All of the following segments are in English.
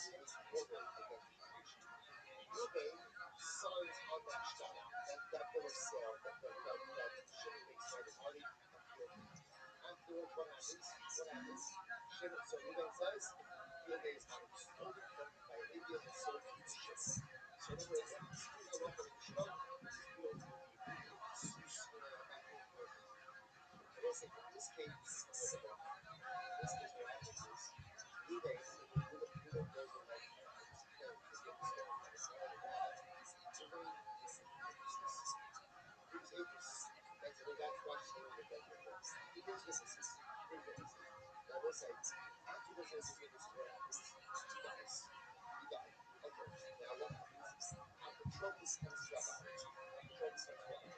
means Ruben against Yisrael. Ruben signs on that shtar, that bill of sale that Shimon makes right his already appealed to. Afterwards, what happens? Shimon, so Ruben says, field day is mine. Stolen from by Libya and sold to Shimon. So in other words, still a lot of Shimon, still I will say in this case, this is a little bit different. In this case, what happens is Ruben goes in like claim to get this going. And not only that, Ruben brings acres. That's why Shimon would get the best. He brings witnesses. And I will say, after those acres, what happens? He dies. Okay, now what happens? Apotropos comes to Rabbi. Apotropos comes to Rabbi.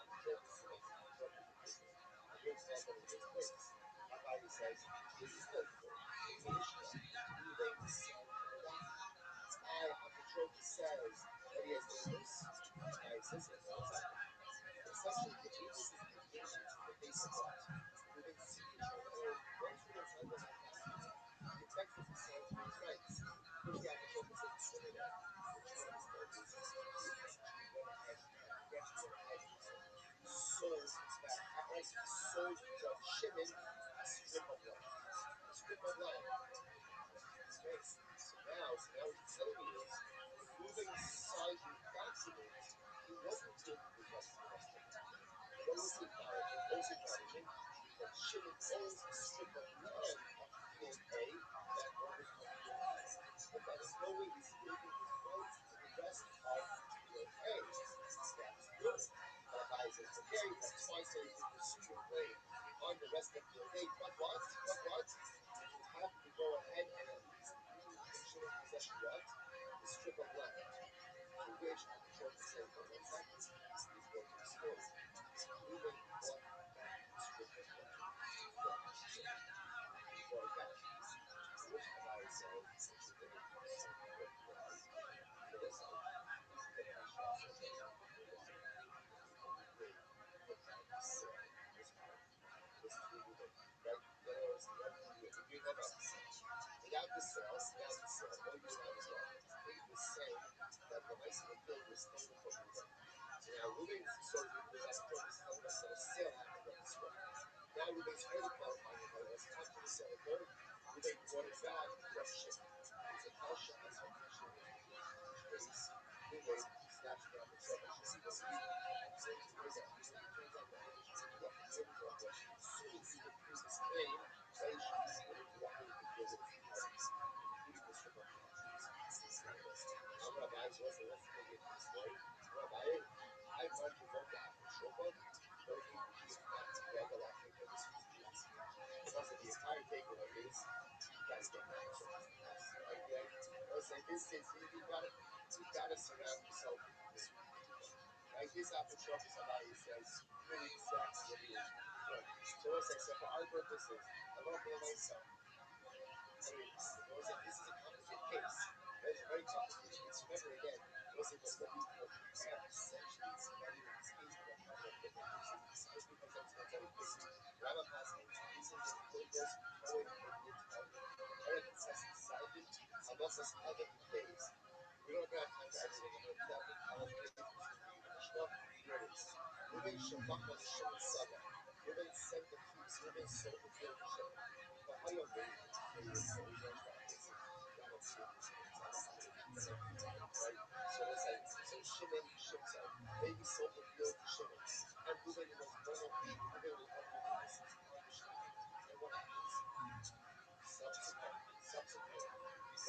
Apotropos makes Apotropos a prisoner. And here's what happened in this place. Rabbi says, this is the Mishnah. Moving the son of a donkey. Apotropos says that he has neighbors. Rabbi says he has no time. Essentially, the witness is engaging to the base of what? Moving signature. Once we don't sign the document, the text is assigned to his rights. Which the Apotropos says is going to that. Which one is going to be went ahead and actually went ahead and sold that outright sold to Shimon a strip of land. A strip of land. Okay, so now what he's telling me is moving signed the document, he wasn't taking his rights to the rest of it. What was he acknowledging? That Shimon owns a strip of land on field A that borders on field B. But that in no way he's taking his rights to the rest of field A. That's good. But Rabbi says, okay, that's fine, so you can pursue your claim on the rest of field A. But what? You have to go ahead and at least leave in Shimon's possession what? The strip of land. To which Apotropos says, well, what's happening? He's going to the story. Moving bought back the strip of land from Shimon. He bought it back. To which Rabbi says, it's a very interesting point because for this side, this is the Kasha also says, why? They put down the sale this part. This is the Ruben. Right? In other words, if you never have the sale, without the sale, all you would have is what? They were saying that the mice in the field was stolen from Ruben. So now Ruben's sort of was Apotropos telling us that a sale happened on this way. Now Ruben's further clarifying it, was after the sale occurred, Ruben brought it back from Shimon. It's a kasha as a kasha in which case Ruben snatched the Apotropos and was leaving. So here's that. It turns out that Ruben should be able to as soon as he reproves his claim, that he should be able to walk away with the field with his entirety, including the strip of land. Now Rabbi is also wants to make it to the story. Rabbi, I find you both the Apotropos, both you not regal after this was easy. And also the entire takeaway is you gotta get the Apotropos the best. Right? So in this case, you gotta surround yourself with good people. Right? This Apotropos Rabbi says really exactly what he is doing. So we'll say, so for our purposes, I love for myself. This is a complicated case. It's very complicated. It's remember again, what we have essentially is embedded in this case, but I'm talking about different cases. Just because I'm going very quickly. Rabbi Paskin, this is a Kodos, Owen, Eric and Sessi Saladin, Hamosas, Adam, and Days. We don't have time for everything. I'm going to do that with all the pages in the Mishnah. Here it is. Ruben Shemach on Shimon Saga. Ruben sent the troops. Ruben sold the field to Shimon. But how you agree? Maybe it's a reverse that case. Rabbi Paskin, right? So let's say, so Shimon, sorry, maybe sold the field to Shimon. And Ruben was one of the witnesses on the shtar. And what happens? Subsequently,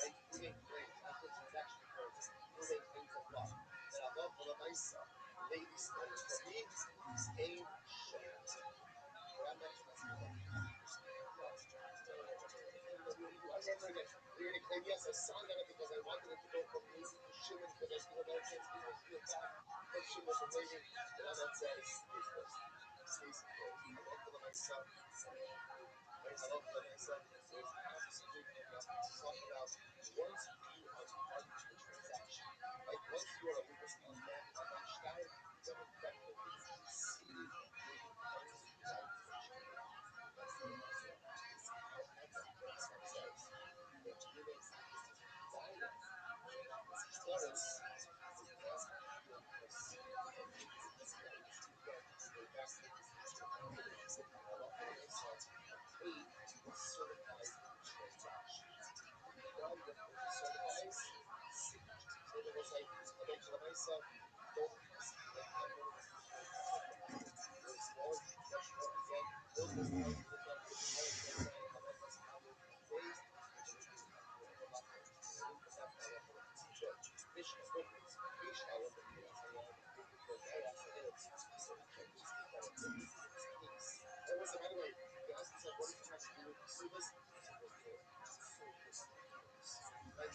right? Ruben claims after the transaction occurs, Ruben claims a what? That Allah B'Lamaisa, lady stolen from me, came Shimon. But I'm not going to ask you remember again, you're going to claim, yes, I signed on it because I wanted it to go from me to Shimon because I feel that chance to feel back from Shimon from waiting. But I'm not saying, stays close. I love for myself. I love for myself. There's absolutely nothing to talk about once you are part of the transaction. Right? Once you are a witness on that shtar, then effectively you see your becomes without mention. However, what says, when Ruben What's the matter? You ask yourself, what if you had to do this? That's answer number one. And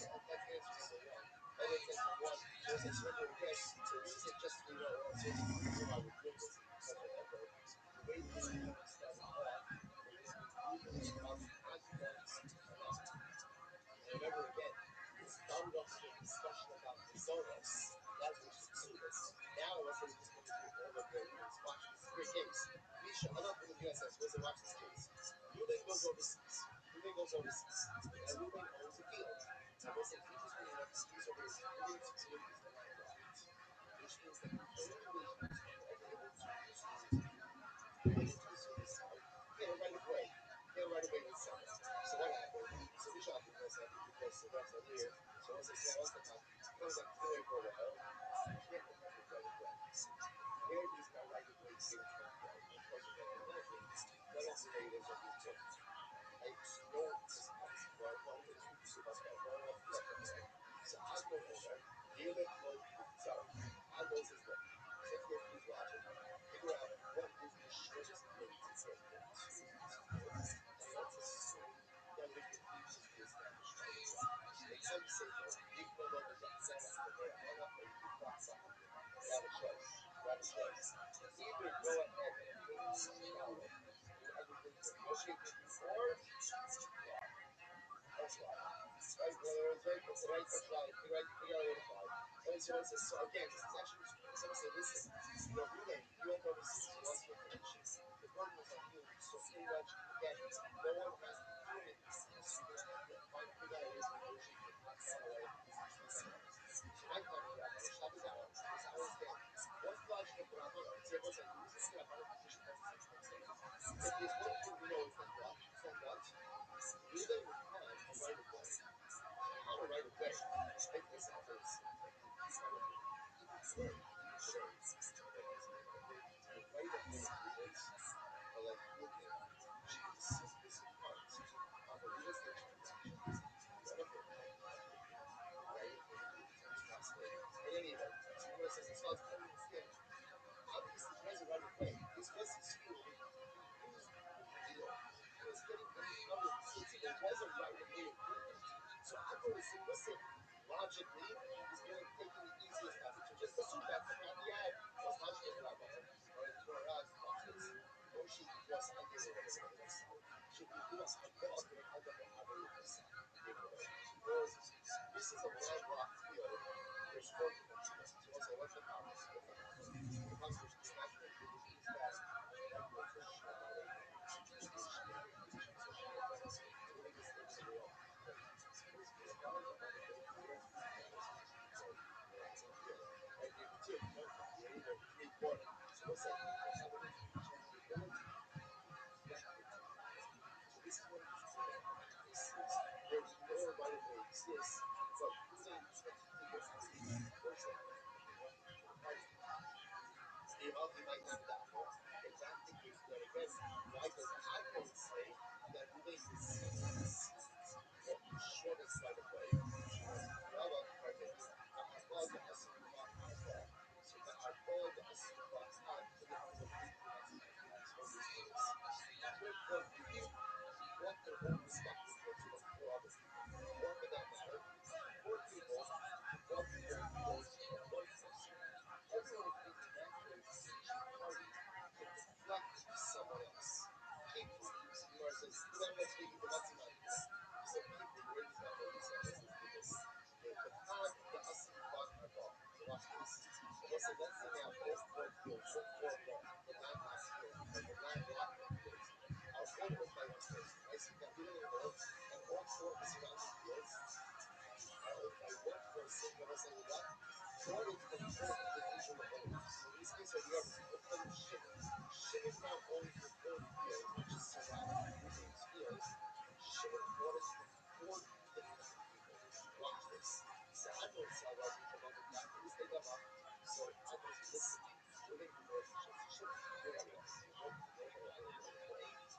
then take number one. So it's like number again. The reason just to know, so it's the reason why we're doing this is because remember, the way this started off, we was talking as once. And remember again, it started off with a discussion about Masoros, that which is clueless. Now let's say we're just going to do all of the rules. Watch this. Great case. Misha, I'm not going to do SS. Where's the watch this case? Ruben goes overseas. Ruben goes overseas. Now Ruben owns a field. And we'll say he just really enough to use over his Ruben's field is the landlocked. Which means that the only way he's ever able to get a right of way. Get a right of way with someone. So what happened? So we shot the US because the refs are here. So once they say, what's the time? He goes like, away for a while. You can't have the right of way. Where is my right of way to get into that way? Of course, you can't know things. None of the natives are being put. I know this obviously well. Well, I'm going to speak about that. Well, off the left of there. So I go over. Near the close. Sorry. I go says, look. Sit here, please watch it. Figure out what is the shortest way to get into and let's assume that we can easily establish right away. It's unsafe. You can go over to the other or you can cross up. You have a choice. You have a choice. Either go ahead and follow everything that Moshe did before, that's why. Right, brother, it's right, it's right, that's why. Figure out where to find. So again, this is actually, someone say, listen, Ruben, you went overseas, you lost your connection. The burden was on you. So pretty much, again, no one has to do anything. So you're going to have to find, figure out ways to negotiate with not far away. So my time is Rabbi, Shab is out. Because I understand. What's the logic of Rabbi? See, what's that? The reason why Rabbi position has the same thing. If there's one thing we know is that what? It's that what? Ruben would have a right of way. Have a right of way. Like, listen, I'll tell you this. It's kind of today, even today, the right of way agreements are like looking cheap, simplest parts of a real estate transaction. None of them have right? In any event, so the says it's not coming to him. Obviously, he has a right of way. This was his field. He used the deal. He was getting covered. So there was a right of way agreement. So I go to say, listen, logically, he's going to take the easiest passage. So just assume that's the path he had. Was logical, Rabbi. Or in Torah, watch this. Moshe was a giveaway. Should we do a haggadah or a haggadah? This is a landlocked field. There's four different fields. So we'll say, what's the problem? The conversation is natural. Is that like with the Shemale, this is what it is. There's no right of way exists, but you may have to figure out one second. He might not daffle. If that's the case, then again, why does Admon say that we make the shortest right of way? Rabba, perfect. The Hakal, the Asim, the Hakal. So the Hakal, the Asim, the Hakal, to the Hakal, if you walk the whole respective towards what four other people, or for that matter, four people, one goes from one person. Everyone agrees in that case, each party can deflect someone else. People, Gemara says, "Kulam matzviki b'matziman." He said, "People." Where does that go? He said, "Let's do this." The Katan, the Asim, Katan, Arbal. So watch this. So let's say now both four fields, the landlocked fields, the landlocked fields, are all owned by one person. Right? So that we don't know, and all four of the surrounding fields are owned by one person. But let's say what? Ordered from four individual owners. So in this case, we have what's called Shimon. Shimon now owns his own field, which is surrounding Ruben's field. Shimon orders from four different people. Watch this. So I don't sell what we come up with that. Please take them up. So I don't listen. Ruben can go to Shimon. You have it.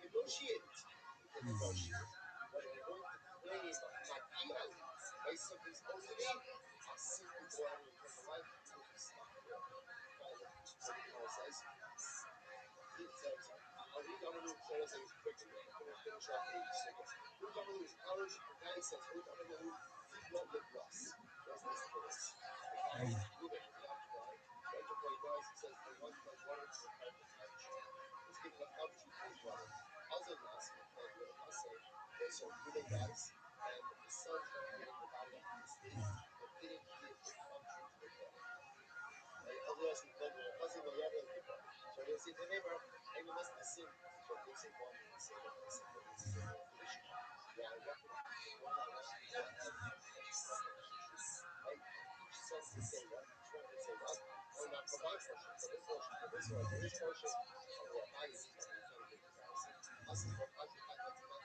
Negotiate. You can negotiate. But if you're going to claim Magia, based something's supposed to be, I'll simply go out and turn the light, you will be stuck there. Follow. So the Gemara says, it says, Who Damalu, so let's say quickly, I'm going to finish off the second. Who Damalu is college, the guy says, Who Damalu, Tigla Libras. What's this for us? The guy is moving, the guy, right to play dice, he says, I want my brother to repent the country. He's giving a country to his brother. Other than us, I say, there's some really guys, and the son's not giving the body up to the state, but didn't give the country to the brother. Otherwise, we don't know. Otherwise, we have a people. So they say, the neighbor, I must listen. So they say, one, they say, one, they say, one, they say, one, they say, yeah, I reckon the one I want to have right? Each son can say what, each one can say what. Oh, not for my portion, for this portion, for this one, for this portion. Of what my is, you can't give comparison. Us is what I can have to not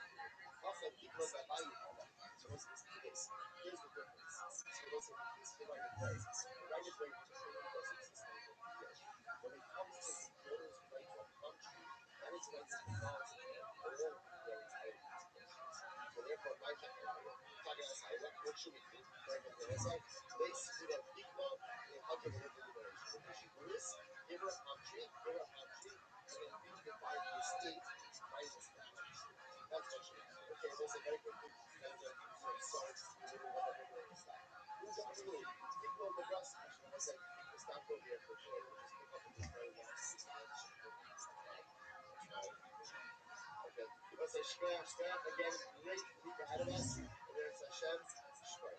also, because I buy you power. So listen to this. Here's the difference. So listen, the piece of the right of way. The right of way was existing for years. When it comes to the owner's right to a country, that is right that belongs to all their entitlements and portions. So therefore, my talking outside, what should we do? Right on the outside, let's put a big one and how can we live in the village? What we should do is give her a country, and then we divide the estate minus the country. That's what should happen. Okay, let's say very quickly, and then sons, whatever they stop. Who's on the road? Big one, the grass. I said, let's stop over here for today. We'll just pick up on this very last piece of okay. If I say Shkaya, again, great, leave ahead of us. And then it's Hashem, Shkaya.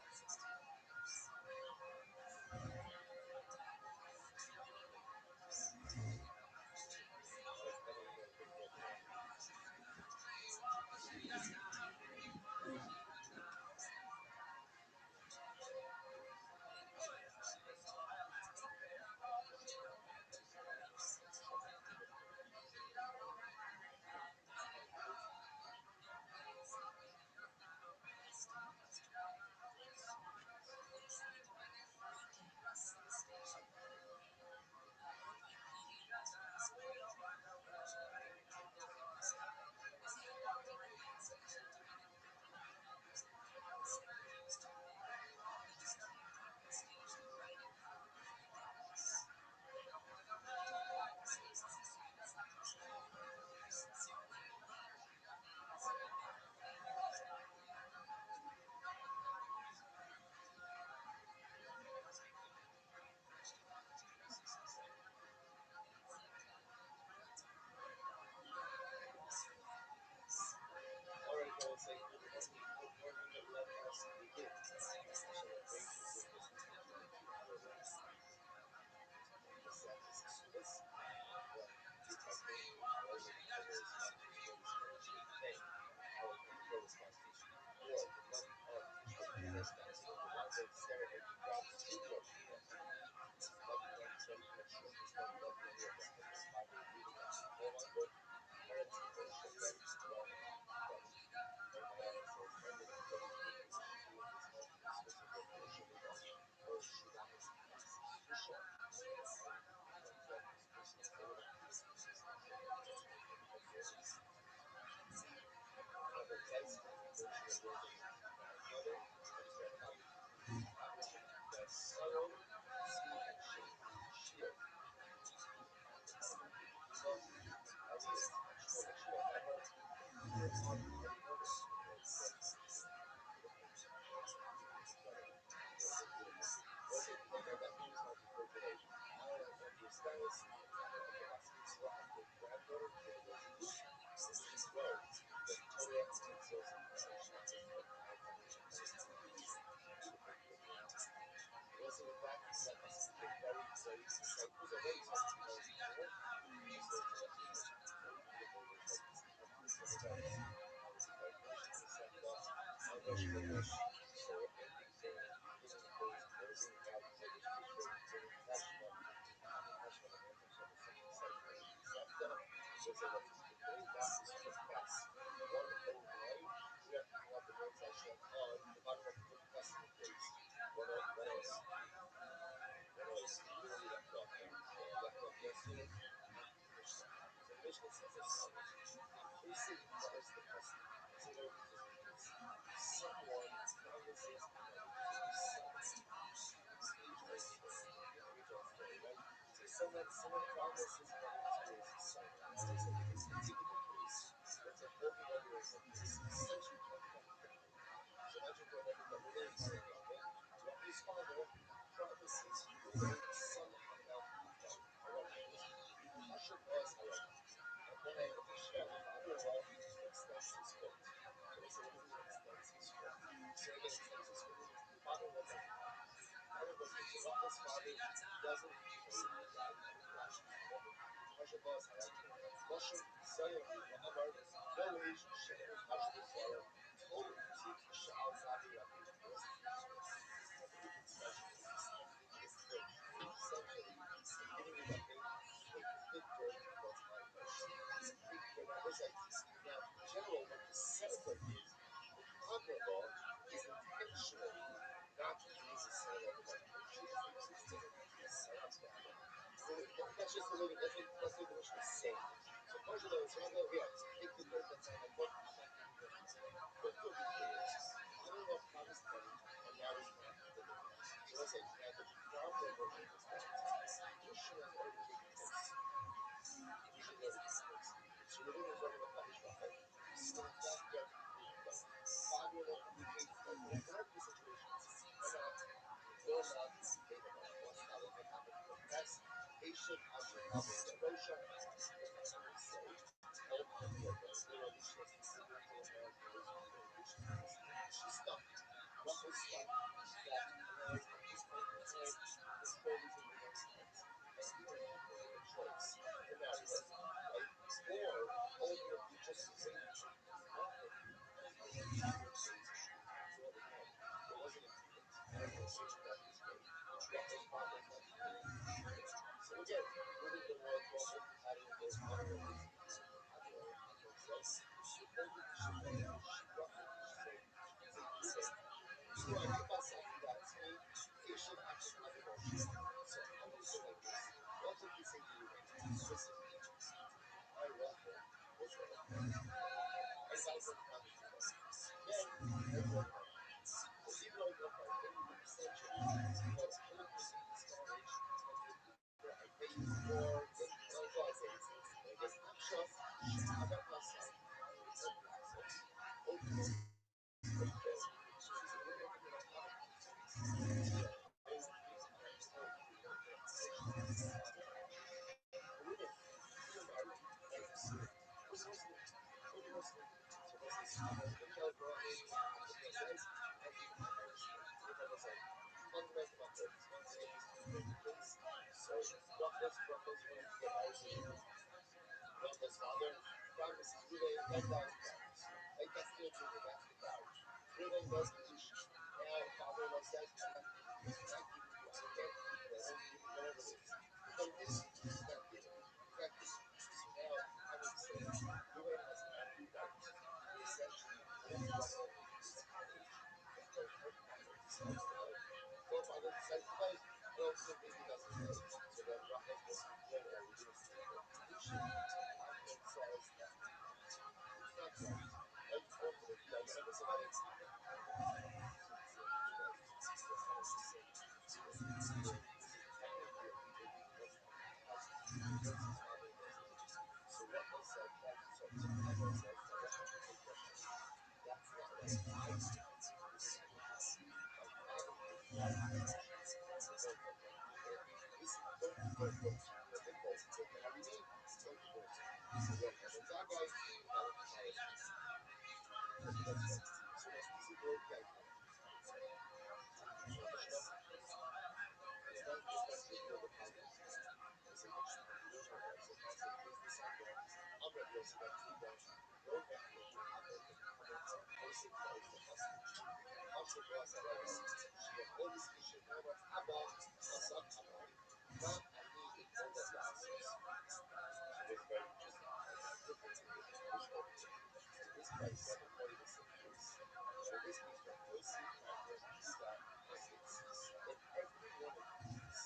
Alright, guys, say, the one that let us begin. So the basis of this is Someone promises money to his son. Let's take it the case. Let's say holding on to his essentially $25,000. So imagine for another double day, say Rabbi. Rabbi's father promises Ruben some amount of money. And what happens? Hashem was halal. And then Hashem, the father-in-law, extends his foot. So we say, what does it mean extends his foot? Say again, extends his foot. The father-in-law doesn't have it. Father goes to Rabbi's father doesn't pay the guy back. Hashem was halal. Lashon Zayim Amar no age Shein Hashmi Sarah told Tik Sha'al Rabbi Rabbi. It wasn't anything special. It was essentially giving you that thing, take the dirt that's on your shoe. Take the dirt. It's like, now, in general, what the setup is, the father-in-law is intentionally not to use the same of the chooses to set up that way. So that's just the way that's what the Mishnah is saying. So Moshe knows, so I go, yeah, take the dirt that's on my foot, I'm not giving you any money. What could be is, father-in-law promised money, and now he's not delivering. So let's say, now the problem we're in is that Mishnah has already taken place. Mishnah has already taken place. So Reuben is already going to punish Rachel. Stop that debt completely done. Father-in-law completely paid the debt. Whatever the situation is, you're not to pay the money. What's not what happened to the press? Patient Asher Pablo the Rosha. What does it say? Hold on to it. Literally, she has specifically in there. She's stumped. Rachel's stumped. That alone at this point in time, this boat is in the wrong hands. And either he can make a choice to marry her, right? Or ultimately just wait for Rachel until she repays him. So again, there was an agreement. Everyone's saying that this way. Rachel's father is not paid. So again, Reuben the Lord Rachel having a very honorable business. Rachel says, the third thing she said, Rachel, she said, Reuben, so I give us after that, say, patient after having a shot. So I'm going to say like this. Rachel can say to Reuben, listen, I Rachel was wrong. I got one promise to us. Then I broke my heart. So even though I broke my heart, then you can essentially, hold me in this marriage until either I pay you or then until I pay you. And I guess Aksha, Shahada Masa, all the assets, ultimately, so she said, we're going to have a so Ruffles wanted to get married to Ruffles' father promises Ruben $10,000. Like that's the agreement, that's the vow. Ruben does the issue. Now father-in-law says, I'm not giving you, I'm not giving you, I can't give you, I won't give you, whatever it is. But this he's not giving. He's not giving. So now I would say Ruben has every right to essentially hold Ruffles in this marriage until her father decides to marry. Until father decides to marry, and ultimately he doesn't marry. So then Ruffles goes to court or we're going to see the petition. Ahmed says that it's not right. Right? Ultimately, I never said that it's happened. So it's the Mishnah is the kind of the same. Either this is technically a legal thing, what's happening because once his father was in. So Rachel said that, so Ahmed says that Rachel can take that money. That's not right. I can't. This is what happened. My father paid the guy for the shoes. So listen, don't marry me, don't divorce me. So Rachel, the guy, you got to follow me. That's right. So this is where the idea. So Mishnah, it's not just the other problems. It's a Mishnah. There's no more. So I'll say business idea. I'm ready to see that Tida. No method to happen to comment on basic price to hustle. Hustle was a level. She had all this issue. Now, Abba, Masak Amai, Ma Ani in all that last. So it's very interesting. right? So everybody in the same place. So this means when Yosef, Ephraim, Judah, Moses, in every one of these,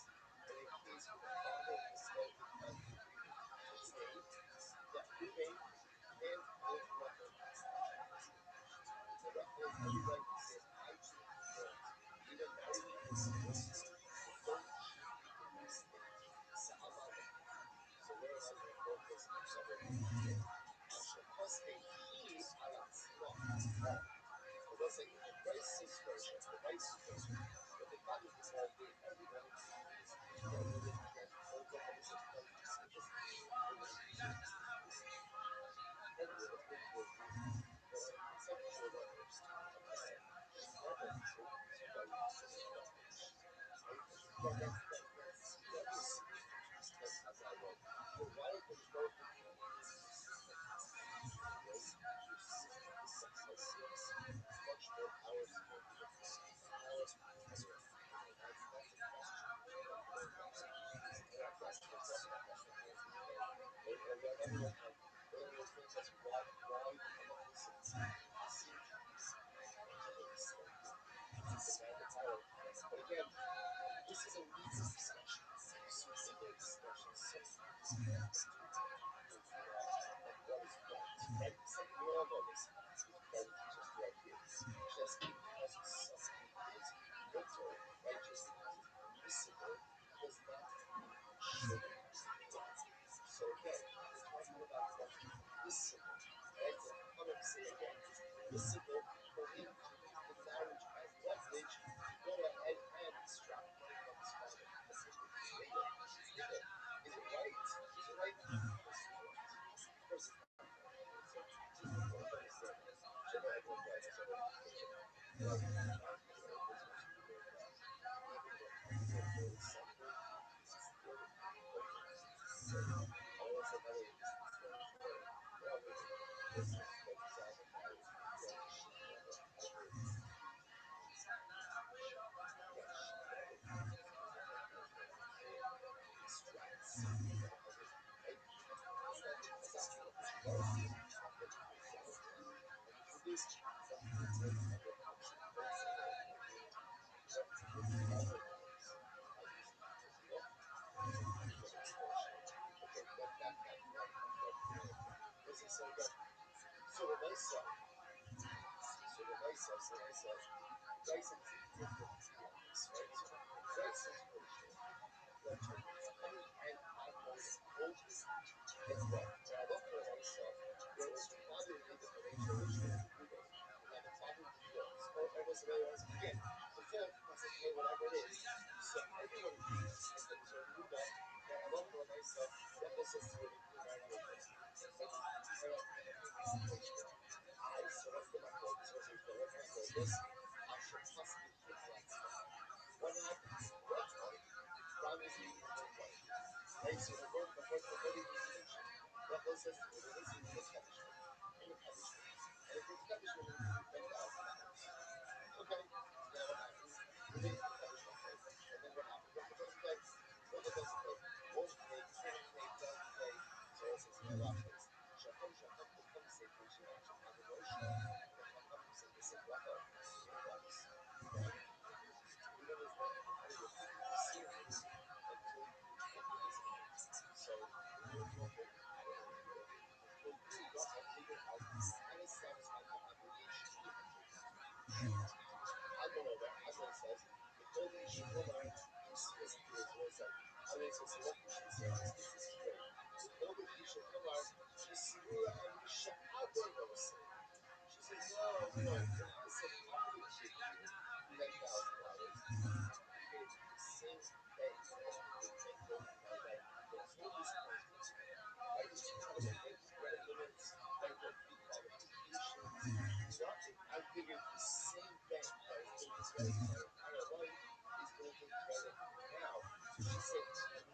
in a case where the father has spoken and the agreement is made, that Reuben can both recognize the child. So that means everybody can say, I do confirm. Even married people can listen. The boat should be in this state. Sa'amada. So we're not going to focus on several things. Asher Koste He Alatzmo. But let's say in the right situation, the right situation, when the God is involved in every one of these things, then we will again, for example, this is one of these things. We're going to use this. Everyone has been through a dream. But on a conceptual level, okay, she never told somebody to see that bitch. Right? But that's obviously that's as I wrote. But why does both of them right? Your system is success is much more powerful than power. That's a question. That's the question. Another one, earlier explains us why the listen, the seed demand the power. But again, this is a legal discussion. So legal discussion sometimes of what is right. Right? So we all know this. Because it's just the idea. Just because something is little, right? Just because it's permissible does not mean it should be done. So again, we're talking about what's permissible. Right? When I come and say again, it's permissible for him to use the marriage as leverage to go ahead and extract money from his father. It's legal. It's legal. Is it right? Is it right? Of course it's right. Of course it's right. So just understand that. So not everyone's right. So So the nice side, rice is a different piece, right? So rice is kosher. But honey and alcohol open. It's what? Rabbi for myself. There was your father who made the donation originally to Reuben, and then the father divorced. Or almost the way it was again. The fifth was okay, whatever it is. So everyone agrees, and there was a Ruda, that Rabbi for myself, Rabbi says to Reuben, you marry your wife. I so what's the method? So what's the method? This Asher Paskin what happens? What time? God is being right. Right? So the word intention. Rabbi says to me, this is the punishment. And the punishment. And if it's punishment, it will be $10,000. Okay, now what happens? We make the punishment pay. And then what happens? Rabbi doesn't pay. Rabbi doesn't pay. Won't pay, can't pay, doesn't pay. So it says, now watch this. Shacham will come say, preaching out to Father Moshe. And the Chacham will say, listen, Rabbi, here comes. We don't know how to be serious until you get busy. So we will look at until you Rabbi figure out how to satisfy the obligation you have to Adon says, before the Ishikola, specifically is what it says. Adon says, so what you should say this is great. Before the Ishikola, Yisrua and Misha Adon will say. She says, no. I said, I'm going to give you $10,000. I'm going to give you the same bank that you can go my life until this point. Right? It's kind of like credit limits, bank qualifications. I figured the same bank that was taking credit my entire life is going to take credit now. So she said,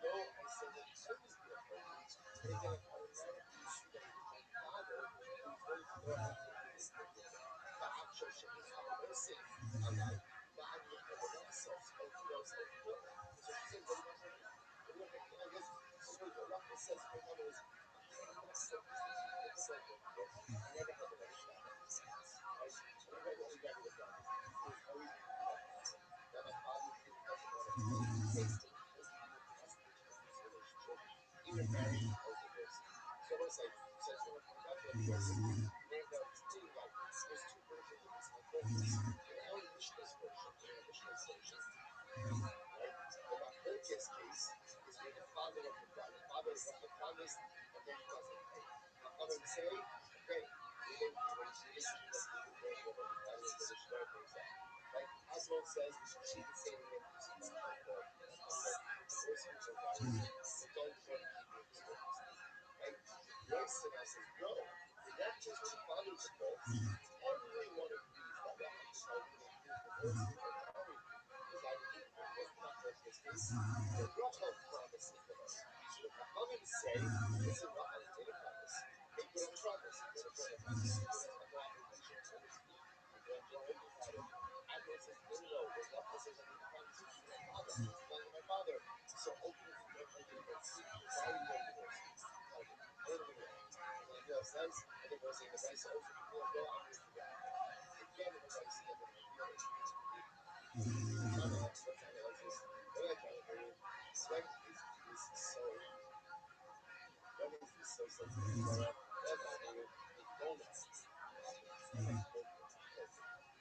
no, I said, well, I was going to pay you. But again, automatically you see that it was my father who was going to go ahead and take this thing with him. But I'm sure she was saying, I'm like, but I'm looking at myself. So you know, it's important. So she said, what do you want to do? I guess what Rafa says, in other words, I'm not so busy. I never had the money back. Basically, that's the closest relationship. Even married or divorced. So I want to say, so I just want to point out here because remember this thing like there's two versions of this. My friend, in our Mishnah's version, in our Mishnah's version, right? The Machlokes case is where the father of the bride, the father is promised and then doesn't pay. Chachamim say, okay, we don't whatever the father is, the shver pays that. Right? Asmon says she can say the name of the divorcing or marriage, but don't hurt keeping this witness. Right? Yoitzena says, no, in that case when the father is involved, everyone agrees that divorcing or married is either what's the Machlokes case? The Rothschild promises the her. So the Chachamim say, listen, Rothschild made a promise. Make good on the promise. He made a promise. He has no obligation to it. He can enjoy everything about it. Admiral says, no, no, no. When Rothschild says, I made a promise to my father, I'm lying to my father. So ultimately, don't make it against you. Why are you going to divorce me? Tell me. I don't know yet. And then Bill says, I think we're saying the guy says, also, people go, I'm going to forget. Again, in the guy says, I'm going to forget it. Tana, what Tana is this? What I try to do, when is this so, when is this so sensitive? What I try to do, if you don't know what happens, I like to both of them.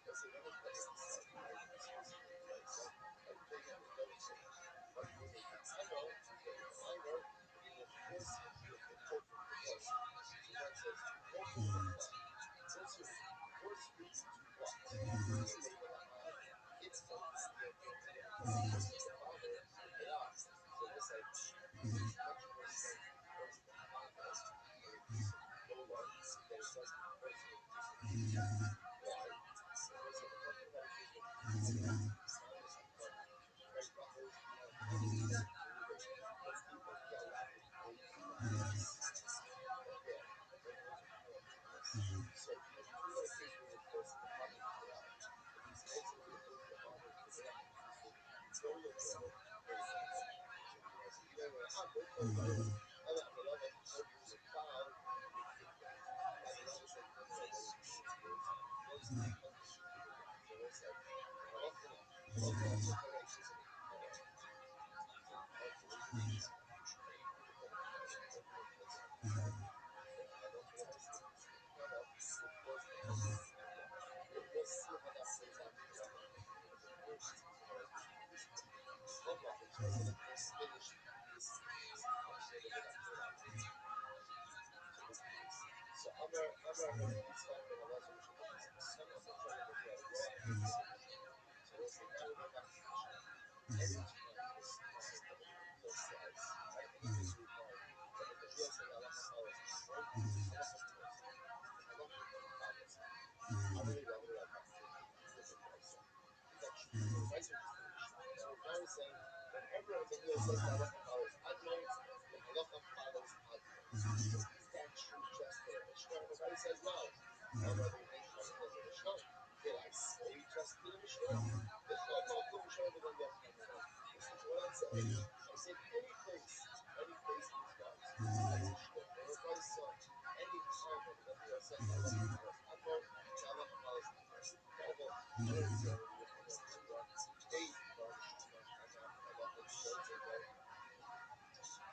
Let's say, when is what is this, right? This was in the place, right? Everything that was done to what was a Tana, the minor, in the force of the hope of divorce. So God says, hope of the force you to what? It's going to be the father to pay off. So let's say it's much more safe to divorce the father in a case of Gola than it does to divorce in a case of Judah. Why? Because we're talking about a case where the father is become right now holds become let's keep it the allowed to hold again. So if you're talking about a case where you're forcing the father to pay off, it means ultimately forcing the father to pay off. So go look at it. So you know, both of them, the love of hope to the child, they kick that. And the love says, no, no, what it means is, first the husband should be the one. So let's say, we'll see how that plays out in the long run. But the first one of which is let's finish this upset of that so Amar Yitzchak ben Elazar Rishon some of the Shalom of Yahweh so let's say now we go back to the Mishnah. Anytime this time that the Rabbi says, right, anytime you find that the Rabbi says Allah follows Amor, Allah follows Allah follows Amar Rabbi Rabbi this is Brisa. Is that true? The Brisa just the Mishnah. So now we're saying whenever the Rabbi says that Allah follows Admon, then Allah follows Admon. Is that true just for the Mishnah? And the Brisa says no. Amar Rabbi Meir the Mishnah. Did I say just to the Mishnah? This is what I'm saying. I'm saying any place in these laws, a Mishnah or a Brisa, any time that the Rabbi says Allah follows Admon, then Allah follows Admon. However, other theory with the Rabbi, they learn Shulchan Allah follows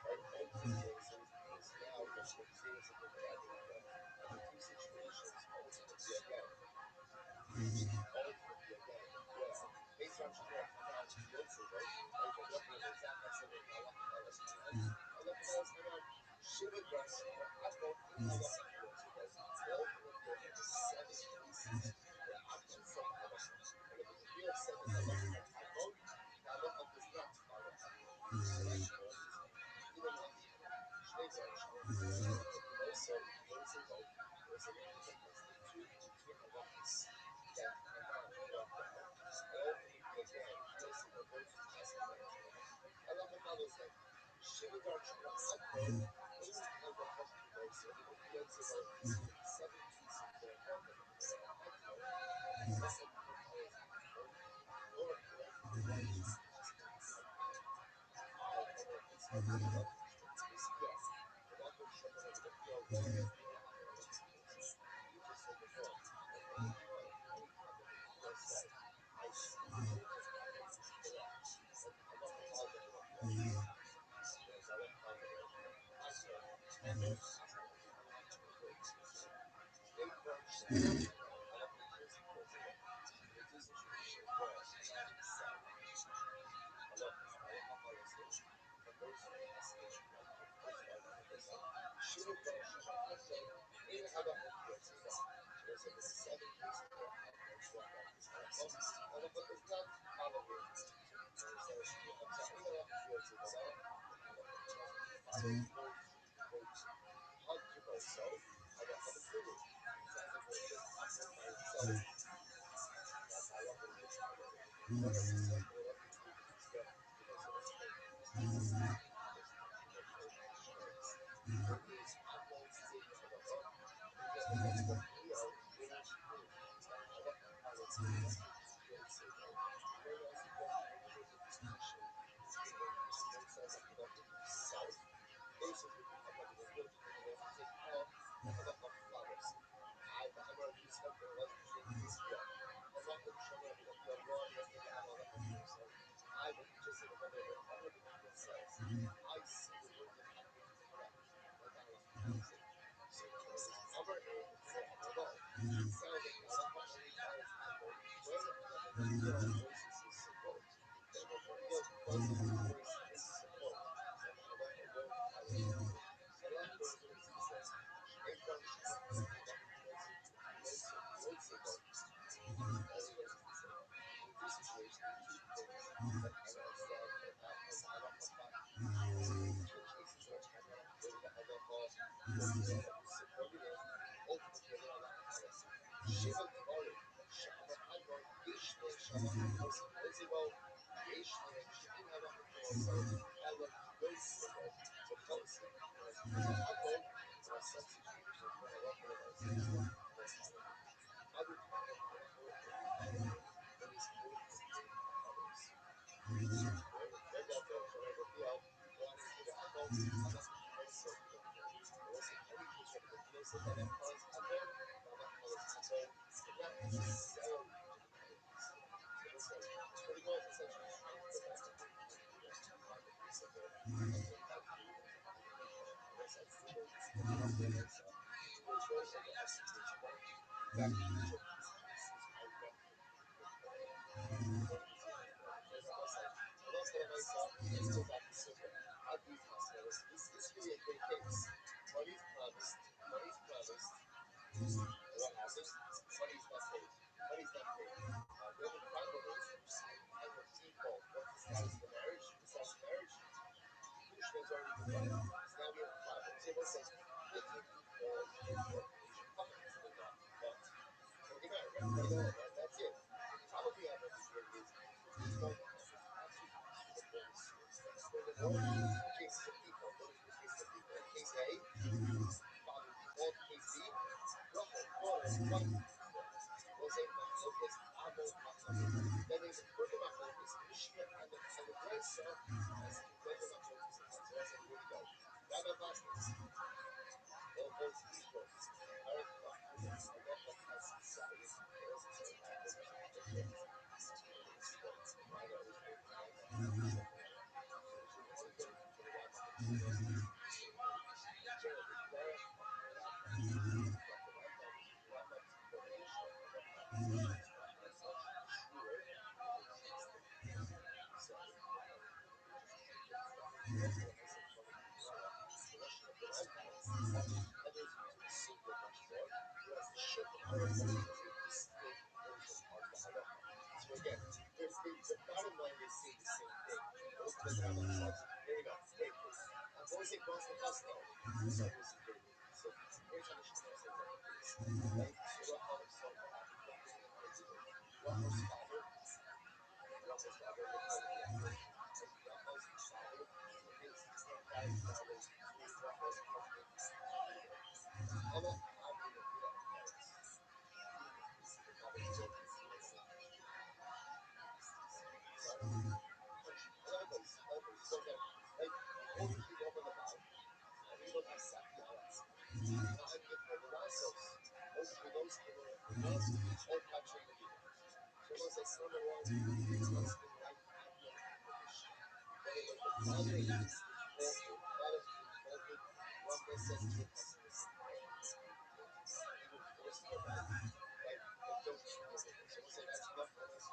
right? Ultimately, so now we're going to say this again, and the two situations ultimately again, where based on Shulchan Hanan, Yotze, right? Right, the Rabbi was that said that Allah follows Hanan, Allah follows Hanan, Shiva Garsh, or Admon in Allah follows, right? But ultimately, again, the seven cases where Admon said Allah, and the Rabbi said that Allah follows Admon, the Allah does not follow Admon. So that's what I'm saying. Either one, Shnei Garsh, also, those are both, those are the two halachas that Hanan brought down, and ultimately again, Yosef are both passing down to him. Halacha follows them. Shiva Darshana Admon, anytime the husband knows it, or Yosef are seven pieces that are brought down Admon, halacha follows Admon, or ultimately one is passed down to Admon. I am a Yitzchak ben Elazar, yes. The Rabbi Shimon of the Field, you just said before that anytime that the Rabbi says, I see the children of Admon, you should pay off. And Allah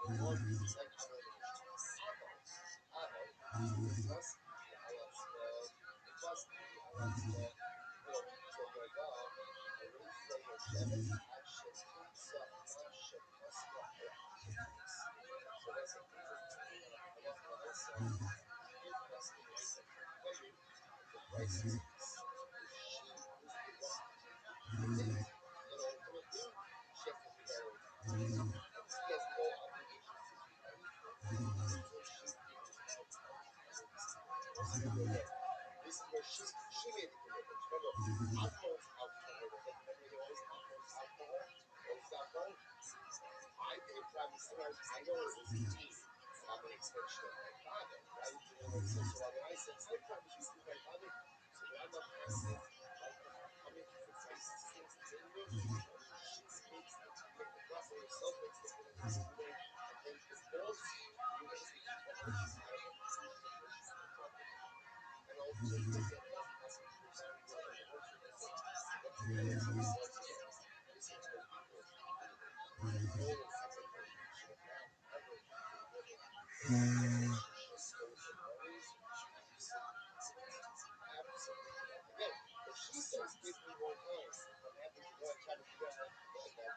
One is like Avo, was was Toyada, Arifrey, Action, Kunsa, Nasha, Maswa, so that's a the prices. She is the one. Ultimately, she has to be married. He has no obligation to do anything until she's given his this is where she made the commitment. Remember, Amnon's alcohol. Remember, they always Amnon's alcohol. What is alcohol? I didn't probably sometimes I know it was me. I'm an extension of my father, right? So when I said slip time, she was my father. So when I'm not passive, like coming to the crisis things in me, she makes the proper herself makes the commitment to me, and then divorce you make the commitment out of the and ultimately they get that as a person who are the most what's the balance of the sex again? This is what people no application should have ever relationships goes in always absolutely again if she says give me more time I'm happy to go and try to figure out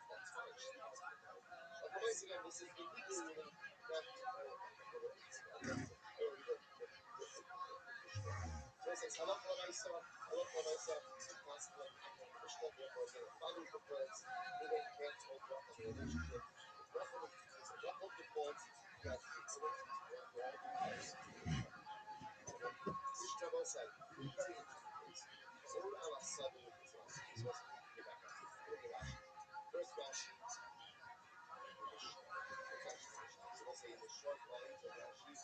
that's fine she's not but once again this is the legal ruling not the so it says, Allah constantly acting the Mishnah, therefore again, it follows the words, Ruben can't hold up on the relationship. If Rachel defaults, he has the ability to go into all the details. Mishnah will say, very interesting case. Hold Allah Sabu with his life. So let's go back up. Look at Rashi. First Rashi, the Mishnah. What's Rashi the Mishnah? So let's say in the short lines of Rashi,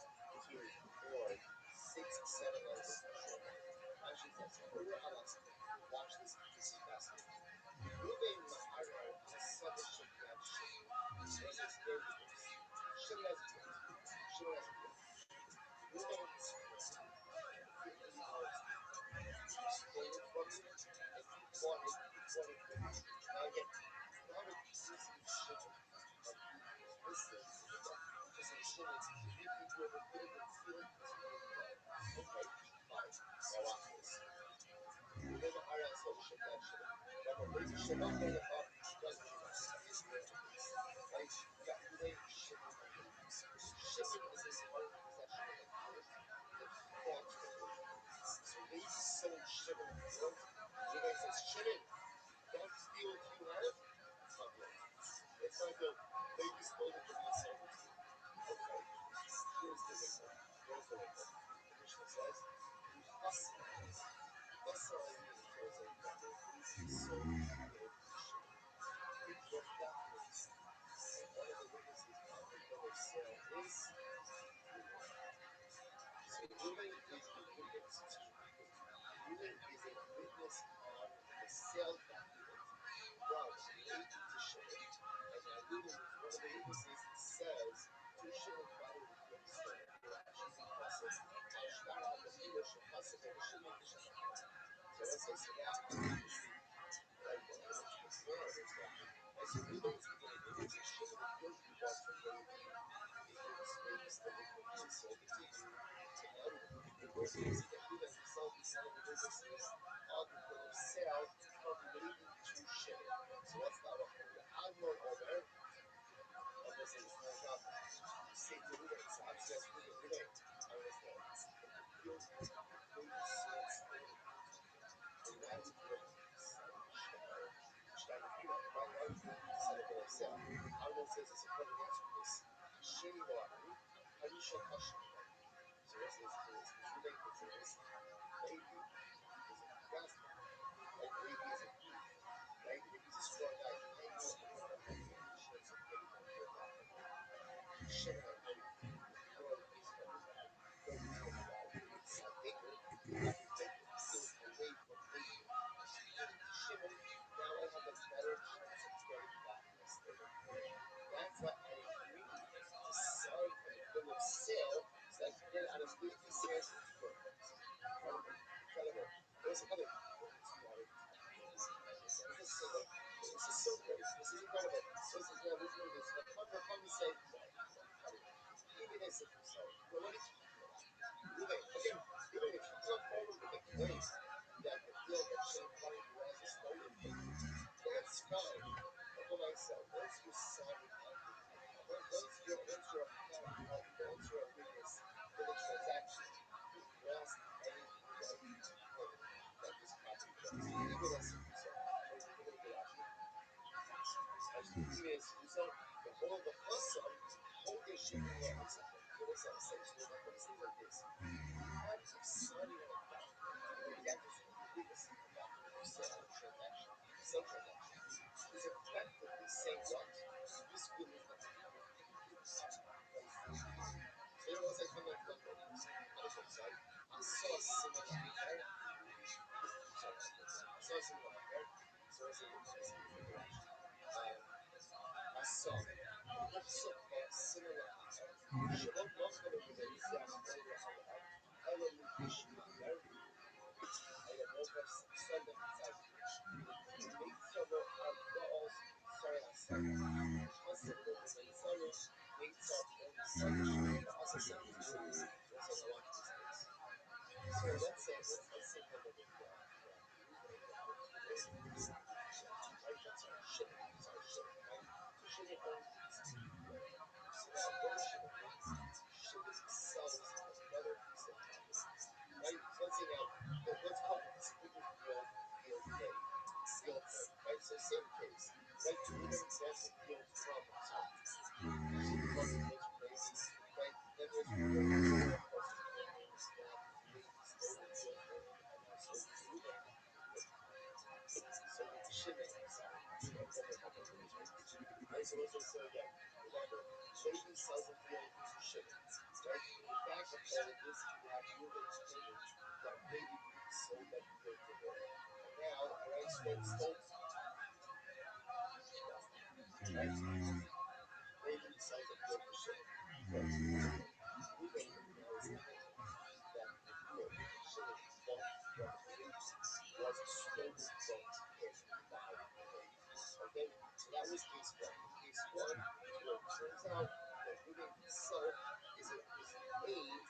2, 4, 6, 7 lines of short. Rashi says, Hold Allah Sabu. Watch this. This is fascinating. Ruben Maharar Asaba Shemiyad Shimon. So let's explain the case. Shimon has a gift. Shimon has a gift. Ruben is 50 yards stolen from you, and you bought it 50. Now again, not accusing Shimon of being complicit in the death. Just saying, Shimon, you think you ever could have been stealing because you know you are. Okay, fine. Now watch this. Ruben Maharar Asaba Shemiyad Shimon. Remember, maybe Shimon going to up because here's the case, right? You got Ruben, Shimon, and Levi. Shimon is in part possession of a field that he bought from Levi. So Levi sold Shimon a field. Ruben says, Shimon, that field you have, it's not yours. It's not your Levi stole it from me and sold it to you. Okay, here's the wrinkle. Here's the wrinkle. The Mishnah says, Chassid. Chassid means there's a record. Levi sold the field to Shimon. What that means, and one of the witnesses on the bill of sale is Reuben. So Reuben is the witness, Reuben is a witness on the sale document from Levi to Shimon, and now Reuben is one of the witnesses says to Shimon, by the way, the field is stolen. Ashtara the field should possibly the Shimon the Shemach. So let's say so now obviously right there, it's where it's from. And so Reuben is beginning to say Shimon the field you bought from Levi. Maybe still with me and sold it to you. So now the worst case is that Reuben himself is one of the witnesses on the bill of sale from Levi to Shimon. So what's that one? The Admon Omer, I'm going to say this one time. You say to Reuben, so I'm saying Reuben, I understand. But the field Levi sold stolen. And now he's going to sell Shtar. Shtar the field. Why would Levi sell a bill of sale? Admon says it's a perfect answer to this. Sheni Mo'amri, Harisha Kashmir. So this is Reuben considers Levi is a gazla, right? Levi is a thief, right? Levi's a strong guy. I know I'm going to have to chance of getting my field back from you. Shimon, I know you're a reasonable guy. You're a reasonable guy. So I figure I can get the field away from Levi. Give it to Shimon. Now I have a better chance of getting back my stolen field. That's why I agreed to sign a bill of sale so I can get out of Levi's hands first. Incredible. Incredible. said, I'm sorry. Well, what did you do? Ruben, again, even if you come forward with a claim that the field that Shane Carter was is stolen from you, that's fine. But what I said, once you're signing on the once you're a party, once you're a witness in the transaction, you've lost any right to claim that this property was. Even as a user, we're going to get Rashi. Even as a user, the whole of the awesome, hold your shit in your awesome. You know what I'm saying? So what I'm saying like this. Act of signing on a document, and the act of witnessing a document of sale transaction, sale transaction, is effectively saying what? This will is not so it was like when I side. I saw a similar affair. Sorry, I saw a similar affair. So I said, I saw also a similar affair. שלא נוח לנו בנסיעה אחרי העולם, אלא מגיש מאמר, אלא נובע סוד המצב. מיצרו הגאוס סויאסה. חסר לו במיצרו, מיצר אוניסה, ועשה סמכות. So let's say that the right? That's our ship. It's our ship, right? So ship owns these two, right? So now what is ship owns? Ship sells another piece of property, right? So let's say now, let's call this field field A. Field A, right? So same case, right? Ruben bought the field from, sorry, Ruben bought the field from Rabbi, right? Then there's Ruben, of course, stole the field from him and now sold it to Ruben. So Shimon, sorry, right? So let's say again, remember, Rabbi sells the field to Shimon, right? In fact of all of this, you have Ruben claiming that Rabbi sold that field to him, and now, all right, stole, right? Rabbi sells the field to Shimon. Ruben now is claiming that the field that Shimon bought from Rabbi was stolen from him by Rabbi. Okay, so that was case one. Case one, where it turns out that Ruben himself is an aid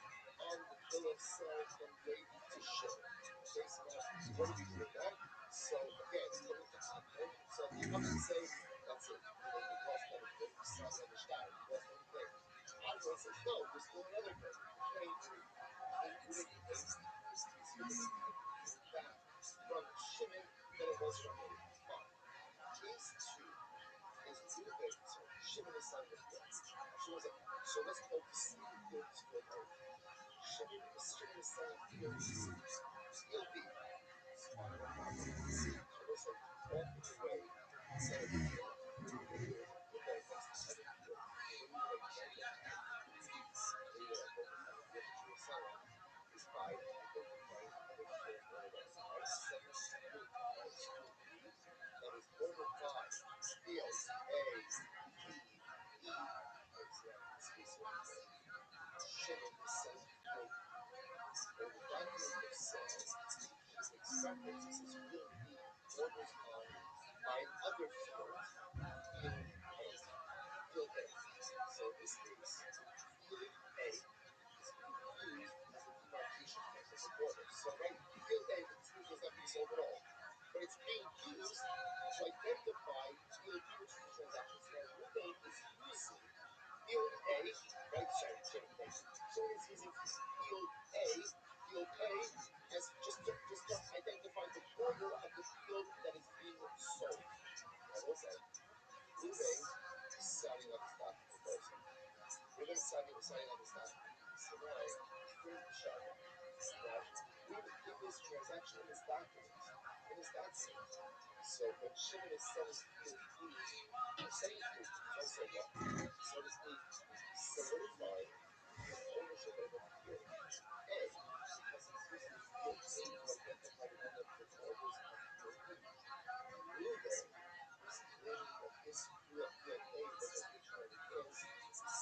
on the bill of sale from Rabbi to Shimon. Okay, so now what do we do with that? So again, according to Akron, so you have to say that's it. You lost benefit. You signed on the shtar. You lost one claim. Akron says no. There's still another claim. Ruben claims back from Shimon than it was from Rabbi. Fine. Case two is Ruben. So Shimon is selling the field. So let's call this field is field A. Shimon is selling field C. Field B. C. So let's say walking away, selling the field. Ruben gets the other field. The way you make money on that, the way you focus on the field that you were selling is by identifying other field owners. Right? Second field B that is ordered by field A, B, E. So in this case, Shimon is selling field B. Or the document of sale, he makes reference, he says field B orders on my other field, field A. Field A. So in this case, field A is being used as a demarcation point as a border. So right, field A was not being sold at all. But it's being used to identify field B, which is the transaction. So now Ruben is using field A, right? Sorry, Jimmy, thank you. So it's using field A as just to identify the border of the field that is being sold. Now what's that? Ruben is signing on this document also. Ruben is signing on this document. So now here's the shot. Now in this transaction, in this document, so when Shimon is selling field B, it's also what? So to speak, solidifying his ownership of the field A, because he's using field A to identify one of the borders on field B. Ruben is claiming that this field A was originally his,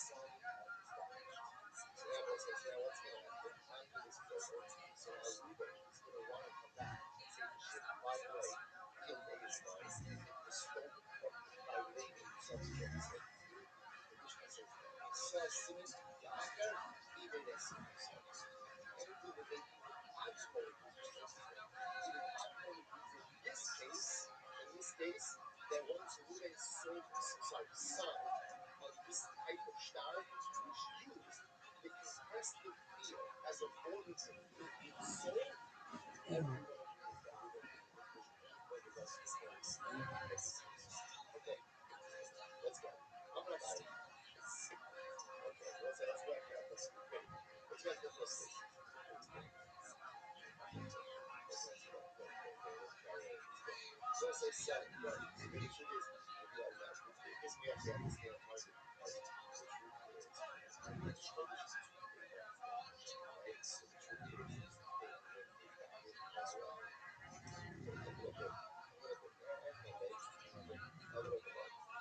signing on this document. So now what's going to happen after this is over? So now Ruben is going to want to come back and say to Shimon, by the way, field A is mine. It was stolen from me by Rabbi subsequently. The Mishnah says no. I saw a Yaakov, even as anything that they do with actual even actual in this case, they want to do a sign of this type of star, which used the compressive field as a order to feel its soul. Every one of you is that we're going to do the for the rest of the course. Okay, let's go. I'm gonna buy it. Okay, let's go ahead and get up. Let's go ahead and get this. So as I said, the truth is, because we have to understand how the truth is, and the truth is, right? So the truth is, as well.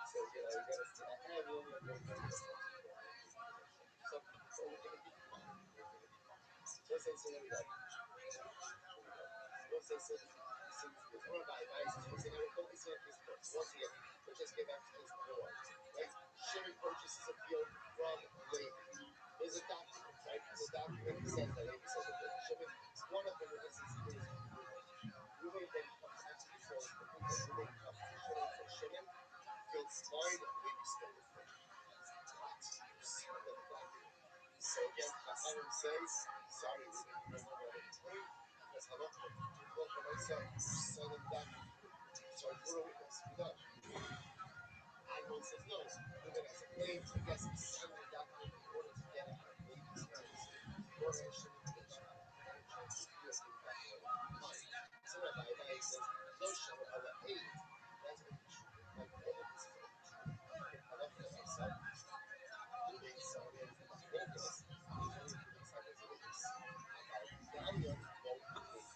So, you gotta, some people are going to be fine. So I say, here we go. Once they said, since one of my advisors was saying, focus on this book. Once again, let's just get back to this war. Right? Shimon purchases a field from Levi. There's a document, right? The document says that Levi says it. Shimon, one of the witnesses is Reuben. Reuben then comes after the story, Reuben comes to Shimon and says, Shimon, field mine, Levi stole it from me. What? You son of a gun. So again, Chachamim says, sorry, Reuben, you no longer have any claim, because halakha, look at myself, son of a gun. So I put a witness, we're done. Agron says, no, Reuben has a claim, so I guess he's signing a document in order to get it out of Levi's hands. Go ahead, Shimon, to get back. Any chance you feel to get back away. Fine. So Rabbi says, no, Shimon, Allah, eight. That's what you should do. Like, all of this is what you should do. Halakha, myself. Reuben, somebody else, the focus, is only Reuben side as a witness. About Galion, no, Levi's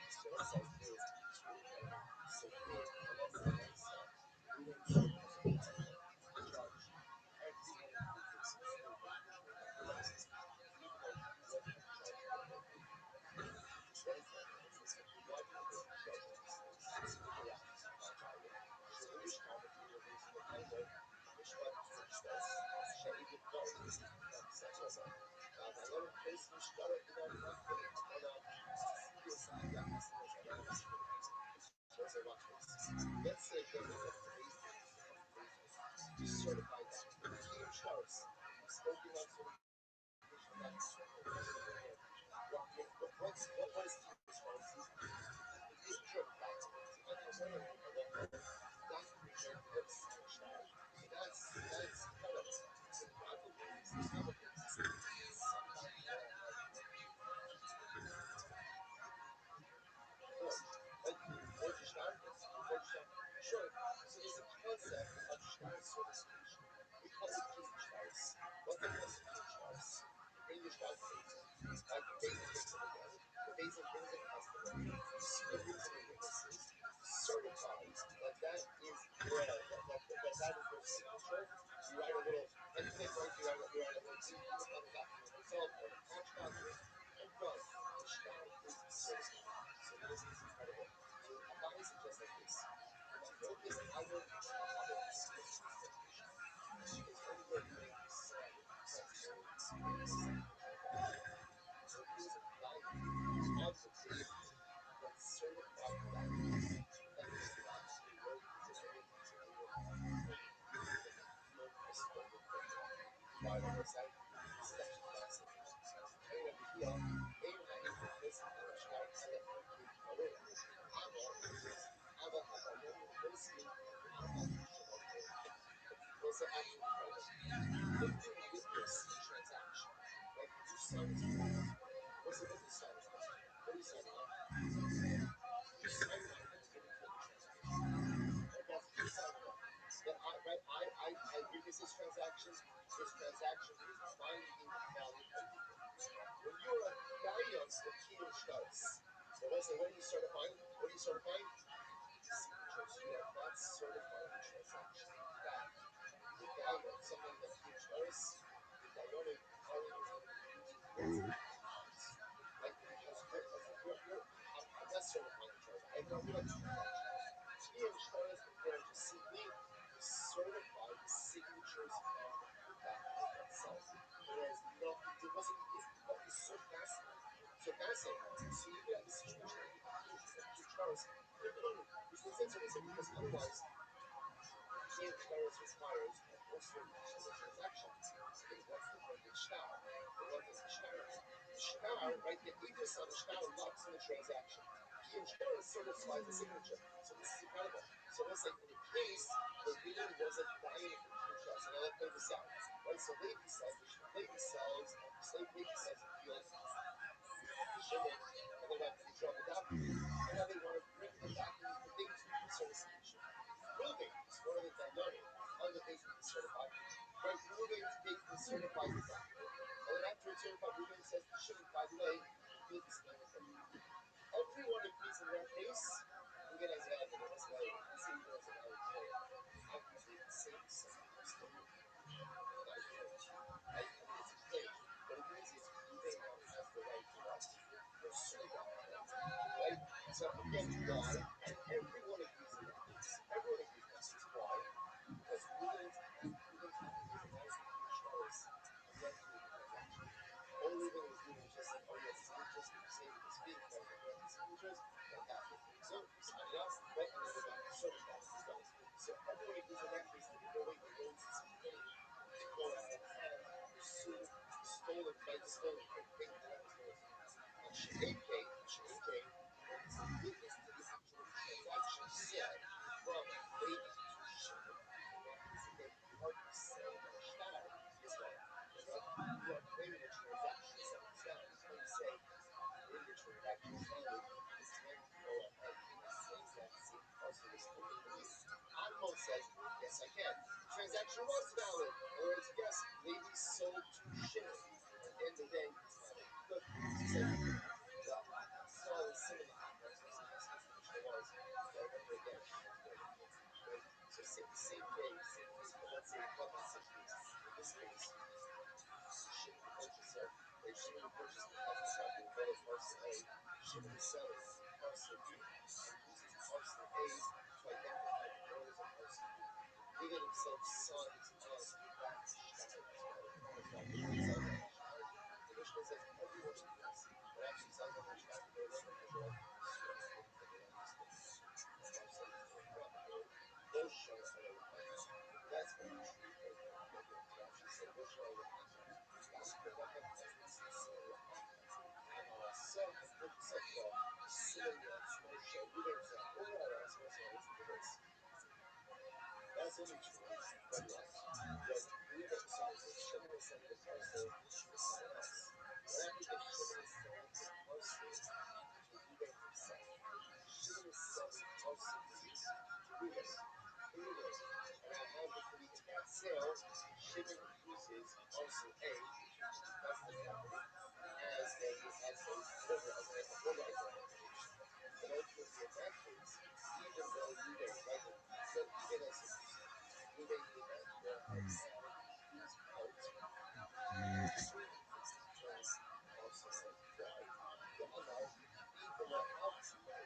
so it says is so in Halakha myself, Reuben should have been charged. Every one of you is still even though he wasn't in charge of the whole thing. What is that? Why do you think he charged of these things? Correct. Shalish Tama for the reason of Tango, Mishpat Shtas, Sha'id Dvarim, Satraba. Bayon Kos Mishkara Ilan Nakli, Akana, Sibir Sadia, so I say, watch this. Let's say that you certify that. Kiyum Shtaris, you've spoken on certification what is Kiyum Shtaris? It is true document. And I wonder document what is Kiyum Shtaris. That's credible. So the Bible means there's not a sometimes forge a star. Sure. So there's a concept of star certification. We call it Kiyum Shtaris. What's the concept of Kiyum Shtaris? You bring your star to Basin. Like Basin takes it together. The Basin brings in testimony. It brings in witnesses. Certifies that is that is their signature. You write a little, like today, right? You write a little on the document itself or an attached document, and done. The star is certified. So this is incredible. So Abai suggests like this. The Machlokas Agor Chachamim is certification. Because only way you make this say that's very so he was a guide on the day that certified that is not the word is a field was stolen from him. Why on the side? This is actually fascinating. Ein Abiyah, Ein Ha'ifet Pesach al Ashtar Alef Ki Karor. Ava Habayom Pesach Ava Shalom. Was actually incredible. If you witness a transaction, right? If you sign a contract, what's the witness sign on? What are you signing on? You sign on at the beginning of the transaction. Right? That's what you're signing on. That I witness this transaction. This transaction is binding value for you. When you're a guy of Kiyum Shtaris, so let's say, what are you certifying? What are you certifying? Signatures. You are not certifying the transaction. In fact, the guy of someone that Kiyum Shtaris, the Dayonim are going to be using words like odds. Right? Because I'm not certifying the transaction. I have no idea about the transaction. Kiyum Shtaris refers to simply to certify the signatures wasn't. It's so fascinating. So fascinating. So you could have a situation like huge Taurus. Which makes sense what I said, because otherwise being Taurus requires an also a transaction. Okay, what's the point of shtar? And what does the shtar do? The shtar, right? The Iblis on the shtar locks in the transaction. Huge Taurus certifies the signature. So this is incredible. So let's say in the case where Reuben wasn't buying from huge Taurus, and I'll play this out. Right, so Levi sells, slave Levi sells a field to Shimon, and they're about to be dropped adopted. And now they want to bring him back and he's the baby certification. Reuben is one of the Dayanim on the baby certified. Right, Reuben's baby certifies the document. And then after it's certified, Reuben says to Shimon, by the way, the field is staying with him. Everyone agrees in that case. Reuben has valid, and has valid. Let's say Reuben has a valid claim. Obviously, the same still not a claim. Right? I mean, it's a claim. What it means is Reuben now has the right to what? Pursue that claim. Right? So again, why? And everyone agrees in that case. Everyone agrees in that case. Why? Because Reuben's acting as a non-human choice and yet doing the transaction. All Reuben was doing was just saying, oh yeah, signatures, if you say with this field, right, the grant signatures, fantastic. So you sign it up, right, and then we're going to certify it. It's done. So everyone agrees in that case that the way he owns his claim to go out and pursue the stolen, right, the stolen claim. Think about the stolen claim. Sha'im when it's the witness to the actual transaction said from Levi to Shimon, in that case again, you are saying that a shtar is what? Is what? You are claiming the transaction itself is valid. When you say in the transaction is valid, it's meant to go ahead and say that same parcel is taken from you. Admon says, yes, I can. The transaction was valid. In other words, yes, Levi sold to Shimon. And at the end of the day, it's valid. Good. So you say, well, so similar to the Mishnah was, remember again, right? So same case, but let's say what that situation. In this case, Shimon the purchaser, right? Shimon the purchaser has the property, well as parcel A. Shimon is selling parcel B and uses parcel A to identify the owners of parcel B. Reuben himself signs on that shtar as well. That's why he signs on the shtar. The Mishnah says everyone agrees that after he signs on the shtar, the Reuben has the right to pursue anything from the land of the parcel is going to operate. Those show a little that's very true. Rashi said, "What shall I repent?" That's the Rebbe has this similar some and purchase of similar Moshe. Reuben said, "Oh, listen to this. That's only true when what? When Reuben, sorry, when Shimon is selling the parcel to someone else. What happens if Shimon is selling the parcel to Reuben himself? Shimon is selling parcel B to Reuben. And what happens in that sale? Shimon uses parcel A, that's the property, as a fertilizer application. And ultimately, in that case, even though Reuben, right, so Reuben has to use it. Reuben did not go ahead and use part turn parcel A. Why? The Amar, even the outside,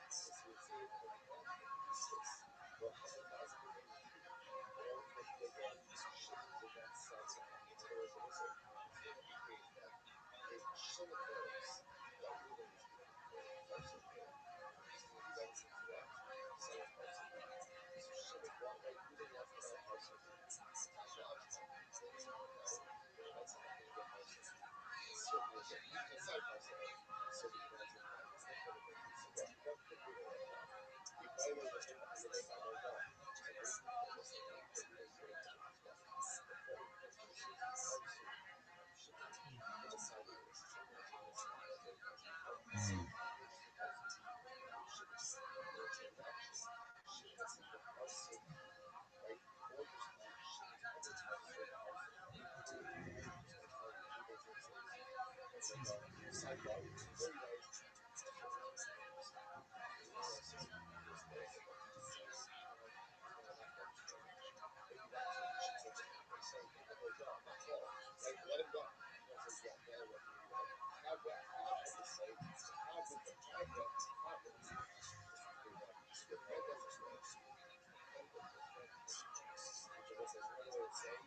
this was it, but not in this case. Well, Hamataz became true. And ultimately, again, Shimon did not sell it. In other words, listen, it's going to be case that if Shimon knows that Reuben is looking for parcel A, he's going to be reticent to what? Sell parcel B. So Shimon, right, Reuben wants to buy parcel B. Logically, then he's going to know that eventually he's going to get parcel B. Certainly, again, he can sell parcel A. So we can answer that. It's not going to be so what? What could Reuben have done? He might have been able to make a move on. And what's the name for Reuben's great point is what? Before he purchases parcel from Shimon, he decided that this is something that's going to stop that very question. How do you see the parcel B? Shimon just the transaction. Shimon has said the parcel B, right? Orders to Shimon's other parcel, parcel A. Just going to tell you, Reuben's going to say, listen, I'm going to go sidebar. Very nice. Partial interest. You know what I'm saying? There's those that don't say, not that transaction. Maybe that's what we should say to him. We're saying, give him a go, not Paul. Right? Let him go. You know, says, yeah, now what do you want? Kavra, I just say, Kavra, the Kavra, Kavra, listen to me now. The friend doesn't know. The friend doesn't know. Which I guess is another way of saying,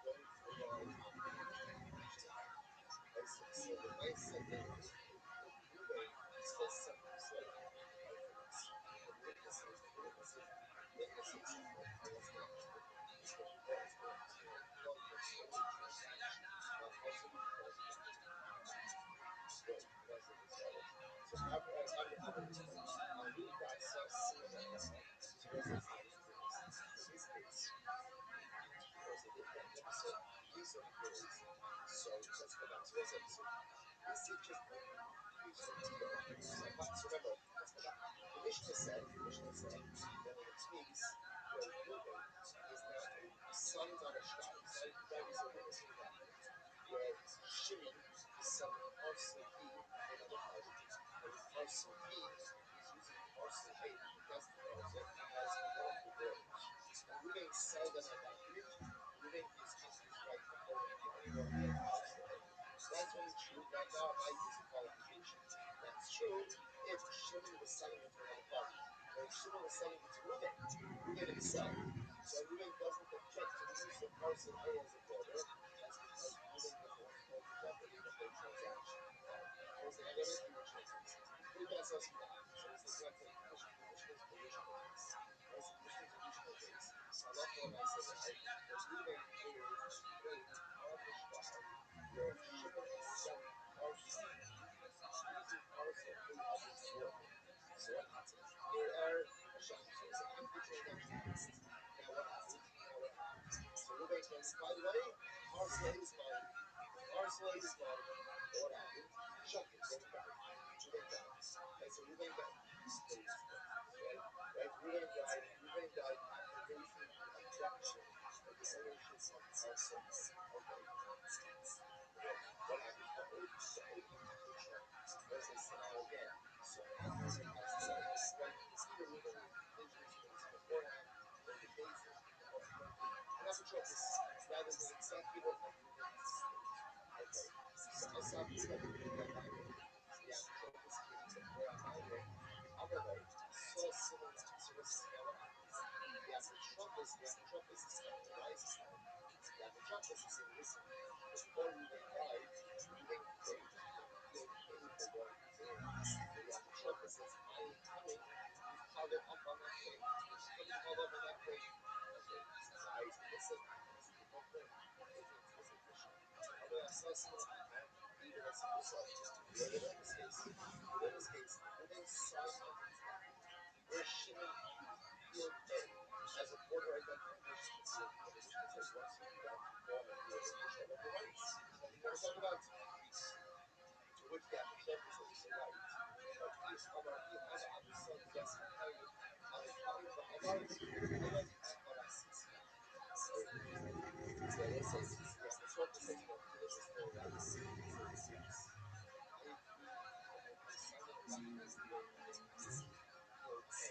don't rely on the information. say something. And what's going to happen is going to be what? It's going to plug the whole transaction. Now, how so you plug it down? Good, that's a result. So I'm a result. Now, we got cylinder bar. So what's this nice Guinness? In this case, because they did that episode, these are euros. So let's go back to this episode. This is just a use of deal. So remember, let's go back. The Mishnah said that in a case where Reuben is now signs on a shtar. Right, is a witness to the document where Shimon is selling parcel B to another party, and with parcel B he's using parcel A, that's the parcel, as one of the brothers. And Reuben sells on that document. Reuben is right to own the other parcel A. That's only true. Now I use a qualification. That's true if Shimon was selling it to another party. But if Shimon was selling it to Reuben himself, so Reuben doesn't object to the use of parcel A as a border. That's because Reuben doesn't want to cause a jeopardy in the whole transaction. So it's like, I never the original case. Who does us with that? So it's like, let's take the Mishnah's original case. Right? So the Mishnah's original case. Halacha l'maaseh now, that Reuben is a weight on the shtar where Shimon is selling parcel B. He's using parcel A as its border. So what happens? Here are Hashem. So it's like, the transaction happens. Now what happens? So Reuben comes, by the way, parcel A is mine. Parcel A is mine. But what happened? Shocking. Reuben died. Right? So Reuben died. Right? Reuben died after raising the objection of the ownership of parcel A. Okay. What happens? The oath becomes a trump. Right? So now again, so now Reuben has to, right? Either Reuben introduces beforehand, or the basis become appointed an apotropis rather than executor of Reuben's estate. Okay. So Asaf Reuben Yamayim. So the apotropis came before Yamayim. Amalei saw similar. So now what happens? The apotropis is coming. Why is he coming? The apotropis is saying, listen, before Reuben died, Reuben claimed that he'll pay for what he's in. So the apotropis says, I am coming to follow up on that claim. I'm coming to follow up on that claim. Okay, so why is he listen? Listen to the whole thing. Listen to Mishnah. Although I saw similar Amma, even as simple as we read it in this case. Reuben signed onto this document where Shimon used field A as a border identification for field B. And the Mishnah says once you do that, you fall under the control of the rights. Like we're going to talk about, to which the apotropis says to the right. But if Amar Ava Abusan Yassi Kain Al Kain Va'amar Kolak Aparasisi. Very interesting. So let's say the apotropis says, well, this is still right. He says yes. I signed on a document where Reuben used field A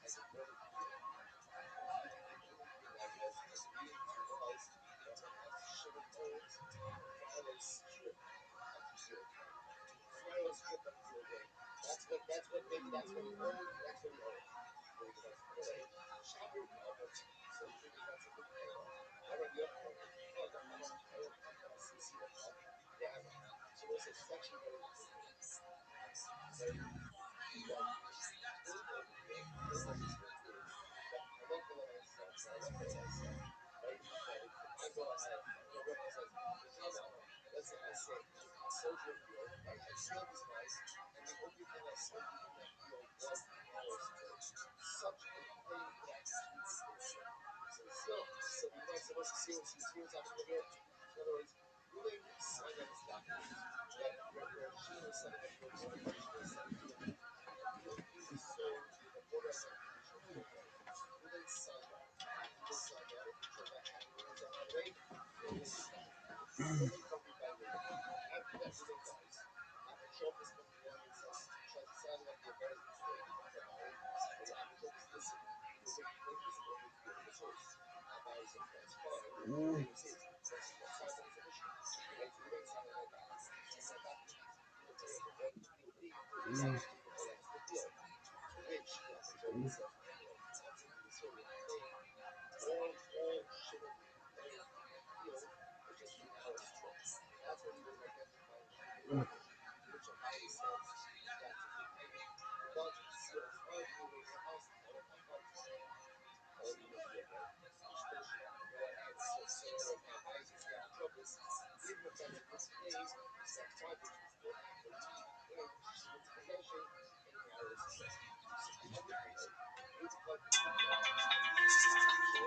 as a border for field B. And the only thing I was agreeing to was that perhaps Shimon owns a viral strip of field A. A viral strip of field A. That's what he owns, and that's what he owns. Very good. That's field A. Shabir Kabbat. So he figures that's a good payoff. Rabbi Yochanan, Kod, Amar Kolak Aparasisi Lachak, Dama. So listen, it's actually very interesting. Very interesting. That the point over here, the point of this one is that halacha l'maaseh, right? That if I go ahead, Rebbe says, let's say I sold you a field, right? And the field is mine, and the only thing I sold you in that field was the power strip. Such a claim could actually be duplicity. So you might say, see what's happening over here? In other words, Reuben signed on this document that where Shimon was selling a field to one party, Shimon was selling field B. And field B was sold with a border identification of field A. Reuben signed on it. The transaction happened. Reuben said, by the way, field A is mine. Only accompanied by Reuben. After that, Reuben dies. Apotropis comes along and says, tries to sign up the affairs between Amayim. And the Apotropis, listen, Reuben claimed this only field was his. Amayim says, that's fine. It was his. But what signed on is a mission. Right? So Reuben signed on that document. And that document is field A as a border for field B. That was taken for that extra field. To which the Apotropis says, no, that's a usurping claim. All Shimon owns in that field was just the narrow strip. That's what he was identifying as the document. To which Amayim says, that's a good payment. But still arguing with us,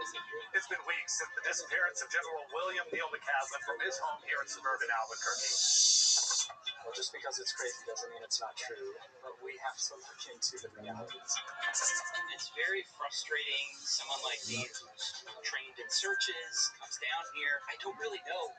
It's been weeks since the disappearance of General William Neal McCaslin from his home here in suburban Albuquerque. Well, just because it's crazy doesn't mean it's not true. But we have to look into the realities. It's very frustrating. Someone like me who's trained in searches comes down here. I don't really know.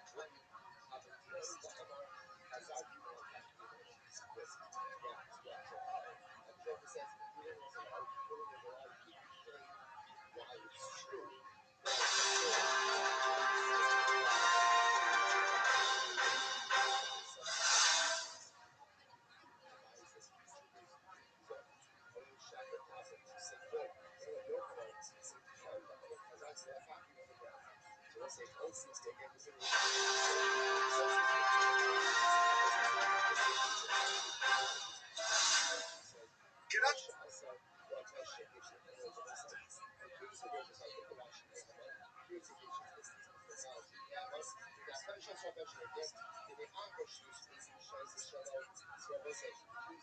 Get up!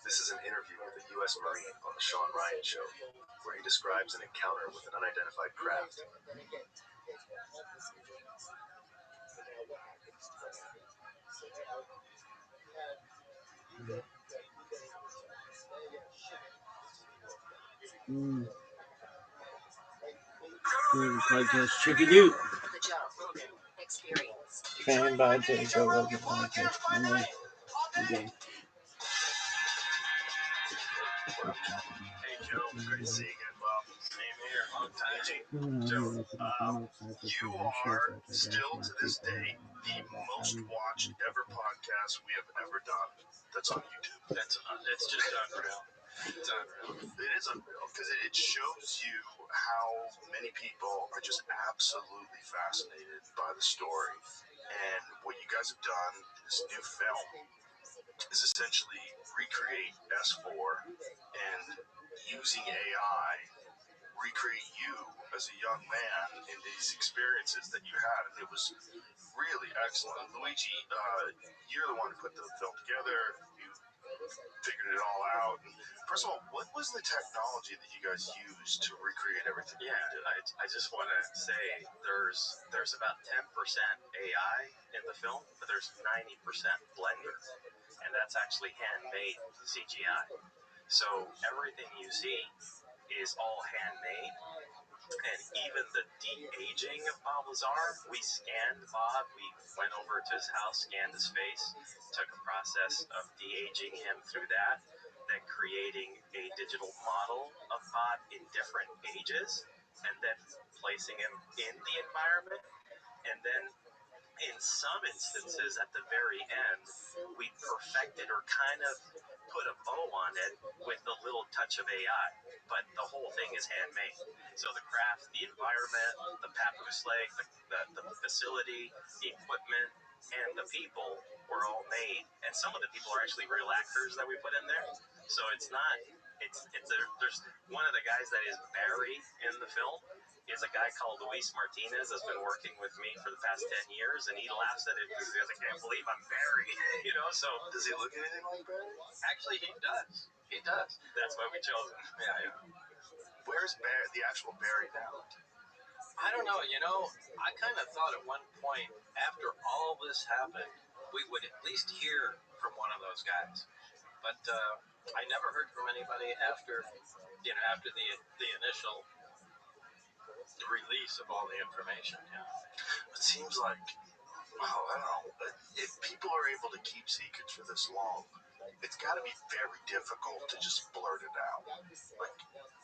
This is an interview with a U.S. Marine on the Sean Ryan Show, where he describes an encounter with an unidentified craft. Podcast check it out. The jump. Experience. Trained by Jacob of the podcast. Okay. Hey, Joe, great to see you again, Bob. Same here, long time. Joe, you are still to this day the most watched ever podcast we have ever done that's on YouTube. It's just unreal. It's unreal. It is unreal because it shows you how many people are just absolutely fascinated by the story. And what you guys have done in this new film is essentially recreate S4 and using AI, recreate you as a young man in these experiences that you had. And it was really excellent. Luigi, you're the one who put the film together. You figured it all out. And first of all, what was the technology that you guys used to recreate everything? Yeah, I just want to say there's about 10% AI in the film, but there's 90% Blender, and that's actually handmade CGI. So everything you see is all handmade, and even the de-aging of Bob Lazar, we scanned Bob, we went over to his house, scanned his face, took a process of de-aging him through that, then creating a digital model of Bob in different ages, and then placing him in the environment, and then in some instances at the very end, we perfected or kind of put a bow on it with a little touch of AI, but the whole thing is handmade. So the craft, the environment, the papoose lake, the facility, the equipment, and the people were all made. And some of the people are actually real actors that we put in there. So it's not, there's one of the guys that is Barry in the film is a guy called Luis Martinez that's been working with me for the past 10 years, and he laughs at it because he goes, I can't believe I'm Barry, so. Does he look anything like Barry? Actually, he does. He does. That's why we chose him. Yeah. Where's Barry, the actual Barry now? I don't know, I kind of thought at one point, after all this happened, we would at least hear from one of those guys. But I never heard from anybody after the initial release of all the information. It seems like, well, I don't know, if people are able to keep secrets for this long, it's got to be very difficult to just blurt it out. Like,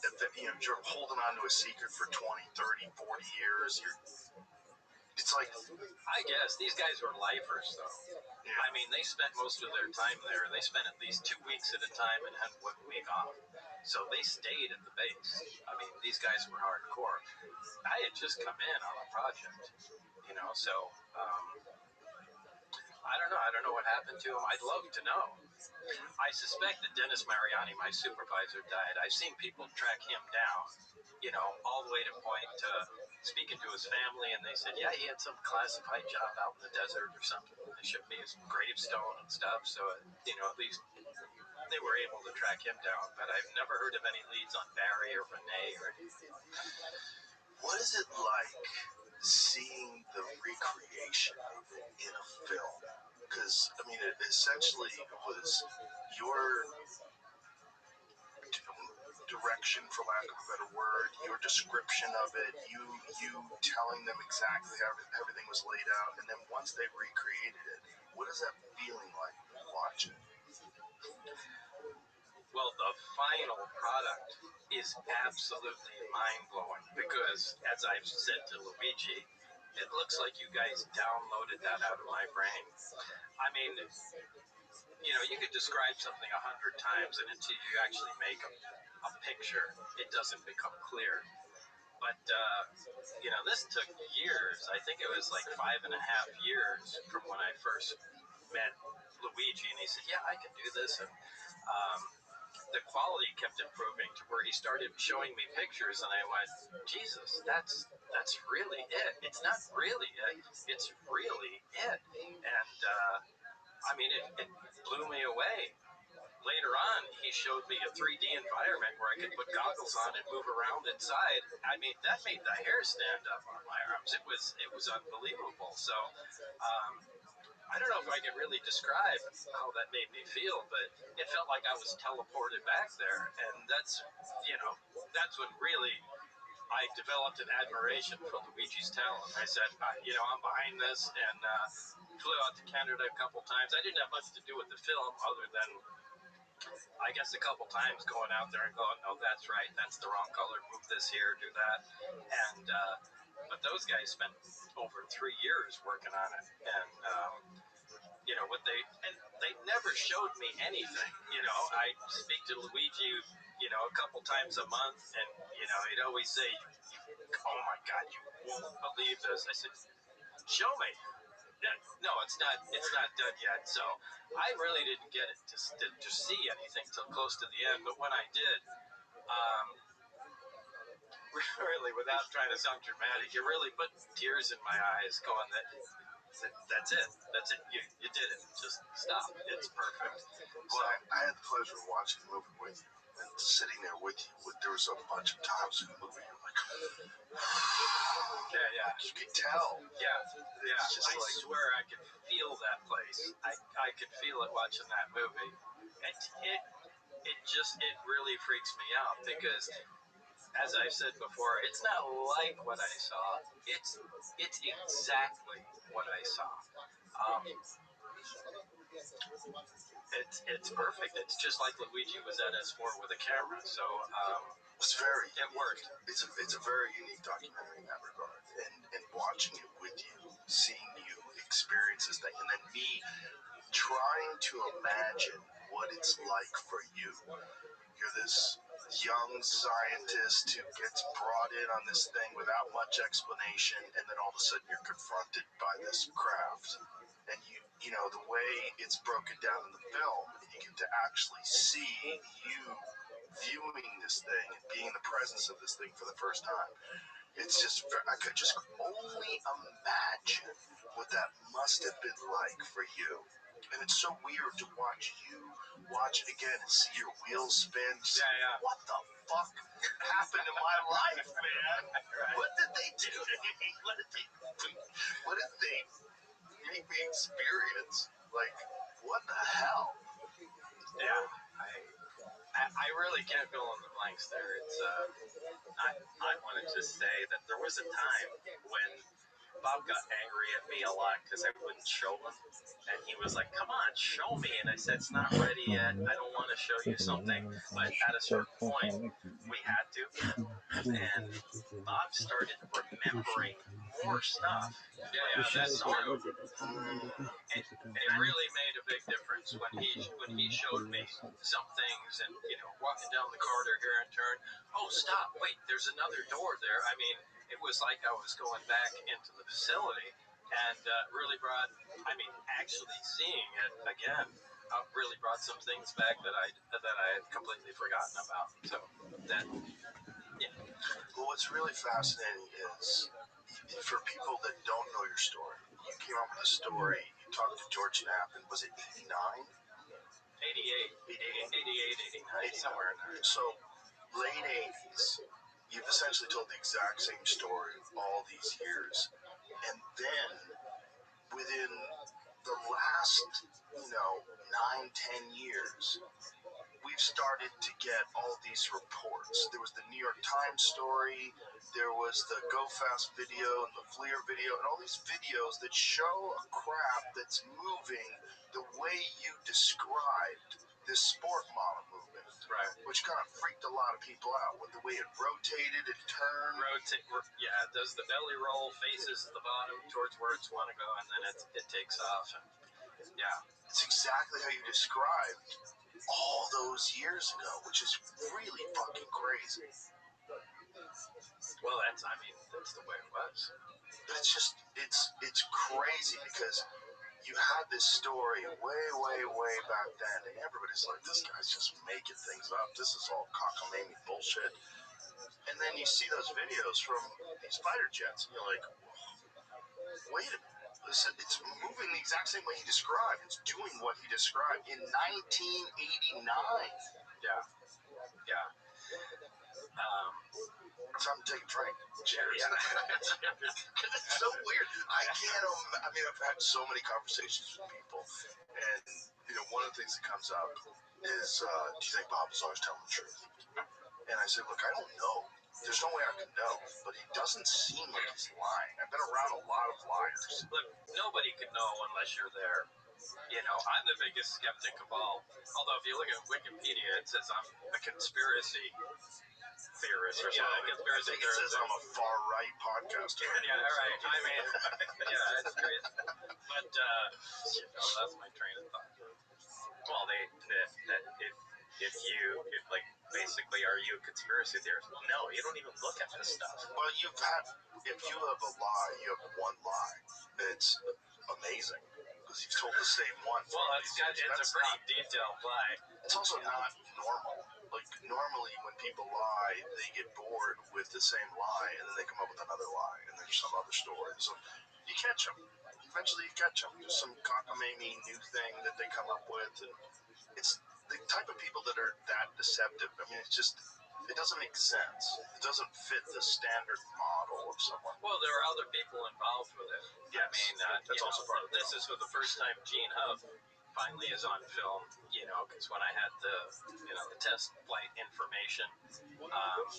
if you're holding on to a secret for 20, 30, 40 years, it's like, I guess these guys were lifers, though. yeah. I mean, they spent most of their time there. They spent at least 2 weeks at a time and had 1 week off. So they stayed at the base. I mean, these guys were hardcore. I had just come in on a project, so I don't know. I don't know what happened to him. I'd love to know. I suspect that Dennis Mariani, my supervisor, died. I've seen people track him down, all the way to point to speaking to his family, and they said, yeah, he had some classified job out in the desert or something. They shipped me his gravestone and stuff, so, at least they were able to track him down. But I've never heard of any leads on Barry or Renee or anything. What is it like seeing the recreation of it in a film? Because, I mean, it essentially was your direction, for lack of a better word, your description of it, you telling them exactly how everything was laid out, and then once they recreated it, what is that feeling like when you watch it? Well, the final product is absolutely mind-blowing because, as I've said to Luigi, it looks like you guys downloaded that out of my brain. I mean, you could describe something 100 times, and until you actually make a picture, it doesn't become clear. But, this took years. I think it was like 5.5 years from when I first met Luigi, and he said, yeah, I can do this. And the quality kept improving to where he started showing me pictures, and I went, Jesus, that's really it. It's not really it. It's really it. And, I mean, it blew me away. Later on, he showed me a 3D environment where I could put goggles on and move around inside. I mean, that made the hair stand up on my arms. It was unbelievable. So, I don't know if I can really describe how that made me feel, but it felt like I was teleported back there. And that's when really I developed an admiration for Luigi's talent. I said, I'm behind this, and flew out to Canada a couple times. I didn't have much to do with the film other than, I guess, a couple times going out there and going, no, that's right, that's the wrong color, move this here, do that. And but those guys spent over 3 years working on it, and they never showed me anything. I speak to Luigi, a couple times a month, and he'd always say, "Oh my God, you won't believe this." I said, "Show me." No, it's not done yet. So I really didn't get it to see anything till close to the end. But when I did, um, really, without trying to sound dramatic, it really put tears in my eyes, going that's it. That's it. You did it. Just stop. It's perfect. Well, I had the pleasure of watching the movie with you and sitting there with you. There was a bunch of times in the movie you're like, yeah. You could tell. Yeah. I swear I could feel that place. I could feel it watching that movie. It really freaks me out because, as I've said before, it's not like what I saw. It's exactly what I saw. It's perfect. It's just like Luigi was at S4 with a camera. So it worked. It's a very unique documentary in that regard, and watching it with you, seeing you experience this thing, and then me trying to imagine what it's like for you. You're this young scientist who gets brought in on this thing without much explanation, and then all of a sudden you're confronted by this craft. And the way it's broken down in the film, you get to actually see you viewing this thing and being in the presence of this thing for the first time. It's just, I could just only imagine what that must have been like for you. And it's so weird to watch it again and see your wheels spin. Yeah. What the fuck happened in my life, man? Right. What did they do to me? What did they make me experience? Like, what the hell? Yeah. I really can't fill in the blanks there. It's I wanted to say that there was a time when Bob got angry at me a lot because I wouldn't show him. And he was like, come on, show me. And I said, it's not ready yet. I don't want to show you something. But at a certain point, we had to. And Bob started remembering more stuff. Yeah, that's true. It really made a big difference when he showed me some things, and walking down the corridor here and turn. Oh, stop! Wait, there's another door there. I mean, it was like I was going back into the facility, and really brought. I mean, actually seeing it again really brought some things back that I had completely forgotten about. So that. Yeah. Well, what's really fascinating is, for people that don't know your story, you came up with a story, you talked to George Knapp, and was it 89? 88, 89, somewhere in there. So, late 80s, you've essentially told the exact same story all these years. And then within the last, 9, 10 years, we've started to get all these reports. There was the New York Times story, there was the Go Fast video and the Fleer video, and all these videos that show a crap that's moving the way you described this sport model movement, Right. which kind of freaked a lot of people out with the way it rotated and turned. Yeah, it does the belly roll, faces the bottom towards where it's want to go, and then it takes off. And yeah, it's exactly how you described all those years ago, which is really fucking crazy. Well, that's the way it was. But it's crazy because you had this story way back then, and everybody's like, this guy's just making things up. This is all cockamamie bullshit. And then you see those videos from these fighter jets, and you're like, wait a minute. Listen, it's moving the exact same way he described. It's doing what he described in 1989. Yeah. Time to take a drink. Cheers. Yeah. It's so weird. I've had so many conversations with people, and one of the things that comes up is, do you think Bob is always telling the truth? And I said, look, I don't know. There's no way I can know, but he doesn't seem like he's lying. I've been around a lot of liars. Look, nobody can know unless you're there. I'm the biggest skeptic of all. Although if you look at Wikipedia, it says I'm a conspiracy theorist or something. Yeah, I think it says I'm a far-right podcaster. Yeah, all right. Yeah, that's great. But, that's my train of thought. Well, basically, are you a conspiracy theorist? No, you don't even look at this stuff. Well, if you have a lie, you have one lie. It's amazing because you've told the same one. Well, it's a pretty detailed lie. It's also not normal. Like, normally when people lie, they get bored with the same lie, and then they come up with another lie, and there's some other story. So you catch them. Eventually you catch them. There's some cockamamie new thing that they come up with, and it's the type of people that are that deceptive. It doesn't make sense. It doesn't fit the standard model of someone. Well, there are other people involved with it. Yes, that's also part of it. This is for the first time Gene Hub finally is on film, because when I had the test flight information, he was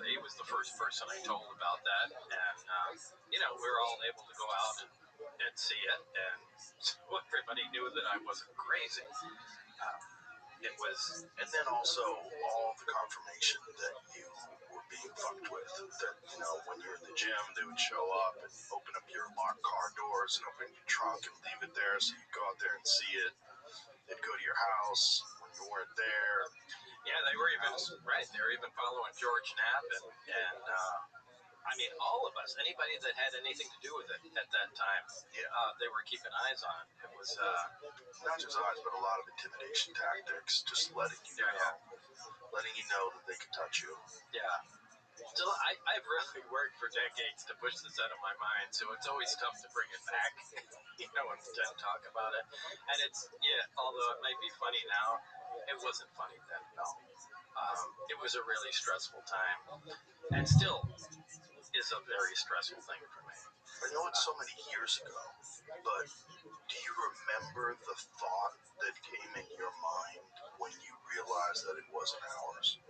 he was the first person I told about that, and we were all able to go out and see it, and so everybody knew that I wasn't crazy. It was, and then also all the confirmation that you were being fucked with. That when you're in the gym, they would show up and open up your locked car doors and open your trunk and leave it there, so you go out there and see it. They'd go to your house when you weren't there. Yeah, they were even following George Knapp and all of us, anybody that had anything to do with it at that time, they were keeping eyes on. It was not just eyes, but a lot of intimidation tactics, just letting you know that they could touch you. Yeah. So I've really worked for decades to push this out of my mind, so it's always tough to bring it back, and pretend to talk about it. And although it might be funny now, it wasn't funny then at all. It was a really stressful time, and still is a very stressful thing for me. I know it's so many years ago, but do you remember the thought that came in your mind when you realized that it wasn't ours?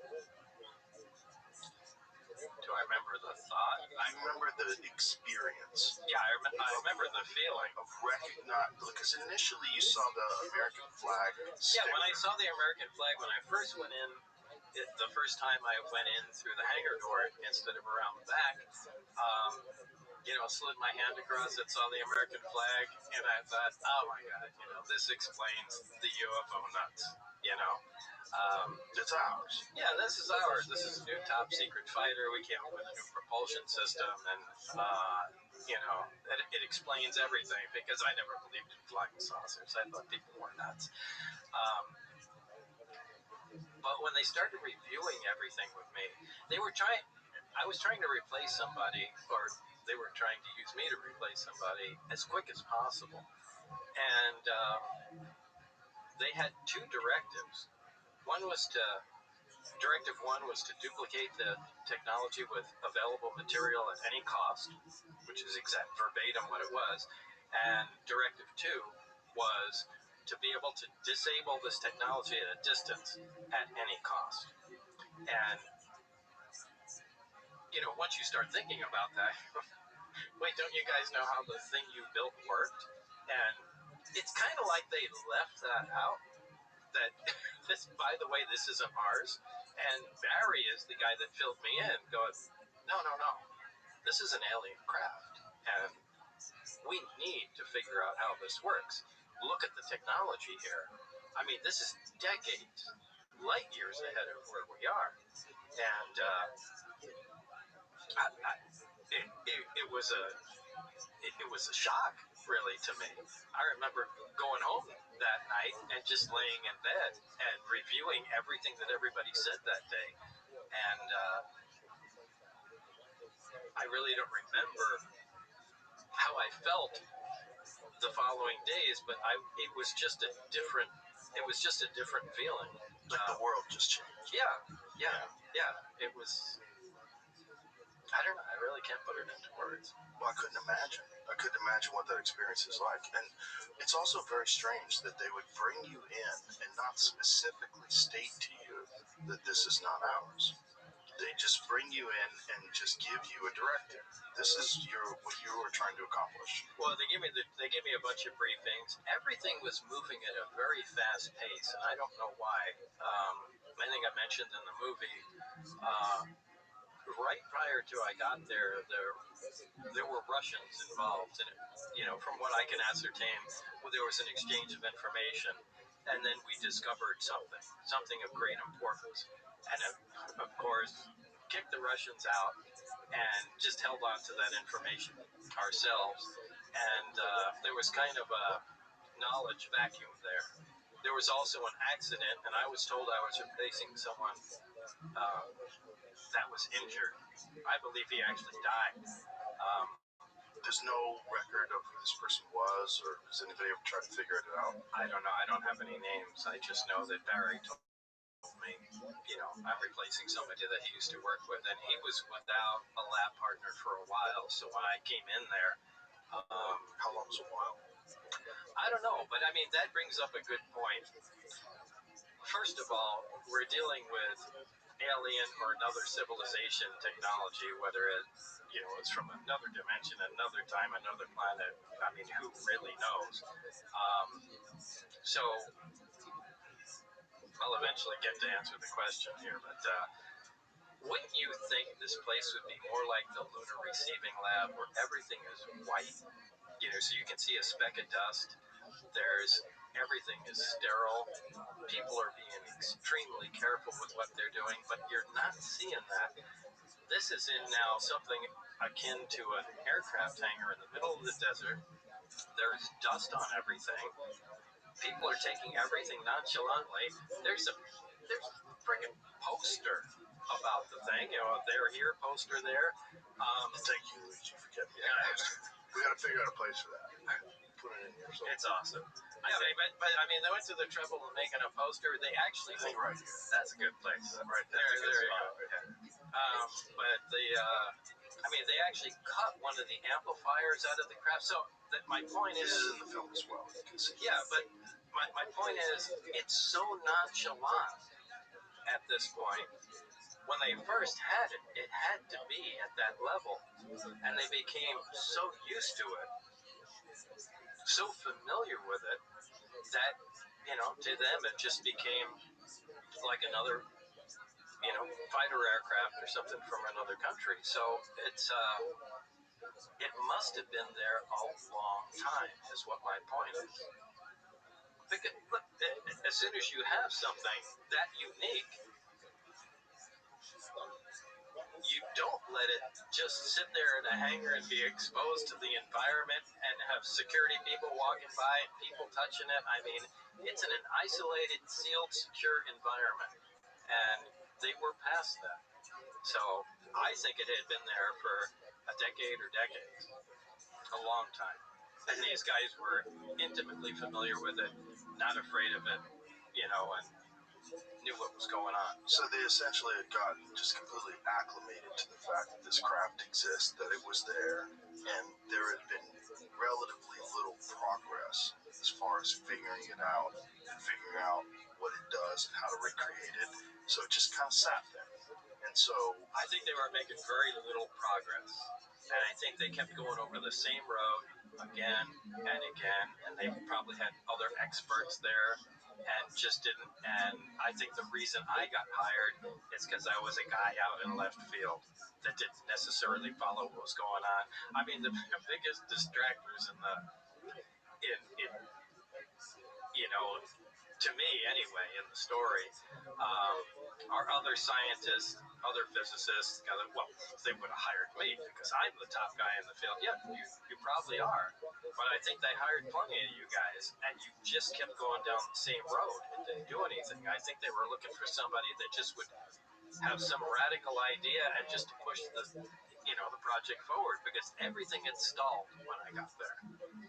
Do I remember the thought? I remember the experience. Yeah, I remember the feeling of recognizing, because initially you saw the American flag sticker. Yeah, when I saw the American flag, when I first went in, the first time I went in through the hangar door instead of around the back, slid my hand across it, saw the American flag, and I thought, oh my God, this explains the UFO nuts, It's ours. Yeah, this is ours. This is a new top secret fighter. We came up with a new propulsion system, and, it explains everything, because I never believed in flying saucers. I thought people were nuts. But when they started reviewing everything with me, I was trying to replace somebody, or they were trying to use me to replace somebody as quick as possible. And they had two directives. One was to Directive 1 was to duplicate the technology with available material at any cost, which is exact verbatim what it was. And Directive 2 was to be able to disable this technology at a distance at any cost. And, you know, once you start thinking about that, wait, don't you guys know how the thing you built worked? And it's kind of like they left that out. That this, by the way, this isn't ours. And Barry is the guy that filled me in, going, no, this is an alien craft, and we need to figure out how this works. Look at the technology here. I mean, this is decades, light years ahead of where we are, and it was a shock, really, to me. I remember going home that night and just laying in bed and reviewing everything that everybody said that day. And I really don't remember how I felt the following days, but it was just a different feeling. Like the world just changed. Yeah. It was, I don't know, I really can't put it into words. Well, I couldn't imagine what that experience is like. And it's also very strange that they would bring you in and not specifically state to you that this is not ours. They just bring you in and just give you a directive. This is what you were trying to accomplish. Well, they gave me a bunch of briefings. Everything was moving at a very fast pace, and I don't know why. I think I mentioned in the movie, right prior to I got there were Russians involved in it. You know, from what I can ascertain, there was an exchange of information, and then we discovered something of great importance, and of course, kicked the Russians out and just held on to that information ourselves. And there was kind of a knowledge vacuum there. There was also an accident, and I was told I was replacing someone that was injured. I believe he actually died. There's no record of who this person was, or has anybody ever tried to figure it out? I don't know. I don't have any names. I just know that Barry told me, you know, I'm replacing somebody that he used to work with, and he was without a lab partner for a while. So when I came in there, How long was a while? I don't know, but I mean, that brings up a good point. First of all, we're dealing with alien or another civilization technology, whether it's from another dimension, another time, another planet. I mean, who really knows? So I'll eventually get to answer the question here, but wouldn't you think this place would be more like the lunar receiving lab where everything is white? You know, so you can see a speck of dust. Everything is sterile. People are being extremely careful with what they're doing, but you're not seeing that. This is in now something akin to an aircraft hangar in the middle of the desert. There's dust on everything. People are taking everything nonchalantly. There's a friggin' poster about the thing. You know, they're here, poster there. Thank you, Luigi, for getting me. Yeah. We got to figure out a place for that. Put it in here. So. It's awesome. But I mean, they went to the trouble of making a poster. They actually think right here. That's a good place. Right there. There you go. But they actually cut one of the amplifiers out of the craft. So my point This is in the film as well. You can see. Yeah, but my point is, it's so nonchalant at this point. When they first had it, it had to be at that level, and they became so used to it, so familiar with it, that, you know, to them it just became like another, you know, fighter aircraft or something from another country. So it must have been there a long time, is what my point is. Because, look, as soon as you have something that unique, you don't let it just sit there in a hangar and be exposed to the environment and have security people walking by and people touching it. I mean, it's in an isolated, sealed, secure environment. And they were past that. So I think it had been there for a decade or decades. A long time. And these guys were intimately familiar with it, not afraid of it, you know, and knew what was going on. So they essentially had gotten just completely acclimated to the fact that this craft exists, that it was there, and there had been relatively little progress as far as figuring it out and figuring out what it does and how to recreate it. So it just kind of sat there. And so I think they were making very little progress. And I think they kept going over the same road again and again, and they probably had other experts there and just didn't. And I think the reason I got hired is because I was a guy out in left field that didn't necessarily follow what was going on. I mean, the biggest distractors in you know, to me anyway, in the story, are other scientists, other physicists. Well, they would have hired me because I'm the top guy in the field. Yeah, you probably are. But I think they hired plenty of you guys, and you just kept going down the same road and didn't do anything. I think they were looking for somebody that just would have some radical idea and just to push the project forward, because everything had stalled when I got there.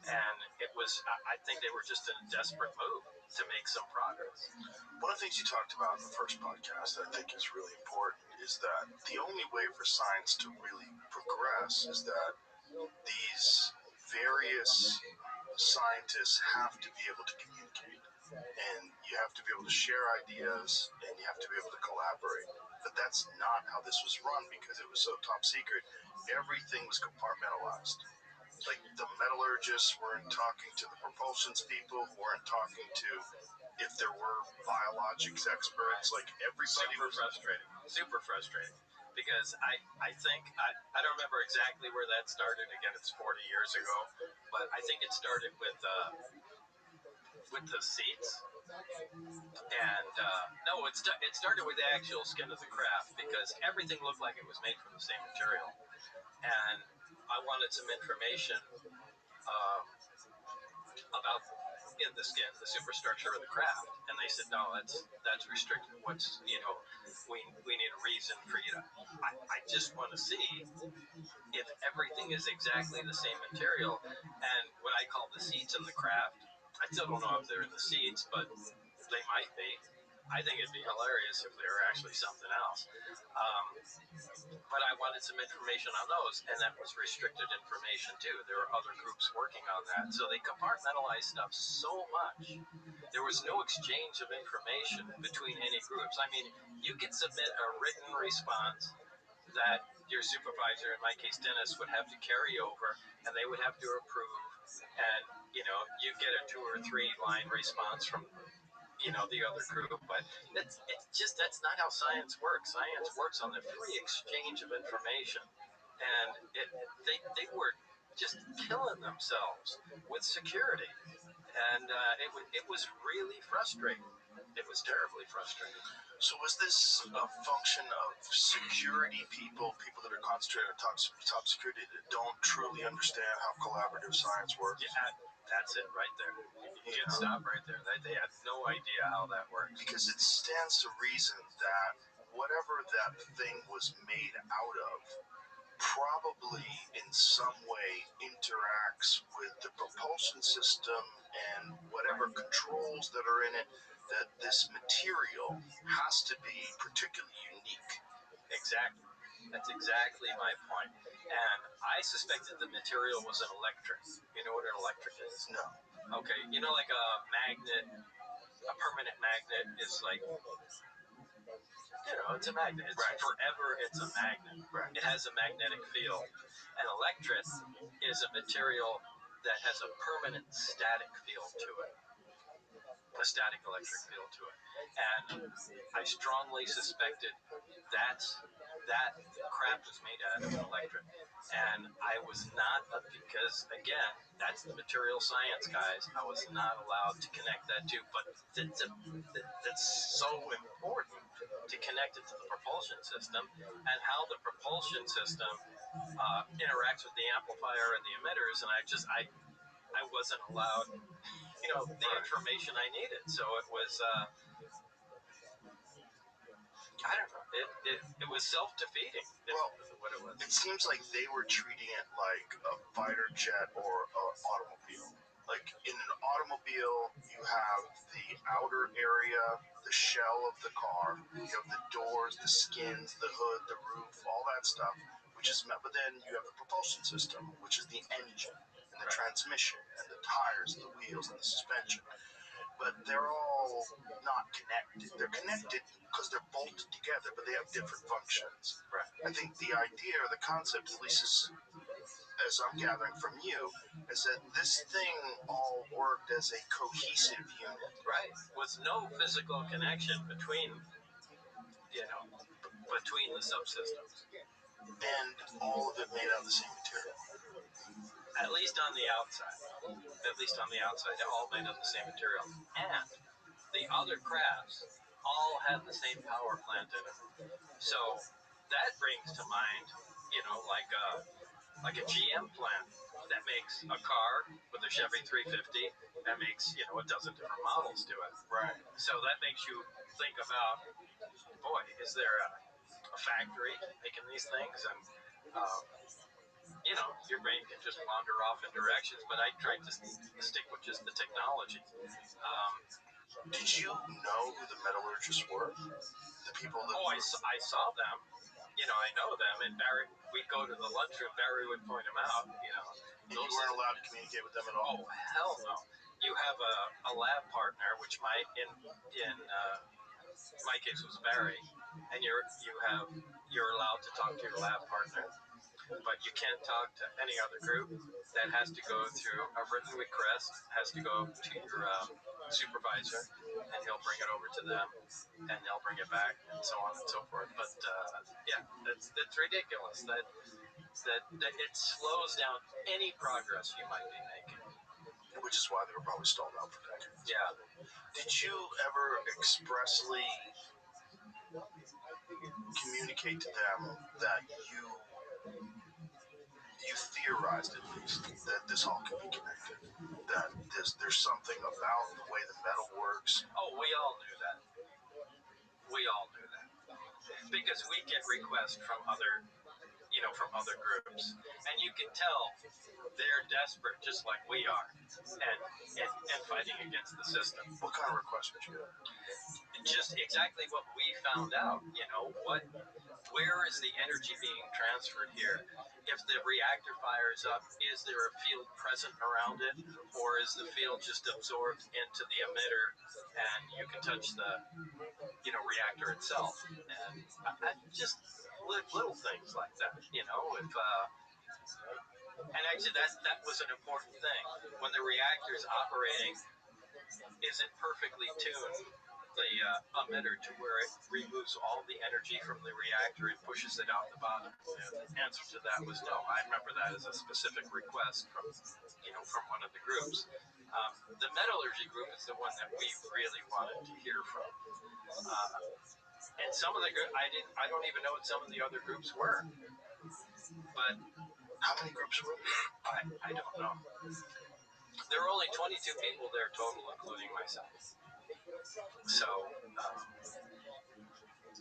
And I think they were just in a desperate move to make some progress. One of the things you talked about in the first podcast that I think is really important is that the only way for science to really progress is that these various scientists have to be able to communicate. And you have to be able to share ideas, and you have to be able to collaborate. But that's not how this was run because it was so top secret. Everything was compartmentalized. Like the metallurgists weren't talking to the propulsions people, weren't talking to if there were biologics experts. Like everybody Super frustrating. Because I think I don't remember exactly where that started. Again, it's 40 years ago, but I think it started with the seats. And no, it started with the actual skin of the craft, because everything looked like it was made from the same material. And I wanted some information about in the skin, the superstructure of the craft. And they said, no, that's restricted. We need a reason for you to. I just want to see if everything is exactly the same material. And what I call the seats in the craft, I still don't know if they're in the seats, but they might be. I think it'd be hilarious if they were actually something else. But I wanted some information on those, and that was restricted information too. There were other groups working on that, so they compartmentalized stuff so much. There was no exchange of information between any groups. I mean, you could submit a written response that your supervisor, in my case Dennis, would have to carry over, and they would have to approve. And you get a 2 or 3 line response from the other group, but that's not how science works. Science works on the free exchange of information, and they were just killing themselves with security, and it was really frustrating. It was terribly frustrating. So was this a function of security people that are concentrated on top security that don't truly understand how collaborative science works? Yeah, that's it right there. You can stop right there. They had no idea how that works. Because it stands to reason that whatever that thing was made out of probably in some way interacts with the propulsion system and whatever controls that are in it, that this material has to be particularly unique. Exactly. That's exactly my point. And I suspected the material was an electric. You know what an electric is? No. Okay, like a magnet, a permanent magnet is like, it's a magnet. It's right. Forever it's a magnet. Right. It has a magnetic field. An electric is a material that has a permanent static field to it. A static electric field to it. And I strongly suspected that crap was made out of an electric. And I was not, because again, that's the material science guys, I was not allowed to connect that to, but that's so important to connect it to the propulsion system and how the propulsion system interacts with the amplifier and the emitters. And I wasn't allowed the information I needed. So it was I don't know. It was self-defeating. Well, what it was. It seems like they were treating it like a fighter jet or an automobile. Like in an automobile, you have the the outer area, the shell of the car. You have the doors, the skins, the hood, the roof, all that stuff, which is met. But then you have the propulsion system, which is the engine and the transmission and the tires and the wheels and the suspension. But they're all not connected. They're connected because they're bolted together, but they have different functions. Right. I think the idea or the concept, at least as I'm gathering from you, is that this thing all worked as a cohesive unit. Right. With no physical connection between the subsystems. And all of it made out of the same material. At least on the outside. They're all made of the same material. And the other crafts all had the same power plant in them. So that brings to mind, like a GM plant that makes a car with a Chevy 350 that makes, a dozen different models to it. Right. So that makes you think about, boy, is there a factory making these things? And, your brain can just wander off in directions, but I tried to stick with just the technology. Did you know who the metallurgists were? The people that... I saw them. I know them, and Barry, we'd go to the lunchroom, Barry would point them out, And you weren't allowed to communicate with them at all? Oh, hell no. You have a lab partner, which in my case was Barry, and you're allowed to talk to your lab partner, but you can't talk to any other group. That has to go through a written request, has to go to your supervisor, and he'll bring it over to them, and they'll bring it back, and so on and so forth. But that's ridiculous. That it slows down any progress you might be making. Which is why they were probably stalled out for decades. Yeah. Did you ever expressly communicate to them that you theorized, at least, that this all can be connected? That there's something about the way the metal works? Oh, we all knew that. Because we get requests from other groups, and you can tell they're desperate, just like we are, and fighting against the system. What kind of requests would you get? Just exactly what we found out. Where is the energy being transferred here? If the reactor fires up, is there a field present around it, or is the field just absorbed into the emitter, and you can touch the reactor itself? And just little things like that. And actually that was an important thing. When the reactor is operating, is it perfectly tuned, the emitter, to where it removes all the energy from the reactor and pushes it out the bottom? And the answer to that was no. I remember that as a specific request from one of the groups. The metallurgy group is the one that we really wanted to hear from. And some of the I don't even know what some of the other groups were. But how many groups were there? I don't know. There were only 22 people there total, including myself. So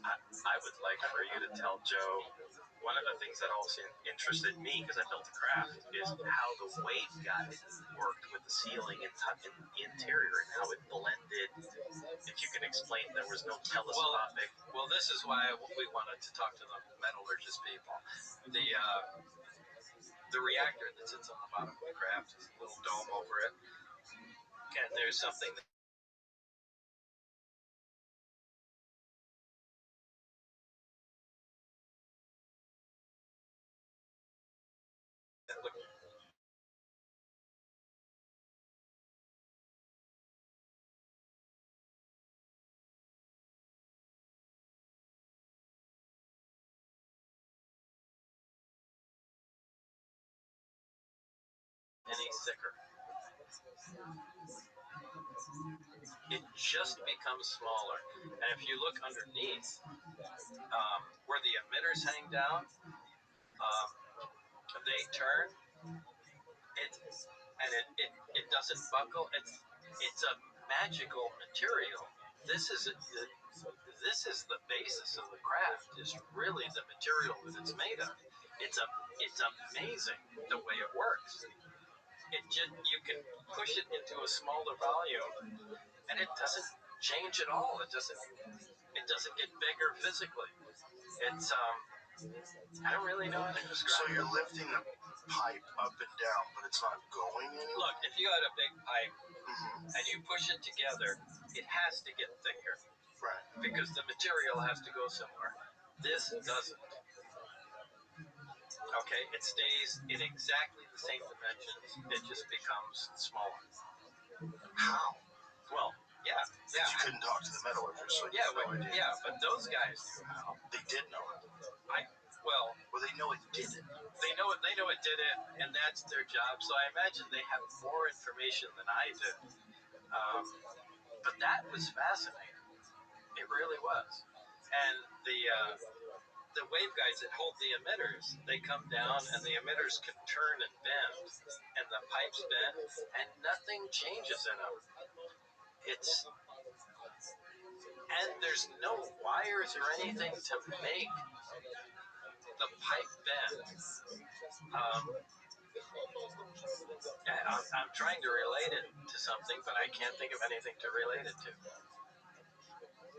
I would like for you to tell Joe, one of the things that also interested me, because I built a craft, is how the waveguide worked with the ceiling and the interior, and how it blended. If you can explain, there was no telescopic. Well, this is why we wanted to talk to the metallurgist people. The reactor that sits on the bottom of the craft has a little dome over it, and there's something that any thicker. It just becomes smaller. And if you look underneath, where the emitters hang down, they turn. It doesn't buckle. It's a magical material. This is the basis of the craft. Is really the material that it's made of. It's amazing the way it works. You can push it into a smaller volume, and it doesn't change at all. It doesn't get bigger physically. It's I don't really know how to describe. So you're lifting the pipe up and down, but it's not going anywhere. Look, if you got a big pipe and you push it together, it has to get thicker, Right. because the material has to go somewhere. This doesn't. Okay, it stays in exactly the same dimensions. It just becomes smaller. How? Well, yeah. You couldn't talk to the metallurgist, so you have no idea. Yeah, but those guys knew how. They did know it. Well, they know it did it. They know it did it, and that's their job. So I imagine they have more information than I do. But that was fascinating. It really was. And the waveguides that hold the emitters, they come down and the emitters can turn and bend, and the pipes bend, and nothing changes in them. And there's no wires or anything to make the pipe bend. I'm trying to relate it to something, but I can't think of anything to relate it to.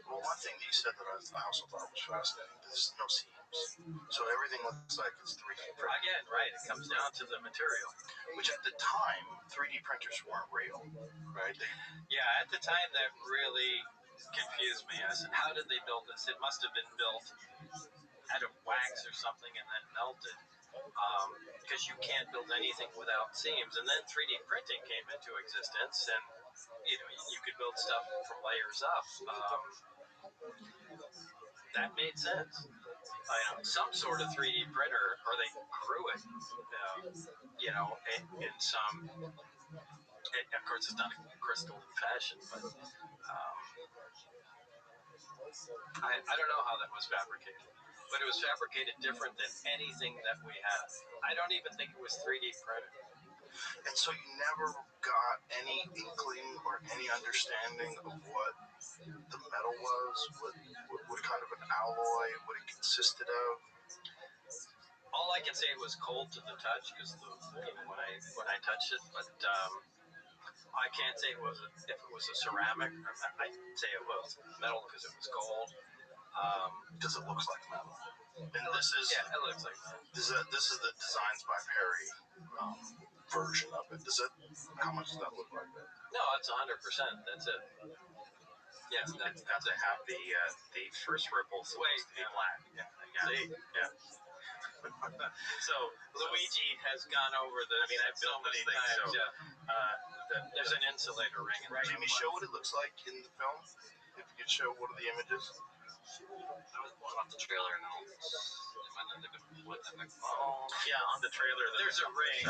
Well, one thing that you said that I also thought was fascinating, there's no seams. So everything looks like it's 3D printed. Again, right, it comes down to the material. Which at the time, 3D printers weren't real, right? At the time that really confused me. I said, how did they build this? It must have been built out of wax or something and then melted. Because you can't build anything without seams. And then 3D printing came into existence, and you could build stuff from layers up. That made sense. Some sort of 3D printer, or they grew it, in some. Of course, it's not a crystalline fashion, but I don't know how that was fabricated. But it was fabricated different than anything that we had. I don't even think it was 3D printed. And so you never got any inkling or any understanding of what the metal was, what kind of an alloy, what it consisted of? All I can say was cold to the touch, because when I touched it, but I can't say if it was a ceramic. I'd say it was metal because it was cold. Because it looks like metal. And this is it looks like metal. This is the Designs by Perry version of it. How much does that look like? No, it's 100%. That's it. Yeah, that's to have the first ripple supposed to be black. See? Yeah. So Luigi has gone over this. I've so built many this thing, times. so There's an insulator ring. Can you show what it looks like in the film? If you could show one of the images. I was pulling off the trailer and all. On the trailer there's a ring.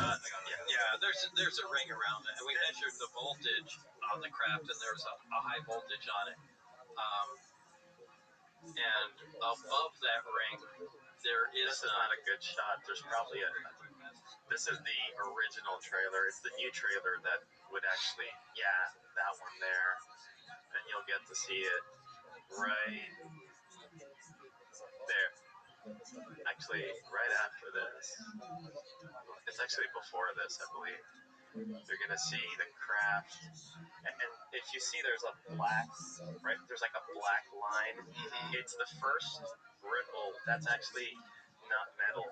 There's a ring around it, and we measured the voltage on the craft, and there's a high voltage on it. And above that ring, there is. This is not a good shot. There's probably This is the original trailer. It's the new trailer that would actually, that one there, and you'll get to see it right there. Actually, right after this. It's actually before this, I believe. You're gonna see the craft, and if you see, there's a black, right? There's like a black line. It's the first ripple. That's actually not metal.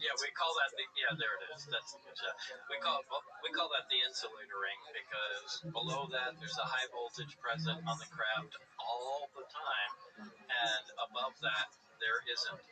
Yeah, we call that there it is. That's the good shot. We call that the insulator ring, because below that there's a high voltage present on the craft all the time, and above that there isn't.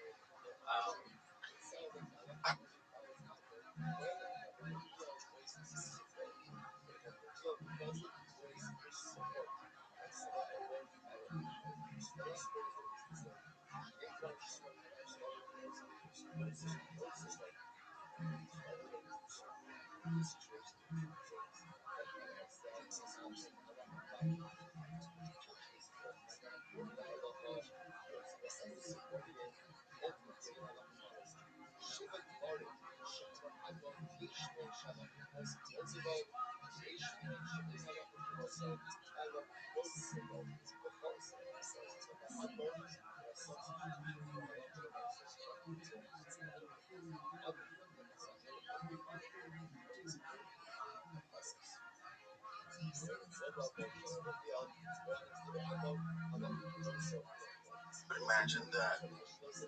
But imagine that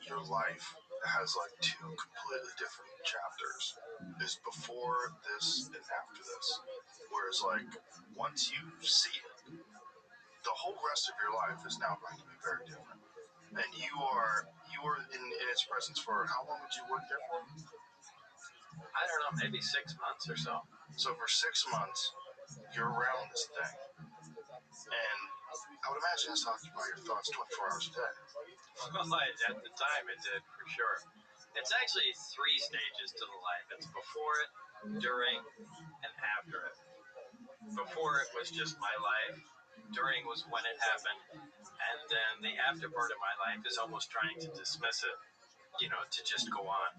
your life has like two completely different chapters. There's before this and after this. Whereas like once you see it, the whole rest of your life is now going to be very different. And you are in its presence for how long did you work there for? I don't know, maybe 6 months or so. So for 6 months, you're around this thing. And I would imagine it's occupy your thoughts 24 hours a day. Well, at the time it did, for sure. It's actually 3 stages to the life. It's before it, during, and after it. Before it was just my life. During was when it happened. And then the after part of my life is almost trying to dismiss it, to just go on.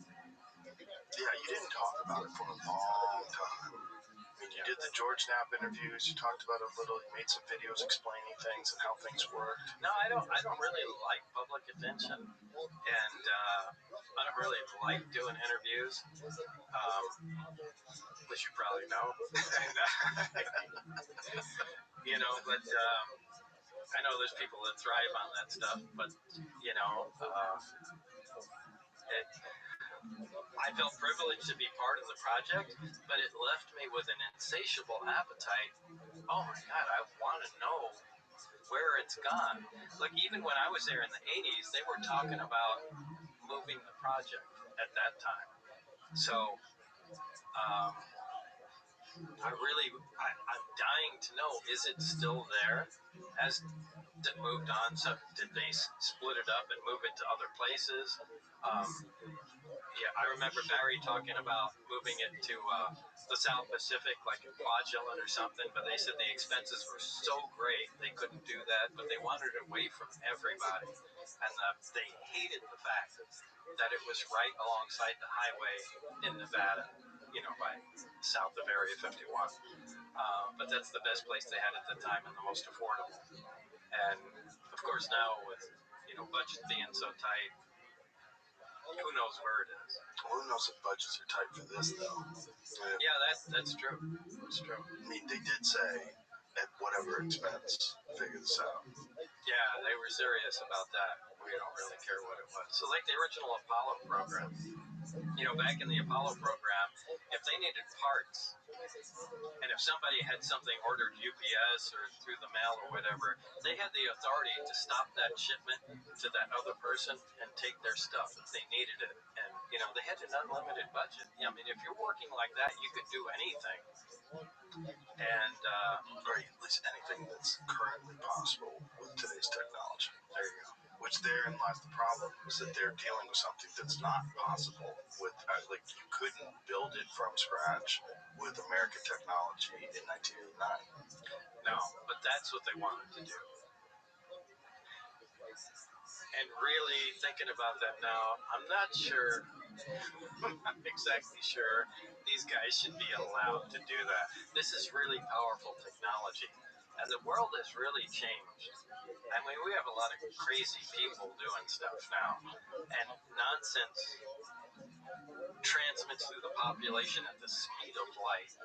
Yeah, you didn't talk about it for a long time. I mean, you did the George Knapp interviews. You talked about it a little. You made some videos explaining things and how things worked. No, I don't really like public attention, and I don't really like doing interviews, which you probably know. But I know there's people that thrive on that stuff, but I felt privileged to be part of the project, but it left me with an insatiable appetite. Oh my God, I want to know where it's gone. Like even when I was there in the 80s, they were talking about moving the project at that time. So I'm dying to know, is it still there? Has it moved on? So did they split it up and move it to other places? I remember Barry talking about moving it to the South Pacific, like in Kwajalein or something, but they said the expenses were so great they couldn't do that, but they wanted it away from everybody. And they hated the fact that it was right alongside the highway in Nevada, by south of Area 51. But that's the best place they had at the time and the most affordable. And of course now with, budget being so tight, who knows where it is. Well, who knows if budgets are tight for this, though? Yeah, that's true. That's true. I mean, they did say, at whatever expense, figure this out. Yeah, they were serious about that. We don't really care what it was. So like the original Apollo program, back in the Apollo program, if they needed parts, and if somebody had something ordered UPS or through the mail or whatever, they had the authority to stop that shipment to that other person and take their stuff if they needed it. And, they had an unlimited budget. I mean, if you're working like that, you could do anything. And, or at least anything that's currently possible with today's technology. There you go. Which therein lies the problem, is that they're dealing with something that's not possible with, like, you couldn't build it from scratch with American technology in 1989. No, but that's what they wanted to do. And really thinking about that now, I'm not sure, I'm not exactly sure these guys should be allowed to do that. This is really powerful technology, and the world has really changed. I mean, we have a lot of crazy people doing stuff now, and nonsense transmits through the population at the speed of light.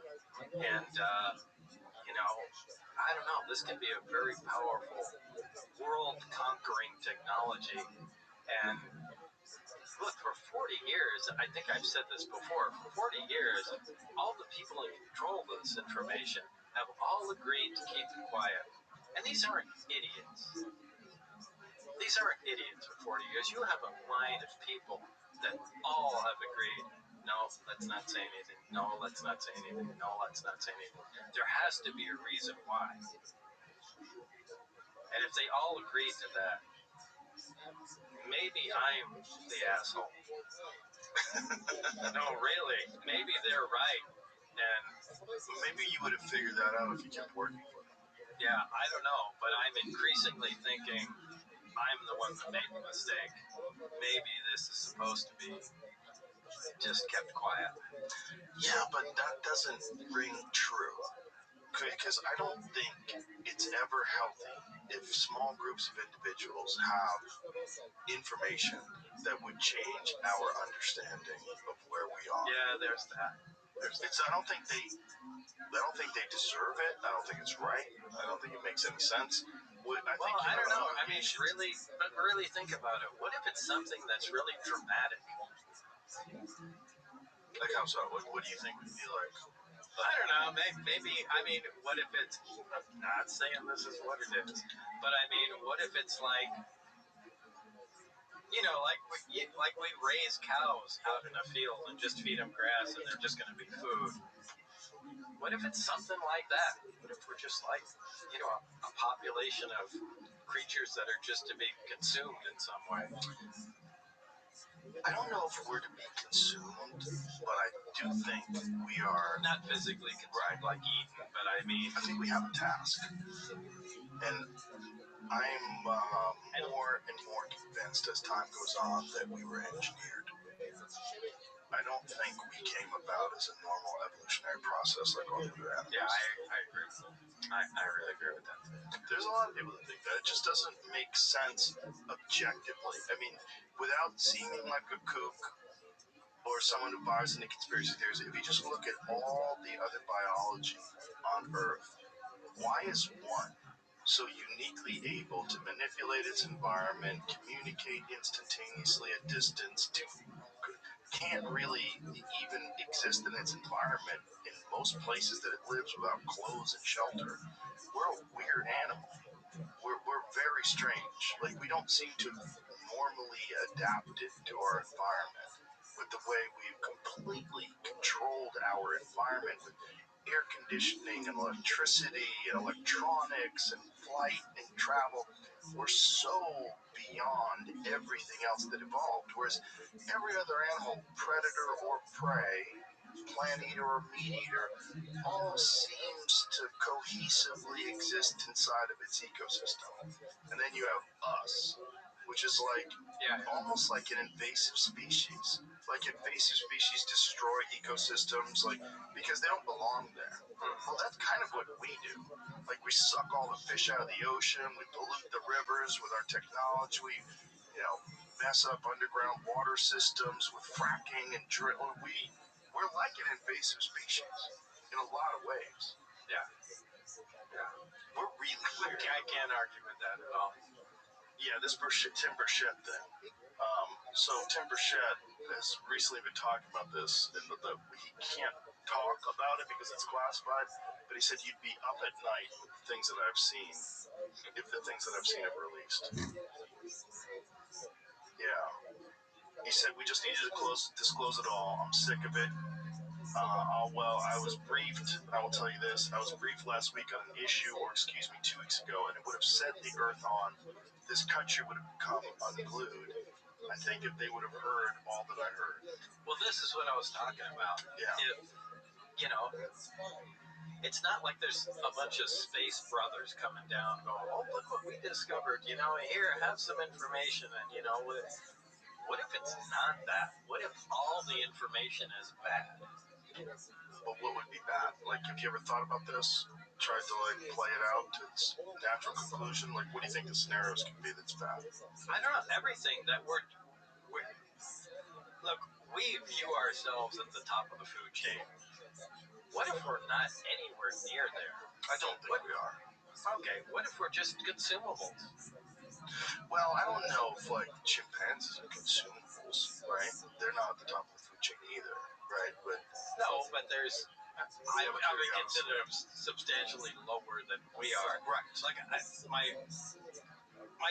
And, I don't know, this can be a very powerful world-conquering technology. And look, for 40 years, I think I've said this before, for 40 years, all the people in control of this information have all agreed to keep it quiet. And these aren't idiots. These aren't idiots for 40 years. You have a line of people that all have agreed, no, let's not say anything. No, let's not say anything. No, let's not say anything. There has to be a reason why. And if they all agree to that, maybe I'm the asshole. No, really. Maybe they're right. And maybe you would have figured that out if you kept working for them. Yeah, I don't know, but I'm increasingly thinking I'm the one that made the mistake. Maybe this is supposed to be just kept quiet. Yeah, but that doesn't ring true. Because I don't think it's ever healthy if small groups of individuals have information that would change our understanding of where we are. Yeah, there's that. I don't think they deserve it. I don't think it's right. I don't think it makes any sense. I don't know. I mean, really think about it. What if it's something that's really dramatic? Like how so? What do you think would be like? I don't know. Maybe. I mean, what if it's? I'm not saying this is what it is, but I mean, what if it's like, like we raise cows out in a field and just feed them grass and they're just going to be food? What if it's something like that? What if we're just like, a population of creatures that are just to be consumed in some way? I don't know if we're to be consumed, but I do think we are not physically consumed, like eaten, but I think we have a task, and I'm more and more convinced as time goes on that we were engineered. I don't think we came about as a normal evolutionary process like all the other animals. Yeah, I agree. I really agree with that. There's a lot of people that think that. It just doesn't make sense objectively. I mean, without seeming like a kook or someone who buys into conspiracy theories, if you just look at all the other biology on Earth, why is one so uniquely able to manipulate its environment, communicate instantaneously at distance, can't really even exist in its environment in most places that it lives without clothes and shelter? We're a weird animal. We're very strange. Like, we don't seem to normally adapt it to our environment with the way we've completely controlled our environment with air conditioning and electricity and electronics and flight and travel. We're so beyond everything else that evolved. Whereas every other animal, predator or prey, plant eater or meat eater, all seems to cohesively exist inside of its ecosystem. And then you have us, which is like almost like an invasive species. Like, invasive species destroy ecosystems, like, because they don't belong there. Well, that's kind of what we do. Like, we suck all the fish out of the ocean, we pollute the rivers with our technology, we, mess up underground water systems with fracking and drilling. We're like an invasive species in a lot of ways. Yeah. We're really weird. I can't argue with that at all. Yeah, this Tim Burchett thing. So Tim Burchett has recently been talking about this, and he can't talk about it because it's classified, but he said you'd be up at night with the things that I've seen, if the things that I've seen have released. Yeah. He said, we just need to disclose it all. I'm sick of it. I was briefed, I will tell you this, I was briefed last week on an issue, or 2 weeks ago, and it would have set the earth on. This country would have become unglued. I think if they would have heard all that I heard. Well, this is what I was talking about. Yeah. It's not like there's a bunch of space brothers coming down going, oh, look what we discovered, here, have some information, and, what if it's not that? What if all the information is bad? But what would be bad? Like, have you ever thought about this? Tried to, play it out to its natural conclusion? Like, what do you think the scenarios could be that's bad? I don't know. Everything that look, we view ourselves at the top of the food chain. What if we're not anywhere near there? I don't think we are. Okay, what if we're just consumables? Well, I don't know if, chimpanzees are consumables, right? They're not at the top of the food chain either, right? But there's... I would consider them substantially lower than we are. Right. Like, my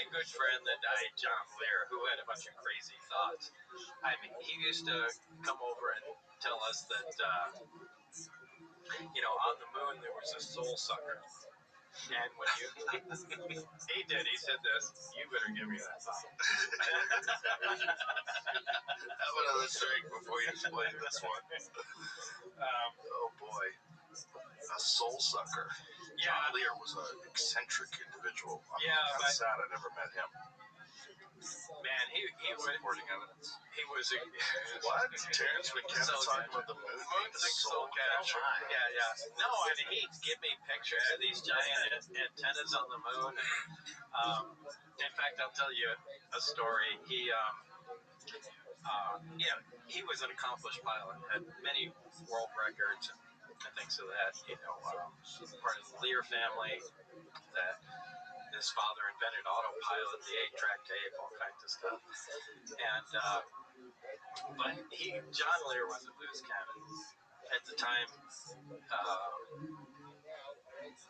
good friend that died, John Lear, who had a bunch of crazy thoughts, he used to come over and tell us that, on the moon there was a soul sucker. And when you... he said this, you better give me that thought. Have another drink before you explain this one. Oh boy. A soul sucker. Yeah. John Lear was an eccentric individual. But sad I never met him. Man, he was supporting evidence. He was a... What? Terrence McKenna talking about the moon being a soul catcher? Yeah. No, and he'd give me pictures of these giant antennas on the moon. And, in fact, I'll tell you a story. he was an accomplished pilot, had many world records and things of that. Part of the Lear family. That his father invented autopilot, the 8-track tape, all kinds of stuff. And but John Lear was a loose cannon at the time.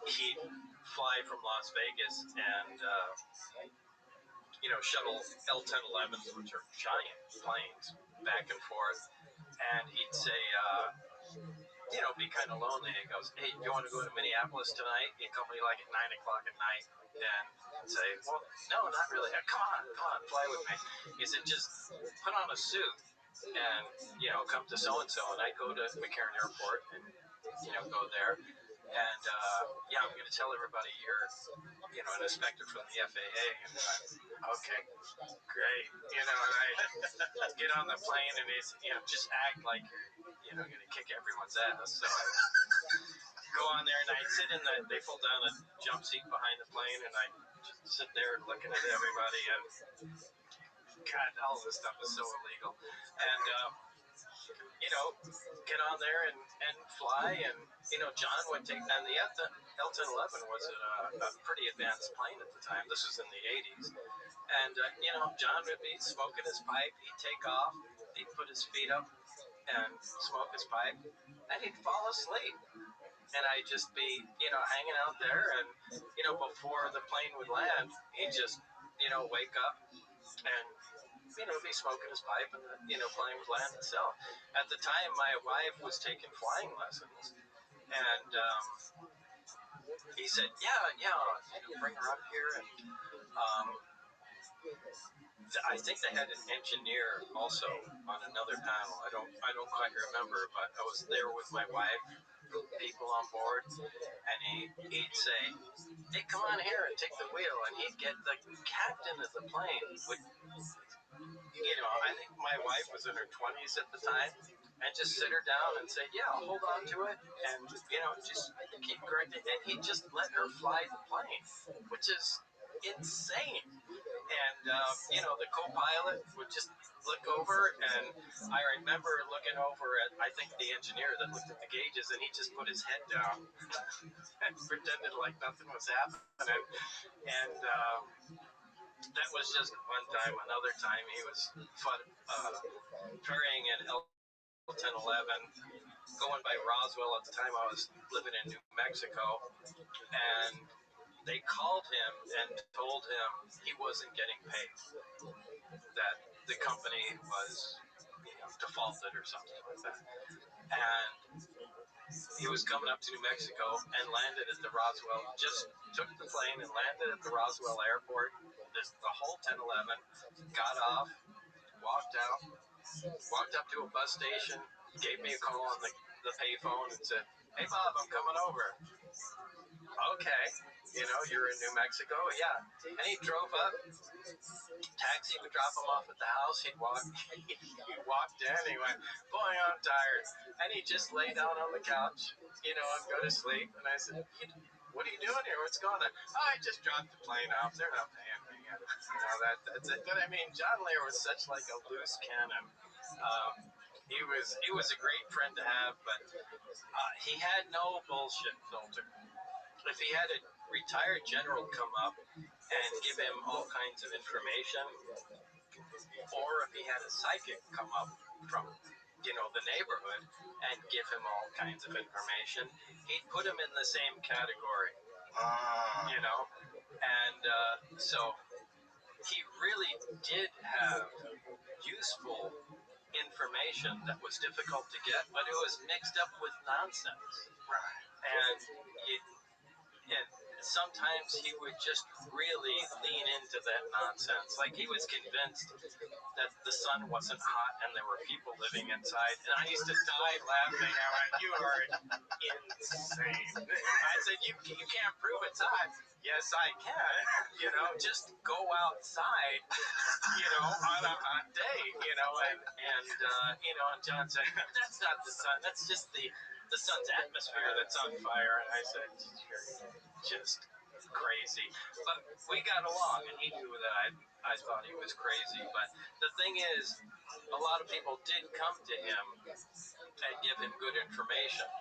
He'd fly from Las Vegas and shuttle L-1011s, which are giant planes, back and forth. And he'd say, be kind of lonely. He goes, "Hey, you want to go to Minneapolis tonight?" He'd call me like at 9 o'clock at night and say, "Well, no, not really. Come on, fly with me." He said, "Just put on a suit and come to so and so." And I go to McCarran Airport and go there. And I'm going to tell everybody you're an inspector from the FAA. And okay, great. And I get on the plane and it's just act like you're going to kick everyone's ass. So I go on there and I sit in they fold down a jump seat behind the plane and I just sit there looking at everybody and God, all this stuff is so illegal. And get on there and fly and John would take, and the L-1011 was a pretty advanced plane at the time. This was in the 80s. And John would be smoking his pipe, he'd take off, he'd put his feet up and smoke his pipe, and he'd fall asleep. And I'd just be, hanging out there, and, before the plane would land, he'd just, wake up and, be smoking his pipe, and the, plane would land itself. At the time, my wife was taking flying lessons, and he said, bring her up here, and I think they had an engineer also on another panel. I don't quite remember, but I was there with my wife, people on board, and he'd say, "Hey, come on here and take the wheel," and he'd get the captain of the plane would, I think my wife was in her 20s at the time, and just sit her down and say, "Yeah, hold on to it," and just keep correcting, and he'd just let her fly the plane, which is insane. And the co-pilot would just look over, and I remember looking over at, I think, the engineer that looked at the gauges, and he just put his head down and pretended like nothing was happening. And that was just one time. Another time he was ferrying an L-1011 going by Roswell. At the time I was living in New Mexico, and they called him and told him he wasn't getting paid, that the company was defaulted or something like that. And he was coming up to New Mexico and landed at the Roswell, just took the plane and landed at the Roswell airport. The whole 1011 got off, walked up to a bus station, gave me a call on the payphone and said, "Hey Bob, I'm coming over." Okay, you're in New Mexico? Yeah. And he drove up, taxi would drop him off at the house, he walked in, he went, "Boy, I'm tired." And he just lay down on the couch, and go to sleep. And I said, "What are you doing here? What's going on?" "Oh, I just dropped the plane off. They're not paying me." That's it. But I mean, John Lear was such like a loose cannon. He was a great friend to have, but he had no bullshit filter. If he had a retired general come up and give him all kinds of information, or if he had a psychic come up from the neighborhood and give him all kinds of information, he'd put him in the same category. And so he really did have useful information that was difficult to get, but it was mixed up with nonsense. And sometimes he would just really lean into that nonsense. Like he was convinced that the sun wasn't hot and there were people living inside. And I used to die laughing. I went, "You are insane." I said, you can't prove it's hot." "Yes, I can. Just go outside, on a hot day, and John said, "That's not the sun. That's just the sun's atmosphere that's on fire." And I said, "You're just crazy. But we got along, and he knew that I thought he was crazy. But the thing is, a lot of people did come to him and give him good information.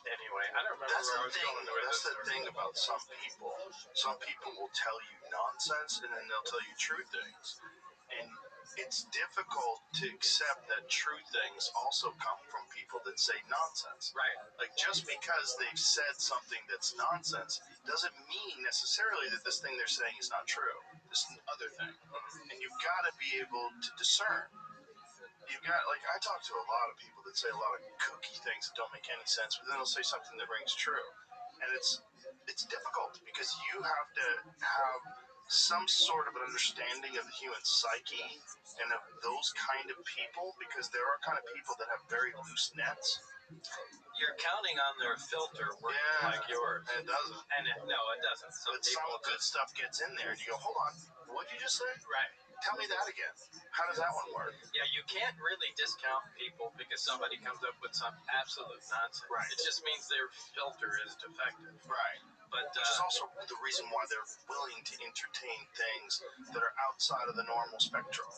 Anyway, I don't remember where I was going with this. That's the thing about some people. Some people will tell you nonsense, and then they'll tell you true things. And it's difficult to accept that true things also come from people that say nonsense. Right. Like, just because they've said something that's nonsense doesn't mean necessarily that this thing they're saying is not true. This other thing. And you've got to be able to discern. You've got, like, I talk to a lot of people that say a lot of kooky things that don't make any sense, but then they'll say something that rings true. And it's difficult because you have to have some sort of an understanding of the human psyche and of those kind of people, because there are kind of people that have very loose nets. You're counting on their filter working like yours. And it doesn't. No, it doesn't. But some good stuff gets in there, and you go, hold on, what did you just say? Right. Tell me that again. How does that one work? Yeah, you can't really discount people because somebody comes up with some absolute nonsense. Right. It just means their filter is defective. Right. But which is also the reason why they're willing to entertain things that are outside of the normal spectrum.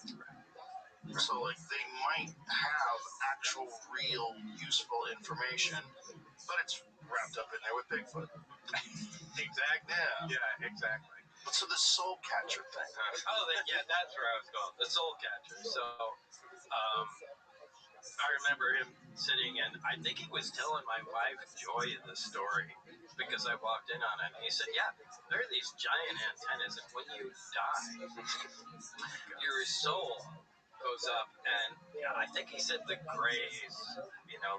So, like, they might have actual, real, useful information, but it's wrapped up in there with Bigfoot. Exactly. Yeah, exactly. But so the soul catcher thing. That's where I was going. The soul catcher. So, I remember him sitting, and I think he was telling my wife Joy the story because I walked in on it. And he said, "Yeah, there are these giant antennas, and when you die, your soul goes up, and I think he said the Greys,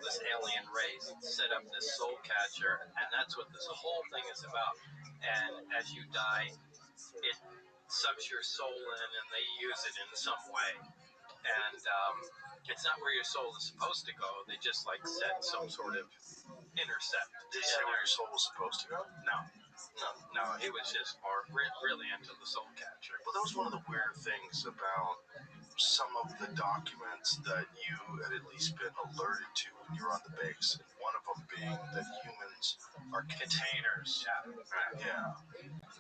this alien race, set up this soul catcher, and that's what this whole thing is about. And as you die, it sucks your soul in, and they use it in some way. And it's not where your soul is supposed to go. They just set some sort of intercept. Did he say where your soul was supposed to go? No. He was just more really into the soul catcher. Well, that was one of the weird things about some of the documents that you had at least been alerted to when you were on the base. And one of them being that humans are containers.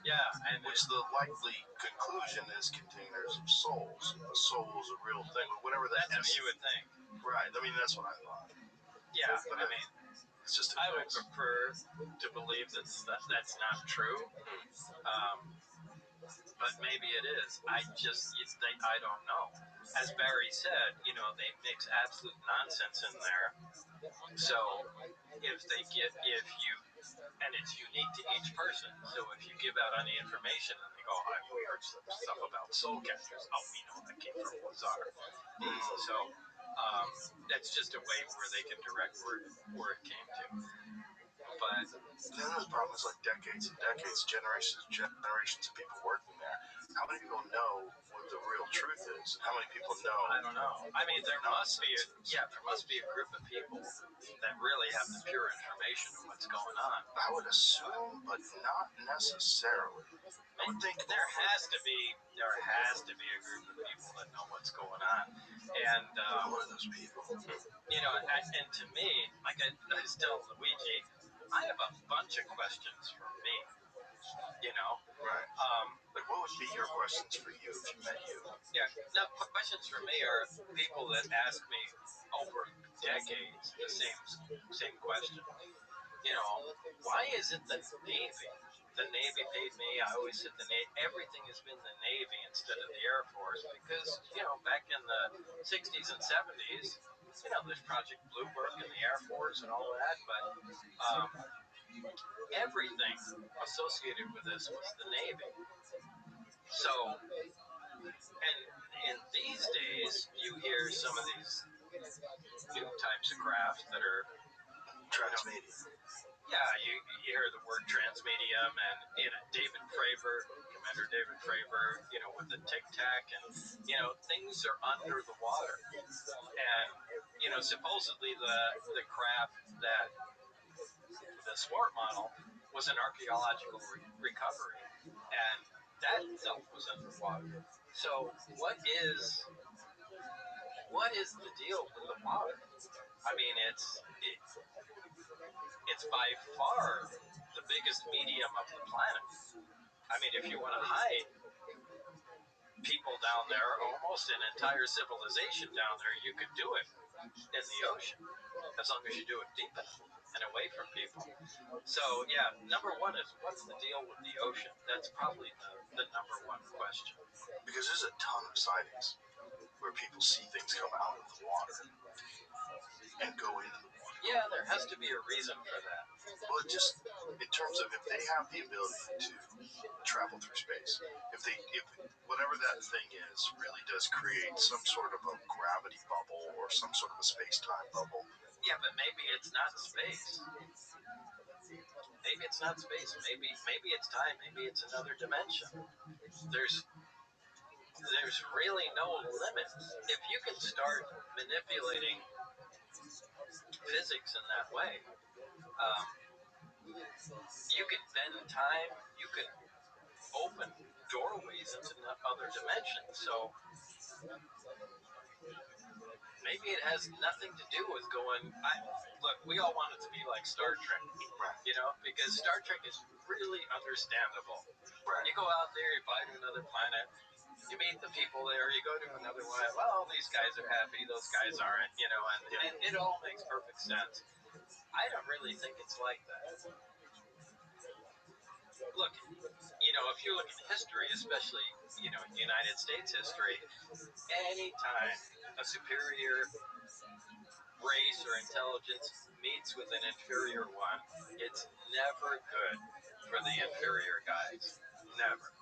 Yeah, and which the likely conclusion is containers of souls. A soul is a real thing, whatever that is. That's what you would think. Right. I mean, that's what I thought. Yeah, but it's just I would prefer to believe that's not true. But maybe it is. I don't know. As Barry said, they mix absolute nonsense in there. So and it's unique to each person. So if you give out any information and they go, we heard some stuff about soul catchers. Oh, we know that came from Lazar. So that's just a way where they can direct where it came to. But then the problem is decades and decades, generations of people working there. How many people know what the real truth is? And how many people know? I don't know. I mean, there must be a group of people that really have the pure information of what's going on. I would assume, but not necessarily. I would think there has to be a group of people that know what's going on. And who are those people? And to me, like I was telling Luigi, I have a bunch of questions for me. Right. What would be your questions for you if you met you? Yeah. Now, questions for me are people that ask me over decades the same question. Why is it that the Navy paid me? I always said the Navy. Everything has been the Navy instead of the Air Force because back in the 60s and 70s, there's Project Bluebird in the Air Force and all that, but everything associated with this was the Navy. So, and in these days, you hear some of these new types of craft that are transmedium. Yeah, you hear the word transmedium, and David Fravor, Commander David Fravor, with the Tic Tac, and things are under the water, and supposedly the craft that the sport model was an archaeological recovery, and that itself was underwater. So what is the deal with the water? I mean, it's it's by far the biggest medium of the planet. I mean, if you want to hide people down there, almost an entire civilization down there, you could do it in the ocean, as long as you do it deep enough and away from people. So, yeah, number one is, what's the deal with the ocean? That's probably the number one question. Because there's a ton of sightings where people see things come out of the water and go into the water. Yeah, there has to be a reason for that. Well, just in terms of if they have the ability to travel through space, if whatever that thing is really does create some sort of a gravity bubble or some sort of a space-time bubble. Yeah, but maybe it's not space. Maybe it's not space. Maybe it's time. Maybe it's another dimension. There's really no limit. If you can start manipulating physics in that way, you can bend time. You can open doorways into other dimensions. So maybe it has nothing to do with going. Look, we all want it to be like Star Trek, because Star Trek is really understandable. Right. You go out there, you fly to another planet, you meet the people there, you go to another one. Well, these guys are happy, those guys aren't, and it all makes perfect sense. I don't really think it's like that. Look, if you look at history, especially, United States history, anytime a superior race or intelligence meets with an inferior one, it's never good for the inferior guys. Never.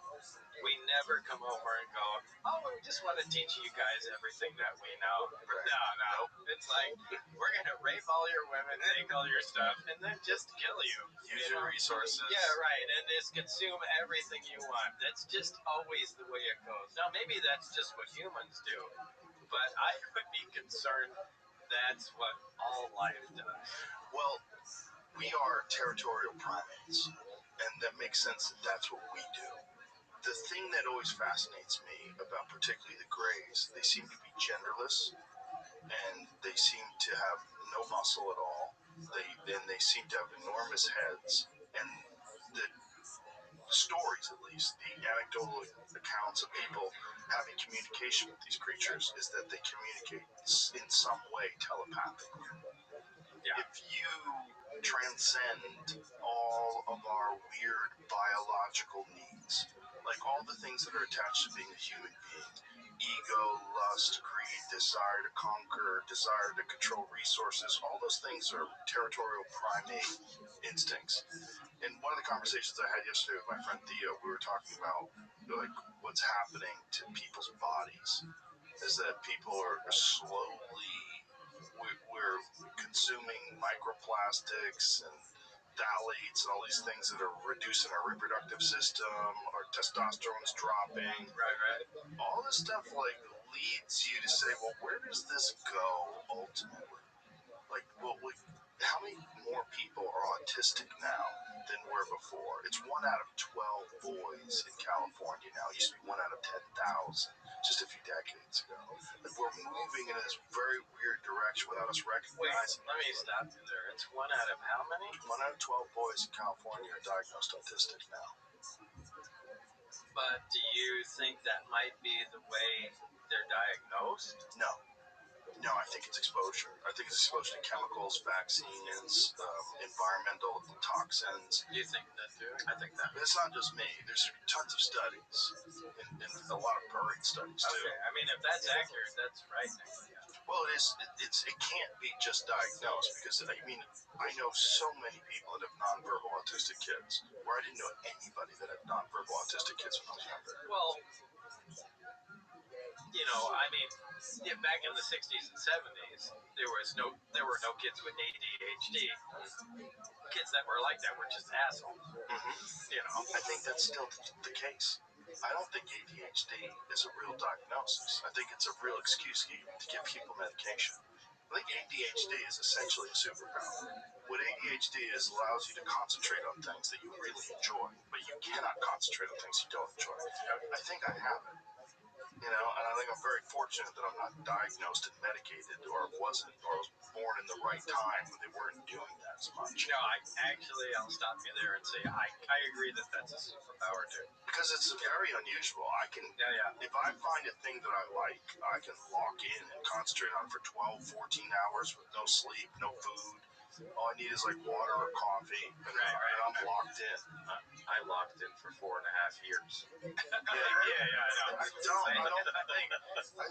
We never come over and go, oh, we just want to teach you guys everything that we know. No. It's like, we're going to rape all your women, take all your stuff, and then just kill you. Use your resources. Yeah, right, and just consume everything you want. That's just always the way it goes. Now, maybe that's just what humans do, but I would be concerned that's what all life does. Well, we are territorial primates, and that makes sense that that's what we do. The thing that always fascinates me about particularly the Greys, they seem to be genderless, and they seem to have no muscle at all. They seem to have enormous heads, and the stories, at least, the anecdotal accounts of people having communication with these creatures is that they communicate in some way telepathically. Yeah. If you transcend all of our weird biological needs, like all the things that are attached to being a human being, ego, lust, greed, desire to conquer, desire to control resources, all those things are territorial primate instincts. In one of the conversations I had yesterday with my friend Theo, we were talking about like what's happening to people's bodies is that people are slowly, we're consuming microplastics and phthalates and all these things that are reducing our reproductive system, our testosterone's dropping. Right. All this stuff like leads you to say, well, where does this go ultimately? Like, well, how many more people are autistic now than were before? It's 1 out of 12 boys in California now. It used to be 1 out of 10,000 just a few decades ago. Like, we're moving in this very weird direction without us recognizing. Wait, let me stop you there. It's 1 out of how many? 1 out of 12 boys in California are diagnosed autistic now. But do you think that might be the way they're diagnosed? No, I think it's exposure. I think it's exposure to chemicals, vaccines, environmental toxins. You think that too? I think that. But it's not just me. There's tons of studies, and a lot of current studies too. Okay, I mean, if that's accurate, that's frightening. Well, it is. It can't be just diagnosed because I know so many people that have nonverbal autistic kids, where I didn't know anybody that had nonverbal autistic kids when I was younger. Well, back in the 60s and 70s, there were no kids with ADHD. Kids that were like that were just assholes. I think that's still the case. I don't think ADHD is a real diagnosis. I think it's a real excuse to give people medication. I think ADHD is essentially a superpower. What ADHD is allows you to concentrate on things that you really enjoy, but you cannot concentrate on things you don't enjoy. I think I have it. And I think I'm very fortunate that I'm not diagnosed and medicated or was born in the right time when they weren't doing that. as much. No, I'll stop you there and say I agree that that's a superpower too. Because it's very unusual. Yeah. If I find a thing that I like, I can lock in and concentrate on it for 12, 14 hours with no sleep, no food. All I need is like water or coffee, and I'm locked in. I locked in for 4.5 years. I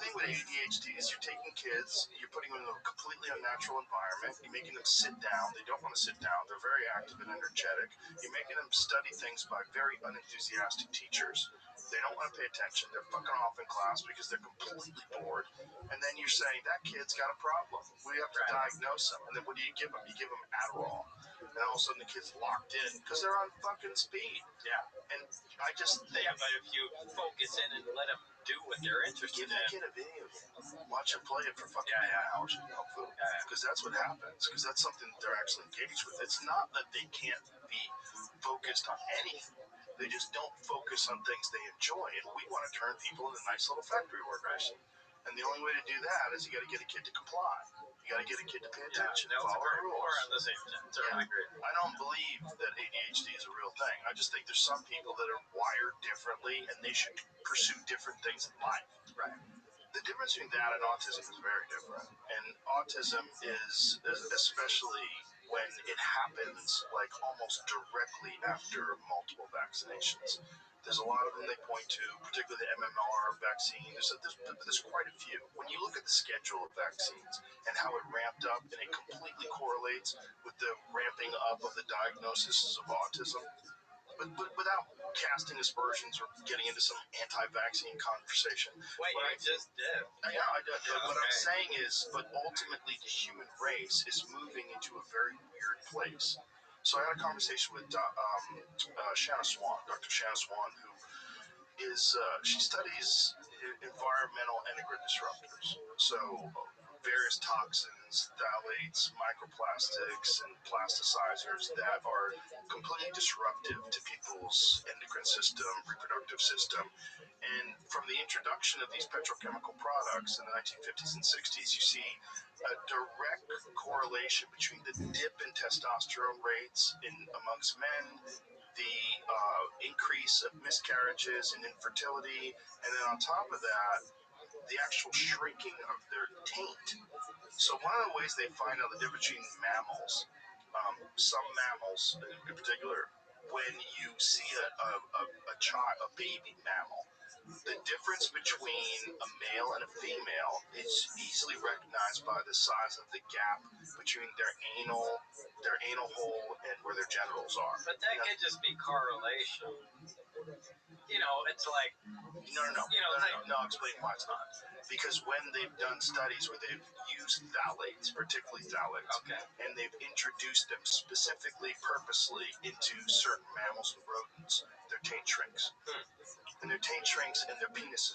think with ADHD is you're taking kids, you're putting them in a completely unnatural environment, you're making them sit down, they don't want to sit down, they're very active and energetic, you're making them study things by very unenthusiastic teachers. They don't want to pay attention, they're fucking off in class because they're completely bored, and then you're saying, that kid's got a problem, we have to diagnose him, and then what do you give them? You give them Adderall, and all of a sudden the kid's locked in because they're on fucking speed. Yeah. And I just think... Yeah, but if you focus in and let them do what they're interested in... Give that kid a video game. Watch him play it for fucking 8 hours. Because that's what happens. Because that's something they're actually engaged with. It's not that they can't be focused on anything. They just don't focus on things they enjoy. And we want to turn people into nice little factory workers. And the only way to do that is you got to get a kid to comply. You got to get a kid to pay attention, follow the rules. We're on the same term. I agree. I don't believe that ADHD is a real thing. I just think there's some people that are wired differently, and they should pursue different things in life. Right. The difference between that and autism is very different. And autism is especially when it happens like almost directly after multiple vaccinations. There's a lot of them they point to, particularly the MMR vaccine. There's quite a few. When you look at the schedule of vaccines and how it ramped up, and it completely correlates with the ramping up of the diagnosis of autism, but without casting aspersions or getting into some anti-vaccine conversation. Wait, I just did. I know, I did. What I'm saying is, but ultimately the human race is moving into a very weird place. So I had a conversation with Shanna Swan, Dr. Shanna Swan, who is, she studies environmental endocrine disruptors. So various toxins, phthalates, microplastics, and plasticizers that are completely disruptive to people's endocrine system, reproductive system. And from the introduction of these petrochemical products in the 1950s and 60s, you see a direct correlation between the dip in testosterone rates amongst men, the increase of miscarriages and infertility, and then on top of that, the actual shrinking of their taint. So one of the ways they find out the difference between mammals, some mammals in particular, when you see a baby mammal, the difference between a male and a female is easily recognized by the size of the gap between their anal hole and where their genitals are. But that could just be correlation. It's like... No, I'll explain why it's not. Because when they've done studies where they've used phthalates, particularly phthalates, and they've introduced them specifically, purposely into certain mammals and rodents, their taint shrinks. And their taint shrinks, and their penis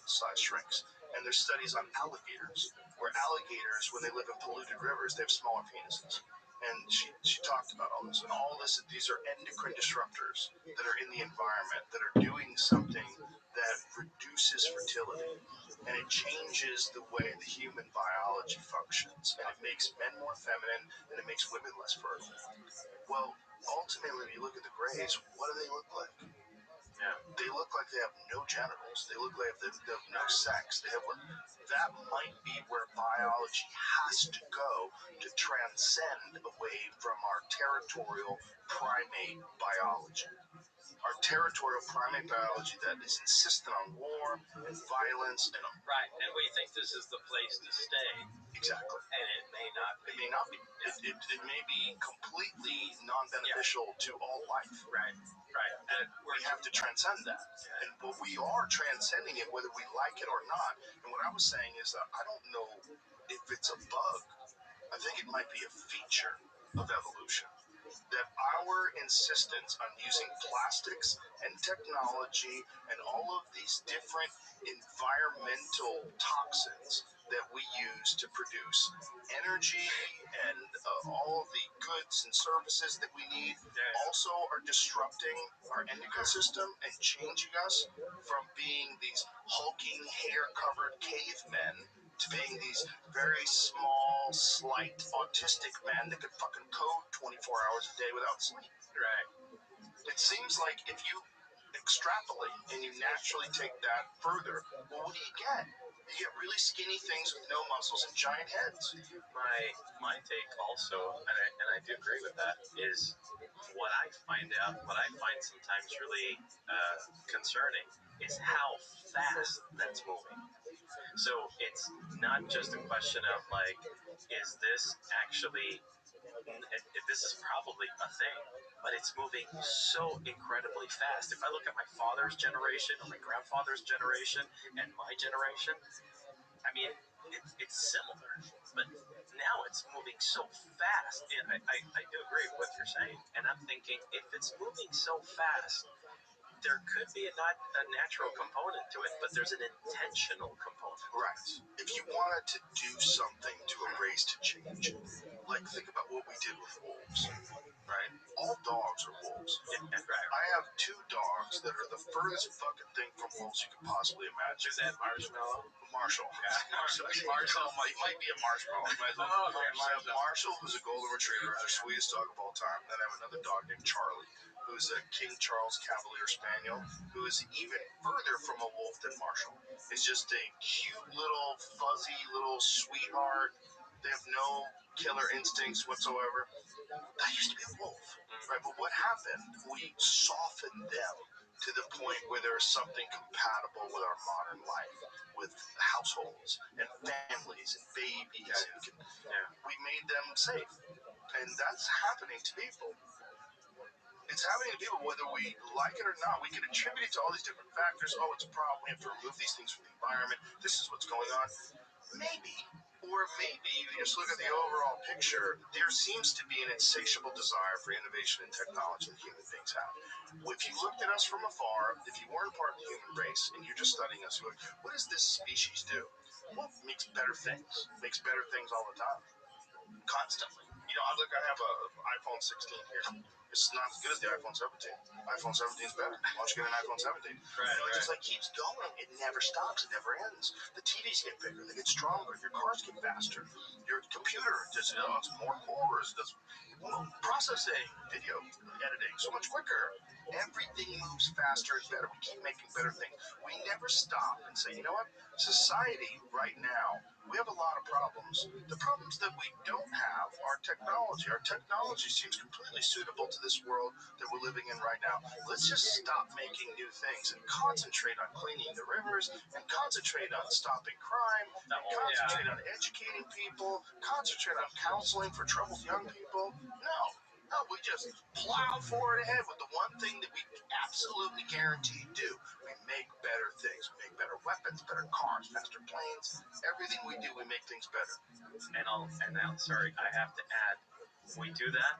size shrinks. And there's studies on alligators, where alligators, when they live in polluted rivers, they have smaller penises. And she talked about all this. And all this, these are endocrine disruptors that are in the environment, that are doing something that reduces fertility. And it changes the way the human biology functions. And it makes men more feminine, and it makes women less fertile. Well, ultimately, when you look at the Greys, what do they look like? Yeah. They look like they have no genitals. They look like they have no sex. That might be where biology has to go to transcend away from our territorial primate biology. Our territorial primate biology that is insistent on war and violence and... Right, and we think this is the place to stay. Exactly. And it may not be. It may not be. Yeah. It may be completely non-beneficial to all life. Right. And we have to transcend that. And we are transcending it whether we like it or not. And what I was saying is that I don't know if it's a bug. I think it might be a feature of evolution. That our insistence on using plastics and technology and all of these different environmental toxins that we use to produce energy and all of the goods and services that we need also are disrupting our endocrine system and changing us from being these hulking, hair-covered cavemen to being these very small, slight, autistic men that could fucking code 24 hours a day without sleep. Right. It seems like if you extrapolate and you naturally take that further, well, what do you get? You get really skinny things with no muscles and giant heads. My take also, and I do agree with that, is what I find sometimes really concerning is how fast that's moving. So it's not just a question of like, is this actually, this is probably a thing, but it's moving so incredibly fast. If I look at my father's generation or my grandfather's generation and my generation, I mean, it's similar, but now it's moving so fast. And I do agree with what you're saying. And I'm thinking, if it's moving so fast, there could be not a natural component to it, but there's an intentional component. Right. If you wanted to do something to erase, to change it, like think about what we did with wolves, right? All dogs are wolves. Yeah, right. I have 2 dogs that are the furthest fucking thing from wolves you could possibly imagine. Is that Marshmallow? Marshall. Marshall might be a marshmallow. I have Marshall, who's a golden retriever, the sweetest dog of all time. Then I have another dog named Charlie, who's a King Charles Cavalier Spaniel, who is even further from a wolf than Marshall. It's just a cute little, fuzzy little sweetheart. They have no killer instincts whatsoever. That used to be a wolf, right? But what happened? We softened them to the point where there's something compatible with our modern life, with households and families and babies. We made them safe. And that's happening to people. It's happening to people whether we like it or not. We can attribute it to all these different factors. Oh, it's a problem. We have to remove these things from the environment. This is what's going on. Maybe. Or maybe you just look at the overall picture. There seems to be an insatiable desire for innovation and technology that human beings have. If you looked at us from afar, if you weren't part of the human race and you're just studying us, you're like, what does this species do? Well, it makes better things. Makes better things all the time. Constantly. You know, I have an iPhone 16 here. It's not as good as the iPhone 17. iPhone 17 is better. Why don't you get an iPhone 17? It just like keeps going. It never stops. It never ends. The TVs get bigger. They get stronger. Your cars get faster. Your computer does more cores. Does processing, video editing so much quicker. Everything moves faster and better. We keep making better things. We never stop and say, you know what? Society right now, we have a lot of problems. The problems that we don't have are technology. Our technology seems completely suitable to this world that we're living in right now. Let's just stop making new things and concentrate on cleaning the rivers and concentrate on stopping crime, concentrate on educating people, concentrate on counseling for troubled young people. No, we just plow forward ahead with the one thing that we absolutely guaranteed do. We make better things. We make better weapons, better cars, faster planes. Everything we do, we make things better. And now, sorry, I have to add, we do that,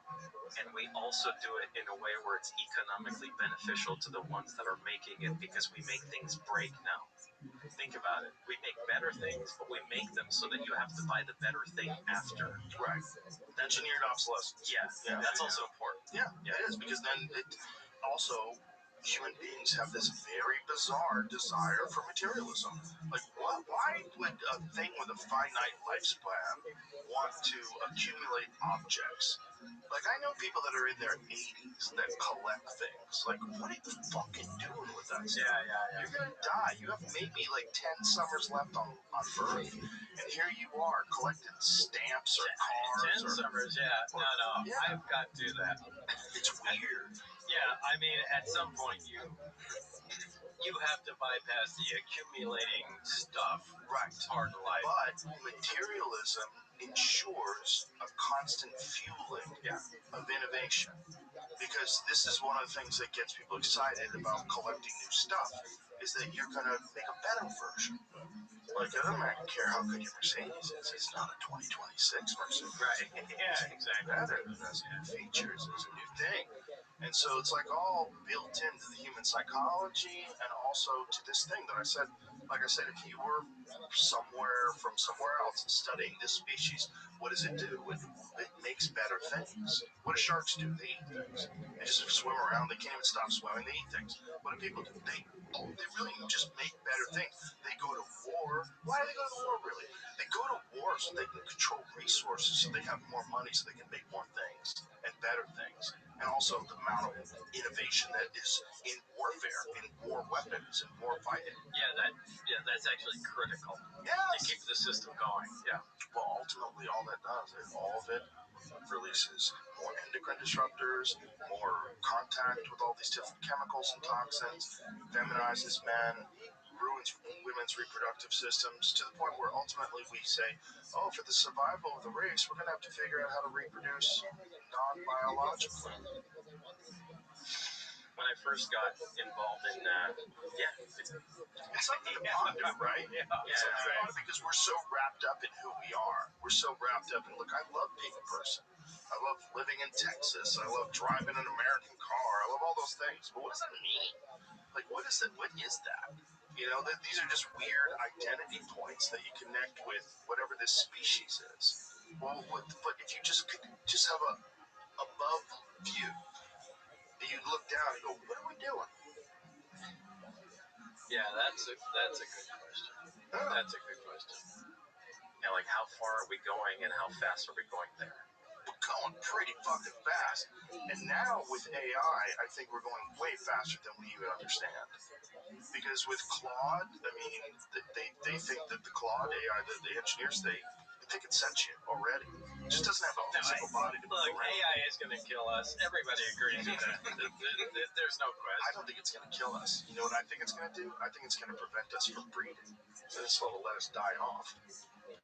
and we also do it in a way where it's economically beneficial to the ones that are making it because we make things break now. Think about it. We make better things, but we make them so that you have to buy the better thing after. Right. Engineered obsolescence. Yeah, that's also important. Yeah, it is, because then it also, human beings have this very bizarre desire for materialism. Like, why would a thing with a finite lifespan want to accumulate objects? Like, I know people that are in their 80s that collect things. Like, what are you fucking doing with that stuff? Yeah. You're gonna die. You have maybe like 10 summers left on Earth, and here you are collecting stamps or cars. 10 summers, yeah. No, Yeah. I've got to do that. It's weird. Yeah, I mean, at some point you have to bypass the accumulating stuff. Right. Part of life. But materialism ensures a constant fueling of innovation. Because this is one of the things that gets people excited about collecting new stuff, is that you're going to make a better version. Like, I don't care how good your Mercedes is, it's not a 2026 Mercedes. Right. Yeah, exactly. Better. It has new features. It's a new thing. And so it's like all built into the human psychology and also to this thing that I said, like I said, if you were somewhere from somewhere else studying this species, what does it do? It makes better things. What do sharks do? They eat things. They just swim around. They can't even stop swimming. They eat things. What do people do? They really just make better things. They go to war. Why do they go to war, really? They go to war so they can control resources, so they have more money, so they can make more things and better things. And also the amount of innovation that is in warfare, in war weapons, and war fighting. Yeah, that's actually critical. Yes. To keep the system going. Yeah. Well, ultimately, all that does is all of it releases more endocrine disruptors, more contact with all these different chemicals and toxins, feminizes men, ruins women's reproductive systems, to the point where ultimately we say, oh, for the survival of the race, we're going to have to figure out how to reproduce non-biologically. When I first got involved in it's something to ponder, right? It's something to ponder because we're so wrapped up in who we are. We're so wrapped up in, look, I love being a person. I love living in Texas. I love driving an American car. I love all those things. But what does that mean? Like, what is it? What is that? You know, these are just weird identity points that you connect with whatever this species is. Well, but if you just could just have a above view, you look down and go, what are we doing? Yeah, that's a good question. That's a good question. Yeah, like how far are we going and how fast are we going there? We're going pretty fucking fast. And now with AI, I think we're going way faster than we even understand. Because with Claude, I mean, they think that the Claude AI, the engineers, they think it's sentient already. It just doesn't have a physical body to move around. AI is going to kill us. Everybody agrees with that. There's no question. I don't think it's going to kill us. You know what I think it's going to do? I think it's going to prevent us from breeding. And it's going to let us die off.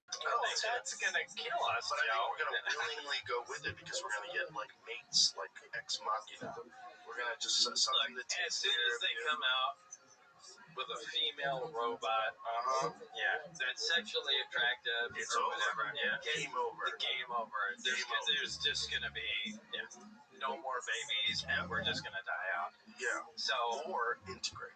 That's going to kill us, but I think we're going to willingly go with it because we're going to get like mates, like ex machina. We're going to just something that as soon as they come out with a female robot, that's sexually attractive, it's or over. whatever. Yeah, game over. Game over. There's just going to be no more babies, and we're just going to die out. Yeah. So or integrate.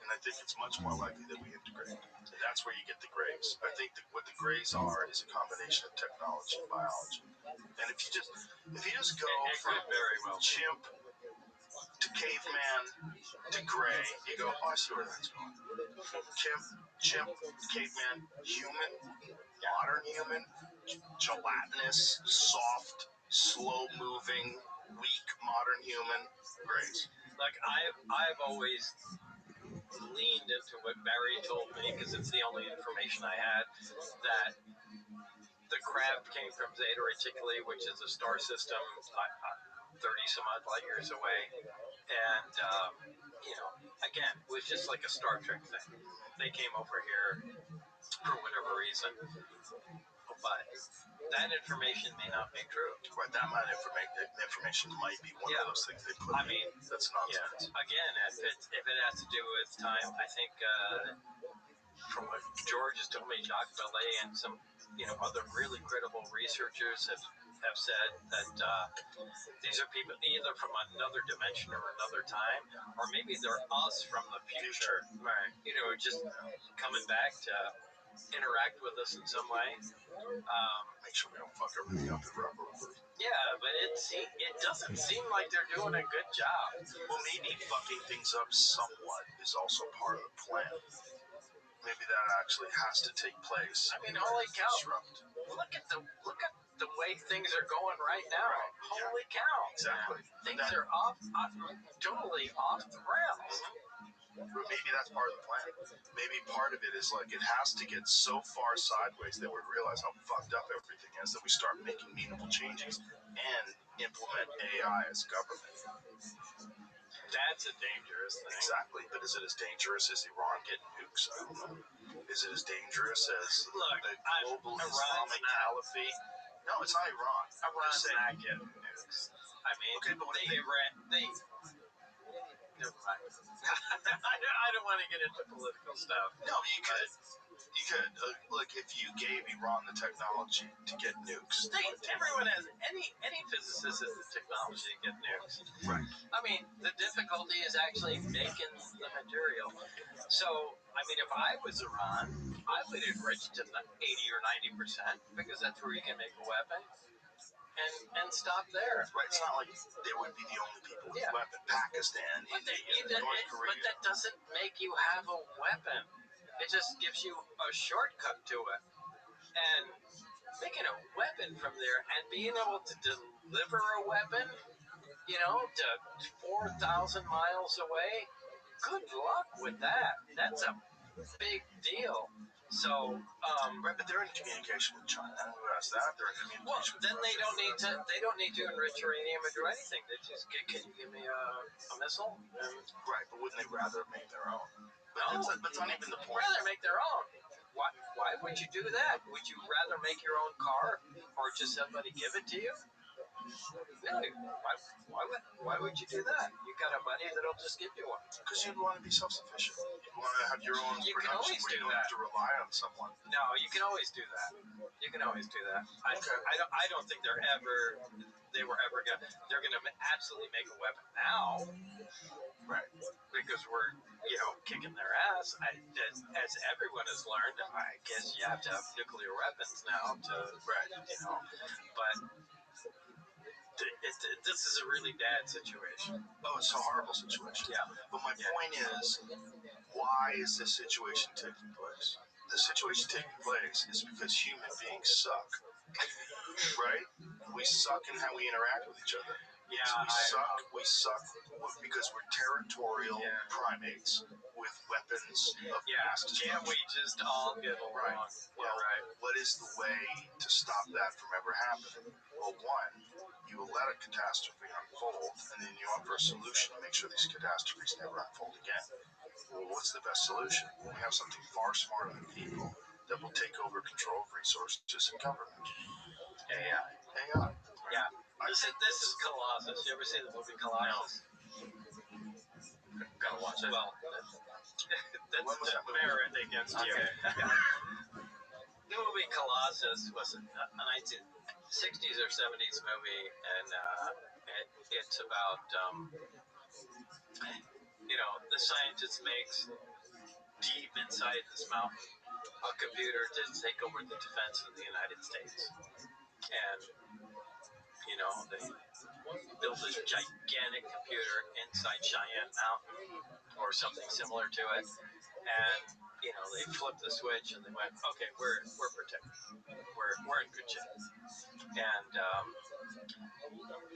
And I think it's much more likely that we integrate. And that's where you get the grays. I think that what the grays are is a combination of technology and biology. And if you just go from chimp to caveman to gray, you go, oh, I see where that's going. Chimp, caveman, human, modern human, gelatinous, soft, slow-moving, weak modern human, grays. Like I've always leaned into what Barry told me because it's the only information I had, that the craft came from Zeta Reticuli, which is a star system 30 some odd light years away, and again, it was just like a Star Trek thing. They came over here for whatever reason, but that information may not be true. Right, that amount of information might be one of those things they put. I mean, that's nonsense. Yeah. Again, if it has to do with time, I think from what George has told me, Jacques Vallée and some other really credible researchers have said that these are people either from another dimension or another time, or maybe they're us from the future. Right. Just coming back to interact with us in some way. Make sure we don't fuck everything up. Yeah, but it doesn't seem like they're doing a good job. Well, maybe fucking things up somewhat is also part of the plan. Maybe that actually has to take place. I mean, holy cow! Look at the way things are going right now. Right. Holy cow! Exactly. Things are totally off the rails. But maybe that's part of the plan. Maybe part of it is like it has to get so far sideways that we realize how fucked up everything is that we start making meaningful changes and implement AI as government. That's a dangerous thing. Exactly, but is it as dangerous as Iran getting nukes? I don't know. Is it as dangerous as the global Islamic caliphate? No, it's not Iran. Iran's not getting nukes. I mean, okay, but never mind. I don't want to get into political stuff. No, you could. You could. Like, if you gave Iran the technology to get nukes, Everyone has any physicist has the technology to get nukes. Right. I mean, the difficulty is actually making the material. So, I mean, if I was Iran, I would enrich to 80 or 90% because that's where you can make a weapon, and stop there. Right. It's not like they would be the only people with weapon. Pakistan, India, North Korea. But that doesn't make you have a weapon. It just gives you a shortcut to it. And making a weapon from there and being able to deliver a weapon, to 4,000 miles away, good luck with that. That's a big deal. So, right, but they're in communication with China. Who has that? They're in communication with then they don't need to enrich uranium or do anything. They just can you give me a missile? Right, but wouldn't they rather make their own? But No, that's not even the point. Rather make their own. Why would you do that? Would you rather make your own car or just somebody give it to you? No. Why would you do that? You got a buddy that'll just give you one. Because you'd want to be self-sufficient. You'd want to have your own You production can always where do you don't that. have to rely on someone. No, you can always do that. You can always do that. I don't think they're ever gonna absolutely make a weapon now. Right. Because we're kicking their ass. As everyone has learned, I guess you have to have nuclear weapons now to but this is a really bad situation. Oh, it's a horrible situation. Yeah. But my point is, why is this situation taking place? The situation taking place is because human beings suck. Right? We suck in how we interact with each other. Yeah, we suck because we're territorial primates with weapons of mass destruction. Can't we just all get along? Right. Well, what is the way to stop that from ever happening? Well, one, you let a catastrophe unfold, and then you offer a solution to make sure these catastrophes never unfold again. Well, what's the best solution? We have something far smarter than people that will take over control of resources and government. AI. Yeah. This is Colossus. You ever see the movie Colossus? No. Gotta watch it. Well, that's the merit against you. The movie Colossus was a 1960s or 70s movie, and it's about the scientist makes deep inside this mountain a computer to take over the defense of the United States, and they build this gigantic computer inside Cheyenne Mountain or something similar to it, and they flip the switch and they went, okay, we're protected, we're in good shape, and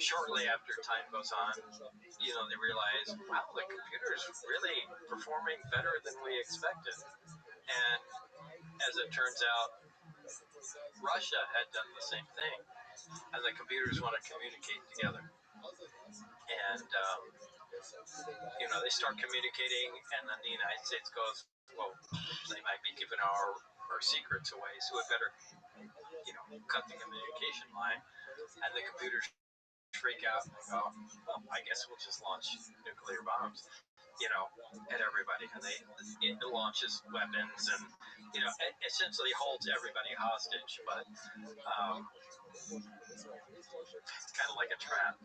shortly after time goes on, they realize, wow, the computer's really performing better than we expected, and as it turns out, Russia had done the same thing, and the computers want to communicate together. And, they start communicating, and then the United States goes, well, they might be giving our secrets away, so we better, cut the communication line. And the computers freak out and they go, well, I guess we'll just launch nuclear bombs, at everybody. And it launches weapons and, it essentially holds everybody hostage. But it's kind of like a trap.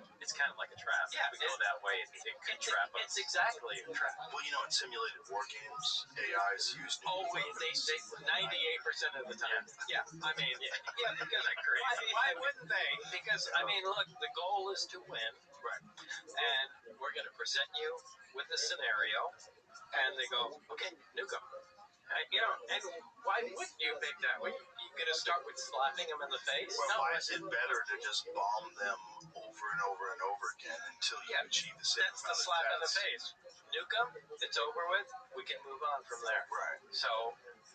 Yeah, we go that way, it could trap us. It's exactly a trap. Well, in simulated war games, AI is used. They 98% of the time. Yeah, I mean, because why wouldn't they? Because look, the goal is to win, right? And we're going to present you with a scenario, and they go, okay, nuke them. And why wouldn't you pick that? You're going to start with slapping them in the face? Well, why is it better to just bomb them over and over and over again until you achieve the same amount of deaths? That's the slap in the face. Nuke them, it's over with, we can move on from there. Right. So,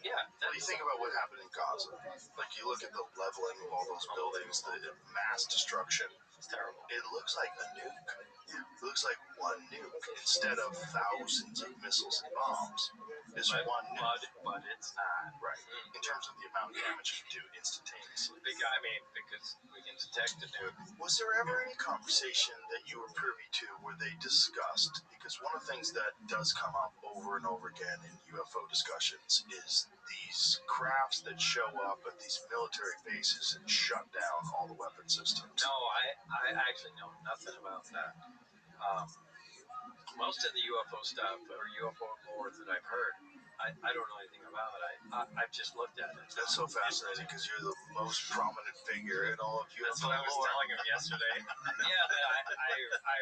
well, you think about what happened in Gaza. Like, you look at the leveling of all those buildings, the mass destruction. It's terrible. It looks like a nuke. It looks like one nuke instead of thousands of missiles and bombs. It's one nuke. But it's not. Right. In terms of the amount of damage it can do instantaneously. Because we can detect the nuke. Was there ever any conversation that you were privy to where they discussed, because one of the things that does come up over and over again in UFO discussions is these crafts that show up at these military bases and shut down all the weapon systems? No, I actually know nothing about that. Most of the UFO stuff or UFO lore that I've heard, I don't know anything about it. I've just looked at it. That's so fascinating because you're the most prominent figure in all of UFO That's what I was lore. telling him yesterday. Yeah, but I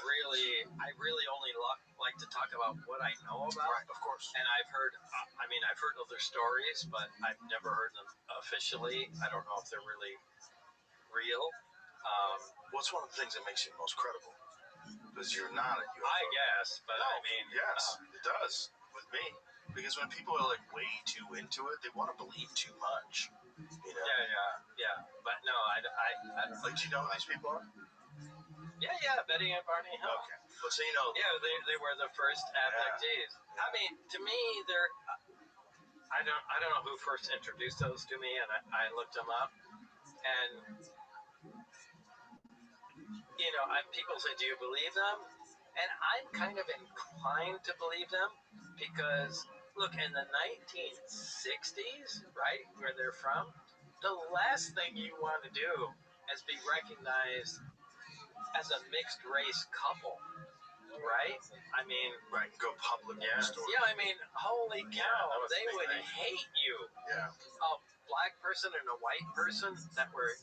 really only like to talk about what I know about. Right, of course. And I've heard other stories, but I've never heard them officially. I don't know if they're really real. What's one of the things that makes you most credible? Because you're not a UFO. I guess, but No, I mean, yes, it does with me. Because when people are like way too into it, they want to believe too much. You know? Yeah. But no, I don't know. Like, do you know who these people are? Yeah, Betty and Barney Hill. Okay. Well, so you know. Yeah, they were the first abductees. I mean, to me, they're. I don't know who first introduced those to me, and I looked them up, and people say, "Do you believe them?" And I'm kind of inclined to believe them because, look, in the 1960s, right, where they're from, the last thing you want to do is be recognized as a mixed race couple, right? I mean, Right, go public. Yeah, I mean, holy cow, they would hate you. Yeah. A black person and a white person that were,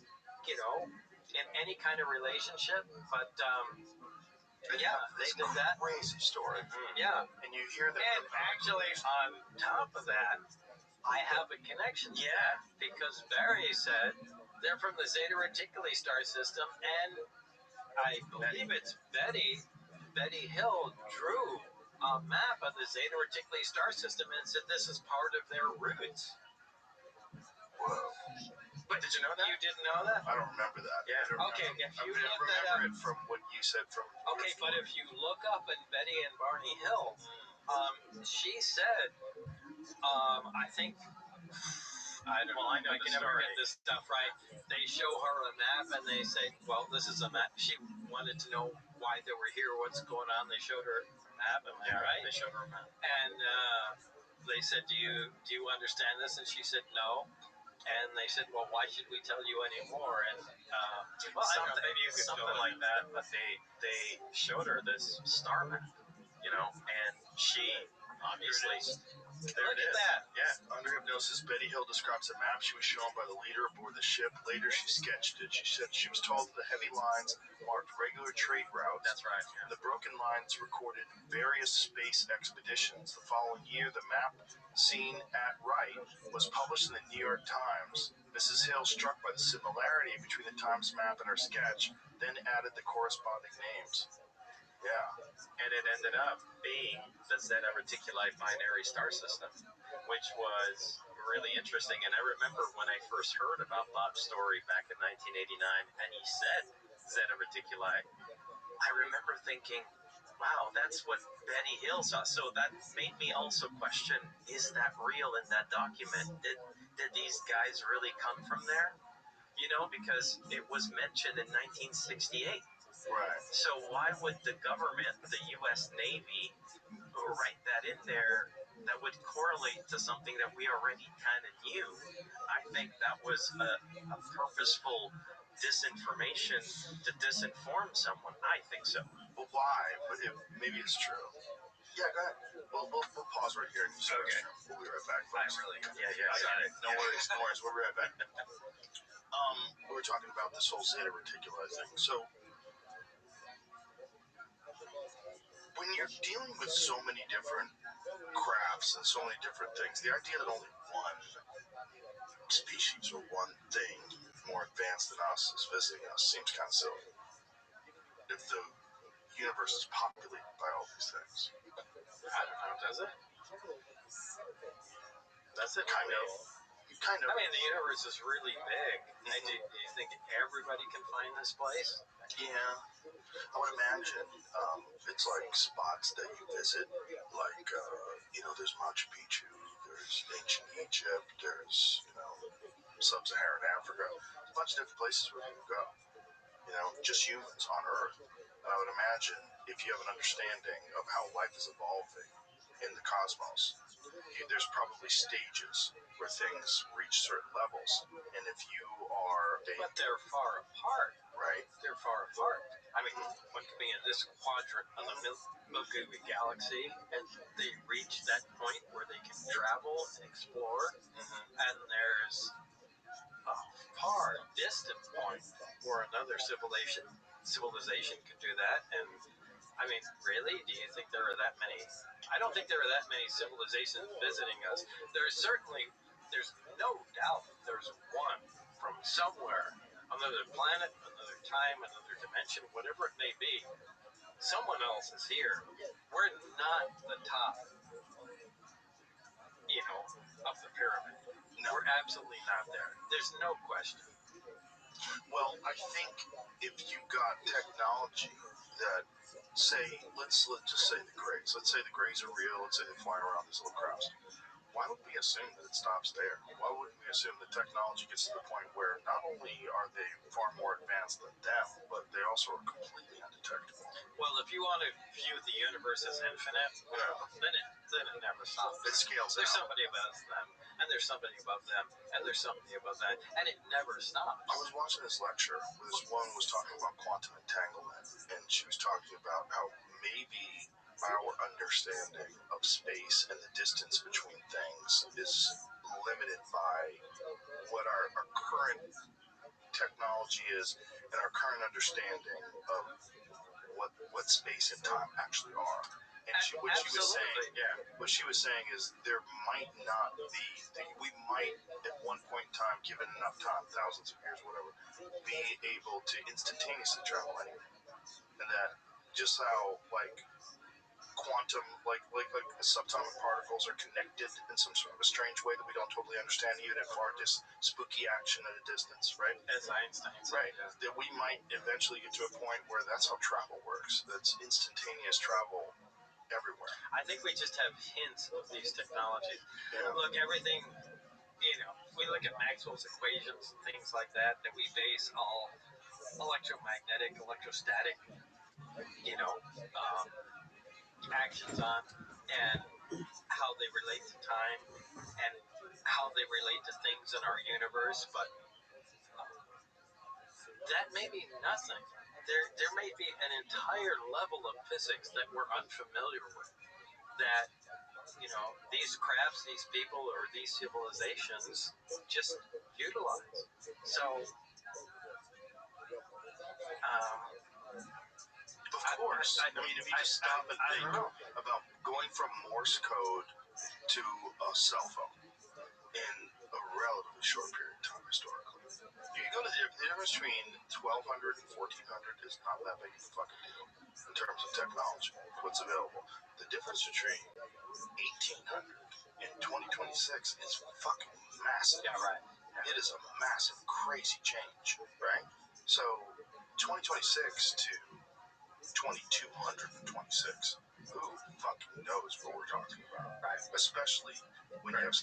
in any kind of relationship, but they did that. Crazy story. Yeah. And you hear that. And actually, on top of that, I have a connection. Yeah. Because Barry said they're from the Zeta Reticuli star system, and I believe it's Betty Hill drew a map of the Zeta Reticuli star system and said this is part of their roots. Whoa. But did you know that? You didn't know that? I don't remember that. Yeah. Okay, if you look that remember up. it from what you said from. Okay, but if you look up at Betty and Barney Hill, she said, I think, I don't know, I can never get this stuff right. They show her a map and they say, well, this is a map. She wanted to know why they were here, what's going on. They showed her a map, right? They showed her a map. And they said, do you understand this? And she said, no. And they said, well, why should we tell you anymore? And maybe you could something like that. But they showed her this star map, and she obviously. There Look it at is. that. Yeah. Under hypnosis, Betty Hill describes a map she was shown by the leader aboard the ship. Later, she sketched it. She said she was told that the heavy lines marked regular trade routes. That's right. Yeah. The broken lines recorded various space expeditions. The following year, the map seen at right was published in the New York Times. Mrs. Hill, struck by the similarity between the Times map and her sketch, then added the corresponding names. Yeah. And it ended up being the Zeta Reticuli binary star system, which was really interesting. And I remember when I first heard about Bob's story back in 1989, and he said Zeta Reticuli, I remember thinking, wow, that's what Betty Hill saw. So that made me also question, is that real in that document? Did these guys really come from there? Because it was mentioned in 1968. Right. So why would the government, the U.S. Navy, write that in there that would correlate to something that we already kind of knew? I think that was a purposeful disinformation to disinform someone. I think so. Well, why? But maybe it's true. Yeah, go ahead. We'll pause right here and you say it's true. We'll be right back, folks. Sorry. No worries. We'll be right back. We were talking about this whole Zeta Reticuli thing. So, when you're dealing with so many different crafts and so many different things, the idea that only one species or one thing more advanced than us is visiting us seems kind of silly. If the universe is populated by all these things. I don't know, does it? Does it? Kind of. I mean, the universe is really big. Do you think everybody can find this place? Yeah, I would imagine it's like spots that you visit, like, there's Machu Picchu, there's ancient Egypt, there's, sub-Saharan Africa, a bunch of different places where you can go, just humans on Earth. And I would imagine if you have an understanding of how life is evolving in the cosmos, there's probably stages where things reach certain levels. And if you are But they're far apart. right, They're far apart. I mean, one could be in this quadrant of the Milky Way galaxy, and they reach that point where they can travel and explore. And there's a far distant point where another civilization can do that. And I mean, really, do you think there are that many? I don't think there are that many civilizations visiting us. There's no doubt there's one from somewhere, another planet, another time, another dimension, whatever it may be. Someone else is here. We're not the top, of the pyramid. no. We're absolutely not there. There's no question. Well, I think if you got technology that, say, let's just say the Greys. Let's say the Greys are real. Let's say they fly around these little crafts. Why would we assume that it stops there? Why wouldn't we assume that technology gets to the point where not only are they far more advanced than them, but they also are completely undetectable? Well, if you want to view the universe as infinite, then it never stops. It scales There's out. somebody above them, and there's somebody above them, and there's somebody above that, and it never stops. I was watching this lecture where this one was talking about quantum entanglement, and she was talking about how maybe our understanding of space and the distance between things is limited by what our current technology is and our current understanding of what space and time actually are. And what she was saying is there might not be, we might at one point in time, given enough time, thousands of years, whatever, be able to instantaneously travel anywhere. And that just how quantum, like subatomic particles are connected in some sort of a strange way that we don't totally understand, even at far spooky action at a distance, right? As Einstein said, right? Yeah. That we might eventually get to a point where that's how travel works. That's instantaneous travel everywhere. I think we just have hints of these technologies. Yeah. Look, everything, we look at Maxwell's equations and things like that we base all electromagnetic, electrostatic, actions on, and how they relate to time, and how they relate to things in our universe, but that may be nothing. There may be an entire level of physics that we're unfamiliar with, that these crafts, these people, or these civilizations just utilize. So, of course. I mean, if you just stop and think about going from Morse code to a cell phone in a relatively short period of time historically. You go to the difference between 1200 and 1400 is not that big of a fucking deal in terms of technology, what's available. The difference between 1800 and 2026 is fucking massive. Yeah, right. It is a massive, crazy change, right? So 2026 to 2226, who fucking knows what we're talking about, right? Especially when you have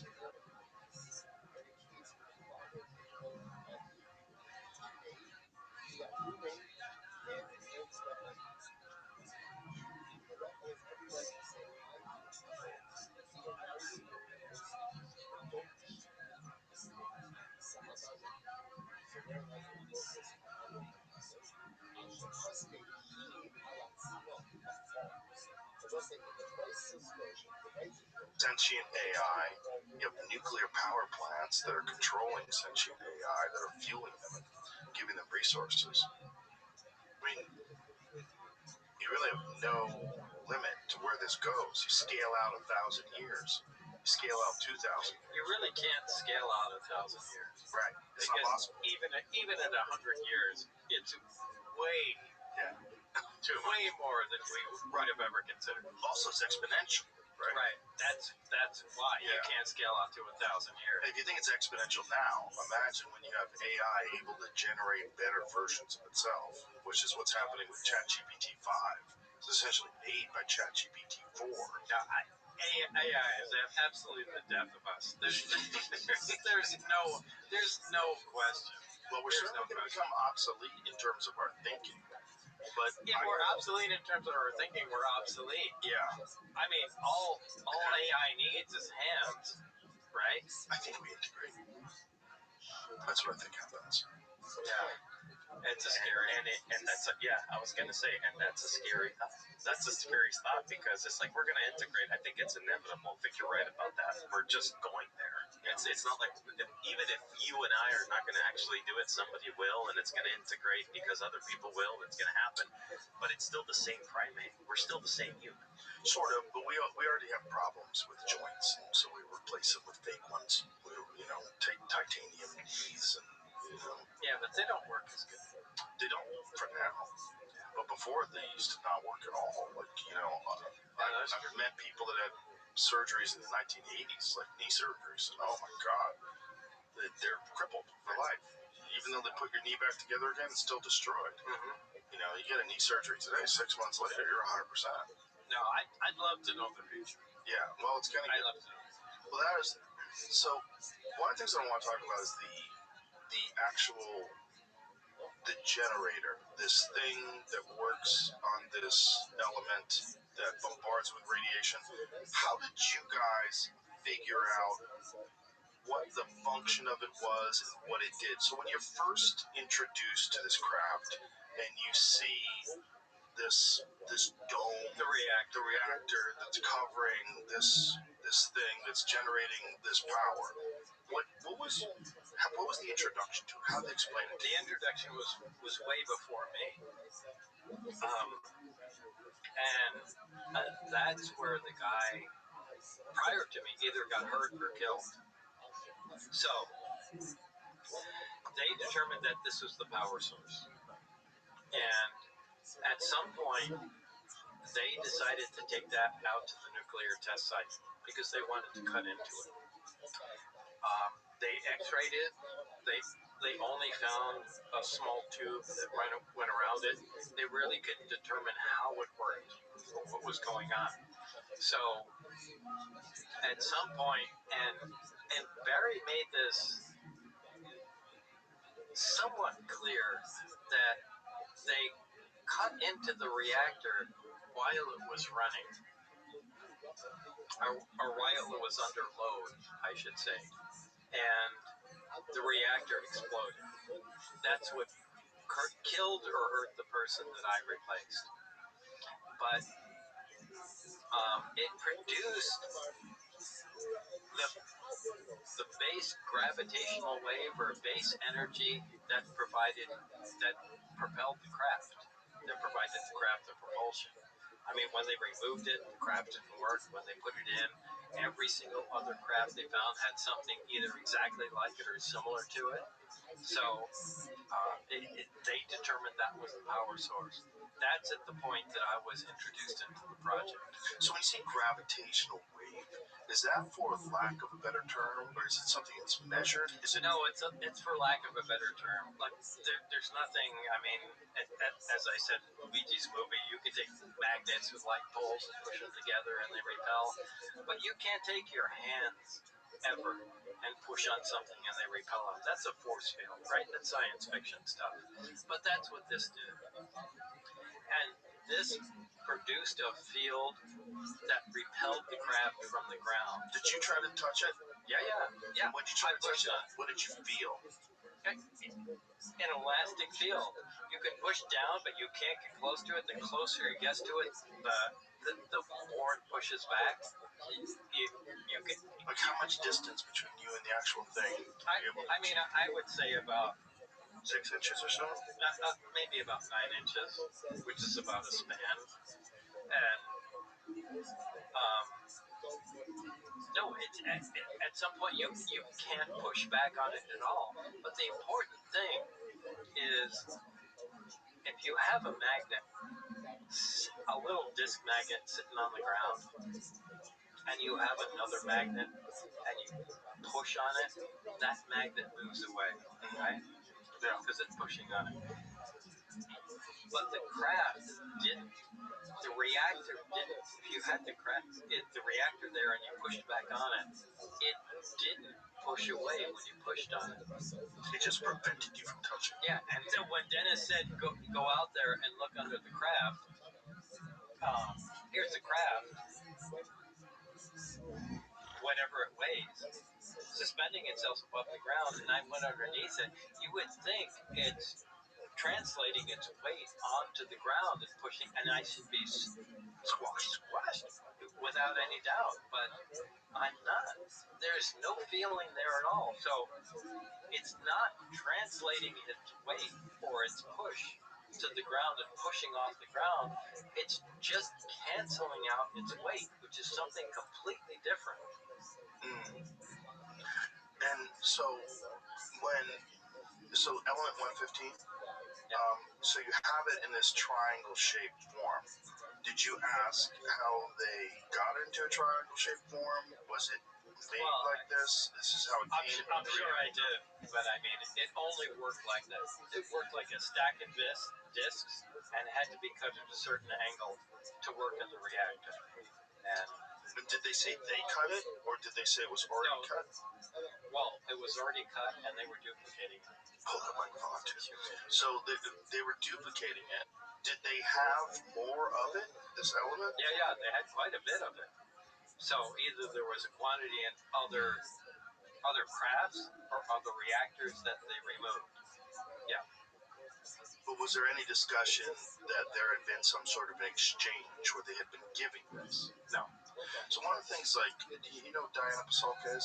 sentient AI, you have nuclear power plants that are controlling sentient AI, that are fueling them and giving them resources. I mean, you really have no limit to where this goes. You scale out 1,000 years. You scale out 2,000 years. You really can't scale out 1,000 years. Right. It's not possible. Even at 100 years, it's way more than we would have ever considered. Also, it's exponential. Right. That's why you can't scale out to 1,000 years. If you think it's exponential now, imagine when you have AI able to generate better versions of itself, which is what's happening with ChatGPT 5. It's essentially made by ChatGPT 4. Now, AI is absolutely the death of us. There's no question. Well, we're certainly going to become obsolete in terms of our thinking. But if we're obsolete in terms of our thinking, we're obsolete. Yeah. I mean, all AI needs is hands, right? I think we integrate. That's what I think happens. Yeah. It's a scary, and that's I was gonna say, and that's a scary thought. That's the scariest thought because it's like we're gonna integrate. I think it's inevitable. I think you're right about that. We're just going there. It's not like even if you and I are not gonna actually do it, somebody will, and it's gonna integrate because other people will. It's gonna happen, but it's still the same primate. We're still the same human. Sort of, but we already have problems with joints, so we replace them with fake ones. We take titanium knees and. Yeah, but they don't work as good. They don't for now. But before, they used to not work at all. Like, I've met people that had surgeries in the 1980s, like knee surgeries, and oh my God, they're crippled for life. Even though they put your knee back together again, it's still destroyed. Mm-hmm. You get a knee surgery today, 6 months later, you're 100%. No, I'd love to know the future. Yeah, well, it's going to get... I'd love to know. Well, that is... So, one of the things I want to talk about is the actual... the generator, this thing that works on this element that bombards with radiation. How did you guys figure out what the function of it was and what it did? So when you're first introduced to this craft and you see this dome, the reactor that's covering this thing that's generating this power, what was the introduction to it? How did they explain it? The introduction was way before me, and that's where the guy prior to me either got hurt or killed. So they determined that this was the power source, and at some point they decided to take that out to the nuclear test site because they wanted to cut into it. They x-rayed it. They only found a small tube that went around it. They really couldn't determine how it worked or what was going on. So at some point, and Barry made this somewhat clear that they cut into the reactor while it was running, or while it was under load, I should say, and the reactor exploded. That's what killed or hurt the person that I replaced. But it produced the base gravitational wave or base energy that propelled the craft, that provided the craft the propulsion. I mean, when they removed it, the craft didn't work. When they put it in, every single other craft they found had something either exactly like it or similar to it. So they determined that was the power source. That's at the point that I was introduced into the project. So when you say gravitational wave, is that for lack of a better term, or is it something that's measured? No, it's for lack of a better term. Like there's nothing. I mean, as I said in Luigi's movie, you can take magnets with like poles and push them together and they repel, but you can't take your hands ever and push on something and they repel out. That's a force field, right? That's science fiction stuff. But that's what this did. And this produced a field that repelled the craft from the ground. Did you try to touch it? Yeah. When did you try to touch it? What did you feel? An elastic field. You can push down, but you can't get close to it. The closer it gets to it, the more it pushes back. You can. Like how much distance between you and the actual thing? I would say about 6 inches or so? Maybe about 9 inches, which is about a span. And no, at some point you can't push back on it at all. But the important thing is if you have a magnet, a little disc magnet sitting on the ground, and you have another magnet, and you push on it, that magnet moves away, right? Yeah. Because it's pushing on it. But the craft didn't. The reactor didn't. If you had the reactor there and you pushed back on it, it didn't push away when you pushed on it. It just prevented you from touching. Yeah, and so when Dennis said go out there and look under the craft, here's the craft, whatever it weighs, suspending itself above the ground, and I went underneath it. You would think it's translating its weight onto the ground and pushing, and I should be squashed without any doubt, but I'm not. There's no feeling there at all. So it's not translating its weight or its push to the ground and pushing off the ground. It's just canceling out its weight, which is something completely different. And so element 115, so you have it in this triangle-shaped form. Did you ask how they got into a triangle-shaped form? Was it made like this? This is how it came? I'm sure I did, but I mean, it only worked like that. It worked like a stack of discs, and it had to be cut at a certain angle to work in the reactor. And did they say they cut it, or did they say it was already cut? Well, it was already cut, and they were duplicating it. Pull that microphone on too. So they were duplicating it. Did they have more of it, this element? Yeah, they had quite a bit of it. So either there was a quantity in other crafts or other reactors that they removed. Yeah. But was there any discussion that there had been some sort of an exchange where they had been giving this? No. So one of the things, like, you know Diana Pasulka is?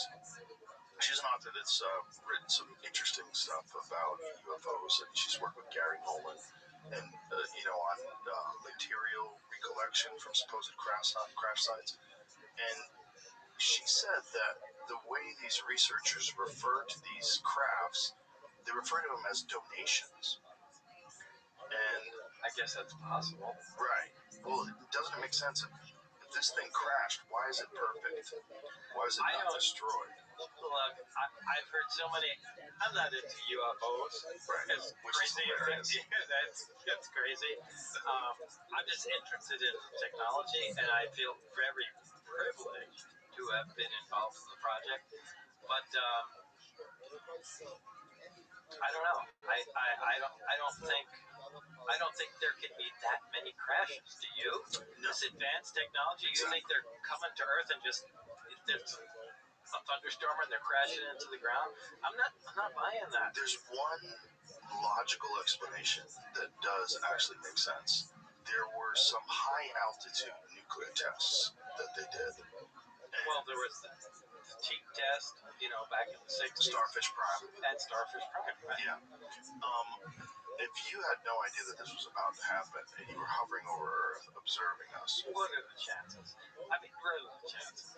She's an author that's written some interesting stuff about UFOs, and she's worked with Gary Nolan and on material recollection from supposed crash sites. And she said that the way these researchers refer to these crafts, they refer to them as donations. And I guess that's possible. Right. Well, doesn't it make sense? If this thing crashed, why is it perfect? Why is it not destroyed? Look, I've heard so many. I'm not into UFOs. Right. As crazy as that's crazy. I'm just interested in technology, and I feel very privileged to have been involved in the project. But I don't know. I don't think there can be that many crashes. Do you? No. This advanced technology, you think they're coming to Earth and just there's a thunderstorm and they're crashing into the ground? I'm not buying that. There's one logical explanation that does actually make sense. There were some high altitude nuclear tests that they did. Well, there was the Teak test, back in the 60s. Starfish Prime. And Starfish Prime, right? Yeah. If you had no idea that this was about to happen and you were hovering over Earth observing us, what are the chances? I mean, what are the chances?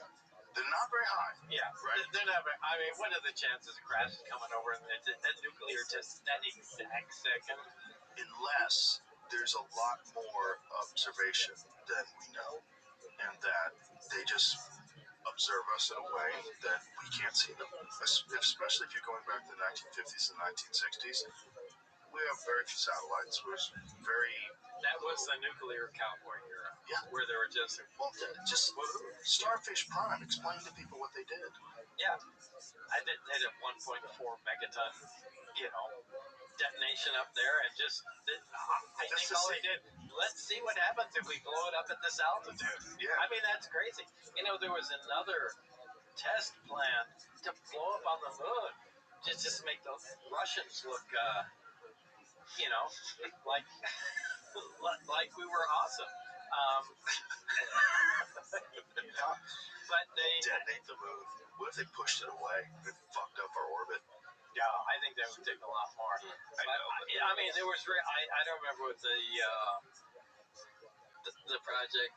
They're not very high. Yeah, right. They're not very. I mean, what are the chances of crash coming over and that nuclear test that exact second? Unless there's a lot more observation than we know, and that they just observe us in a way that we can't see them. Especially if you're going back to the 1950s and 1960s. We have very few satellites. That was the nuclear cowboy era. Yeah. Where they were just Starfish Prime. Explain to people what they did. Yeah. I did hit a 1.4 megaton, detonation up there, and I think all they did, let's see what happens if we blow it up at this altitude. Yeah. I mean, that's crazy. There was another test plan to blow up on the moon, just to make the Russians look, like we were awesome. But they detonate the moon. What if they pushed it away and fucked up our orbit? Yeah, I think that would take a lot more. I mean, there was. I don't remember what the project.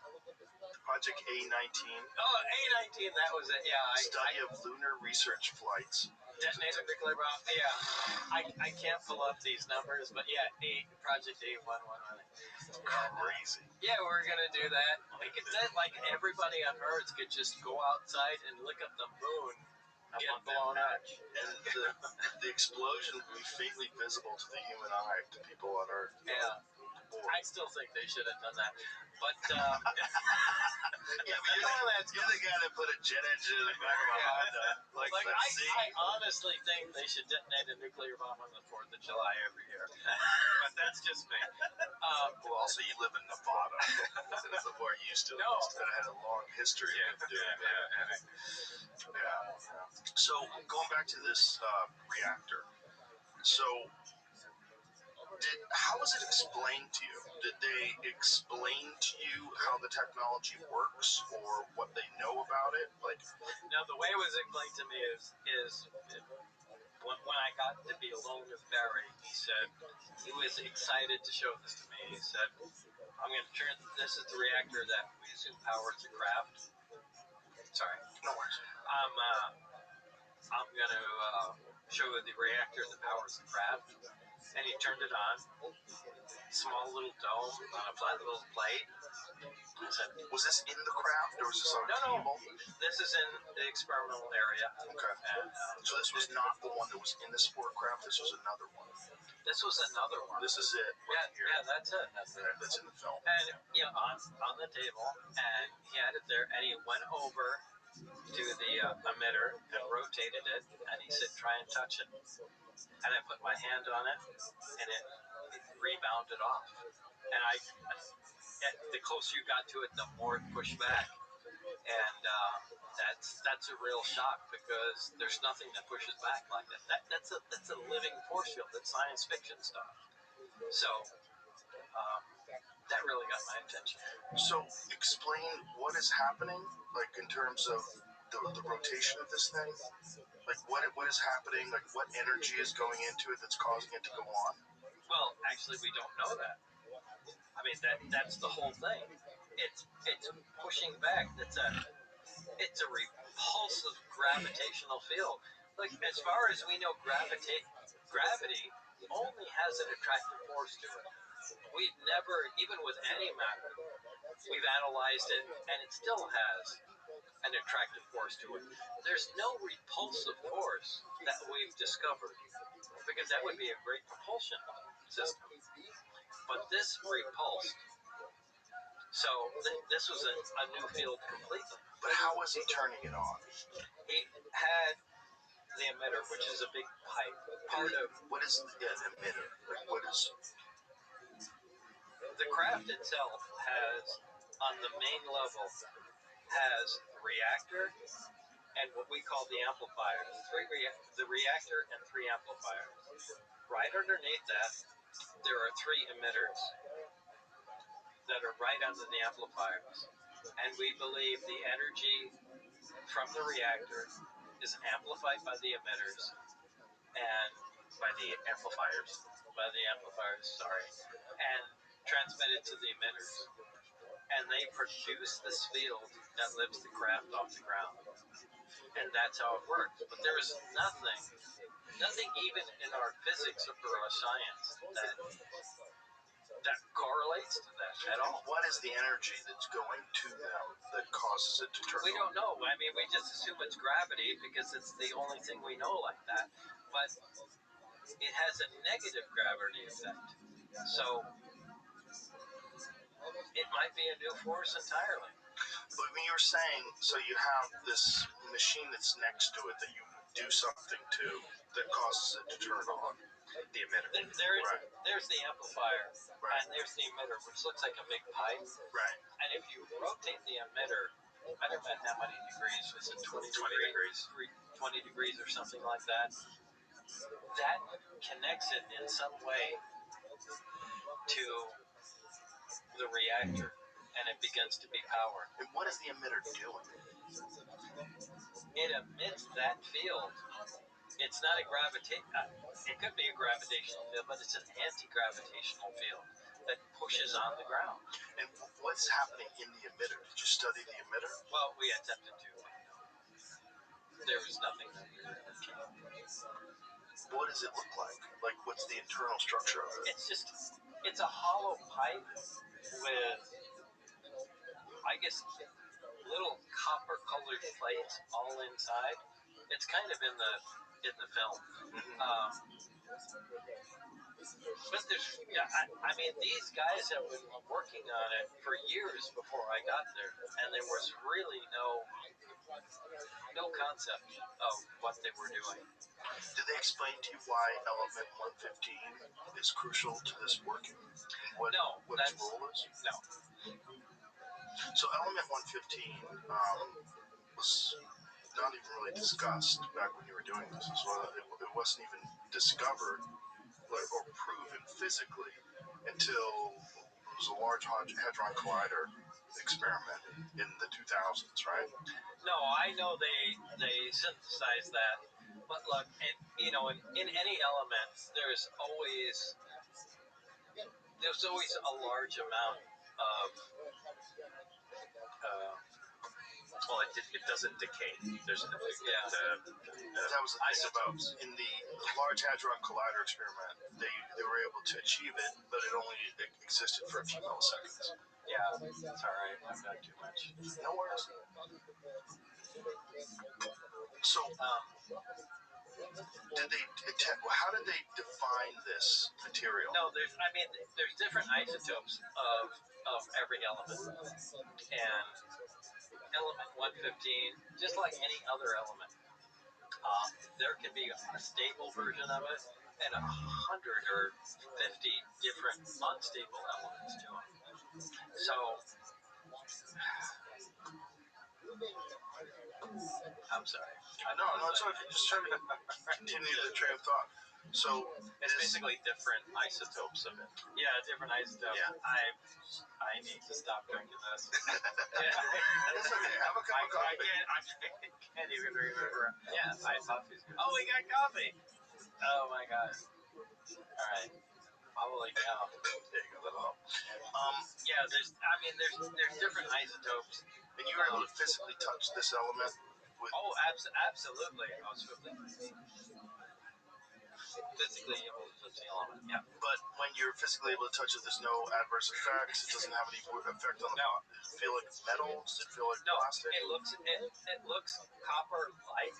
Project A-19. Oh, A-19. That was it. Yeah. Study of lunar research flights Detonate a nuclear bomb. Yeah, I can't pull up these numbers, but yeah, Project 8111. Crazy. Yeah, we're gonna do that. Like everybody on Earth could just go outside and look at the moon, get blown up, and the explosion would be faintly visible to the human eye to people on Earth. Yeah, I still think they should have done that, but yeah, but you're the guy that put a jet engine in the back of a Honda. I honestly think they should detonate a nuclear bomb on the 4th of July every year, but that's just me. Well, also you live in Nevada. It's more used to it. No. That had a long history of doing that. Yeah. So going back to this reactor. So how was it explained to you? Did they explain to you how the technology works or what they know about it? Now the way it was explained to me is when I got to be alone with Barry, he said he was excited to show this to me. He said, "I'm going to turn. This is the reactor that we assume powers the craft." Sorry, no worries. I'm going to show you the reactor that powers the craft, and he turned it on. Small little dome on a flat little plate. I said, was this in the craft or was this on a table? No. This is in the experimental area. Okay. And, so this was not the one that was in the sport craft. This was another one. This was another one. This is it. Right here. Yeah, that's it. That's in the film. And on the table, and he had it there, and he went over to the emitter and rotated it, and he said, "Try and touch it." And I put my hand on it, and it rebounded off. And the closer you got to it, the more it pushed back. And that's a real shock because there's nothing that pushes back like that. That's a living force field. That's science fiction stuff. So that really got my attention. So explain what is happening, in terms of the rotation of this thing. What is happening? What energy is going into it that's causing it to go on? Well, actually, we don't know that. I mean, that's the whole thing. It's pushing back. It's a repulsive gravitational field. As far as we know, gravity only has an attractive force to it. We've never, even with any matter, we've analyzed it, and it still has an attractive force to it. There's no repulsive force that we've discovered, because that would be a great propulsion system. But this repulsed. So this was a new field completely. But how was he turning it on? He had the emitter, which is a big pipe. What is the emitter? What is... The craft itself has, on the main level, has the reactor and what we call the amplifier. The reactor and 3 amplifiers. Right underneath that, there are 3 emitters that are right under the amplifiers. And we believe the energy from the reactor is amplified by the emitters and by the amplifiers, and transmitted to the emitters. And they produce this field that lifts the craft off the ground. And that's how it works. But there is nothing even in our physics or our science that correlates to that at all. What is the energy that's going to them that causes it to turn on? We don't know. I mean, we just assume it's gravity because it's the only thing we know like that. But it has a negative gravity effect. So it might be a new force entirely. But when you're saying, so you have this machine that's next to it that you do something to that causes it to turn on. The emitter. There's the amplifier, and there's the emitter, which looks like a big pipe. Right. And if you rotate the emitter, I don't know how many degrees, was it 20 degrees? 20 degrees or something like that. That connects it in some way to the reactor, and it begins to be powered. And what is the emitter doing? It emits that field. It's not a it could be a gravitational field, but it's an anti-gravitational field that pushes on the ground. And what's happening in the emitter? Did you study the emitter? Well, we attempted to. there was nothing that we were going to kill. What does it look like? Like, what's the internal structure of it? It's a hollow pipe with, I guess, little copper-colored plates all inside. It's kind of in the film. But there's, I mean, these guys have been working on it for years before I got there, and there was really no concept of what they were doing. Did they explain to you why element 115 is crucial to this working? What its role is? No. So element 115 was not even really discussed back when you were doing this as well. It wasn't even discovered or proven physically until it was a Large Hadron Collider experiment in the 2000s, right? No, I know they synthesized that, but look, in any element, there's always a large amount of Well, it doesn't decay. There's that was the thing about in the Large Hadron Collider experiment. They were able to achieve it, but it only existed for a few milliseconds. Yeah, it's all right. I've got too much. No worries. So, how did they define this material? No, there's different isotopes of every element, and element 115, just like any other element, there can be a stable version of it and 100 or 50 different unstable elements to it. So, I'm sorry. No, it's okay. Just trying to continue the train of thought. So it's basically different isotopes of it. Yeah, different isotopes. Yeah, I need to stop drinking this. That's okay. Have a cup of coffee. I can't even remember. Yeah, I thought these. Oh, we got coffee. Oh my god. All right. Holy cow. There you go. That'll help. Yeah, there's different isotopes. And you were able to physically touch this element? Absolutely. I was physically able to touch the element, yeah. But when you're physically able to touch it, there's no adverse effects? It doesn't have any effect on the body? Does it feel like metal? Does it feel like plastic? It looks copper-like.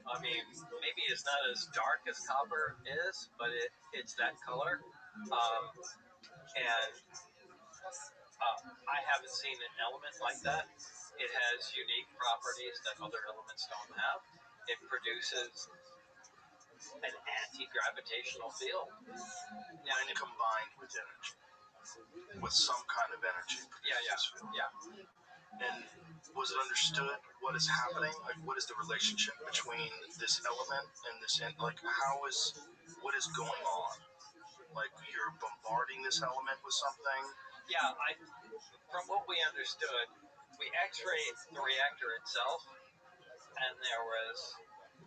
I mean, maybe it's not as dark as copper is, but it's that color. And I haven't seen an element like that. It has unique properties that other elements don't have. It produces an anti-gravitational field. When combined with energy. With some kind of energy. Yeah. And was it understood what is happening? Like, what is the relationship between this element and this? Like, what is going on? Like, you're bombarding this element with something? Yeah, from what we understood, we x-rayed the reactor itself, and there was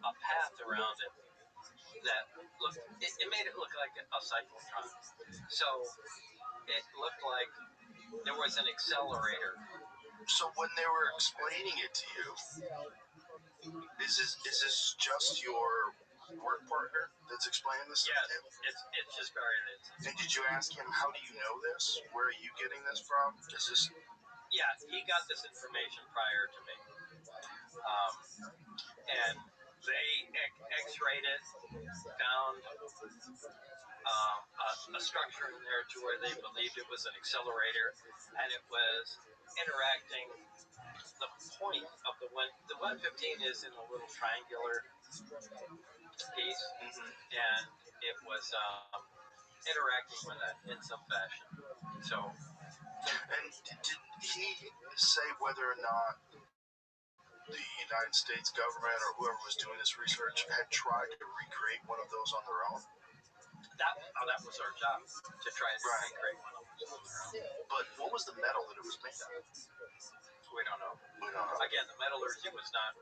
a path around it that looked, it made it look like a cyclotron. So it looked like there was an accelerator. So when they were explaining it to you, is this just your work partner that's explaining this? Yeah, it's just very. And did you ask him, how do you know this? Where are you getting this from? Is this? Yeah, he got this information prior to me, and they x-rayed it, found a structure in there to where they believed it was an accelerator, and it was interacting. The point of the 115 is in a little triangular piece, and it was interacting with that in some fashion. So, and did he say whether or not the United States government or whoever was doing this research had tried to recreate one of those on their own? That was our job, to try to recreate one of those on their own. But what was the metal that it was made of? We don't know. We don't know. Again, the metallurgy was not.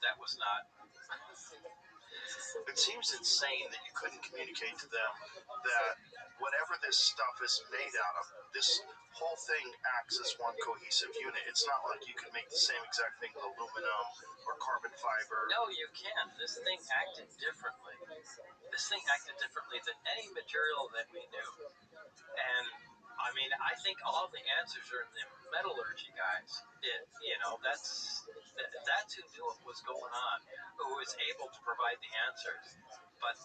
That was not It seems insane that you couldn't communicate to them that whatever this stuff is made out of, this whole thing acts as one cohesive unit. It's not like you could make the same exact thing with aluminum or carbon fiber. No, you can't. This thing acted differently. This thing acted differently than any material that we knew. And I mean, I think all the answers are in the metallurgy guys. That's who knew what was going on, who was able to provide the answers. But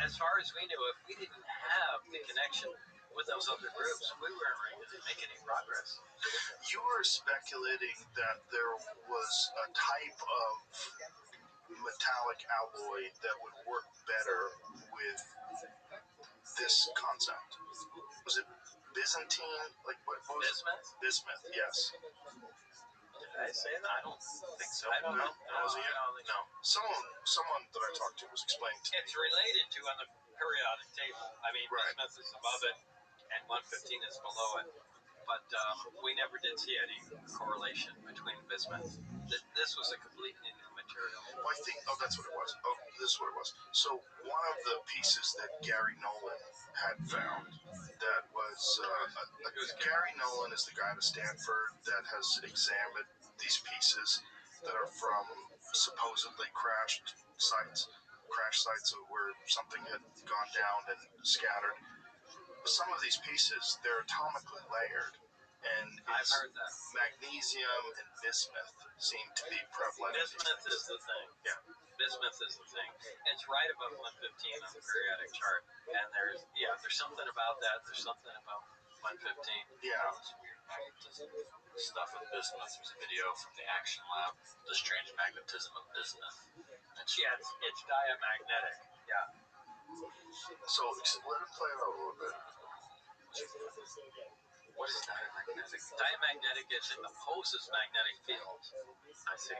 as far as we knew, if we didn't have the connection with those other groups, we weren't ready to make any progress. You were speculating that there was a type of metallic alloy that would work better with this concept. Was it Byzantine? Like what was Bismuth? Bismuth, yes. Did I say that? I don't think so. I don't know. Was it you? No. Someone that I talked to was explaining to me. It's related to on the periodic table. I mean, Right. bismuth is above it, and 115 is below it. But we never did see any correlation between bismuth. This was a completely new material. Well, I think, that's what it was. Oh, this is what it was. So one of the pieces that Gary Nolan had found that was, Gary Nolan is the guy at Stanford that has examined these pieces that are from supposedly crash sites where something had gone down and scattered. Some of these pieces, they're atomically layered, and I've heard that. Magnesium and bismuth seem to be prevalent. Bismuth is the thing. Yeah. Bismuth is the thing. It's right above 115 on the periodic chart. And there's something about that. There's something about 115. Yeah. Stuff with bismuth. There's a video from the Action Lab, the strange magnetism of bismuth. It's diamagnetic. Yeah. So let it play out a little bit. What is diamagnetic? Diamagnetic is it opposes magnetic fields. I see.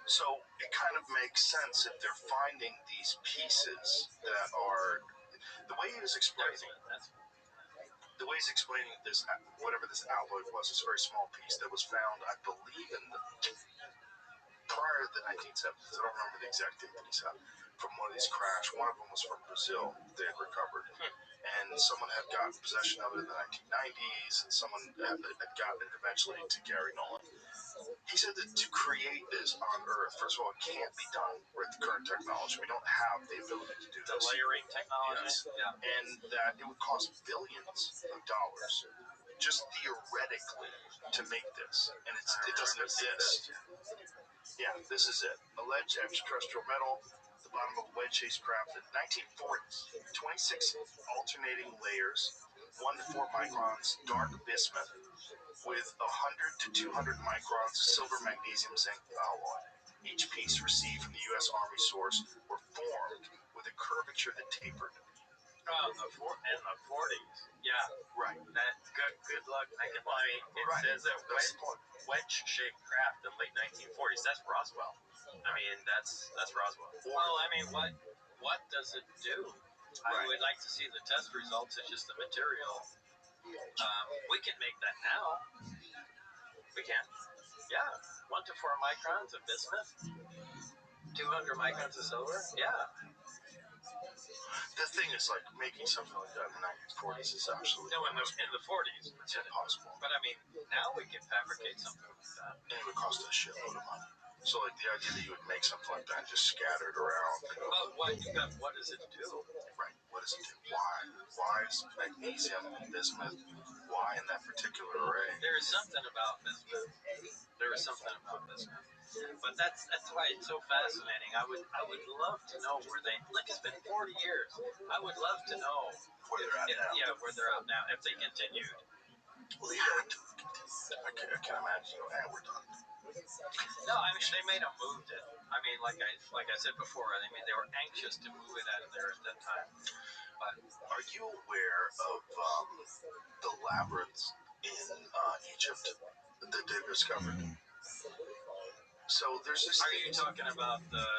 So it kind of makes sense if they're finding these pieces that are the way he was explaining. The way he's explaining this, whatever this alloy was, this very small piece that was found, I believe, in the prior to the 1970s. I don't remember the exact date that he said, from one of these crashes. One of them was from Brazil. They had recovered. And someone had gotten possession of it in the 1990s, and someone had gotten it eventually to Gary Nolan. He said that to create this on Earth, first of all, it can't be done with current technology. We don't have the ability to do The this. layering technology. Yes. Yeah. And that it would cost billions of dollars, just theoretically, to make this. And it doesn't exist. Yeah, this is it. Alleged extraterrestrial metal, the bottom of a wedge-shaped craft in 1940s. 26 alternating layers, 1 to 4 microns, dark bismuth, with 100 to 200 microns of silver, magnesium, zinc alloy. Each piece received from the U.S. Army source were formed with a curvature that tapered. In the 40s. Yeah. Right. Good luck making money. It says a wedge-shaped craft in late 1940s. That's Roswell. I mean, that's Roswell. Well, I mean, what does it do? I would like to see the test results. It's just the material. We can make that now. We can? Yeah. 1 to 4 microns of bismuth. 200 microns of silver. Yeah. The thing is, like, making something like that in the 1940s is absolutely in the 40s. It's impossible. But I mean, now we can fabricate something like that. And it would cost a shitload of money. So, like, the idea that you would make something like that just scattered around. But what does it do? Right. What does it do? Why? Why is magnesium and bismuth? Why in that particular array? There is something about bismuth. But that's why it's so fascinating. I would love to know where it's been 40 years. I would love to know Where they're at now. Yeah, where they're at now. If they continued. Well, they had to continue. I can't imagine, we're done. No, I mean, they may have moved it. I mean, like I said before, they were anxious to move it out of there at that time. But are you aware of the labyrinths in Egypt that they've discovered? So there's this. Are you talking about the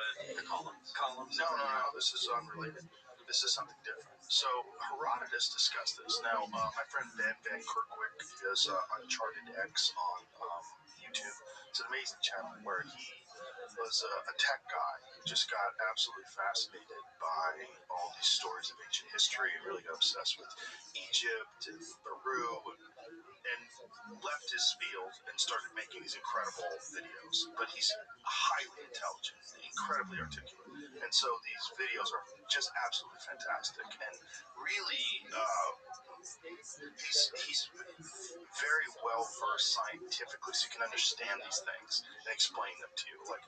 columns? No. This is unrelated. This is something different. So Herodotus discussed this. Now, my friend Ben Van Kerkwick does Uncharted X on YouTube. It's an amazing channel where he was a tech guy. Just got absolutely fascinated by all these stories of ancient history and really got obsessed with Egypt and Peru and left his field and started making these incredible videos. But he's highly intelligent, incredibly articulate. And so these videos are just absolutely fantastic. And really, he's very well versed scientifically, so you can understand these things and explain them to you. Like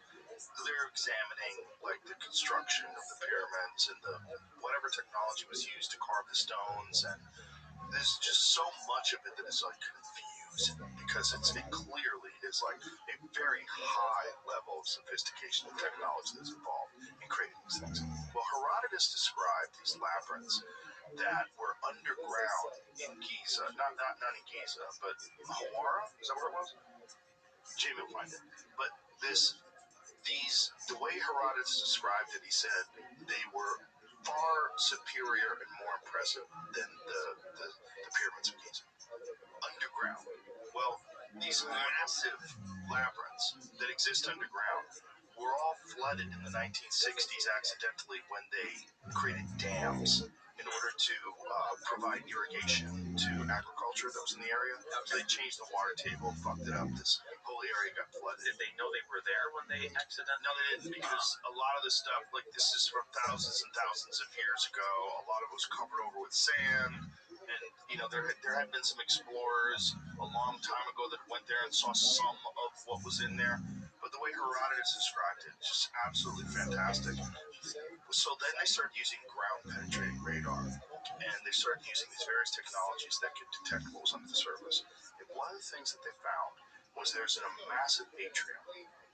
they're examining like the construction of the pyramids and the whatever technology was used to carve the stones, and there's just so much of it that is like confusing because it clearly is like a very high level of sophistication and technology that's involved in creating these things. Well, Herodotus described these labyrinths that were underground in Giza, not in Giza, but Hawara, is that where it was? Jamie will find it. But the way Herodotus described it, he said they were far superior and more impressive than the pyramids of Giza. Underground. Well, these massive labyrinths that exist underground were all flooded in the 1960s accidentally when they created dams in order to provide irrigation to agriculture that was in the area. So they changed the water table, fucked it up. This whole area got flooded. Did they know they were there when they accidentally? No, they didn't, because a lot of the stuff, like this is from thousands and thousands of years ago. A lot of it was covered over with sand. And, you know, there had been some explorers a long time ago that went there and saw some of what was in there. But the way Herodotus described it, just absolutely fantastic. So then they started using ground-penetrating radar. And they started using these various technologies that could detect what was under the surface. And one of the things that they found was there's a massive atrium.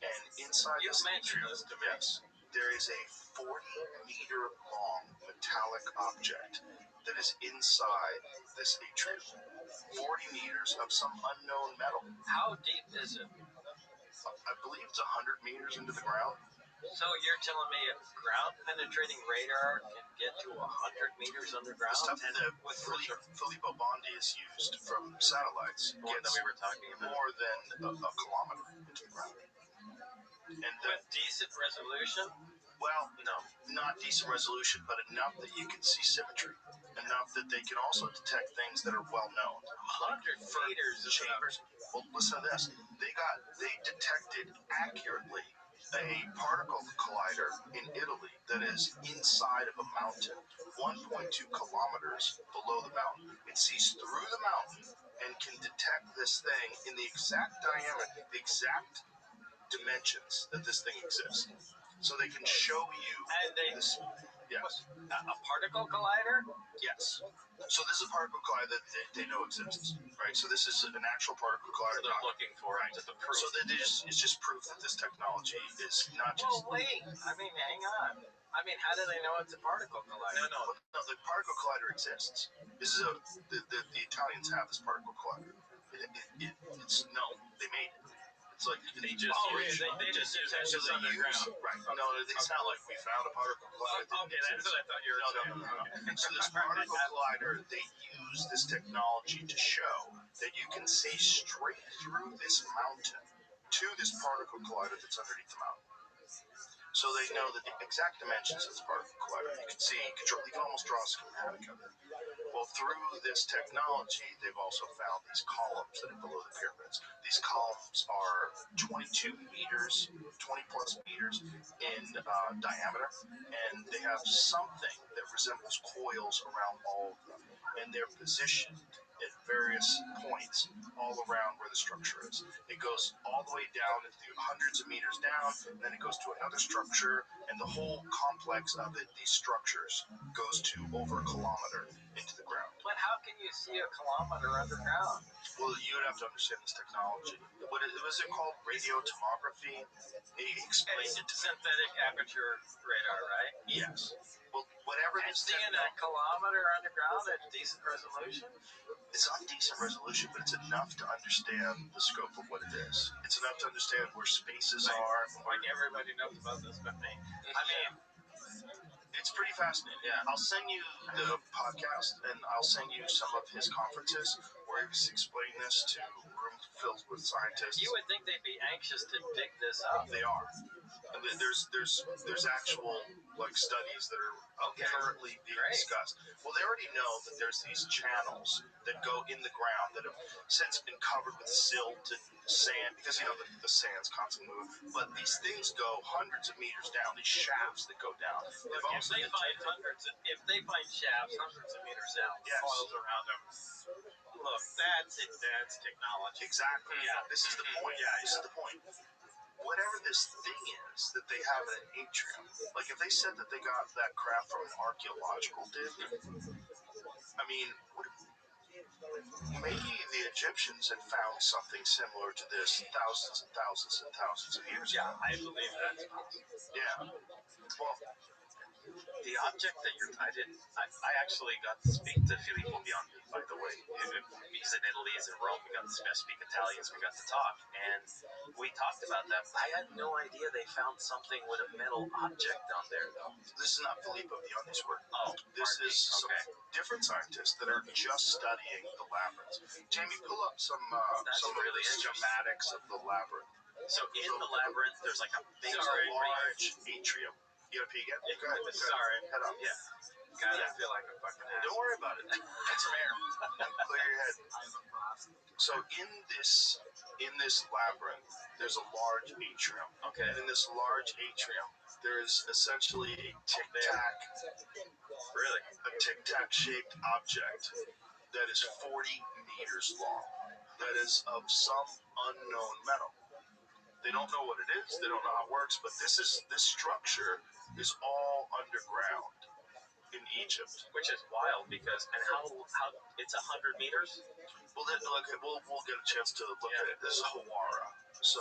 And inside this atrium, yes, there is a 40-meter long metallic object that is inside this atrium. 40 meters of some unknown metal. How deep is it? I believe it's 100 meters into the ground. So you're telling me a ground-penetrating radar can get to 100 meters underground? The stuff that Filippo Bondi is used from satellites More than we were talking about? more than a kilometer into the ground. And with decent resolution? Well, No. Not decent resolution, but enough that you can see symmetry. Enough that they can also detect things that are well known. 100 meters is chambers. Well, listen to this. They detected accurately a particle collider in Italy that is inside of a mountain, 1.2 kilometers below the mountain. It sees through the mountain and can detect this thing in the exact diameter, the exact dimensions that this thing exists. So they can show you this. Yes. A particle collider? Yes. So this is a particle collider that they know exists, right? So this is an actual particle collider. They're looking for it, just a proof. So it's just proof that this technology is not just. Well, wait. I mean, hang on. I mean, how do they know it's a particle collider? No. The particle collider exists. This is the Italians have this particle collider. It's known. They made it. It's like they just detect this underground. Right. No, it's not like we found a particle collider. Okay, that's what I thought you were saying. No. So this particle collider, they use this technology to show that you can see straight through this mountain to this particle collider that's underneath the mountain. So they know that the exact dimensions of this particle collider. You can see, you can almost draw a schematic of it. Well, through this technology, they've also found these columns that are below the pyramids. These columns are 22 meters, 20 plus meters in diameter, and they have something that resembles coils around all of them, and they're positioned at various points all around where the structure is. It goes all the way down into hundreds of meters down, and then it goes to another structure, and the whole complex of it, these structures, goes to over a kilometer into the ground. But how can you see a kilometer underground? Well, you would have to understand this technology. Was it called radiotomography? He explained it to synthetic aperture radar, right? Yes. Well, whatever it's seeing a kilometer underground at decent resolution? It's not decent resolution, but it's enough to understand the scope of what it is. It's enough to understand where spaces are. Like everybody knows about this but me. I mean, it's pretty fascinating. Yeah. I'll send you the podcast, and I'll send you some of his conferences where he was explaining this to a room filled with scientists. You would think they'd be anxious to dig this up. They are. And there's actual like studies that are currently being discussed. Well, they already know that there's these channels that go in the ground that have since been covered with silt and sand because the sand's constantly moving. But these things go hundreds of meters down. These shafts that go down. If they find shafts hundreds of meters down, coils around them. Look, that's advanced technology. Exactly. Yeah. This is the point. This is the point. Whatever this thing is that they have in an atrium, like if they said that they got that crap from an archaeological dig, I mean, maybe the Egyptians had found something similar to this thousands and thousands and thousands of years ago. Yeah, I believe that's possible. Yeah. Well, the object that I actually got to speak to Filippo Biondi, by the way. He's in Italy, he's in Rome. We got to speak Italian, so we got to talk. And we talked about that. I had no idea they found something with a metal object down there, though. This is not Filippo Biondi's work. Oh, this is some different scientists that are just studying the labyrinth. Jamie, pull up some really of the schematics of the labyrinth. So in the labyrinth, there's like a big large atrium. You gotta pee again? Yeah, go ahead. Sorry. Head up. Yeah. God, I feel like a fucking ass. Don't worry about it. Get some air. Clear your head. So in this labyrinth, there's a large atrium. Okay. And in this large atrium, there is essentially a tic-tac. Really? A tic-tac shaped object that is 40 meters long. That is of some unknown metal. They don't know what it is. They don't know how it works. But this structure is all underground in Egypt, which is wild because how it's 100 meters. Well, we'll get a chance to look at it. This is Hawara. So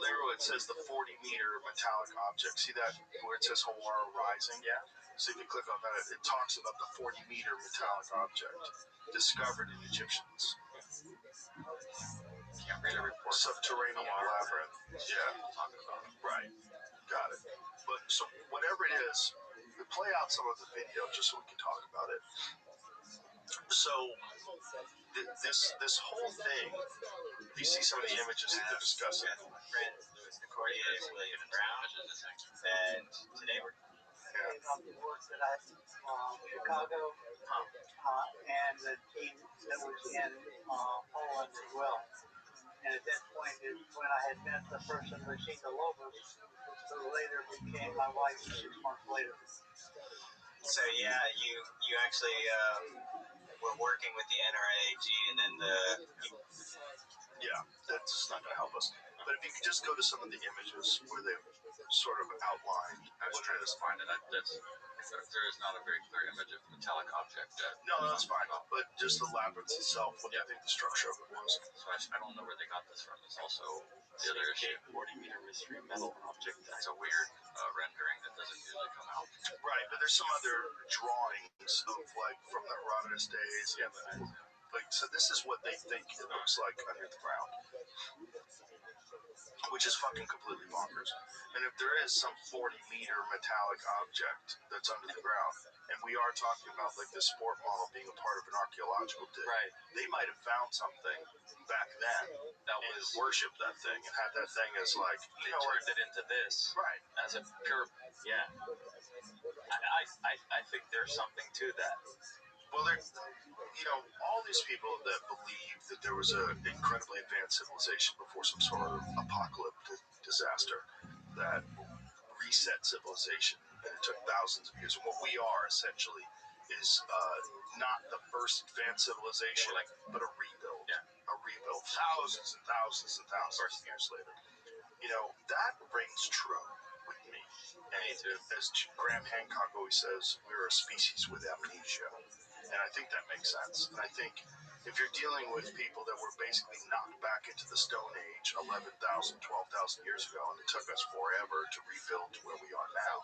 there it says the 40-meter metallic object. See that where it says Hawara rising? Yeah. So if you click on that, it talks about the 40-meter metallic object discovered in Egyptians. Can't read a report. Subterranean labyrinth. Yeah. Talking about it. Right. Got it. But so whatever it is, we play out some of the video just so we can talk about it. So this whole thing, if you see some of the images that they're discussing. William Brown, and today we're about the work that I Chicago and the team that was in Poland as well. And at that point is when I had met the person, Rashida Lobos, who later became my wife 6 months later. So yeah, you actually were working with the NRAG, and then that's just not going to help us. But if you could just go to some of the images where they sort of outlined what it is. Find it. There is not a very clear image of the metallic object. No, that's fine. But just the labyrinth itself, what do you think the structure of it was? So I don't know where they got this from. There's also the other issue, 40-meter mystery metal object. That's a weird rendering that doesn't usually come out. Right, but there's some other drawings of like from the Herodotus days. Yeah, but so this is what they think it looks like under the ground, which is fucking completely bonkers. And if there is some 40-meter metallic object that's under the ground, and we are talking about like this sport model being a part of an archaeological dig, right? They might have found something back then that was worshipped that thing and had that thing as like turned it into this, right? As a pure, yeah. I think there's something to that. Well, all these people that believe that there was an incredibly advanced civilization before some sort of apocalyptic disaster that reset civilization, and it took thousands of years. And what we are essentially is not the first advanced civilization, but a rebuild. Yeah. A rebuild, thousands and thousands and thousands of years later. That rings true with me. And as Graham Hancock always says, we're a species with amnesia. And I think that makes sense. And I think if you're dealing with people that were basically knocked back into the Stone Age 11,000, 12,000 years ago, and it took us forever to rebuild to where we are now,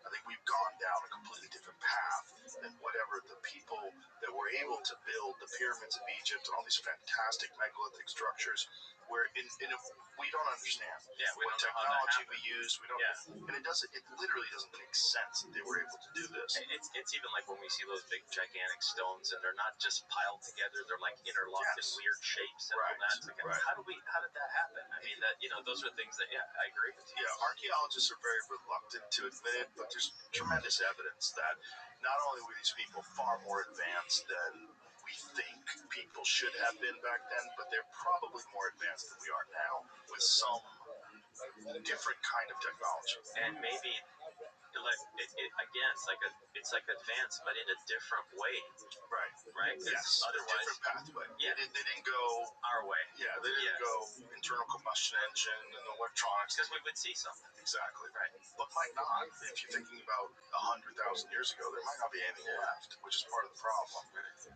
I think we've gone down a completely different path than whatever the people that were able to build the pyramids of Egypt and all these fantastic megalithic structures, where we don't understand what technology we use. We don't, and it literally doesn't make sense that they were able to do this. It's even like when we see those big gigantic stones, and they're not just piled together; they're like interlocked in weird shapes and all that. It's like, how did that happen? I mean, those are things that I agree with you. Yeah, archaeologists are very reluctant to admit it, but there's tremendous evidence that not only were these people far more advanced than we think people should have been back then, but they're probably more advanced than we are now with some different kind of technology. And maybe, again, it's like advanced, but in a different way. Right? Yes, otherwise, a different pathway. Yeah. They didn't go our way. Yeah, they didn't go internal combustion engine and electronics. Because we would see something. Exactly. Right. But might not. If you're thinking about 100,000 years ago, there might not be anything left, which is part of the problem.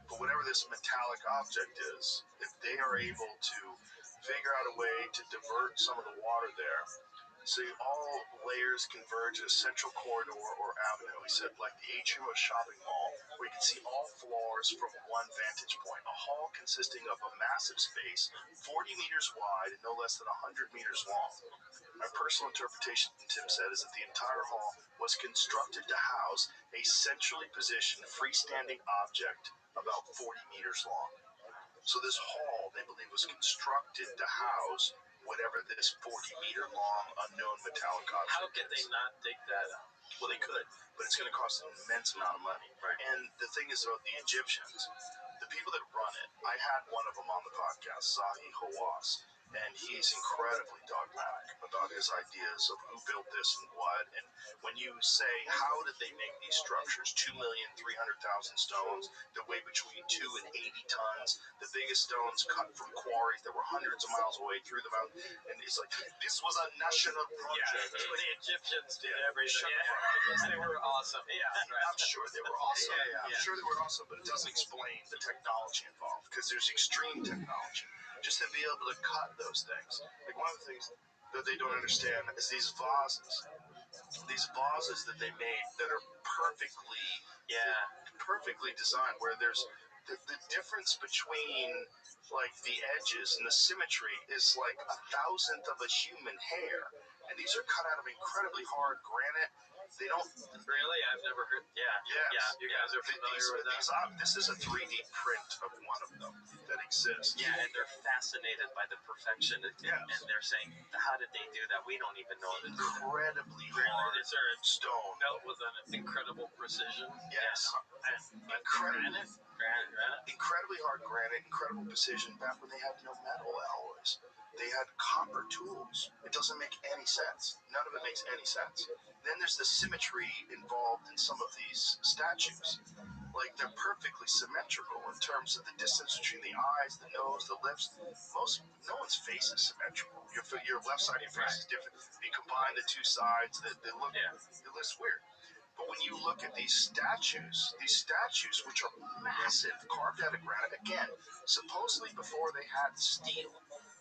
But whatever this metallic object is, if they are able to figure out a way to divert some of the water there, so all layers converge in a central corridor or avenue. He said, like the atrium of a shopping mall, where you can see all floors from one vantage point. A hall consisting of a massive space, 40 meters wide and no less than 100 meters long. My personal interpretation, Tim said, is that the entire hall was constructed to house a centrally positioned freestanding object about 40 meters long. So this hall, they believe, was constructed to house whatever this 40-meter-long unknown metallic object How could they not dig that up? Well, they could, but it's going to cost an immense amount of money. Right. And the thing is about the Egyptians, the people that run it, I had one of them on the podcast, Zahi Hawass, and he's incredibly dogmatic about his ideas of who built this and what. And when you say, how did they make these structures? 2,300,000 stones that weigh between 2 and 80 tons, the biggest stones cut from quarries that were hundreds of miles away through the mountain. And it's like, this was a national project. Yeah, like, the Egyptians did everything. Because they were awesome. Yeah, right. I'm sure they were awesome. I'm sure they were awesome, but it doesn't explain the technology involved, because there's extreme technology. Just to be able to cut those things. Like, one of the things that they don't understand is these vases that they made that are perfectly designed, where there's the difference between like the edges and the symmetry is like 1,000th of a human hair, and these are cut out of incredibly hard granite. They don't really. I've never heard. Yeah. You guys are familiar with that. This is a 3D print of one of them that exists. Yeah, and they're fascinated by the perfection. And they're saying, how did they do that? We don't even know how to do that. Incredibly hard Is there a stone built with an incredible precision? Yes. Granite. Incredibly hard granite, incredible precision. Back when they had no metal alloys, they had copper tools. It doesn't make any sense. None of it makes any sense. Then there's the symmetry involved in some of these statues. Like, they're perfectly symmetrical in terms of the distance between the eyes, the nose, the lips. No one's face is symmetrical. Your left side of your face is different. If you combine the two sides, it looks weird. But when you look at these statues which are massive, carved out of granite, again, supposedly before they had steel,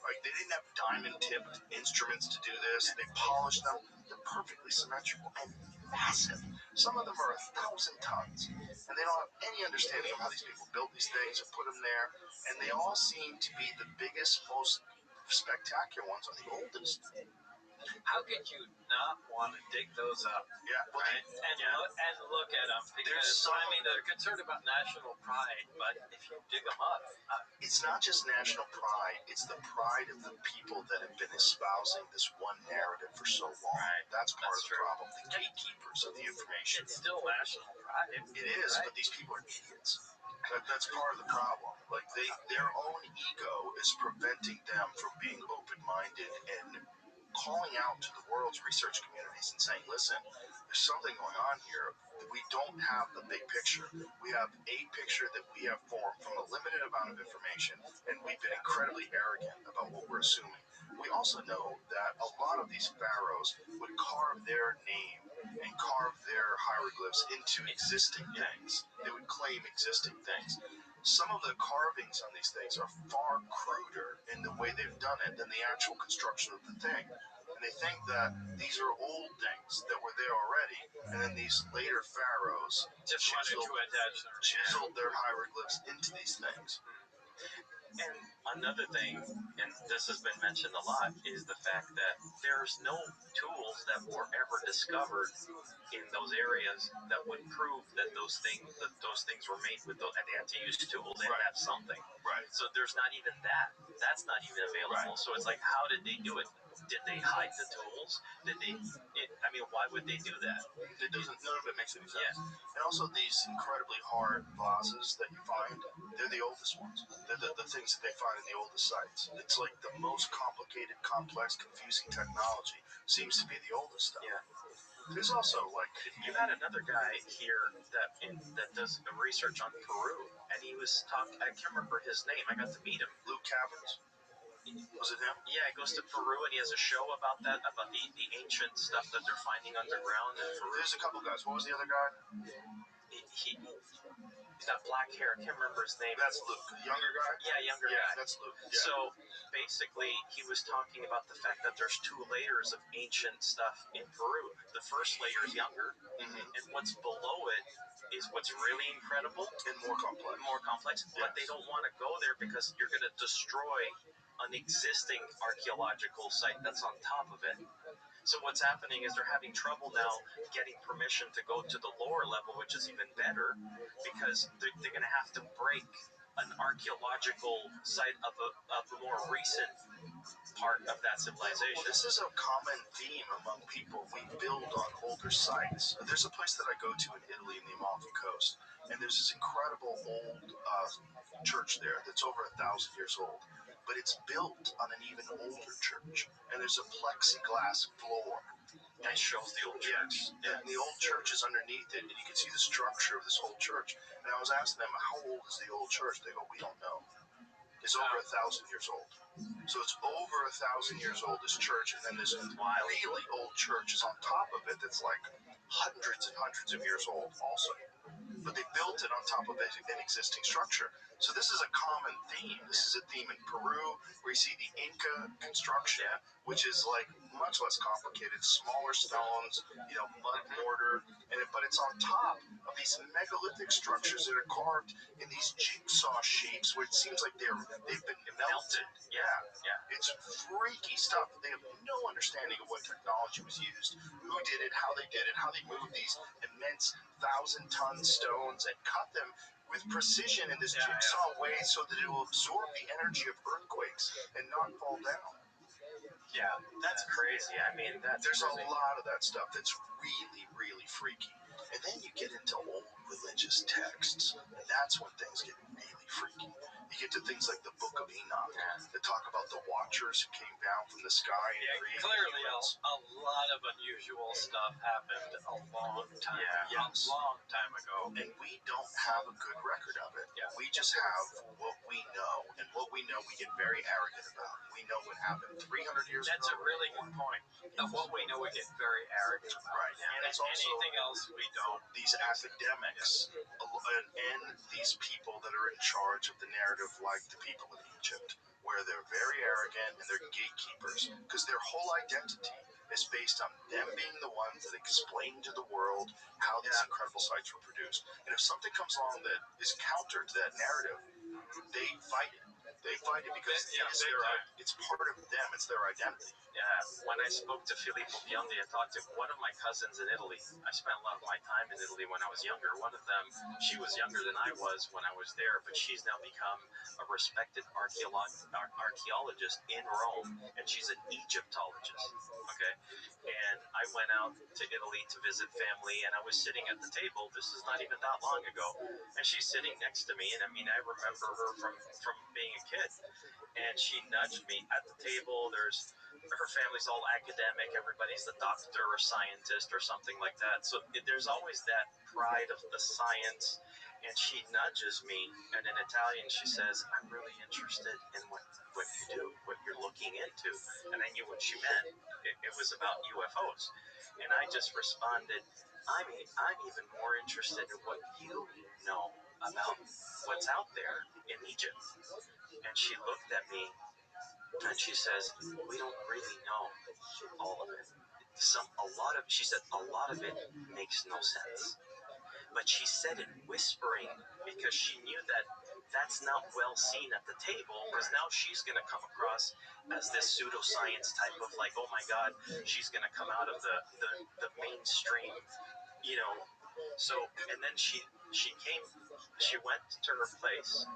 like they didn't have diamond-tipped instruments to do this. They polished them. They're perfectly symmetrical and massive. Some of them are 1,000 tons, and they don't have any understanding of how these people built these things or put them there. And they all seem to be the biggest, most spectacular ones are the oldest. How could you not want to dig those up? Yeah, well, right? And look at them, because they're concerned about national pride, but if you dig them up, it's not just national pride; it's the pride of the people that have been espousing this one narrative for so long. Right. That's part of the problem. The gatekeepers of the information. It's still national pride. It is, right? But these people are idiots. That's part of the problem. Like their own ego is preventing them from being open-minded and calling out to the world's research communities and saying, listen, there's something going on here. We don't have the big picture. We have a picture that we have formed from a limited amount of information, and we've been incredibly arrogant about what we're assuming. We also know that a lot of these pharaohs would carve their name and carve their hieroglyphs into existing things. They would claim existing things. Some of the carvings on these things are far cruder in the way they've done it than the actual construction of the thing. And they think that these are old things that were there already, and then these later pharaohs just wanted to attach chiseled their hieroglyphs into these things. And another thing, and this has been mentioned a lot, is the fact that there's no tools that were ever discovered in those areas that would prove that those things were made with those. And they have to use tools. They have to have something. Right. So there's not even that. That's not even available. Right. So it's like, how did they do it? Did they hide the tools? Did they? I mean, why would they do that? It doesn't. None of it makes any sense. Yeah. And also, these incredibly hard vases that you find, they're the oldest ones. They're the things that they find in the oldest sites. It's like the most complicated, complex, confusing technology seems to be the oldest stuff. Yeah. There's also like you had another guy here that does research on Peru, and he was talking. I can't remember his name. I got to meet him. Luke Caverns. Was it him? Yeah, he goes to Peru and he has a show about that, about the ancient stuff that they're finding underground in Peru. There's a couple guys. What was the other guy? He's got black hair. I can't remember his name. That's Luke. Younger guy? Yeah, younger guy. That's Luke. Yeah. So basically, he was talking about the fact that there's two layers of ancient stuff in Peru. The first layer is younger, and what's below it is what's really incredible and more complex. But they don't want to go there because you're going to destroy an existing archaeological site that's on top of it. So what's happening is they're having trouble now getting permission to go to the lower level, which is even better, because they're going to have to break an archaeological site of a more recent part of that civilization. Well, this is a common theme among people. We build on older sites. There's a place that I go to in Italy in the Amalfi Coast, and there's this incredible old church there that's over 1,000 years old. But it's built on an even older church, and there's a plexiglass floor. That shows the old church. Yeah. And the old church is underneath it, and you can see the structure of this old church. And I was asking them, how old is the old church? They go, we don't know. It's over 1,000 years old. So it's over 1,000 years old, this church, and then this really old church is on top of it that's like hundreds and hundreds of years old also. But they built it on top of an existing structure. So this is a common theme. This is a theme in Peru where you see the Inca construction, which is like much less complicated, smaller stones, mud mortar, but it's on top of these megalithic structures that are carved in these jigsaw shapes where it seems like they've been melted. Yeah. It's freaky stuff. They have no understanding of what technology was used, who did it, how they moved these immense 1,000-ton stones and cut them with precision in this jigsaw way so that it will absorb the energy of earthquakes and not fall down. Yeah, that's crazy. I mean, there's a lot of that stuff that's really, really freaky. And then you get into old religious texts, and that's when things get really freaky. You get to things like the Book of Enoch that talk about the watchers who came down from the sky and created clearly humans. a lot of unusual stuff happened a long time ago. And we don't have a good record of it. Yeah. We just have what we know, and what we know we get very arrogant about. We know what happened 300 years ago. That's a really good point. Of what we know we get very arrogant about. Right. And it's also anything else we don't. These academics and these people that are in charge of the narrative, like the people of Egypt, where they're very arrogant and they're gatekeepers because their whole identity is based on them being the ones that explain to the world how these incredible sites were produced. And if something comes along that is counter to that narrative, they fight it. They fight it because it's part of them. It's their identity. Yeah, when I spoke to Filippo Biondi, I talked to one of my cousins in Italy. I spent a lot of my time in Italy when I was younger. One of them, she was younger than I was when I was there, but she's now become a respected archaeologist in Rome, and she's an Egyptologist. Okay, and I went out to Italy to visit family, and I was sitting at the table. This is not even that long ago, and she's sitting next to me, and I mean, I remember her from being a kid, and she nudged me at the table. Her family's all academic. Everybody's a doctor or scientist or something like that. So there's always that pride of the science. And she nudges me, and in Italian she says, "I'm really interested in what you do, what you're looking into." And I knew what she meant. It was about UFOs. And I just responded, I'm even more interested in what you know about what's out there in Egypt. And she looked at me and she says, "We don't really know all of it. She said, a lot of it makes no sense." But she said it whispering because she knew that that's not well seen at the table, because now she's going to come across as this pseudoscience type of like, oh my God, she's going to come out of the mainstream, you know. So, and then she went to her place,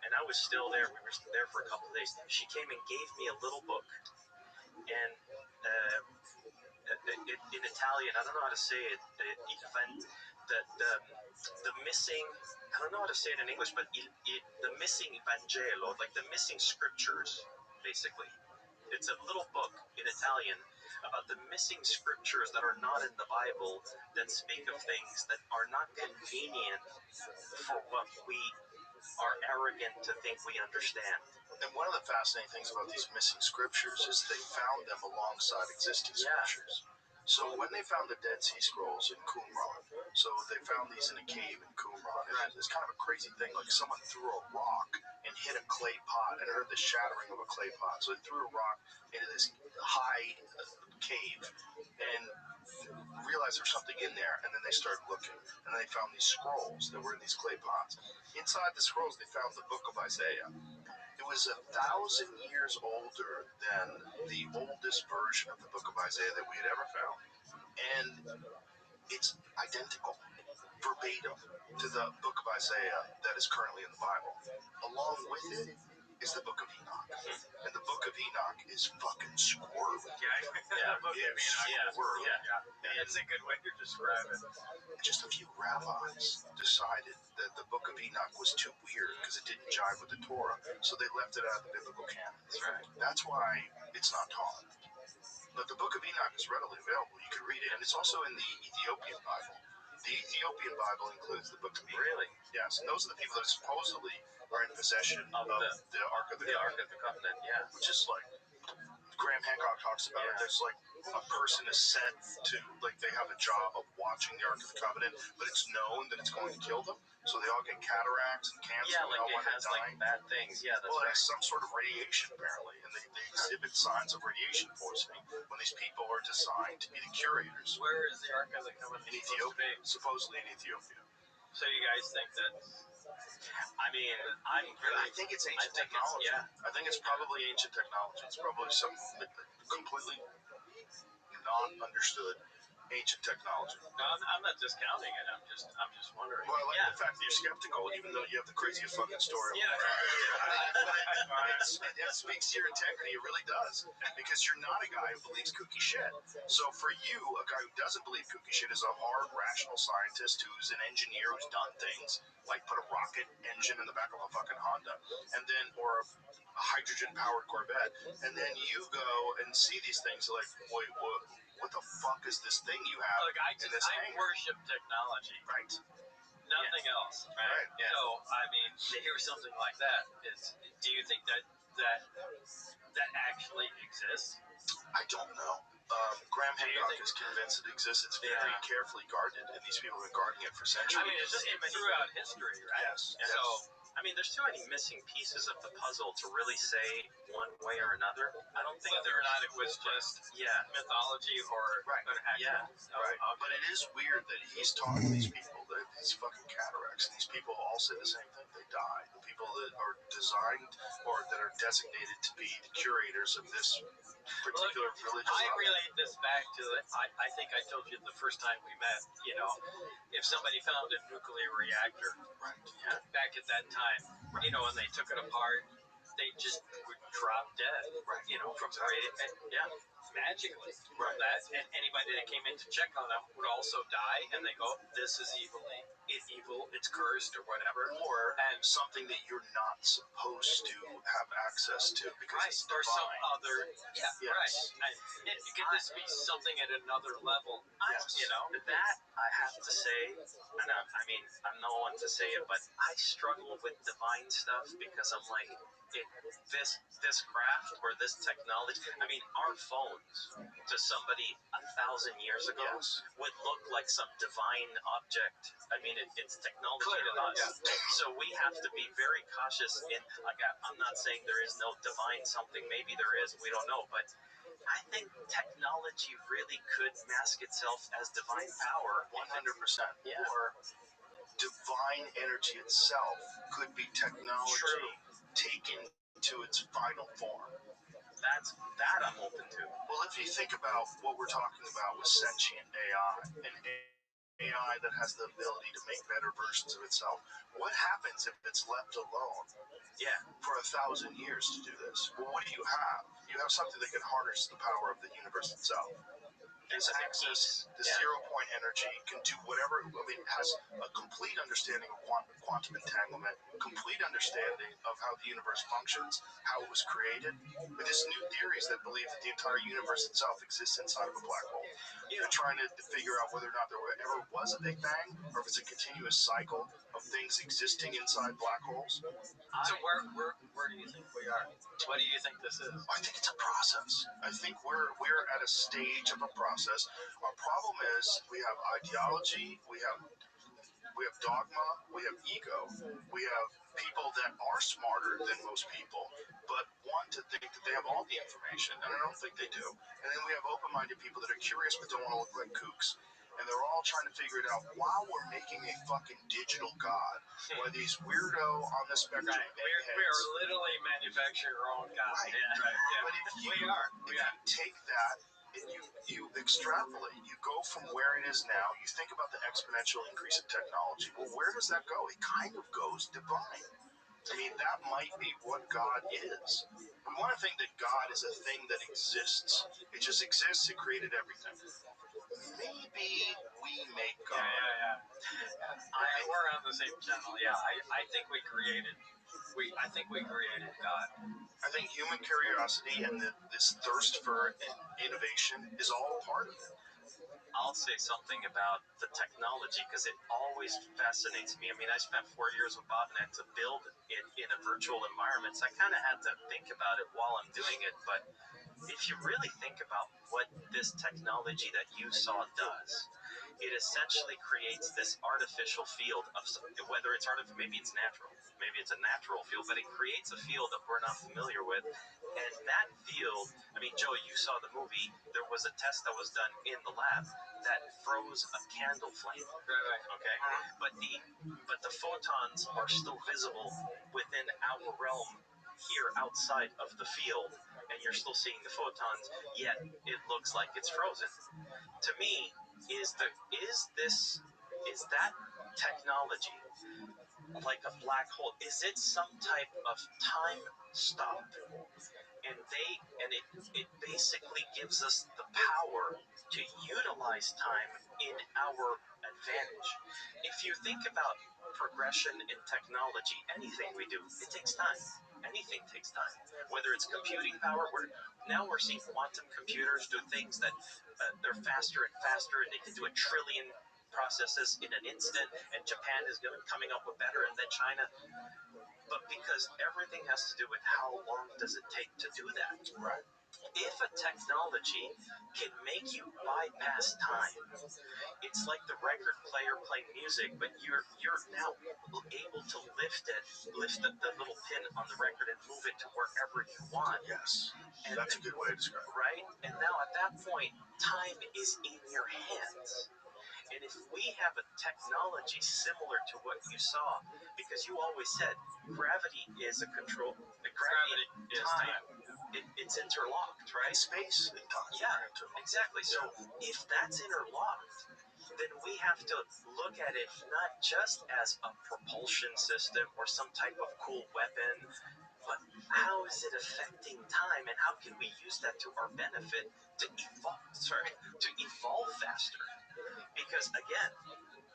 and I was still there. We were there for a couple of days. She came and gave me a little book, and in Italian, I don't know how to say it. The missing. I don't know how to say it in English, but the missing Vangelo, like the missing scriptures, basically. It's a little book in Italian about the missing scriptures that are not in the Bible that speak of things that are not convenient for what we are arrogant to think we understand. And one of the fascinating things about these missing scriptures is they found them alongside existing scriptures. So when they found the Dead Sea Scrolls in Qumran, so they found these in a cave in Qumran, and it's kind of a crazy thing. Like someone threw a rock and hit a clay pot and heard the shattering of a clay pot. So they threw a rock into this high cave and realized there was something in there, and then they started looking, and then they found these scrolls that were in these clay pots. Inside the scrolls, they found the book of Isaiah. It was 1,000 years older than the oldest version of the book of Isaiah that we had ever found. And it's identical, verbatim, to the book of Isaiah that is currently in the Bible. Along with it is the book of Enoch. And the book of Enoch is fucking squirrely. Yeah. Book of Enoch. Yeah. It's a good way to describe it. Just a few rabbis decided that the book of Enoch was too weird because it didn't jive with the Torah, so they left it out of the biblical canon. That's right. That's why it's not taught. But the book of Enoch is readily available. You can read it, and it's also in the Ethiopian Bible. The Ethiopian Bible includes the book of Enoch. Really? Yes, and those are the people that supposedly are in possession of the Ark of the Covenant. Ark of the Covenant, yeah. Which is like, Graham Hancock talks about it. There's like a person is sent to, like, they have a job of watching the Ark of the Covenant, but it's known that it's going to kill them, so they all get cataracts and cancer. Yeah, like it has like bad things. Yeah, that's well, right. it has some sort of radiation apparently, and they exhibit signs of radiation poisoning when these people are designed to be the curators. Where is the Ark of the Covenant? In Ethiopia, supposedly in Ethiopia. So you guys think that? I mean, I think it's ancient technology. I think it's probably ancient technology. It's probably some completely not understood ancient technology. No, I'm not discounting it. I'm just wondering. Well, I like the fact that you're skeptical, even though you have the craziest fucking story. Yeah. It speaks to your integrity. It really does, because you're not a guy who believes kooky shit. So for you, a guy who doesn't believe kooky shit is a hard, rational scientist who's an engineer who's done things like put a rocket engine in the back of a fucking Honda, and then or a hydrogen-powered Corvette, and then you go and see these things like, wait, what the fuck is this thing you have? Look, I worship technology. Right. Nothing else. Right. Yeah. So, I mean, to hear something like that do you think that actually exists? I don't know. Graham Hancock is convinced it exists. It's very carefully guarded, and these people have been guarding it for centuries. I mean, it's just throughout history, right? Yes. And so, I mean, there's too many missing pieces of the puzzle to really say one way or another. I don't think whether or not it was just mythology or actual. Yeah. Right. But it is weird that he's talking to these people that these fucking cataracts, and these people all say the same thing. They die. The people that are designed or that are designated to be the curators of this particular religious. I relate this back to it. I think I told you the first time we met, you know, if somebody found a nuclear reactor back at that time, you know, and they took it apart, they just would drop dead, you know, from magically from that. And anybody that came in to check on them would also die, and they go, this is evil, it's cursed or whatever. And something that you're not supposed to have access to because it's divine. Or some other, right. And could this be something at another level? You know, that I have to say, and I mean, I'm no one to say it, but I struggle with divine stuff because I'm like, this craft or this technology. I mean, our phones to somebody 1,000 years ago would look like some divine object. I mean, it's technology to us. So we have to be very cautious. Like, I'm not saying there is no divine something. Maybe there is. We don't know. But I think technology really could mask itself as divine power. 100%. Yeah. Or divine energy itself could be technology taken to its final form. That I'm open to. Well, if you think about what we're talking about with sentient AI and AI that has the ability to make better versions of itself, what happens if it's left alone? Yeah. For 1,000 years to do this? Well, what do you have? You have something that can harness the power of the universe itself. This access, the 0-point energy, can do whatever. I mean, it has a complete understanding of quantum entanglement, complete understanding of how the universe functions, how it was created. But there's new theories that believe that the entire universe itself exists inside of a black hole. They're trying to figure out whether or not there ever was a Big Bang, or if it's a continuous cycle of things existing inside black holes. So where do you think we are? What do you think this is? I think it's a process. I think we're at a stage of a process. Our problem is we have ideology, we have dogma, we have ego, we have people that are smarter than most people, but want to think that they have all the information, and I don't think they do. And then we have open-minded people that are curious but don't want to look like kooks. And they're all trying to figure it out while we're making a fucking digital god. Why these weirdo on the spectrum we are literally manufacturing our own god. Right. Yeah. But if you We are. take that and you extrapolate, you go from where it is now, you think about the exponential increase in technology. Well, where does that go? It kind of goes divine. I mean, that might be what God is. We want to think that God is a thing that exists. It just exists. It created everything. Maybe we make God. We're on the same channel. Yeah, I think we created God. I think human curiosity and this thirst for innovation is all part of it. I'll say something about the technology because it always fascinates me. I mean, I spent 4 years with Botnet to build it in a virtual environment, so I kind of had to think about it while I'm doing it. But if you really think about what this technology that you saw does, it essentially creates this artificial field of whether it's artificial, maybe it's natural, maybe it's a natural field, but it creates a field that we're not familiar with. And that field, I mean, Joe, you saw the movie. There was a test that was done in the lab that froze a candle flame. Right. Okay, but the photons are still visible within our realm here outside of the field, and you're still seeing the photons. Yet it looks like it's frozen. To me, is that technology like a black hole? Is it some type of time stop? And it basically gives us the power to utilize time in our advantage. If you think about progression in technology, anything we do, it takes time. Anything takes time. Whether it's computing power, now we're seeing quantum computers do things that they're faster and faster, and they can do 1 trillion processes in an instant, and Japan is coming up with better, and then China. But because everything has to do with how long does it take to do that. Right. If a technology can make you bypass time, it's like the record player playing music, but you're now able to lift the little pin on the record and move it to wherever you want. Yes, and that's a good way to describe it. Right? And now at that point, time is in your hands. And if we have a technology similar to what you saw, because you always said gravity is a control, gravity is time. It's interlocked, right? And space and time. Yeah, exactly. So if that's interlocked, then we have to look at it not just as a propulsion system or some type of cool weapon, but how is it affecting time, and how can we use that to our benefit to evolve faster? Because again,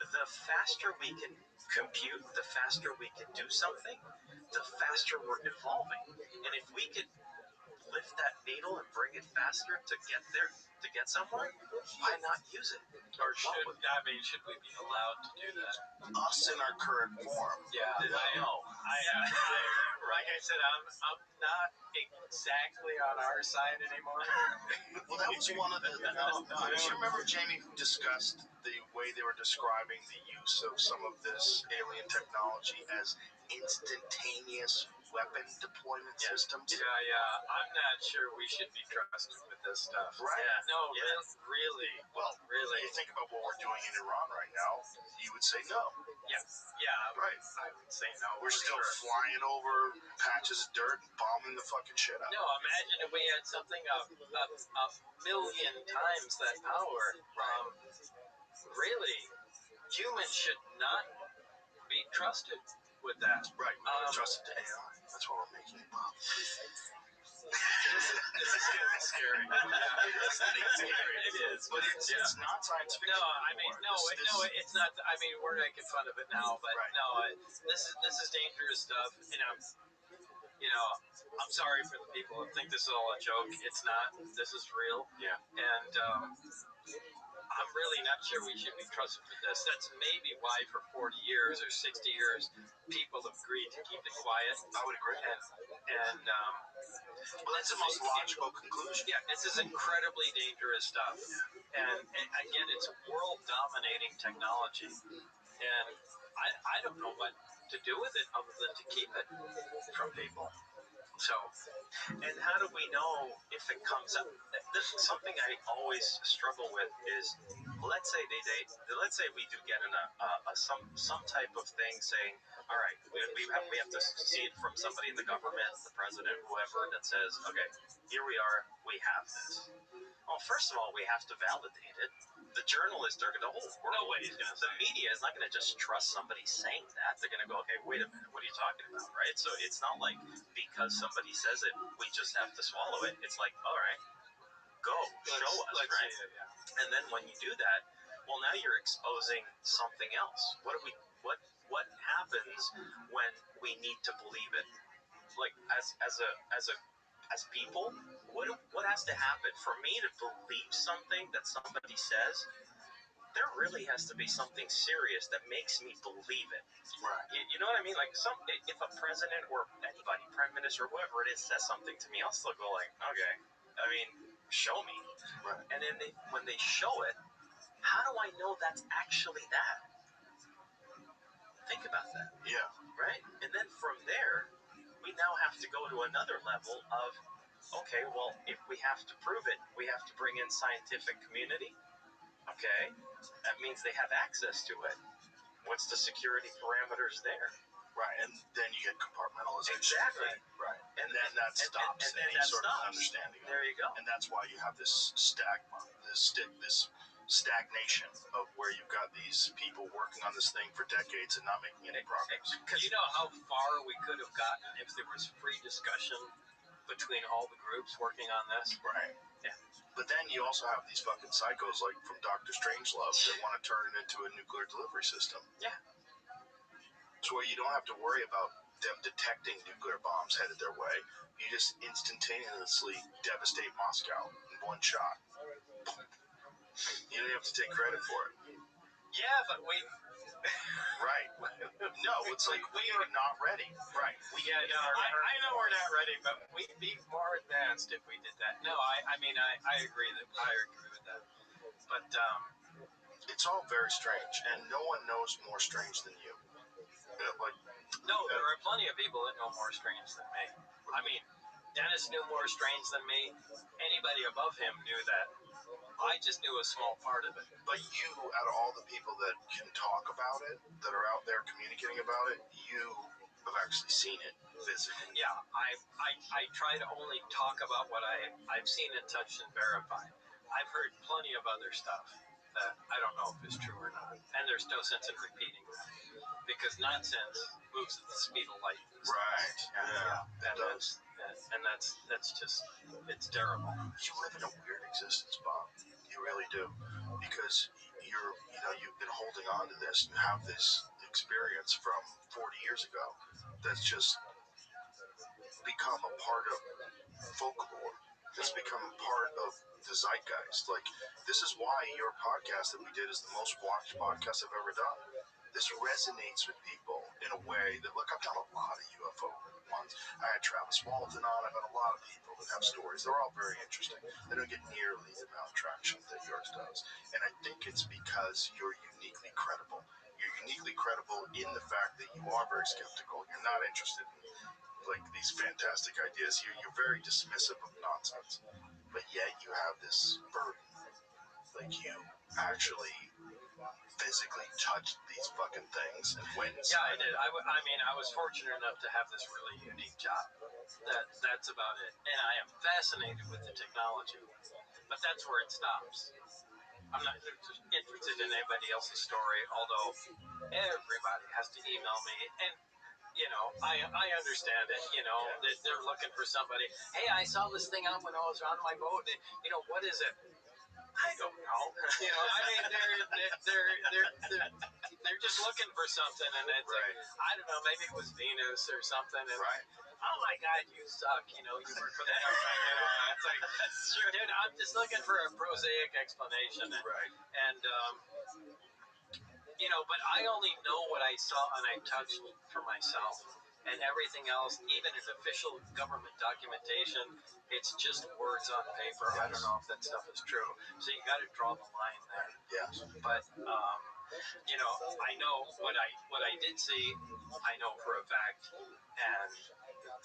the faster we can compute, the faster we can do something, the faster we're evolving. And if we could lift that needle and bring it faster to get there, to get somewhere, why not use it? Or should we be allowed to do that? Us in our current form. Yeah, like I said, I'm not exactly on our side anymore. Well, that was one of the. You remember Jamie, who discussed the way they were describing the use of some of this alien technology as instantaneous weapon deployment systems. Yeah. I'm not sure we should be trusted with this stuff. Right. Yeah. No, really. Well, really. You think about what we're doing in Iran right now, you would say no. Yeah. Right. I would say no. We're still flying over patches of dirt and bombing the fucking shit out. No, imagine if we had something a million times that power. Really, humans should not be trusted with that. Right. Trusted to AI. That's why we're making it bomb. This is getting scary. It's getting scary. It is. But it's not science fiction. No, I mean, no, it's not. I mean, we're making fun of it now, but right. no, this is dangerous stuff. I'm sorry for the people who think this is all a joke. It's not. This is real. Yeah. And I'm really not sure we should be trusted with this. That's maybe why for 40 years or 60 years, people have agreed to keep it quiet. I would agree. And well, that's the most logical conclusion. Yeah, this is incredibly dangerous stuff. And again, it's world-dominating technology. And I don't know what to do with it other than to keep it from people. So, and how do we know if it comes up? This is something I always struggle with is, let's say let's say we do get some type of thing saying, all right, we have to see it from somebody in the government, the president, whoever, that says, okay, here we are, we have this. Well, first of all, we have to validate it. The journalists are going to, the media is not going to just trust somebody saying that. They're going to go, okay, wait a minute, what are you talking about, right? So it's not like because somebody says it, we just have to swallow it. It's like, all right, go, show us, right? And then when you do that, well, now you're exposing something else. What happens when we need to believe it? Like as people, what has to happen for me to believe something that somebody says? There really has to be something serious that makes me believe it. Right. You know what I mean? Like if a president or anybody, prime minister, whoever it is, says something to me, I'll still go like, okay. I mean, show me. Right. And then when they show it, how do I know that's actually that? Think about that. Yeah. Right? And then from there, we now have to go to another level of, okay, well, if we have to prove it, we have to bring in scientific community. Okay, that means they have access to it. What's the security parameters there? Right, and then you get compartmentalization. Exactly. Right. And then that stops any sort of understanding. There you go. And that's why you have this stagnation of where you've got these people working on this thing for decades and not making any progress. Because you know how far we could have gotten if there was free discussion between all the groups working on this? Right. Yeah. But then you also have these fucking psychos like from Dr. Strangelove that want to turn it into a nuclear delivery system. Yeah. So where you don't have to worry about them detecting nuclear bombs headed their way. You just instantaneously devastate Moscow in one shot. You don't have to take credit for it. Yeah, but we... Right. No, it's like we are not ready. Right. I know we're not ready, but we'd be more advanced if we did that. No, I mean, I agree with that. But it's all very strange, and no one knows more strange than you. No, there are plenty of people that know more strange than me. I mean, Dennis knew more strange than me. Anybody above him knew that. I just knew a small part of it. But you, out of all the people that can talk about it, that are out there communicating about it, you have actually seen it physically. Yeah, I try to only talk about what I've seen and touched and verified. I've heard plenty of other stuff that I don't know if it's true or not. And there's no sense in repeating that. Because nonsense moves at the speed of light. Right. Yeah. And that's just, it's terrible. You live in a weird existence, Bob. You really do. Because you've been holding on to this. You have this experience from 40 years ago that's just become a part of folklore. It's become a part of the zeitgeist. Like, this is why your podcast that we did is the most watched podcast I've ever done. This resonates with people in a way that, look, I've done a lot of UFO ones. I had Travis Walton on. I've had a lot of people that have stories. They're all very interesting. They don't get nearly the amount of traction that yours does. And I think it's because you're uniquely credible. you're uniquely credible in the fact that you are very skeptical. You're not interested in like these fantastic ideas. You're very dismissive of nonsense, but yet you have this burden. Like you actually physically touched these fucking things and went inside. Yeah, I did. I mean, I was fortunate enough to have this really unique job. That's about it. And I am fascinated with the technology, but that's where it stops. I'm not interested in anybody else's story, although everybody has to email me. And, you know, I understand it, you know, that they're looking for somebody. Hey, I saw this thing out when I was on my boat. And, you know, what is it? I don't know. You know, I mean, they're just looking for something, and it's Right. like, I don't know, maybe it was Venus or something, and Right. oh my God, you suck. You know, you work for the government. You know, it's like, that's true, dude. I'm just looking for a prosaic explanation, Right. and you know, but I only know what I saw and I touched for myself. And everything else, even in official government documentation, it's just words on paper. I don't know if that stuff is true. So you got to draw the line there. Yes. But you know, I know what I did see. I know for a fact, and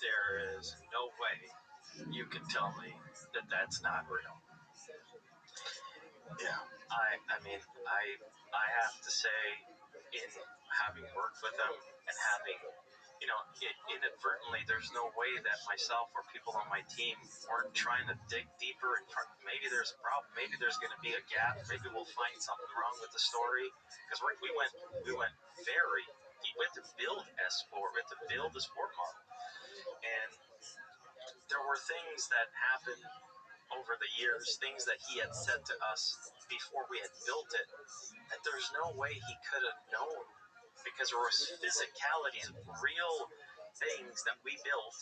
there is no way you can tell me that that's not real. Yeah. I mean, I have to say, in having worked with them and having, you know, inadvertently, there's no way that myself or people on my team weren't trying to dig deeper. And maybe there's a problem. Maybe there's going to be a gap. Maybe we'll find something wrong with the story. Because we went very deep. We had to build S4. We had to build the sport model. And there were things that happened over the years, things that he had said to us before we had built it, that there's no way he could have known, because there was physicalities, real things that we built.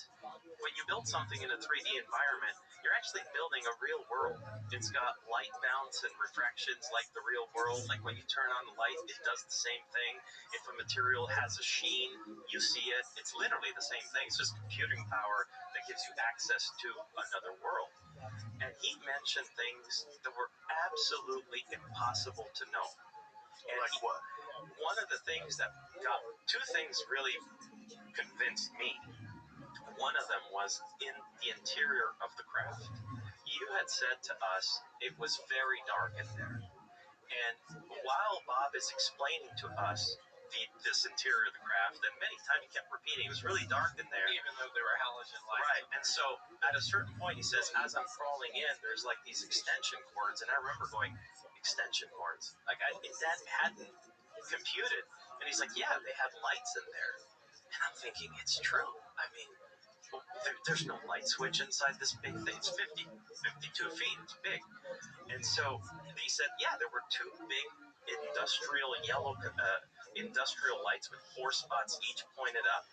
When you build something in a 3D environment, you're actually building a real world. It's got light bounce and refractions like the real world. Like when you turn on the light, it does the same thing. If a material has a sheen, you see it. It's literally the same thing. It's just computing power that gives you access to another world. And he mentioned things that were absolutely impossible to know. And like what? One of the things that got, two things really convinced me. One of them was in the interior of the craft. You had said to us it was very dark in there. And while Bob is explaining to us this interior of the craft, and many times he kept repeating, it was really dark in there. Even though there were halogen lights. Right. And so at a certain point, he says, as I'm crawling in, there's like these extension cords. And I remember going, extension cords? Like that hadn't computed. And he's like, yeah, they had lights in there. And I'm thinking, it's true. I mean, there's no light switch inside this big thing. It's 52 feet. It's big. And so he said, yeah, there were two big industrial yellow industrial lights with 4 spots each pointed up.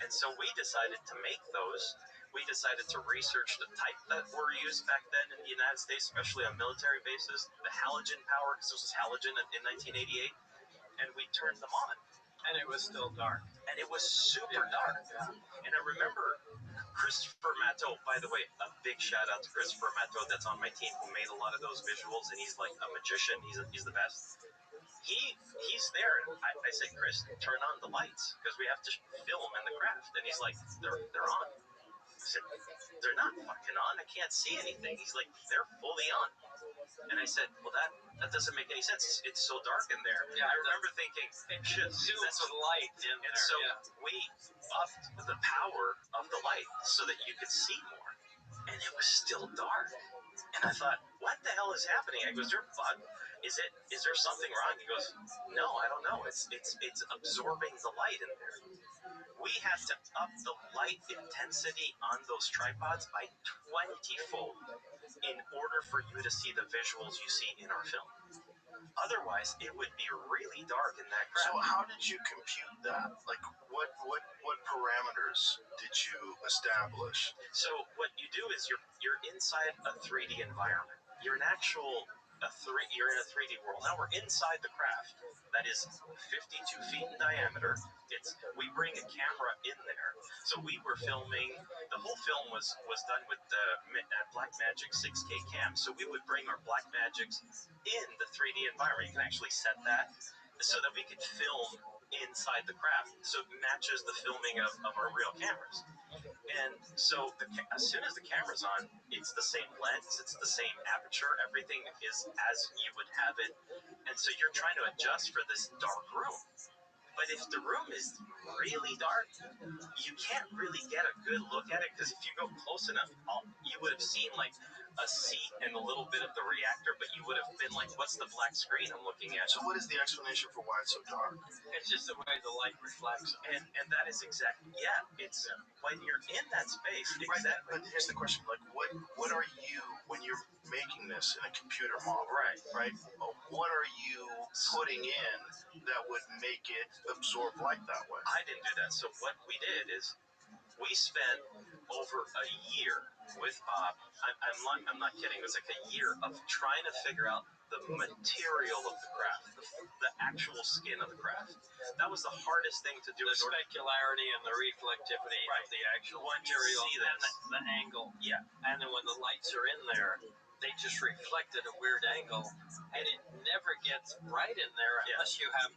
And so we decided to make those. We decided to research the type that were used back then in the United States, especially on military bases, the halogen power, because this was halogen in 1988. And we turned them on. And it was still dark. And it was super dark. Yeah. And I remember Christopher Matteau, by the way, a big shout out to Christopher Matteau that's on my team, who made a lot of those visuals, and he's like a magician. He's the best. He's there, and I say, Chris, turn on the lights because we have to film in the craft. And he's like, they're on. I said, they're not fucking on. I can't see anything. He's like, they're fully on. And I said, well, that doesn't make any sense. It's so dark in there. Yeah, I remember thinking, shit, that's a light in there. And so we upped the power of the light so that you could see more. And it was still dark. And I thought, what the hell is happening? I go, is there a bug? Is there something wrong? He goes, no, I don't know. It's absorbing the light in there. We had to up the light intensity on those tripods by 20-fold in order for you to see the visuals you see in our film. Otherwise, it would be really dark in that craft. So how did you compute that? Like, what parameters did you establish? So what you do is you're inside a 3D environment. You're in a 3D world. Now we're inside the craft that is 52 feet in diameter. We bring a camera in there. So we were filming. The whole film was done with the Blackmagic 6K cam. So we would bring our Blackmagics in the 3D environment. You can actually set that. so that we could film inside the craft, so it matches the filming of our real cameras. And so as soon as the camera's on, it's the same lens, it's the same aperture, everything is as you would have it. And so you're trying to adjust for this dark room. But if the room is really dark, you can't really get a good look at it, because if you go close enough, you would have seen like a seat and a little bit of the reactor, but you would have been like, what's the black screen I'm looking at? So what is the explanation for why it's so dark? It's just the way the light reflects. And that is exactly, it's when you're in that space. Right, but here's the question, like what are you, when you're making this in a computer model, right? What are you putting in that would make it absorb light that way? I didn't do that. So what we did is we spent over a year with Bob. I'm not kidding. It was like a year of trying to figure out the material of the craft, the actual skin of the craft. That was the hardest thing to do. The specularity and the reflectivity of the actual material and the angle. Yeah. And then when the lights are in there, they just reflect at a weird angle, and it never gets bright in there unless you have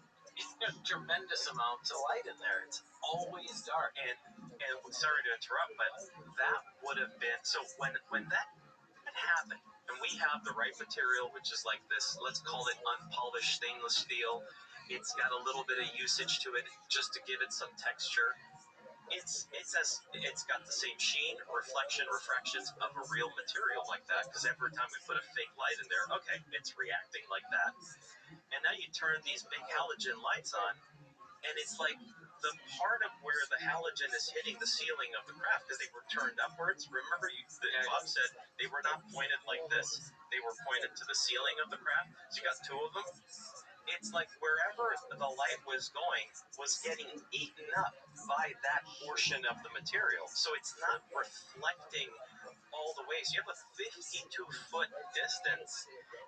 tremendous amounts of light in there. It's always dark. And sorry to interrupt, but that would have been, so when that happened, and we have the right material, which is like this, let's call it unpolished stainless steel. It's got a little bit of usage to it just to give it some texture. It's got the same sheen, refractions of a real material like that, because every time we put a fake light in there, okay, it's reacting like that. And now you turn these big halogen lights on, and it's like the part of where the halogen is hitting the ceiling of the craft, because they were turned upwards. Remember, Bob said they were not pointed like this. They were pointed to the ceiling of the craft. So you got two of them. It's like wherever the light was going was getting eaten up by that portion of the material. So it's not reflecting all the way. So you have a 52-foot distance,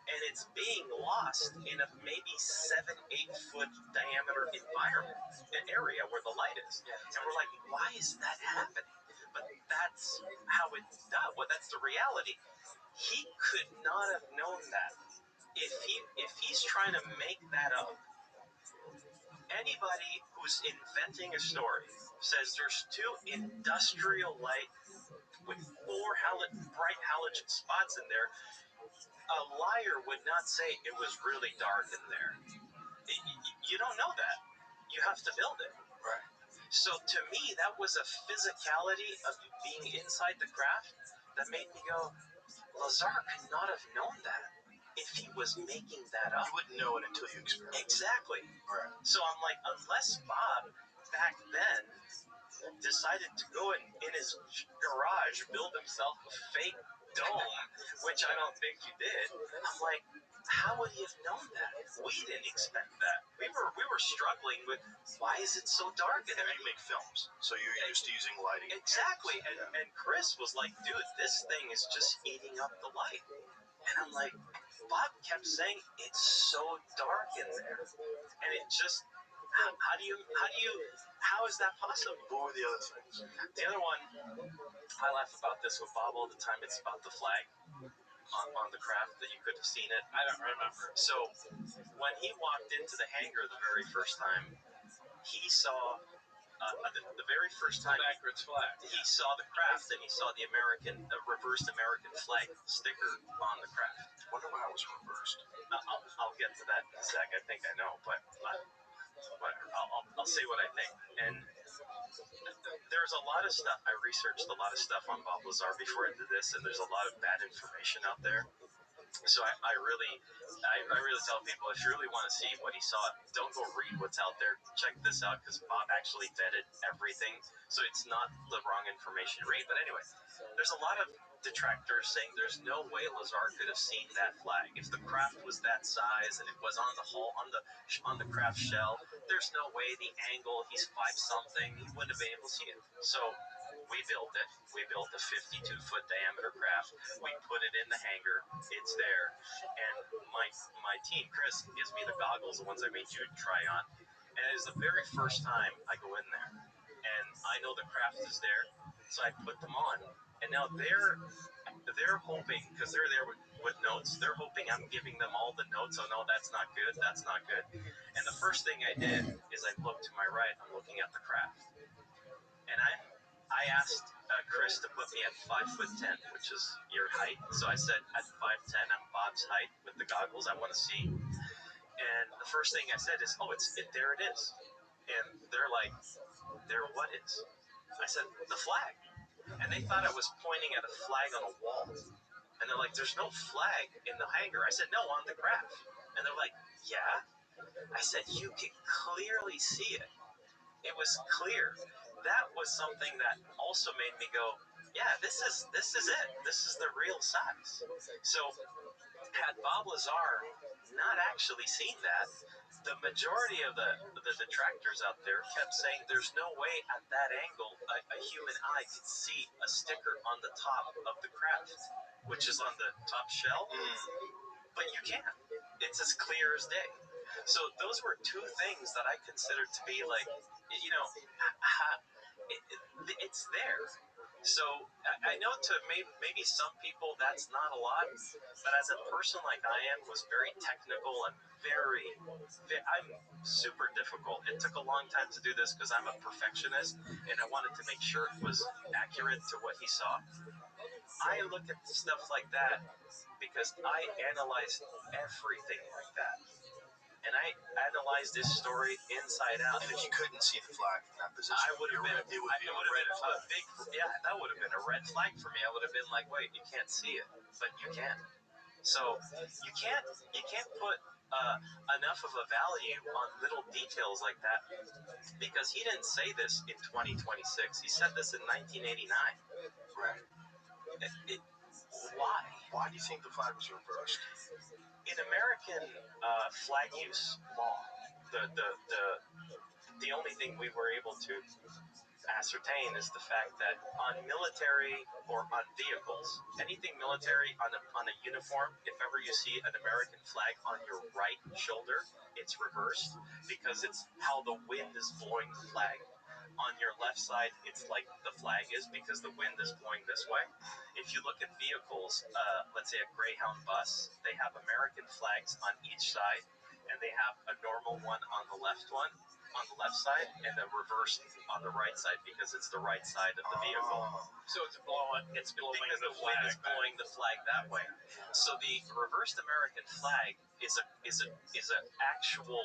and it's being lost in a maybe 7-8 foot diameter environment, an area where the light is. And we're like, why is that happening? But that's how it's done. Well, that's the reality. He could not have known that. If he's trying to make that up, anybody who's inventing a story says there's two industrial light with four bright halogen spots in there, a liar would not say it was really dark in there. You don't know that. You have to build it. Right. So to me, that was a physicality of being inside the craft that made me go, Lazar could not have known that if he was making that up. You wouldn't know it until you experienced it. Exactly. Right. So I'm like, unless Bob back then decided to go in his garage, build himself a fake dome, which I don't think he did. I'm like, how would he have known that? We didn't expect that. We were struggling with, why is it so dark? And you make films, so you're used to using lighting. Exactly. And Chris was like, dude, this thing is just eating up the light. And I'm like, Bob kept saying, it's so dark in there. And it just, how is that possible? What were the other things? The other one, I laugh about this with Bob all the time. It's about the flag on the craft, that you could have seen it. I don't remember. So when he walked into the hangar the very first time, he saw the very first time Backwards flag. he saw the craft, and he saw the reversed American flag sticker on the craft. I wonder why it was reversed. I'll get to that in a sec. I think I know, but whatever. I'll say what I think. And there's a lot of stuff. I researched a lot of stuff on Bob Lazar before I did this, and there's a lot of bad information out there. So I really tell people, if you really want to see what he saw, don't go read what's out there. Check this out, because Bob actually vetted everything, so it's not the wrong information to read. But anyway, there's a lot of detractors saying there's no way Lazar could have seen that flag. If the craft was that size and it was on the hull, on the craft shell, there's no way the angle, he's 5-something, he wouldn't have been able to see it. So we built it. We built a 52-foot diameter craft. We put it in the hangar. It's there. And my team, Chris, gives me the goggles, the ones I made you try on. And it is the very first time I go in there. And I know the craft is there. So I put them on. And now they're hoping, because they're there with notes, they're hoping I'm giving them all the notes. Oh, no, that's not good. That's not good. And the first thing I did is I looked to my right. I'm looking at the craft. And I asked Chris to put me at 5'10", which is your height. So I said, at 5'10", I'm Bob's height with the goggles. I want to see. And the first thing I said is, oh, there it is. And they're like, there what is? I said, the flag. And they thought I was pointing at a flag on a wall. And they're like, there's no flag in the hanger. I said, no, on the craft. And they're like, yeah? I said, you can clearly see it. It was clear. That was something that also made me go, yeah, this is it. This is the real size. So had Bob Lazar not actually seen that, the majority of the detractors out there kept saying there's no way at that angle a human eye could see a sticker on the top of the craft, which is on the top shell. But you can. It's as clear as day. So those were two things that I considered to be like, it's there. So I know to maybe some people that's not a lot, but as a person like I am, was very technical and I'm super difficult. It took a long time to do this because I'm a perfectionist and I wanted to make sure it was accurate to what he saw. I look at stuff like that because I analyzed everything like that. And I analyzed this story inside out. And if you couldn't see the flag in that position, it would have been a big, that would have been a red flag for me. I would have been like, wait, you can't see it, but you can. So you can't put enough of a value on little details like that, because he didn't say this in 2026. He said this in 1989. Right. Why? Why do you think the flag was reversed? In American flag use law, the only thing we were able to ascertain is the fact that on military or on vehicles, anything military on a uniform, if ever you see an American flag on your right shoulder, it's reversed because it's how the wind is blowing the flag. On your left side, it's like the flag is because the wind is blowing this way. If you look at vehicles, let's say a Greyhound bus, they have American flags on each side, and they have a normal one on the left side, and a reversed on the right side because it's the right side of the vehicle. So it's blowing because the wind is blowing the flag that way. So the reversed American flag is a actual.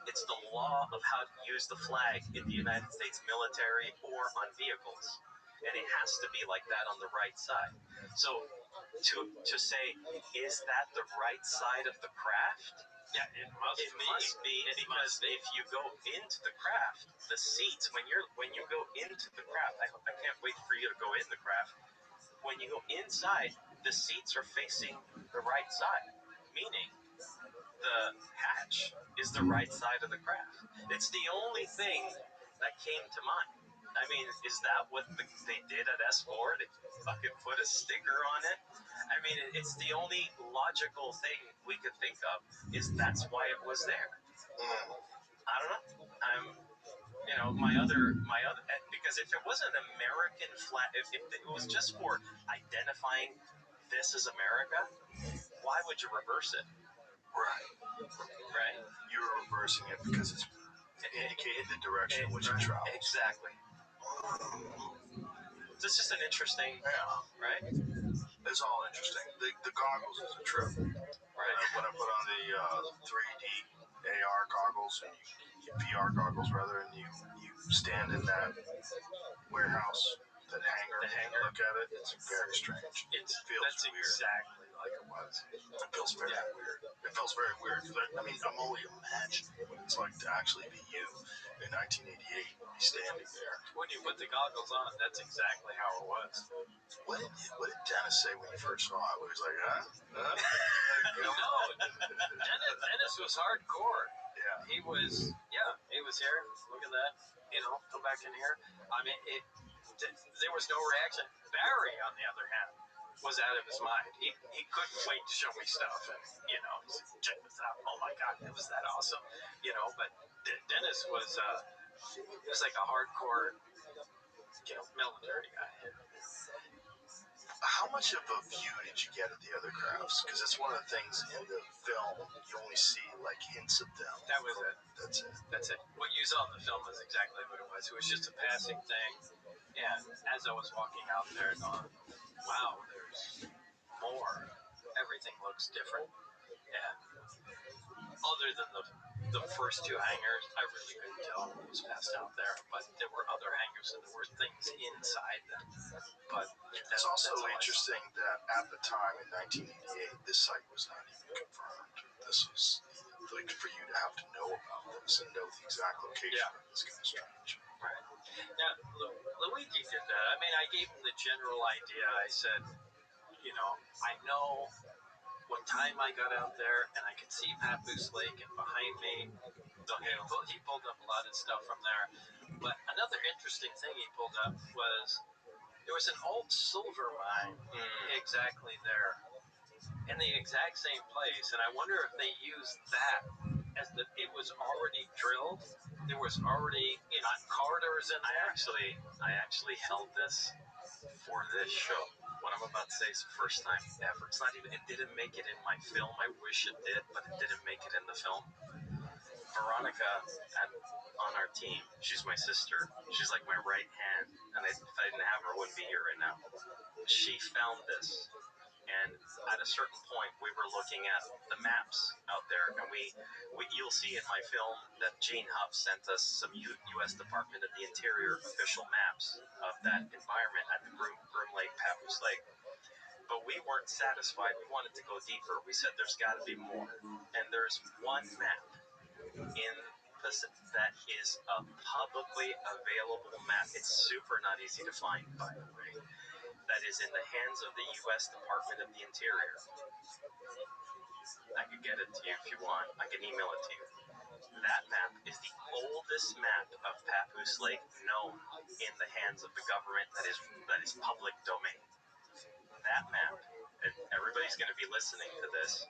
It's the law of how to use the flag in the United States military or on vehicles. And it has to be like that on the right side. So to say, is that the right side of the craft? Yeah, it must be because if you go into the craft, the seats, when you go into the craft, I can't wait for you to go in the craft. When you go inside, the seats are facing the right side, meaning the hatch is the right side of the craft. It's the only thing that came to mind. I mean, is that what they did at S4? They fucking put a sticker on it? I mean, it's the only logical thing we could think of, is that's why it was there. I don't know. My other, because if it was an American flag, if it was just for identifying this as America, why would you reverse it? Right. You're reversing it because it's indicating the direction in which it travels. Exactly. So it's just an interesting, right? It's all interesting. The goggles is a trip. Right. When I put on the 3D AR goggles, and VR goggles rather, and you stand in that warehouse, that hangar, look at it, it's very strange. It feels weird. Exactly like it was. It feels very weird. It feels very weird. I mean, I'm only imagining what it's like to actually be you in 1988, be standing there. When you put the goggles on, that's exactly how it was. What did Dennis say when you first saw it? He was like, huh? No, Dennis was hardcore. Yeah. He was here. Look at that. Come back in here. I mean, there was no reaction. Barry, on the other hand, was out of his mind. He couldn't wait to show me stuff, and he said, check this out. Oh my God, was that awesome? But Dennis was like a hardcore, military guy. How much of a view did you get of the other crafts? Because it's one of the things in the film, you only see like hints of them. That was it. That's it. What you saw in the film is exactly what it was. It was just a passing thing. And as I was walking out there, going, wow, there's more. Everything looks different. And other than the first two hangars, I really couldn't tell what was passed out there. But there were other hangars and there were things inside them. But it's also interesting that at the time in 1988, this site was not even confirmed. This was like for you to have to know about this and know the exact location of this kind of strange. Right. Now, Luigi did that. I mean, I gave him the general idea. I said, you know, I know what time I got out there, and I could see Papoose Lake, and behind me, he pulled up a lot of stuff from there. But another interesting thing he pulled up was there was an old silver mine exactly there, in the exact same place, and I wonder if they used that as it was already drilled. There was already corridors in there. I actually held this for this show. What I'm about to say is the first time ever. It didn't make it in my film. I wish it did, but it didn't make it in the film. Veronica on our team, she's my sister. She's like my right hand. And if I didn't have her, I wouldn't be here right now. She found this. And at a certain point, we were looking at the maps out there, and you'll see in my film that Gene Huff sent us some U.S. Department of the Interior official maps of that environment at the Groom Lake, Papoose Lake. But we weren't satisfied. We wanted to go deeper. We said there's got to be more. And there's one map in that is a publicly available map. It's super not easy to find, by the way. That is in the hands of the U.S. Department of the Interior. I could get it to you if you want. I can email it to you. That map is the oldest map of Papoose Lake known in the hands of the government that is public domain. That map, and everybody's going to be listening to this,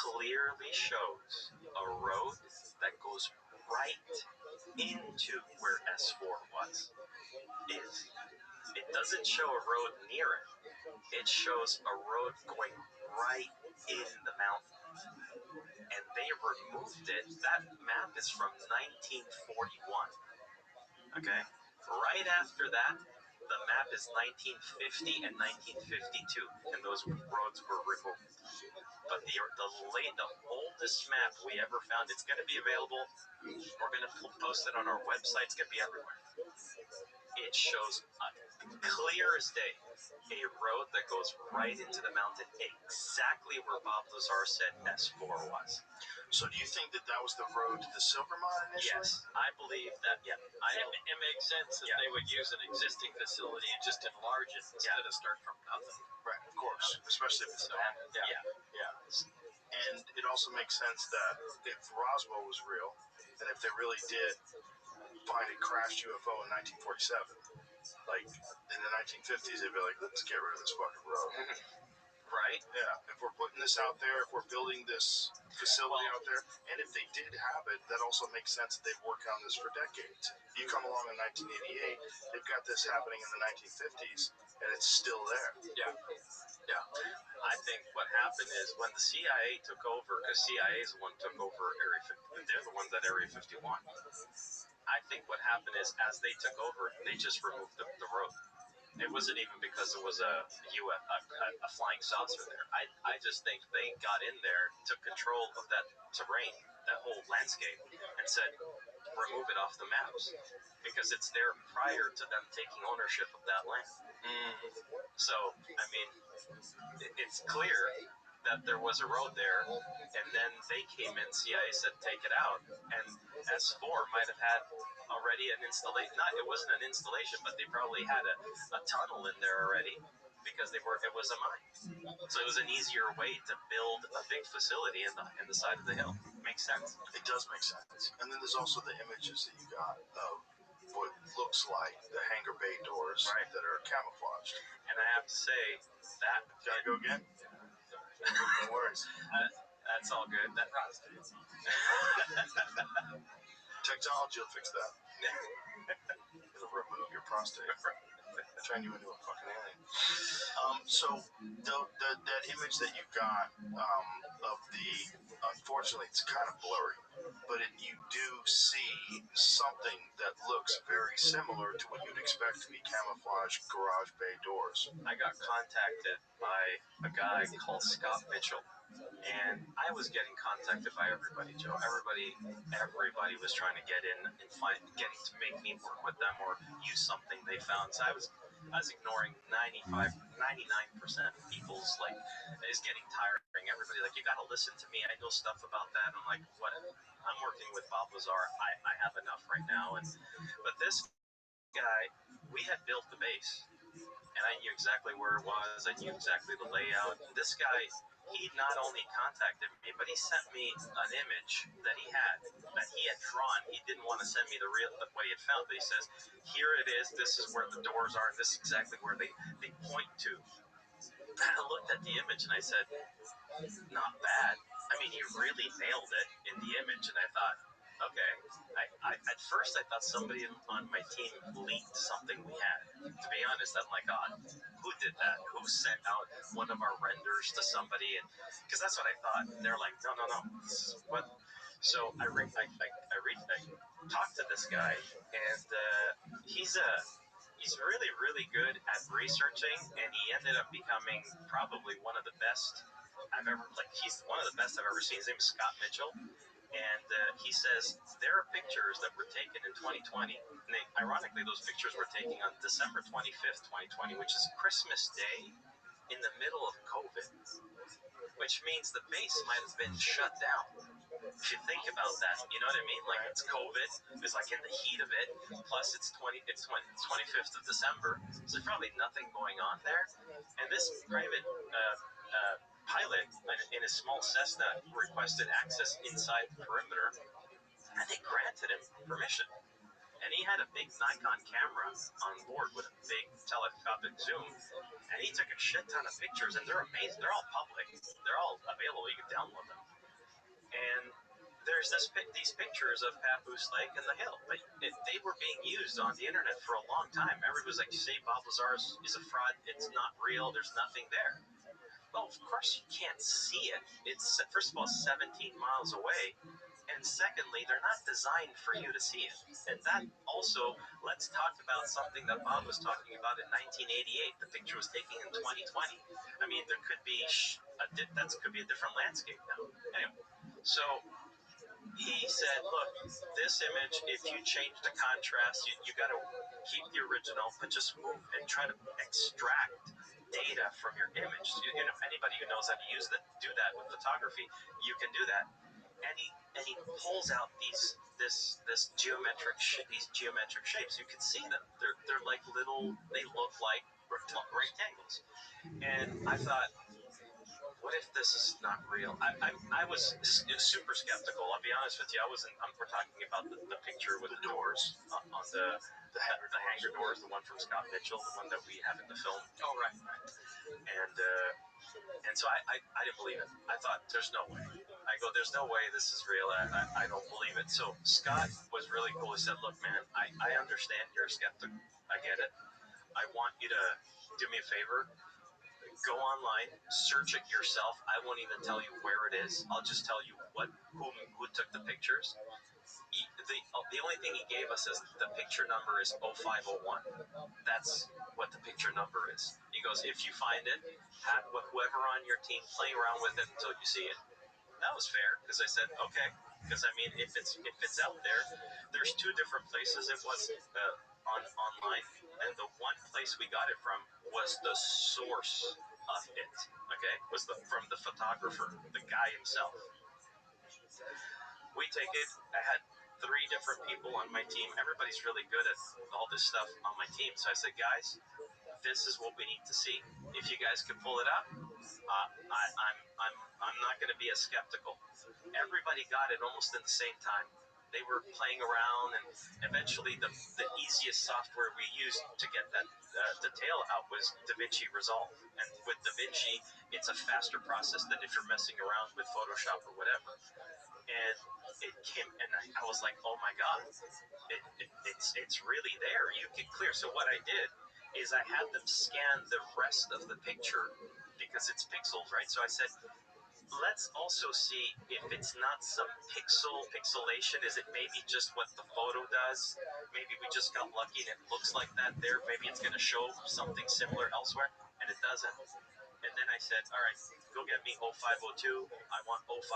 clearly shows a road that goes right into where S4 is. It doesn't show a road near it. It shows a road going right in the mountain. And they removed it. That map is from 1941. Okay? Right after that, the map is 1950 and 1952, and those roads were removed. But the oldest map we ever found, it's going to be available. We're going to post it on our website. It's going to be everywhere. It shows clear as day a road that goes right into the mountain, exactly where Bob Lazar said S4 was. So do you think that was the road to the silver mine initially? Yes, I believe that, yeah. It makes sense that they would use an existing facility and just enlarge it instead of start from nothing. Right, of course, especially if it's abandoned. Yeah. And it also makes sense that if Roswell was real, and if they really did find a crashed UFO in 1947, like in the 1950s, they'd be like, let's get rid of this fucking road. Right? Yeah. If we're putting this out there, if we're building this facility out there, and if they did have it, that also makes sense that they've worked on this for decades. You come along in 1988, they've got this happening in the 1950s, and it's still there. Yeah. I think what happened is when the CIA took over, because CIA is the one who took over Area 50, they're the ones at Area 51. I think what happened is as they took over, they just removed the road. It wasn't even because there was a flying saucer there. I just think they got in there, took control of that terrain, that whole landscape, and said, remove it off the maps. Because it's there prior to them taking ownership of that land. So, I mean, it's clear that there was a road there, and then they came in, CIA said, take it out, and S4 might have had already an installation. It wasn't an installation, but they probably had a tunnel in there already, because it was a mine. So it was an easier way to build a big facility in the side of the hill. Makes sense. It does make sense. And then there's also the images that you got of what looks like the hangar bay doors that are camouflaged. And I have to say that... Gotta go again? No worries. That's all good. Technology will fix that. It'll remove your prostate. Turn you into a fucking alien. So that image that you got of the, unfortunately, it's kind of blurry, but you do see something that looks very similar to what you'd expect to be camouflaged garage bay doors. I got contacted by a guy called Scott Mitchell. And I was getting contacted by everybody, Joe. Everybody was trying to get in and getting to make me work with them or use something they found. So I was ignoring 99% of people's it's getting tiring. Everybody you got to listen to me. I know stuff about that. I'm like, what? I'm working with Bob Lazar. I have enough right now. But this guy, we had built the base. And I knew exactly where it was. I knew exactly the layout. And this guy, he not only contacted me, but he sent me an image that he had drawn. He didn't want to send me the what he had found, but he says, here it is. This is where the doors are. And this is exactly where they point to. And I looked at the image and I said, not bad. I mean, he really nailed it in the image. And I thought, okay. At first, I thought somebody on my team leaked something we had. To be honest, I'm like, oh, who did that? Who sent out one of our renders to somebody? Because that's what I thought. And they're like, no. What? So I talked to this guy, and he's really, really good at researching, and he ended up becoming probably one of the best I've ever, he's one of the best I've ever seen. His name is Scott Mitchell. And he says there are pictures that were taken in 2020. And ironically, those pictures were taken on December 25th, 2020, which is Christmas Day in the middle of COVID, which means the base might have been shut down. If you think about that, you know what I mean? It's COVID, it's in the heat of it, plus it's 25th of December, so there's probably nothing going on there. And this private pilot in a small Cessna requested access inside the perimeter, and they granted him permission. And he had a big Nikon camera on board with a big telescopic zoom, and he took a shit ton of pictures, and they're amazing. They're all public. They're all available. You can download them. And there's these pictures of Papoose Lake and the hill. They were being used on the internet for a long time. Everybody was like, you say Bob Lazar is a fraud. It's not real. There's nothing there. Well, of course you can't see it. It's, first of all, 17 miles away. And secondly, they're not designed for you to see it. And that also, let's talk about something that Bob was talking about in 1988. The picture was taken in 2020. I mean, there could be could be a different landscape now. Anyway, so he said, look, this image, if you change the contrast, you got to keep the original, but just move and try to extract data from your image. Anybody who knows how to do that with photography, you can do that. And he pulls out these geometric shapes. You can see them. They're like little. They look like rectangles. And I thought, what if this is not real? I was super skeptical. I'll be honest with you. We're talking about the picture with the doors on the hangar doors, the one from Scott Mitchell, the one that we have in the film. Oh, right. And so I didn't believe it. I thought, there's no way. I go, there's no way this is real. I don't believe it. So Scott was really cool. He said, look, man, I understand you're a skeptic. I get it. I want you to do me a favor. Go online, search it yourself. I won't even tell you where it is. I'll just tell you who took the pictures. The only thing he gave us is the picture number is 0501. That's what the picture number is. He goes, if you find it, have whoever on your team play around with it until you see it. That was fair, because I said, okay. Because I mean, if it's out there, there's two different places. It was online, and the one place we got it from was the source of it. Okay, was from the photographer, the guy himself. We take it. I had 3 different people on my team. Everybody's really good at all this stuff on my team. So I said, guys, this is what we need to see. If you guys can pull it up, I'm not going to be as skeptical. Everybody got it almost at the same time. They were playing around, and eventually the easiest software we used to get that detail out was DaVinci Resolve. And with DaVinci, it's a faster process than if you're messing around with Photoshop or whatever. And it came, and I was like, oh my God, it's really there. You can clear. So what I did is I had them scan the rest of the picture because it's pixels, right? So I said, let's also see if it's not some pixelation. Is it maybe just what the photo does? Maybe we just got lucky and it looks like that there. Maybe it's going to show something similar elsewhere, and it doesn't. And then I said, all right, go get me 0502. I want 0500.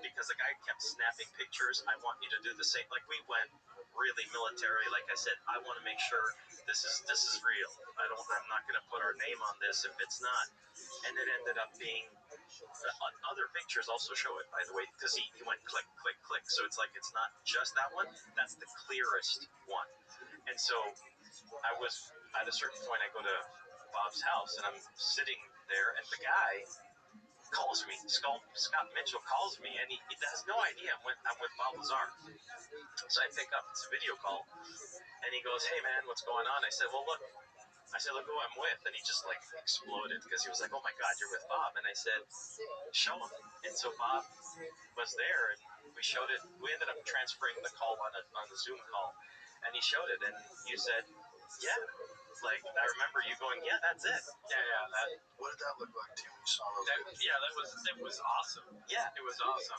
Because the guy kept snapping pictures, I want you to do the same. Like, we went really military. Like I said, I want to make sure this is real. I'm not going to put our name on this if it's not. And it ended up being, other pictures also show it, by the way, because he went click, click, click. So it's like, it's not just that one. That's the clearest one. And so I was, at a certain point, I go to Bob's house, and I'm sitting there, and the guy calls me. Scott Mitchell calls me, and he has no idea I'm with Bob Lazar. So I pick up. It's a video call, and he goes, "Hey, man, what's going on?" I said, "Well, look." I said, "Look who I'm with," and he just like exploded because he was like, "Oh my God, you're with Bob!" And I said, "Show him." And so Bob was there, and we showed it. We ended up transferring the call on the Zoom call, and he showed it, and you said, "Yeah." Like, I remember you going, "Yeah, that's it." Yeah. What did that look like to you when you saw those? That was awesome. Yeah, it was awesome.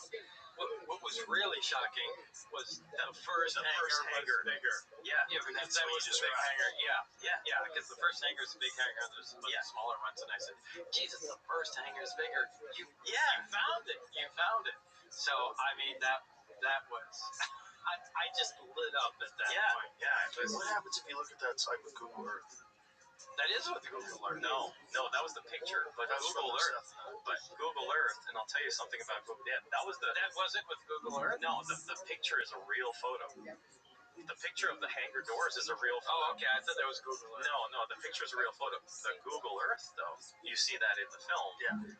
What was really shocking was the first hanger was bigger. Yeah, Because that was the big hanger. Yeah. Because the first hanger is a big hanger, and there's a bunch of smaller ones. And I said, Jesus, the first hanger is bigger. You found it. You found it. So I mean, that was. I just lit up at that point. Yeah. What happens if you look at that site with Google Earth? That is with Google Earth. No, that was the picture. But Google Earth, and I'll tell you something about Google. Yeah, that wasn't with Google Earth. No, the picture is a real photo. The picture of the hangar doors is a real photo. Oh, okay. I thought that was Google Earth. No, the picture is a real photo. The Google Earth, though, you see that in the film. Yeah.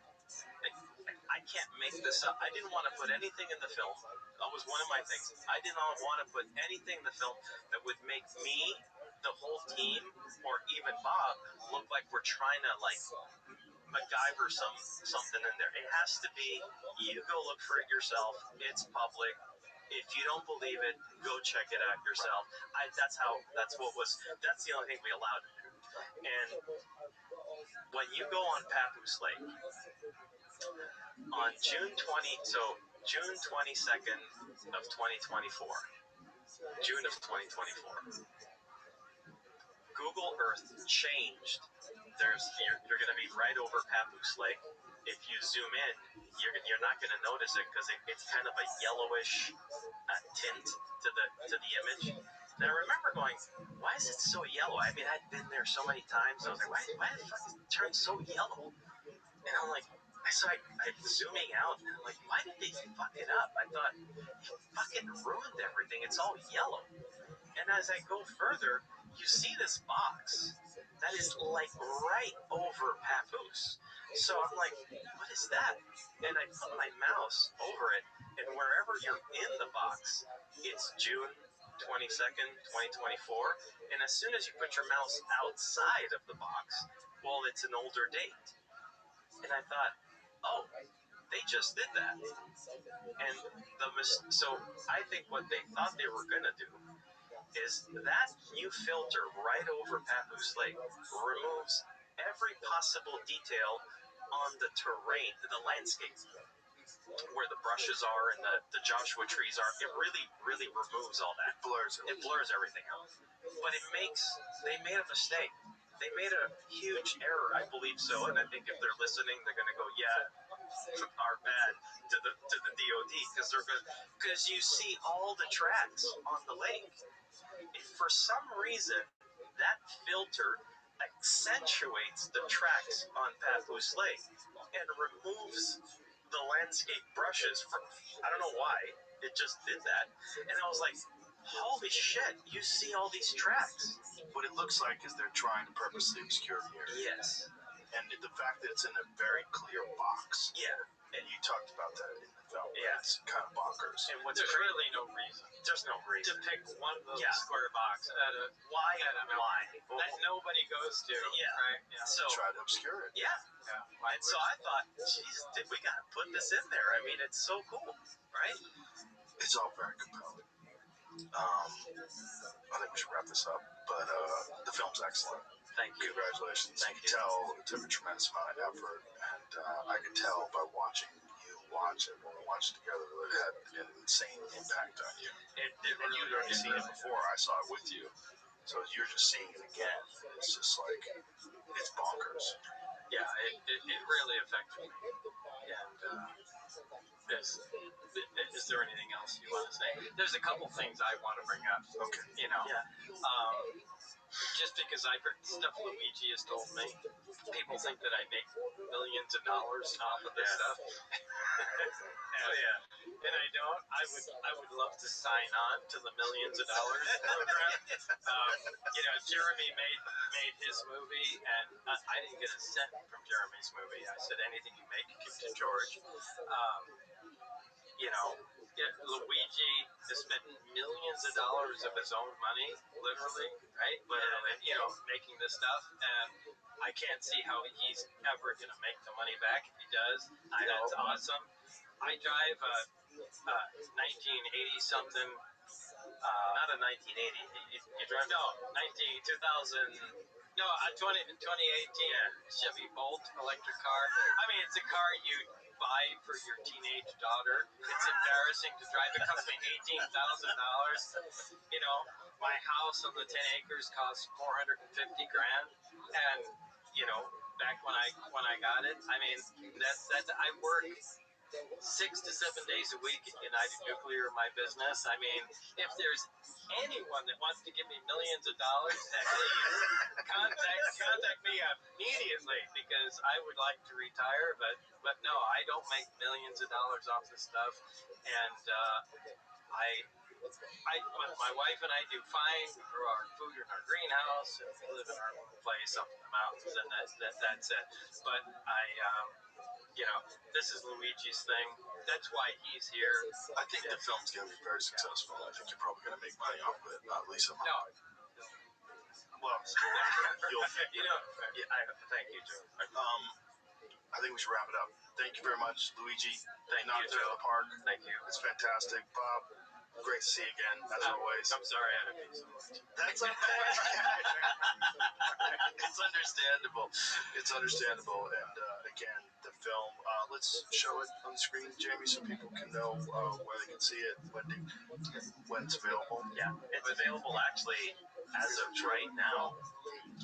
I can't make this up. I didn't want to put anything in the film. That was one of my things. I did not want to put anything in the film that would make me, the whole team, or even Bob look like we're trying to like MacGyver something in there. It has to be, you go look for it yourself. It's public. If you don't believe it, go check it out yourself. That's the only thing we allowed. And when you go on Papoose Lake on June 22nd of 2024, June of 2024, Google Earth changed. You're going to be right over Papoose Lake. If you zoom in, you're not going to notice it because it's kind of a yellowish tint to the image. And I remember going, why is it so yellow? I mean, I'd been there so many times. I was like, why the fuck is it turned so yellow? And I'm like, I'm zooming out, and I'm like, why did they fuck it up? I thought, you fucking ruined everything. It's all yellow. And as I go further, you see this box that is like right over Papoose. So I'm like, what is that? And I put my mouse over it, and wherever you're in the box, it's June 22nd, 2024. And as soon as you put your mouse outside of the box, well, it's an older date. And I thought, oh, they just did that. And so I think what they thought they were going to do is that new filter right over Papoose Lake removes every possible detail on the terrain, the landscape, where the brushes are and the Joshua trees are. It really, really removes all that. It blurs everything out. But they made a mistake. They made a huge error, I believe so. And I think if they're listening, they're going to go, yeah, our bad to the DOD, because you see all the tracks on the lake. For some reason, that filter accentuates the tracks on Papoose Lake and removes the landscape brushes. I don't know why. It just did that. And I was like, holy shit, you see all these tracks. What it looks like is they're trying to purposely obscure the area. Yes. And the fact that it's in a very clear box. Yeah. And you talked about that in the film. Yeah. It's kind of bonkers. And there's really no reason. There's no reason to pick one little square box why that nobody goes to. Yeah. Right? Yeah. So try to obscure it. Yeah. And so I thought, geez, we gotta put this in there. I mean, it's so cool, right? It's all very compelling. I think we should wrap this up. But the film's excellent. Thank you. Congratulations. Thank you. You can tell it took a tremendous amount of effort, and I could tell by watching you watch it when we watched it together that it had an insane impact on you. It And really you'd already seen it before. I saw it with you. So you're just seeing it again. It's just like, it's bonkers. Yeah, it really affected me. And is there anything else you want to say? There's a couple things I want to bring up. Okay. You know, just because I've heard stuff Luigi has told me, people think that I make millions of dollars off of this stuff. And I don't. I would love to sign on to the millions of dollars program. You know, Jeremy made his movie, and I didn't get a cent from Jeremy's movie. I said, anything you make, give to George. You know, Luigi has spent millions of dollars of his own money, literally, right? Literally, you know, making this stuff, and I can't see how he's ever going to make the money back if he does. That's awesome. I drive a 1980 something. Not a 1980. You drive? No, 2000. No, 2018 Chevy Bolt electric car. I mean, it's a car you buy for your teenage daughter. It's embarrassing to drive. It cost me $18,000. You know, my house on the 10 acres cost $450 grand, and you know, back when I got it, I mean, that's I work 6 to 7 days a week at United Nuclear, my business. I mean, if there's anyone that wants to give me millions of dollars, please contact me immediately, because I would like to retire, but no, I don't make millions of dollars off this stuff, and my wife and I do fine. We grow our food in our greenhouse, and we live in our own place up in the mountains, and that's it. But you know, this is Luigi's thing. That's why he's here. I think the film's going to be very successful. I think you're probably going to make money off of it, at least a month. No. Well, You know, thank you, Joe. I think we should wrap it up. Thank you very much, Luigi. Thank you, Knocked it out of the park. Thank you. It's fantastic. Bob, great to see you again, as always. I'm sorry I had to be so much. That's okay. It's understandable. It's understandable. And again, the film, let's show it on the screen, Jamie, so people can know where they can see it, when it's available. Yeah, it's available actually as of right now.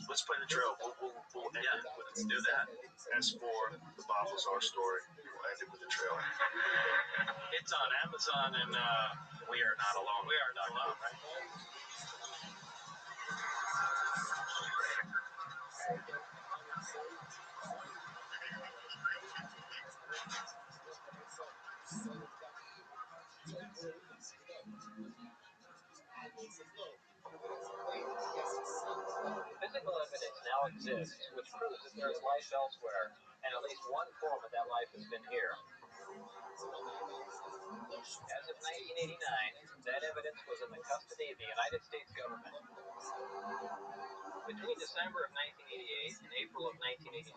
Let's play the trail. We'll end it with Let's do that. as for the Bob Lazar story. We'll end it with the trailer. It's on Amazon, and We are not alone. we are not alone, right? Physical evidence now exists which proves that there is life elsewhere, and at least one form of that life has been here. As of 1989, that evidence was in the custody of the United States government. Between December of 1988 and April of 1989,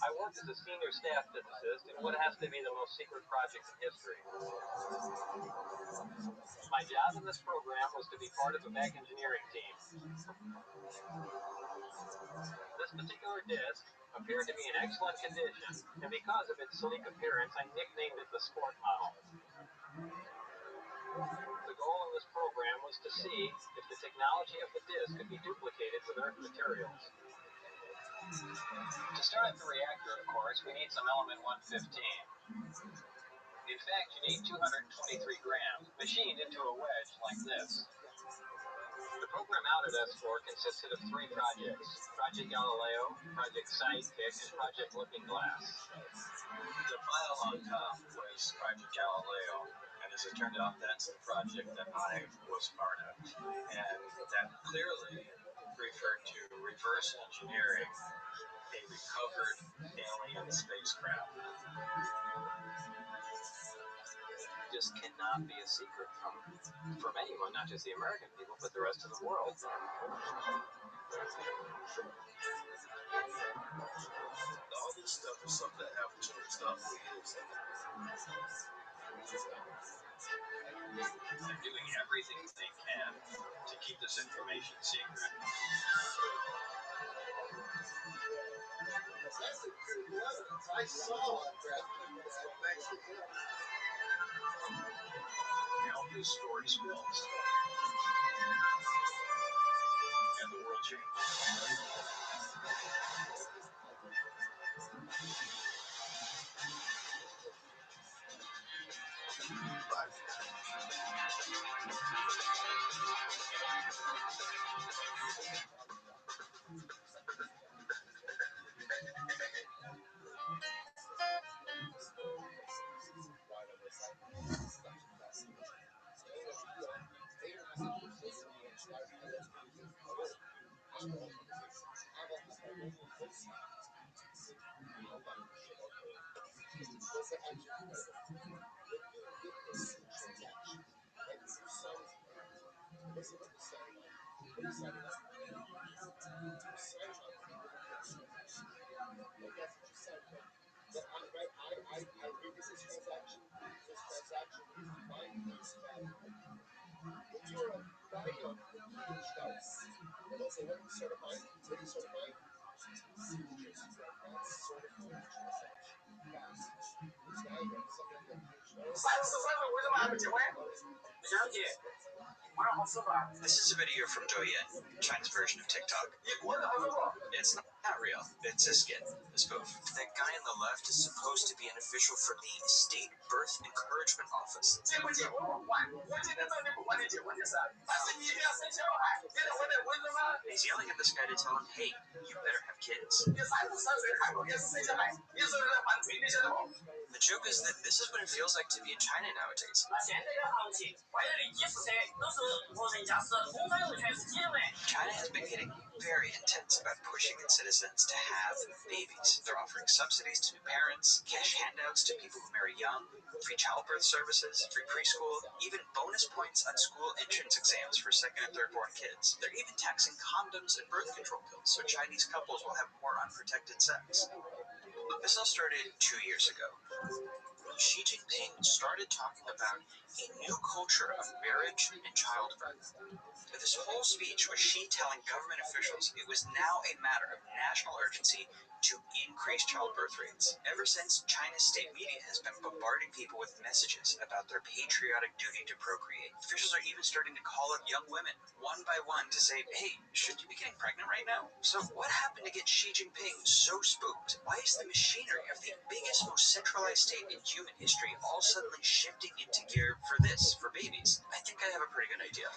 I worked as a senior staff physicist in what has to be the most secret project in history. My job in this program was to be part of a back engineering team. This particular disc appeared to be in excellent condition, and because of its sleek appearance, I nicknamed it the Sport Model. The goal of this program was to see if the technology of the disc could be duplicated with Earth materials. To start up the reactor, of course, we need some element 115. In fact, you need 223 grams, machined into a wedge like this. The program out at S4 consisted of 3 projects: Project Galileo, Project Sidekick, and Project Looking Glass. The pile on top was Project Galileo, and as it turned out, that's the project that I was part of. And that clearly referred to reverse engineering a recovered alien spacecraft. This cannot be a secret from anyone, not just the American people, but the rest of the world. All this stuff is something that happened to us for years. They're doing everything they can to keep this information secret. I saw a graphic. Thanks to him. Now this story spills. And the world changes. I read this transaction. This transaction reminds that when you are buying a huge house, and let's say, what are you certifying? What are you certifying? Signatures. That's certifying transaction. Fast. This guy got something that This is a video from Douyin, China's version of TikTok. It's not real. It's a skit, a spoof. That guy on the left is supposed to be an official for the State Birth Encouragement Office. He's yelling at this guy to tell him, hey, you better have kids. The joke is that this is what it feels like to be in China nowadays. China has been getting very intense about pushing its citizens to have babies. They're offering subsidies to new parents, cash handouts to people who marry young, free childbirth services, free preschool, even bonus points on school entrance exams for second and third born kids. They're even taxing condoms and birth control pills so Chinese couples will have more unprotected sex. This all started 2 years ago. Xi Jinping started talking about a new culture of marriage and childbirth. This whole speech was Xi telling government officials it was now a matter of national urgency to increase childbirth rates. Ever since, China's state media has been bombarding people with messages about their patriotic duty to procreate. Officials are even starting to call up young women, one by one, to say, hey, should you be getting pregnant right now? So what happened to get Xi Jinping so spooked? Why is the machinery of the biggest, most centralized state in human history all suddenly shifting into gear for this, for babies? I think I have a pretty good idea.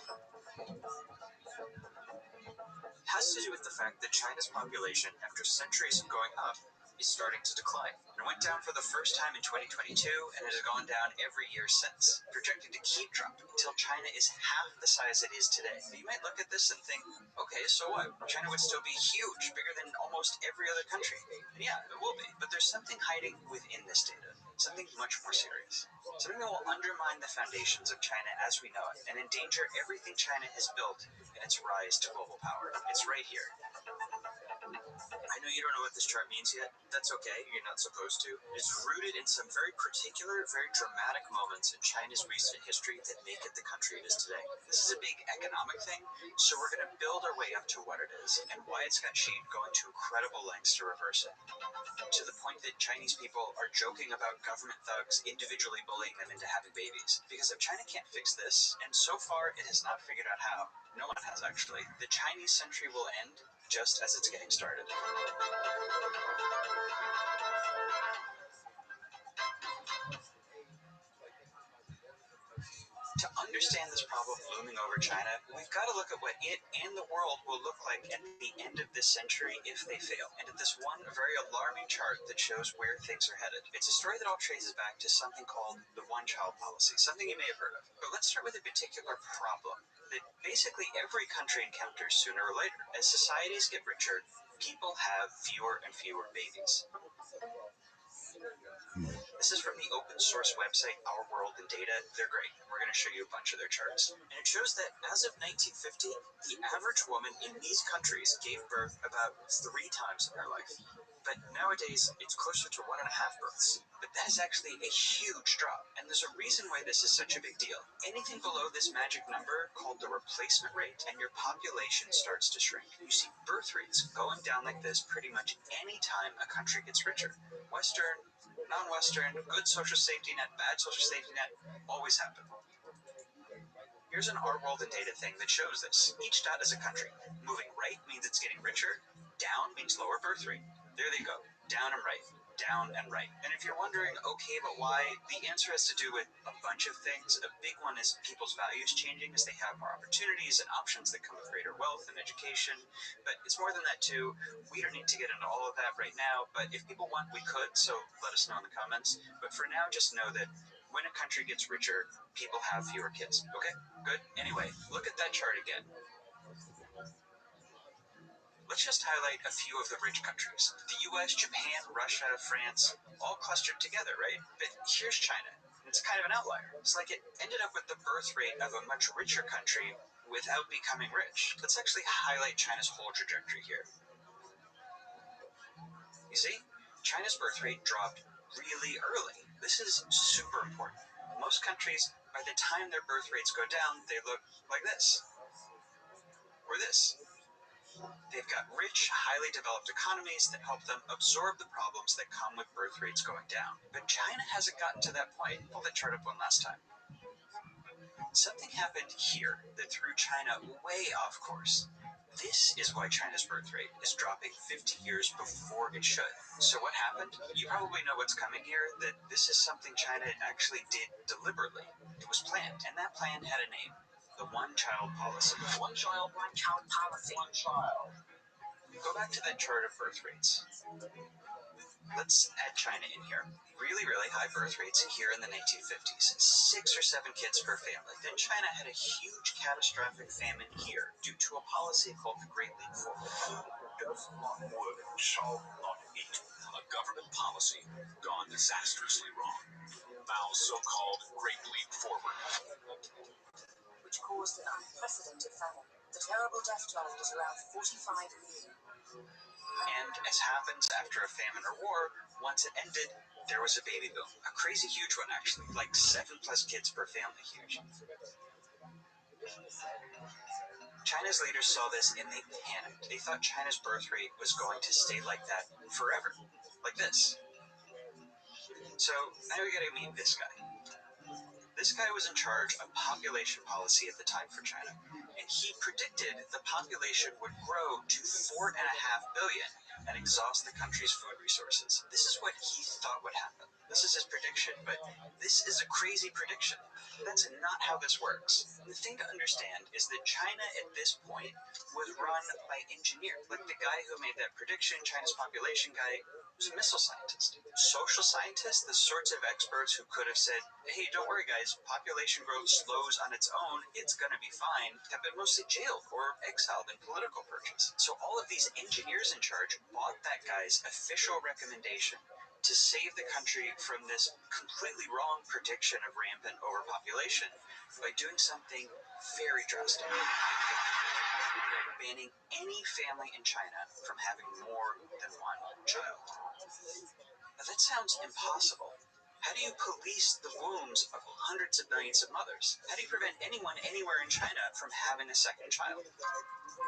Has to do with the fact that China's population, after centuries of going up, is starting to decline. It went down for the first time in 2022, and it has gone down every year since, projected to keep dropping until China is half the size it is today. You might look at this and think, okay, so what? China would still be huge, bigger than almost every other country. And yeah, it will be. But there's something hiding within this data, something much more serious. Something that will undermine the foundations of China as we know it, and endanger everything China has built in its rise to global power. It's right here. I know you don't know what this chart means yet. That's okay, you're not supposed to. It's rooted in some very particular, very dramatic moments in China's recent history that make it the country it is today. This is a big economic thing, so we're going to build our way up to what it is, and why it's got Xi going to incredible lengths to reverse it. To the point that Chinese people are joking about government thugs individually bullying them into having babies. Because if China can't fix this, and so far it has not figured out how, no one has actually, the Chinese century will end just as it's getting started. To understand this problem looming over China, we've got to look at what it and the world will look like at the end of this century if they fail. And at this one very alarming chart that shows where things are headed. It's a story that all traces back to something called the one-child policy, something you may have heard of. But let's start with a particular problem that basically every country encounters sooner or later. As societies get richer, people have fewer and fewer babies. This is from the open source website Our World in Data. They're great. We're going to show you a bunch of their charts. And it shows that as of 1950, the average woman in these countries gave birth about 3 times in her life. but nowadays it's closer to 1.5 births. But that is actually a huge drop, and there's a reason why this is such a big deal. Anything below this magic number, called the replacement rate, and your population starts to shrink. You see birth rates going down like this pretty much any time a country gets richer. Western, non-Western, good social safety net, bad social safety net, always happen. Here's an our world and data thing that shows this. Each dot is a country. Moving right means it's getting richer. Down means lower birth rate. There they go. Down and right. Down and right. And if you're wondering, okay, but why? The answer has to do with a bunch of things. A big one is people's values changing as they have more opportunities and options that come with greater wealth and education. But it's more than that too. We don't need to get into all of that right now, but if people want, we could, so let us know in the comments. But for now, just know that when a country gets richer, people have fewer kids. Okay? Good. Anyway, look at that chart again. Let's just highlight a few of the rich countries. The US, Japan, Russia, France, all clustered together, right? But here's China. It's kind of an outlier. It's like it ended up with the birth rate of a much richer country without becoming rich. Let's actually highlight China's whole trajectory here. You see? China's birth rate dropped really early. This is super important. Most countries, by the time their birth rates go down, they look like this. Or this. They've got rich, highly developed economies that help them absorb the problems that come with birth rates going down. But China hasn't gotten to that point. Pull that chart up one last time. Something happened here that threw China way off course. This is why China's birth rate is dropping 50 years before it should. So what happened? You probably know what's coming here, that this is something China actually did deliberately. It was planned, and that plan had a name. The one-child policy. One-child policy. One child. Go back to that chart of birth rates. Let's add China in here. Really, really high birth rates here in the 1950s. 6 or 7 kids per family. Then China had a huge catastrophic famine here due to a policy called the Great Leap Forward. Does not work, shall not eat. A government policy gone disastrously wrong. Mao's so-called Great Leap Forward, which caused an unprecedented famine. The terrible death toll was around 45 million. And as happens after a famine or war, once it ended, there was a baby boom. A crazy huge one, actually. Like 7+ kids per family. Huge. China's leaders saw this and they panicked. They thought China's birth rate was going to stay like that forever. Like this. So now we gotta meet this guy. This guy was in charge of population policy at the time for China, and he predicted the population would grow to 4.5 billion and exhaust the country's food resources. This is what he thought would happen. This is his prediction, but this is a crazy prediction. That's not how this works. The thing to understand is that China at this point was run by engineers. Like the guy who made that prediction, China's population guy, was a missile scientist. Social scientists, the sorts of experts who could have said, hey, don't worry guys, population growth slows on its own, it's gonna be fine, have been mostly jailed or exiled in political purges. So all of these engineers in charge bought that guy's official recommendation to save the country from this completely wrong prediction of rampant overpopulation by doing something very drastic. Banning any family in China from having more than one child. Now that sounds impossible. How do you police the wombs of hundreds of millions of mothers? How do you prevent anyone anywhere in China from having a second child?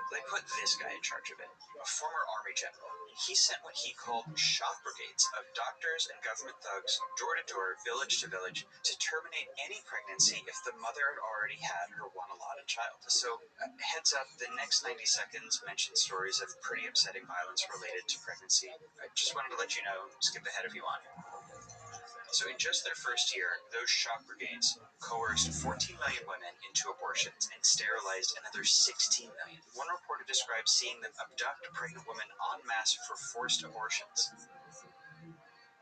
They put this guy in charge of it, a former army general. He sent what he called shock brigades of doctors and government thugs, door to door, village to village, to terminate any pregnancy if the mother had already had her one allotted child. So, heads up, the next 90 seconds mention stories of pretty upsetting violence related to pregnancy. I just wanted to let you know, skip ahead if you want. So in just their first year, those shock brigades coerced 14 million women into abortions and sterilized another 16 million. One reporter described seeing them abduct pregnant women en masse for forced abortions.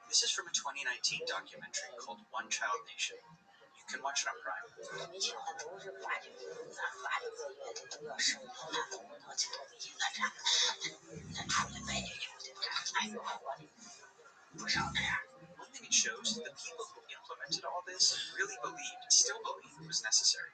This is from a 2019 documentary called One Child Nation. You can watch it on Prime. One thing it shows, the people who implemented all this really still believe it was necessary.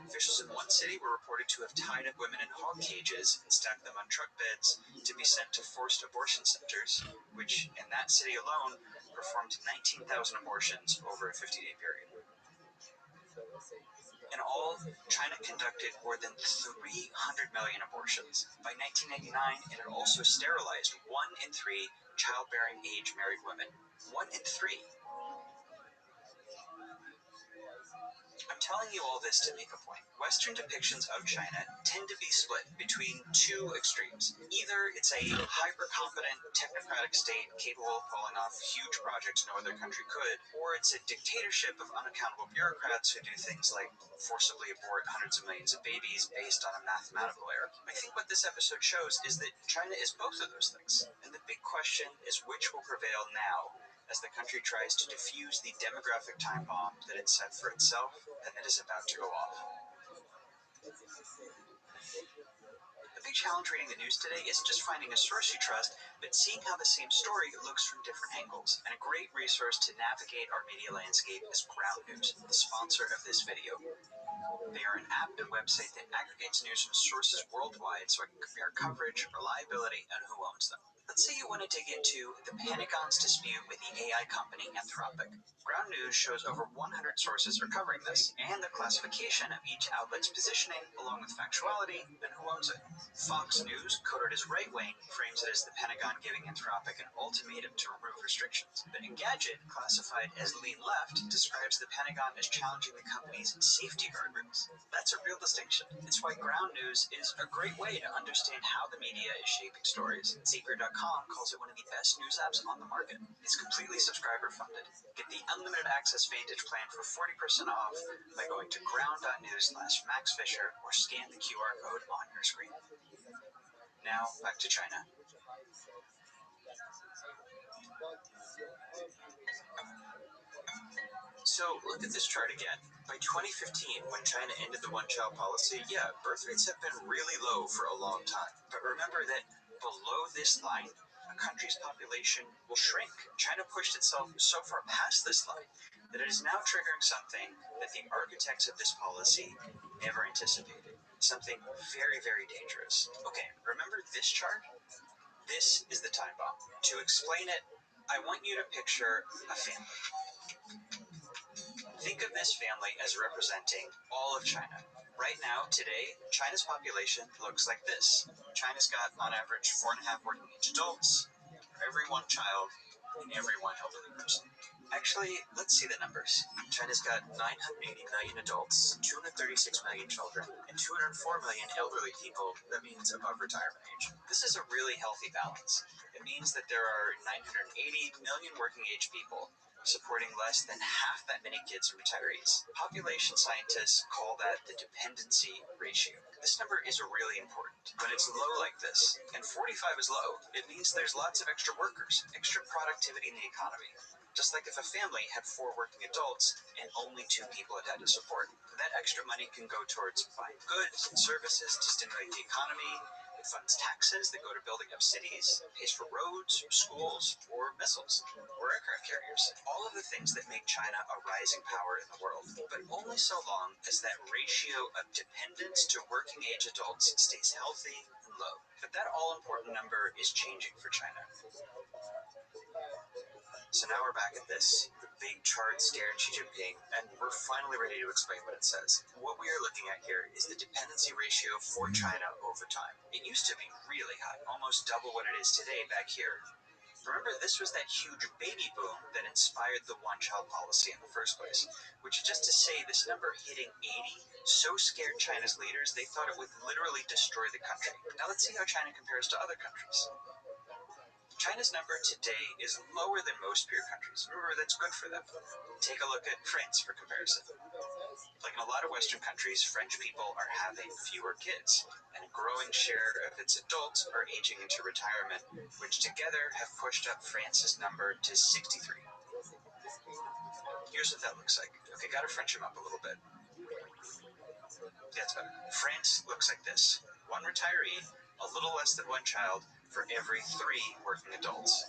Officials in one city were reported to have tied up women in hog cages and stacked them on truck beds to be sent to forced abortion centers, which in that city alone performed 19,000 abortions over a 50-day period. In all, China conducted more than 300 million abortions. By 1999, it had also sterilized 1 in 3 childbearing age married women. 1 in 3. I'm telling you all this to make a point. Western depictions of China tend to be split between two extremes. Either it's a hyper-competent, technocratic state capable of pulling off huge projects no other country could, or it's a dictatorship of unaccountable bureaucrats who do things like forcibly abort hundreds of millions of babies based on a mathematical error. I think what this episode shows is that China is both of those things. And the big question is which will prevail now as the country tries to defuse the demographic time bomb that it set for itself and that is about to go off. The big challenge reading the news today isn't just finding a source you trust, but seeing how the same story looks from different angles. And a great resource to navigate our media landscape is Ground News, the sponsor of this video. They are an app and website that aggregates news from sources worldwide so I can compare coverage, reliability, and who owns them. Let's say you want to dig into the Pentagon's dispute with the AI company Anthropic. Ground News shows over 100 sources are covering this, and the classification of each outlet's positioning, along with factuality and who owns it. Fox News, coded as right-wing, frames it as the Pentagon giving Anthropic an ultimatum to remove restrictions. But Engadget, classified as lean left, describes the Pentagon as challenging the company's safety guardrails. That's a real distinction. It's why Ground News is a great way to understand how the media is shaping stories. Zapier.com calls it one of the best news apps on the market. It's completely subscriber-funded. Get the unlimited access Vantage plan for 40% off by going to ground.news/maxfisher or scan the QR code on your screen. Now, back to China. So, look at this chart again. By 2015, when China ended the one-child policy, yeah, birth rates have been really low for a long time. But remember that below this line, a country's population will shrink. China pushed itself so far past this line that it is now triggering something that the architects of this policy never anticipated. Something very, very dangerous. Okay, remember this chart? This is the time bomb. To explain it, I want you to picture a family. Think of this family as representing all of China. Right now, today, China's population looks like this. China's got, on average, 4.5 working age adults for every one child and every one elderly person. Actually, let's see the numbers. China's got 980 million adults, 236 million children, and 204 million elderly people. That means above retirement age. This is a really healthy balance. It means that there are 980 million working age people supporting less than half that many kids and retirees. Population scientists call that the dependency ratio. This number is really important. When it's low like this, and 45 is low, it means there's lots of extra workers, extra productivity in the economy. Just like if a family had 4 working adults and only 2 people it had to support. That extra money can go towards buying goods and services to stimulate the economy. It funds taxes that go to building up cities, pays for roads, schools, or missiles, or aircraft carriers. All of the things that make China a rising power in the world, but only so long as that ratio of dependence to working age adults stays healthy and low. But that all-important number is changing for China. So now we're back at this big chart staring Xi Jinping, and we're finally ready to explain what it says. What we are looking at here is the dependency ratio for China over time. It used to be really high, almost double what it is today back here. Remember, this was that huge baby boom that inspired the one-child policy in the first place, which is just to say this number hitting 80 so scared China's leaders they thought it would literally destroy the country. Now let's see how China compares to other countries. China's number today is lower than most peer countries. Remember, that's good for them. Take a look at France for comparison. Like in a lot of Western countries, French people are having fewer kids, and a growing share of its adults are aging into retirement, which together have pushed up France's number to 63. Here's what that looks like. Okay, gotta French them up a little bit. That's better. France looks like this. 1 retiree, a little less than 1 child, for every 3 working adults.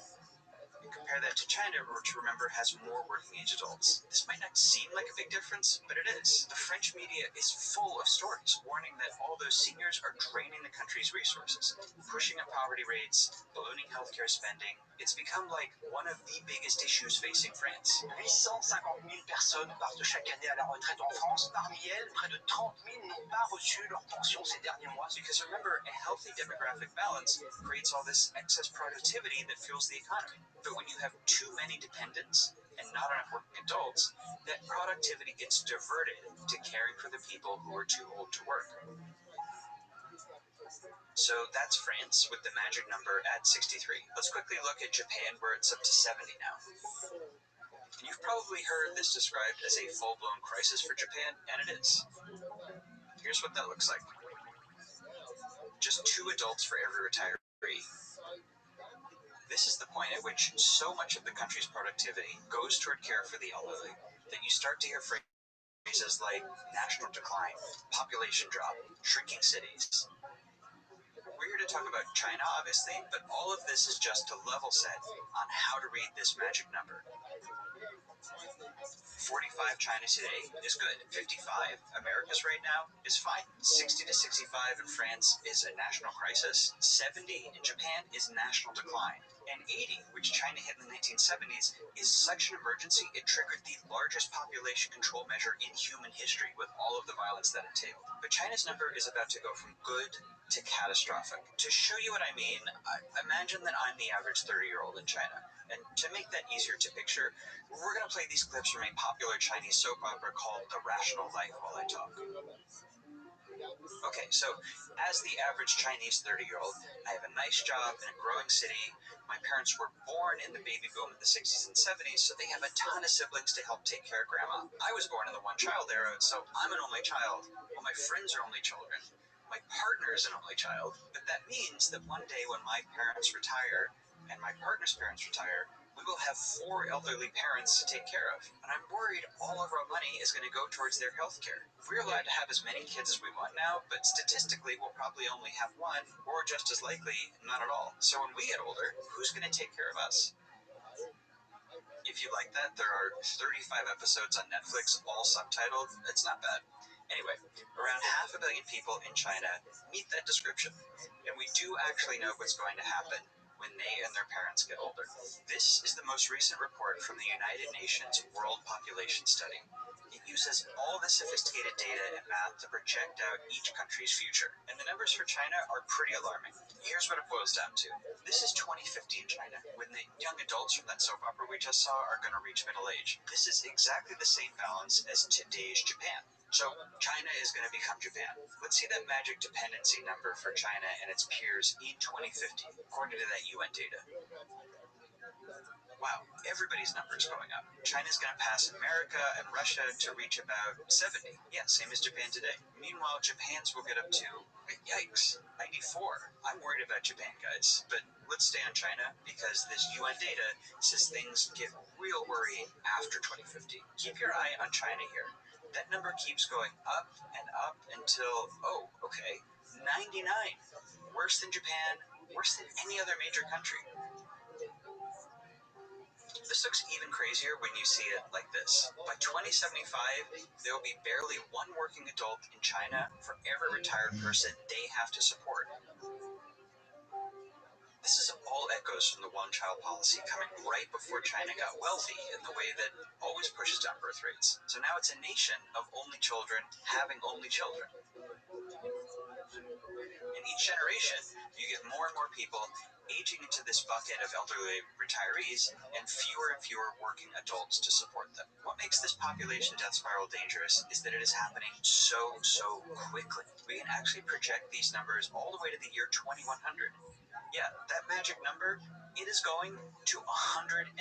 Compare that to China, which remember has more working age adults. This might not seem like a big difference, but it is. The French media is full of stories warning that all those seniors are draining the country's resources, pushing up poverty rates, ballooning healthcare spending. It's become like one of the biggest issues facing France. 850 000 personnes partent chaque année à la retraite en France. Parmi elles, près de 30 000 n'ont pas reçu leur pension ces derniers mois. Because remember, a healthy demographic balance creates all this excess productivity that fuels the economy. But when you have too many dependents and not enough working adults, that productivity gets diverted to caring for the people who are too old to work. So that's France with the magic number at 63. Let's quickly look at Japan, where it's up to 70 now. You've probably heard this described as a full-blown crisis for Japan, and it is. Here's what that looks like. Just 2 adults for every retiree. This is the point at which so much of the country's productivity goes toward care for the elderly that you start to hear phrases like national decline, population drop, shrinking cities. We're here to talk about China, obviously, but all of this is just to level set on how to read this magic number. 45 China today is good. 55 America's right now is fine. 60 to 65 in France is a national crisis. 70 in Japan is national decline. And 80, which China hit in the 1970s, is such an emergency it triggered the largest population control measure in human history with all of the violence that entailed. But China's number is about to go from good to catastrophic. To show you what I mean, imagine that I'm the average 30-year-old in China. And to make that easier to picture, we're going to play these clips from a popular Chinese soap opera called The Rational Life while I talk. Okay, so as the average Chinese 30-year-old, I have a nice job in a growing city. My parents were born in the baby boom of the 60s and 70s, so they have a ton of siblings to help take care of grandma. I was born in the one-child era, so I'm an only child. Well, my friends are only children. My partner is an only child. But that means that one day when my parents retire and my partner's parents retire, we will have 4 elderly parents to take care of. And I'm worried all of our money is going to go towards their health care. We're allowed to have as many kids as we want now, but statistically we'll probably only have 1, or just as likely, none at all. So when we get older, who's going to take care of us? If you like that, there are 35 episodes on Netflix, all subtitled. It's not bad. Anyway, around 500 million people in China meet that description. And we do actually know what's going to happen when they and their parents get older. This is the most recent report from the United Nations World Population Study. It uses all the sophisticated data and math to project out each country's future. And the numbers for China are pretty alarming. Here's what it boils down to. This is 2050 in China, when the young adults from that soap opera we just saw are going to reach middle age. This is exactly the same balance as today's Japan. So China is going to become Japan. Let's see that magic dependency number for China and its peers in 2050, according to that UN data. Wow, everybody's number is going up. China's going to pass America and Russia to reach about 70. Yeah, same as Japan today. Meanwhile, Japan's will get up to, yikes, 94. I'm worried about Japan, guys. But let's stay on China, because this UN data says things get real worrying after 2050. Keep your eye on China here. That number keeps going up and up until, 99. Worse than Japan, worse than any other major country. This looks even crazier when you see it like this. By 2075, there will be barely 1 working adult in China for every retired person they have to support. This is all echoes from the one-child policy coming right before China got wealthy in the way that always pushes down birth rates. So now it's a nation of only children having only children. In each generation, you get more and more people aging into this bucket of elderly retirees and fewer working adults to support them. What makes this population death spiral dangerous is that it is happening so quickly. We can actually project these numbers all the way to the year 2100. Yeah, that magic number, it is going to 128.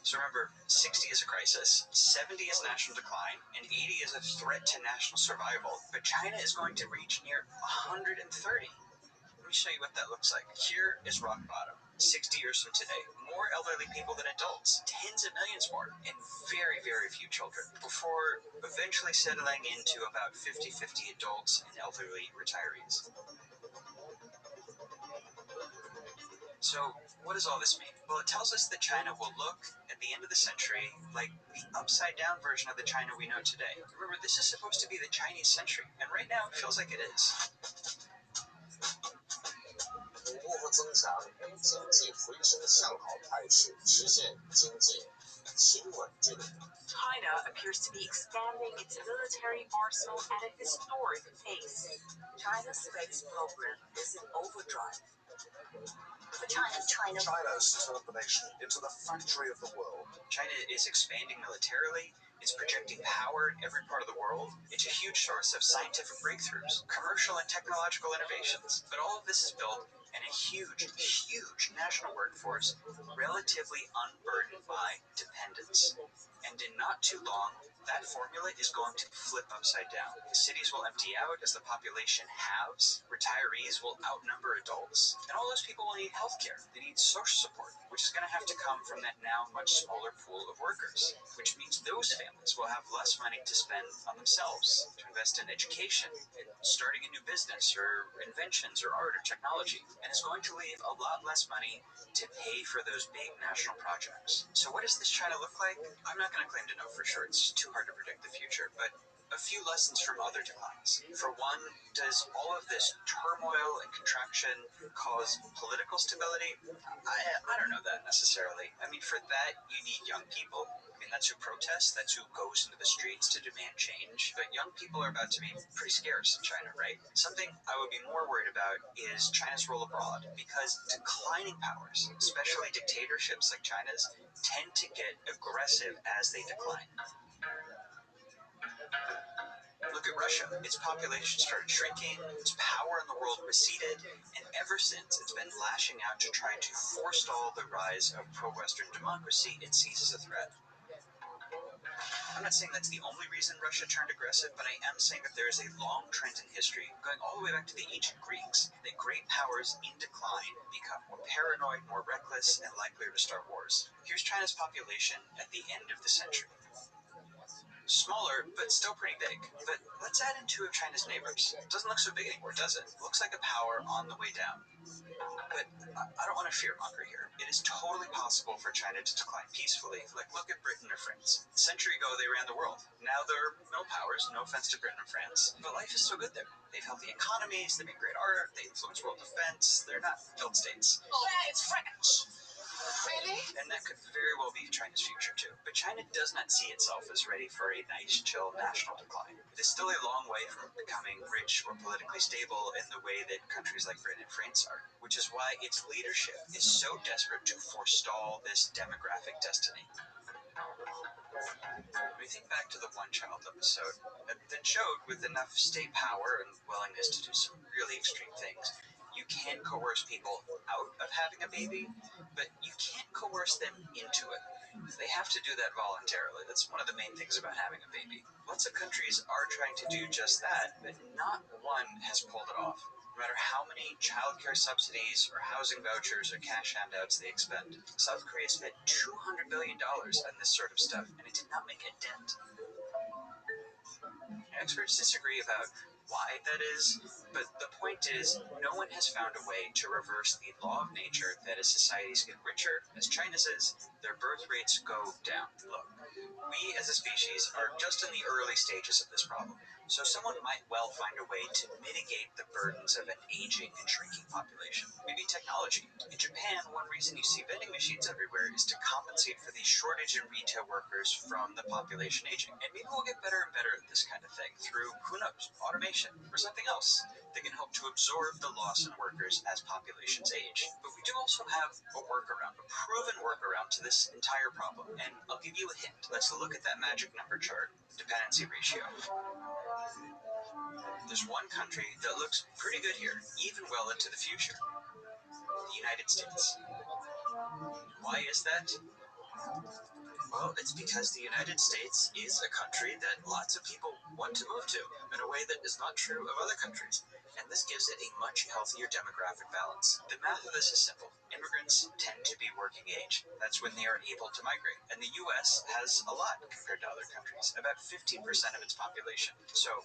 So remember, 60 is a crisis, 70 is national decline, and 80 is a threat to national survival. But China is going to reach near 130. Let me show you what that looks like. Here is rock bottom. 60 years from today. More elderly people than adults. Tens of millions more. And very few children. Before eventually settling into about 50-50 adults and elderly retirees. So, what does all this mean? Well, it tells us that China will look, at the end of the century, like the upside-down version of the China we know today. Remember, this is supposed to be the Chinese century, and right now it feels like it is. 逐步和增强经济回升向好态势，实现经济平稳这个。China appears to be expanding its military arsenal at a historic pace. China's space program is in overdrive. China's turned the nation into the factory of the world. China is expanding militarily. It's projecting power in every part of the world. It's a huge source of scientific breakthroughs, commercial and technological innovations. But all of this is built in a huge, huge national workforce, relatively unburdened by dependence. And in not too long, that formula is going to flip upside down. Cities will empty out as the population halves, retirees will outnumber adults, and all those people will need healthcare. They need social support, which is going to have to come from that now much smaller pool of workers, which means those families will have less money to spend on themselves, to invest in education, in starting a new business, or inventions, or art, or technology, and is going to leave a lot less money to pay for those big national projects. So what does this China look like? I'm not going to claim to know for sure. It's too hard to predict the future, but a few lessons from other declines. For one, does all of this turmoil and contraction cause political stability? I don't know that necessarily. I mean, for that, you need young people. I mean, that's who protests, that's who goes into the streets to demand change. But young people are about to be pretty scarce in China, right? Something I would be more worried about is China's role abroad, because declining powers, especially dictatorships like China's, tend to get aggressive as they decline. Look at Russia. Its population started shrinking, its power in the world receded, and ever since it's been lashing out to try to forestall the rise of pro-Western democracy it sees as a threat. I'm not saying that's the only reason Russia turned aggressive, but I am saying that there is a long trend in history, going all the way back to the ancient Greeks, that great powers in decline become more paranoid, more reckless, and likelier to start wars. Here's China's population at the end of the century. Smaller, but still pretty big. But let's add in two of China's neighbors. It doesn't look so big anymore, does it? Looks like a power on the way down. But I don't want to fearmonger here. It is totally possible for China to decline peacefully. Like, look at Britain or France. A century ago, they ran the world. Now they're middle powers, no offense to Britain or France. But life is so good there. They've healthy economies, they make great art, they influence world defense. They're not failed states. Oh, it's French. Really? And that could very well be China's future too. But China does not see itself as ready for a nice, chill national decline. It is still a long way from becoming rich or politically stable in the way that countries like Britain and France are, which is why its leadership is so desperate to forestall this demographic destiny. When you think back to the one-child episode, that showed with enough state power and willingness to do some really extreme things, you can coerce people out of having a baby, but you can't coerce them into it. They have to do that voluntarily. That's one of the main things about having a baby. Lots of countries are trying to do just that, but not one has pulled it off. No matter how many childcare subsidies or housing vouchers or cash handouts they expend. South Korea spent $200 billion on this sort of stuff, and it did not make a dent. Experts disagree about why that is, but the point is, no one has found a way to reverse the law of nature that as societies get richer, as China's is, their birth rates go down. Look, we as a species are just in the early stages of this problem, so someone might well find a way to mitigate the burdens of an aging and shrinking population. Maybe technology. In Japan, one reason you see vending machines everywhere is to compensate for the shortage in retail workers from the population aging. And maybe we'll get better and better at this kind of thing through, who knows, automation or something else that can help to absorb the loss in workers as populations age. But we do also have a workaround, a proven workaround to this entire problem. And I'll give you a hint. Let's look at that magic number chart, dependency ratio. There's one country that looks pretty good here, even well into the future. The United States. Why is that? Well, it's because the United States is a country that lots of people want to move to in a way that is not true of other countries. And this gives it a much healthier demographic balance. The math of this is simple. Immigrants tend to be working age. That's when they are able to migrate. And the U.S. has a lot compared to other countries, about 15% of its population. So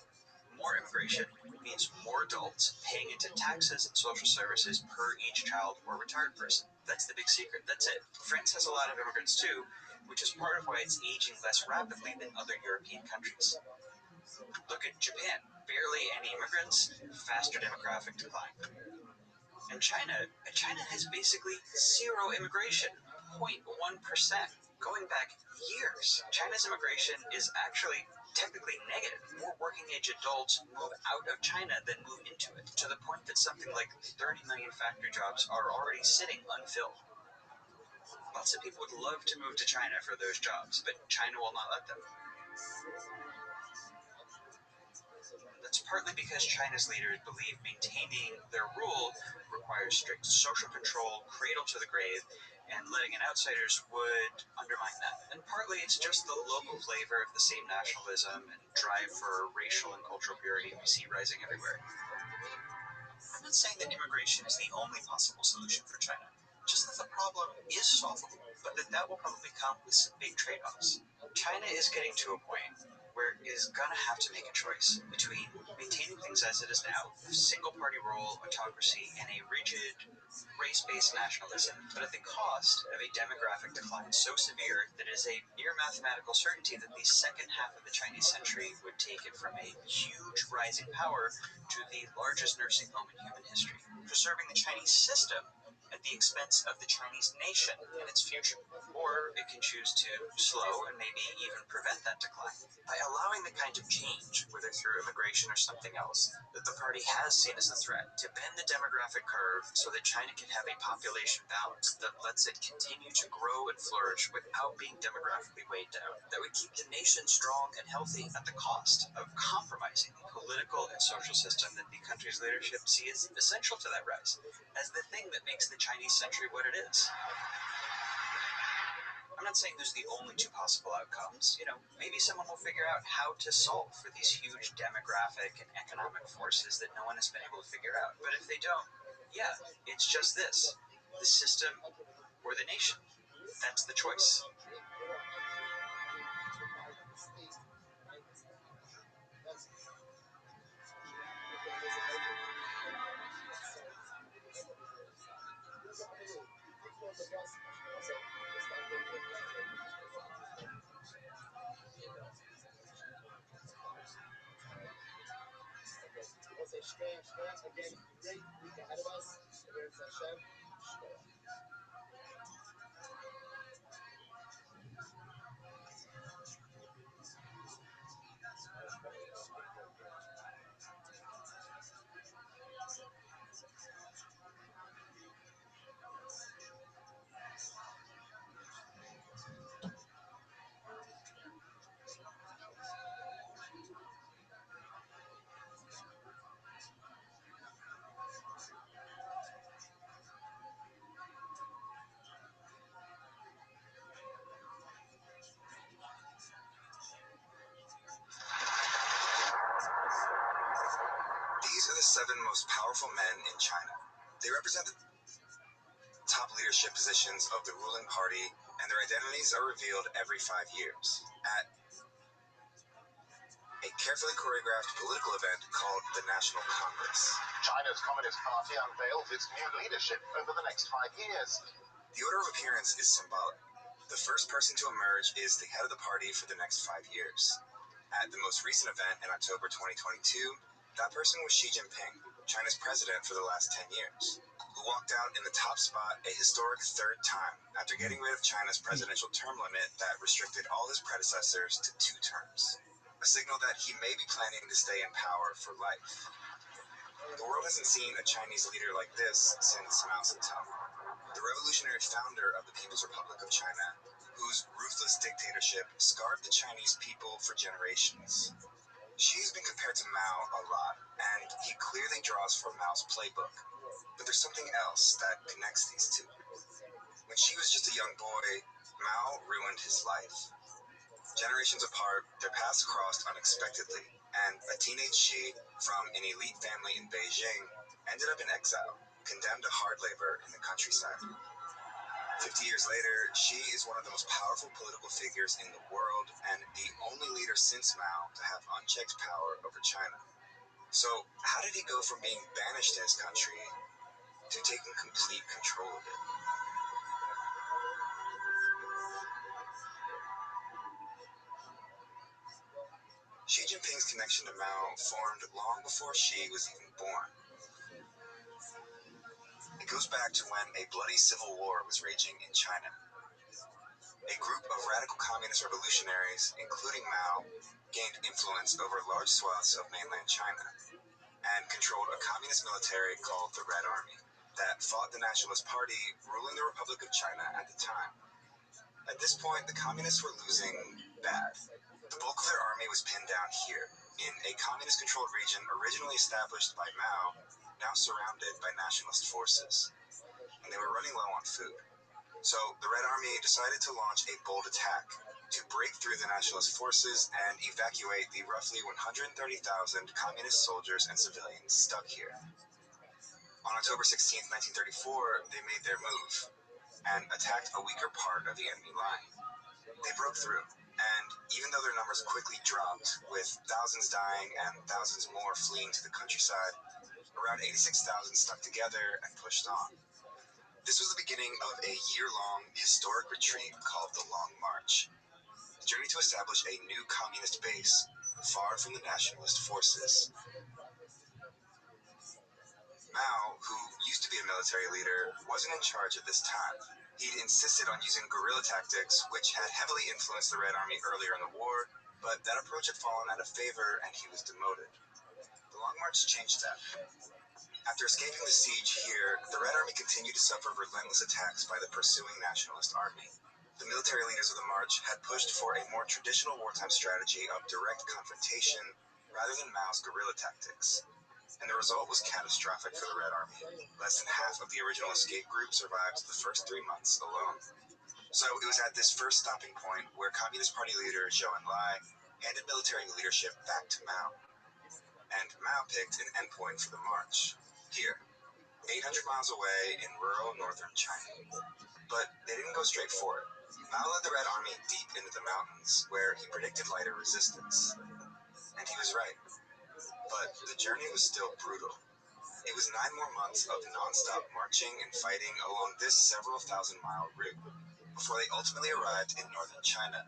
More immigration means more adults paying into taxes and social services per each child or retired person. That's the big secret. That's it. France has a lot of immigrants too, which is part of why it's aging less rapidly than other European countries. Look at Japan. Barely any immigrants, faster demographic decline. And China has basically zero immigration, 0.1%. Going back years, China's immigration is actually technically negative. More working age adults move out of China than move into it, to the point that something like 30 million factory jobs are already sitting unfilled. Lots of people would love to move to China for those jobs, but China will not let them. That's partly because China's leaders believe maintaining their rule requires strict social control, cradle to the grave, and letting in outsiders would undermine that. And partly it's just the local flavor of the same nationalism and drive for racial and cultural purity we see rising everywhere. I'm not saying that immigration is the only possible solution for China, just that the problem is solvable, but that will probably come with some big trade-offs. China is getting to a point where it is going to have to make a choice between maintaining things as it is now, single-party rule, autocracy, and a rigid, race-based nationalism, but at the cost of a demographic decline so severe that it is a near mathematical certainty that the second half of the Chinese century would take it from a huge rising power to the largest nursing home in human history, preserving the Chinese system at the expense of the Chinese nation and its future. Or it can choose to slow and maybe even prevent that decline by allowing the kind of change, whether through immigration or something else, that the party has seen as a threat to bend the demographic curve so that China can have a population balance that lets it continue to grow and flourish without being demographically weighed down. That would keep the nation strong and healthy at the cost of compromising the political and social system that the country's leadership sees as essential to that rise, as the thing that makes the Chinese century what it is. I'm not saying those are the only two possible outcomes. Maybe someone will figure out how to solve for these huge demographic and economic forces that no one has been able to figure out. But if they don't, yeah, it's just this: the system or the nation. That's the choice. These are the 7 most powerful men in China. They represent the top leadership positions of the ruling party, and their identities are revealed every 5 years at a carefully choreographed political event called the National Congress. China's Communist Party unveils its new leadership over the next 5 years. The order of appearance is symbolic. The first person to emerge is the head of the party for the next 5 years. At the most recent event in October 2022, that person was Xi Jinping, China's president for the last 10 years, who walked out in the top spot a historic 3rd time after getting rid of China's presidential term limit that restricted all his predecessors to 2 terms. A signal that he may be planning to stay in power for life. The world hasn't seen a Chinese leader like this since Mao Zedong, the revolutionary founder of the People's Republic of China, whose ruthless dictatorship scarred the Chinese people for generations. Xi's been compared to Mao a lot, and he clearly draws from Mao's playbook. But there's something else that connects these two. When Xi was just a young boy, Mao ruined his life. Generations apart, their paths crossed unexpectedly, and a teenage Xi from an elite family in Beijing ended up in exile, condemned to hard labor in the countryside. 50 years later, Xi is one of the most powerful political figures in the world and the only leader since Mao to have unchecked power over China. So, how did he go from being banished in his country to taking complete control of it? Xi Jinping's connection to Mao formed long before Xi was even born. It goes back to when a bloody civil war was raging in China. A group of radical communist revolutionaries, including Mao, gained influence over large swaths of mainland China and controlled a communist military called the Red Army that fought the Nationalist Party ruling the Republic of China at the time. At this point, the communists were losing bad. The bulk of their army was pinned down here, in a communist-controlled region originally established by Mao, now surrounded by nationalist forces. And they were running low on food. So the Red Army decided to launch a bold attack to break through the nationalist forces and evacuate the roughly 130,000 communist soldiers and civilians stuck here. On October 16, 1934, they made their move and attacked a weaker part of the enemy line. They broke through, and even though their numbers quickly dropped, with thousands dying and thousands more fleeing to the countryside, around 86,000 stuck together and pushed on. This was the beginning of a year-long historic retreat called the Long March, the journey to establish a new communist base far from the nationalist forces. Mao, who used to be a military leader, wasn't in charge at this time. He'd insisted on using guerrilla tactics, which had heavily influenced the Red Army earlier in the war, but that approach had fallen out of favor and he was demoted. The Long March changed that. After escaping the siege here, the Red Army continued to suffer relentless attacks by the pursuing nationalist army. The military leaders of the march had pushed for a more traditional wartime strategy of direct confrontation rather than Mao's guerrilla tactics. And the result was catastrophic for the Red Army. Less than half of the original escape group survived the first 3 months alone. So it was at this first stopping point where Communist Party leader Zhou Enlai handed military leadership back to Mao. And Mao picked an endpoint for the march. Here, 800 miles away in rural northern China. But they didn't go straight for it. Mao led the Red Army deep into the mountains, where he predicted lighter resistance. And he was right. But the journey was still brutal. It was 9 more months of non-stop marching and fighting along this several thousand-mile route before they ultimately arrived in northern China,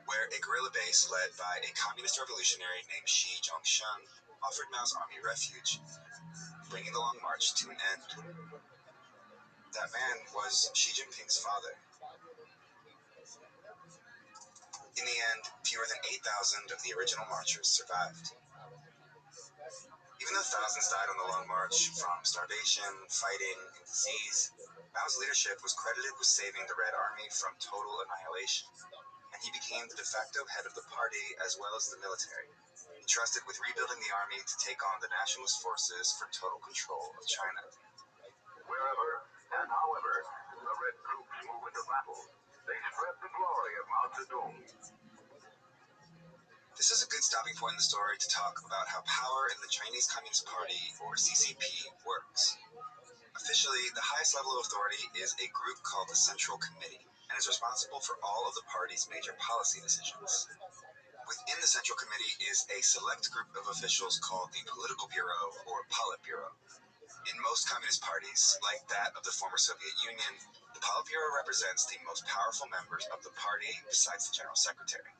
where a guerrilla base led by a communist revolutionary named Shi Zhongsheng offered Mao's army refuge, bringing the Long March to an end. That man was Xi Jinping's father. In the end, fewer than 8,000 of the original marchers survived. Even though thousands died on the Long March from starvation, fighting, and disease, Mao's leadership was credited with saving the Red Army from total annihilation, and he became the de facto head of the party as well as the military, entrusted with rebuilding the army to take on the nationalist forces for total control of China. Wherever and however the Red troops move into battle, they spread the glory of Mao Zedong. This is a good stopping point in the story to talk about how power in the Chinese Communist Party, or CCP, works. Officially, the highest level of authority is a group called the Central Committee, and is responsible for all of the party's major policy decisions. Within the Central Committee is a select group of officials called the Political Bureau, or Politburo. In most communist parties, like that of the former Soviet Union, the Politburo represents the most powerful members of the party besides the General Secretary.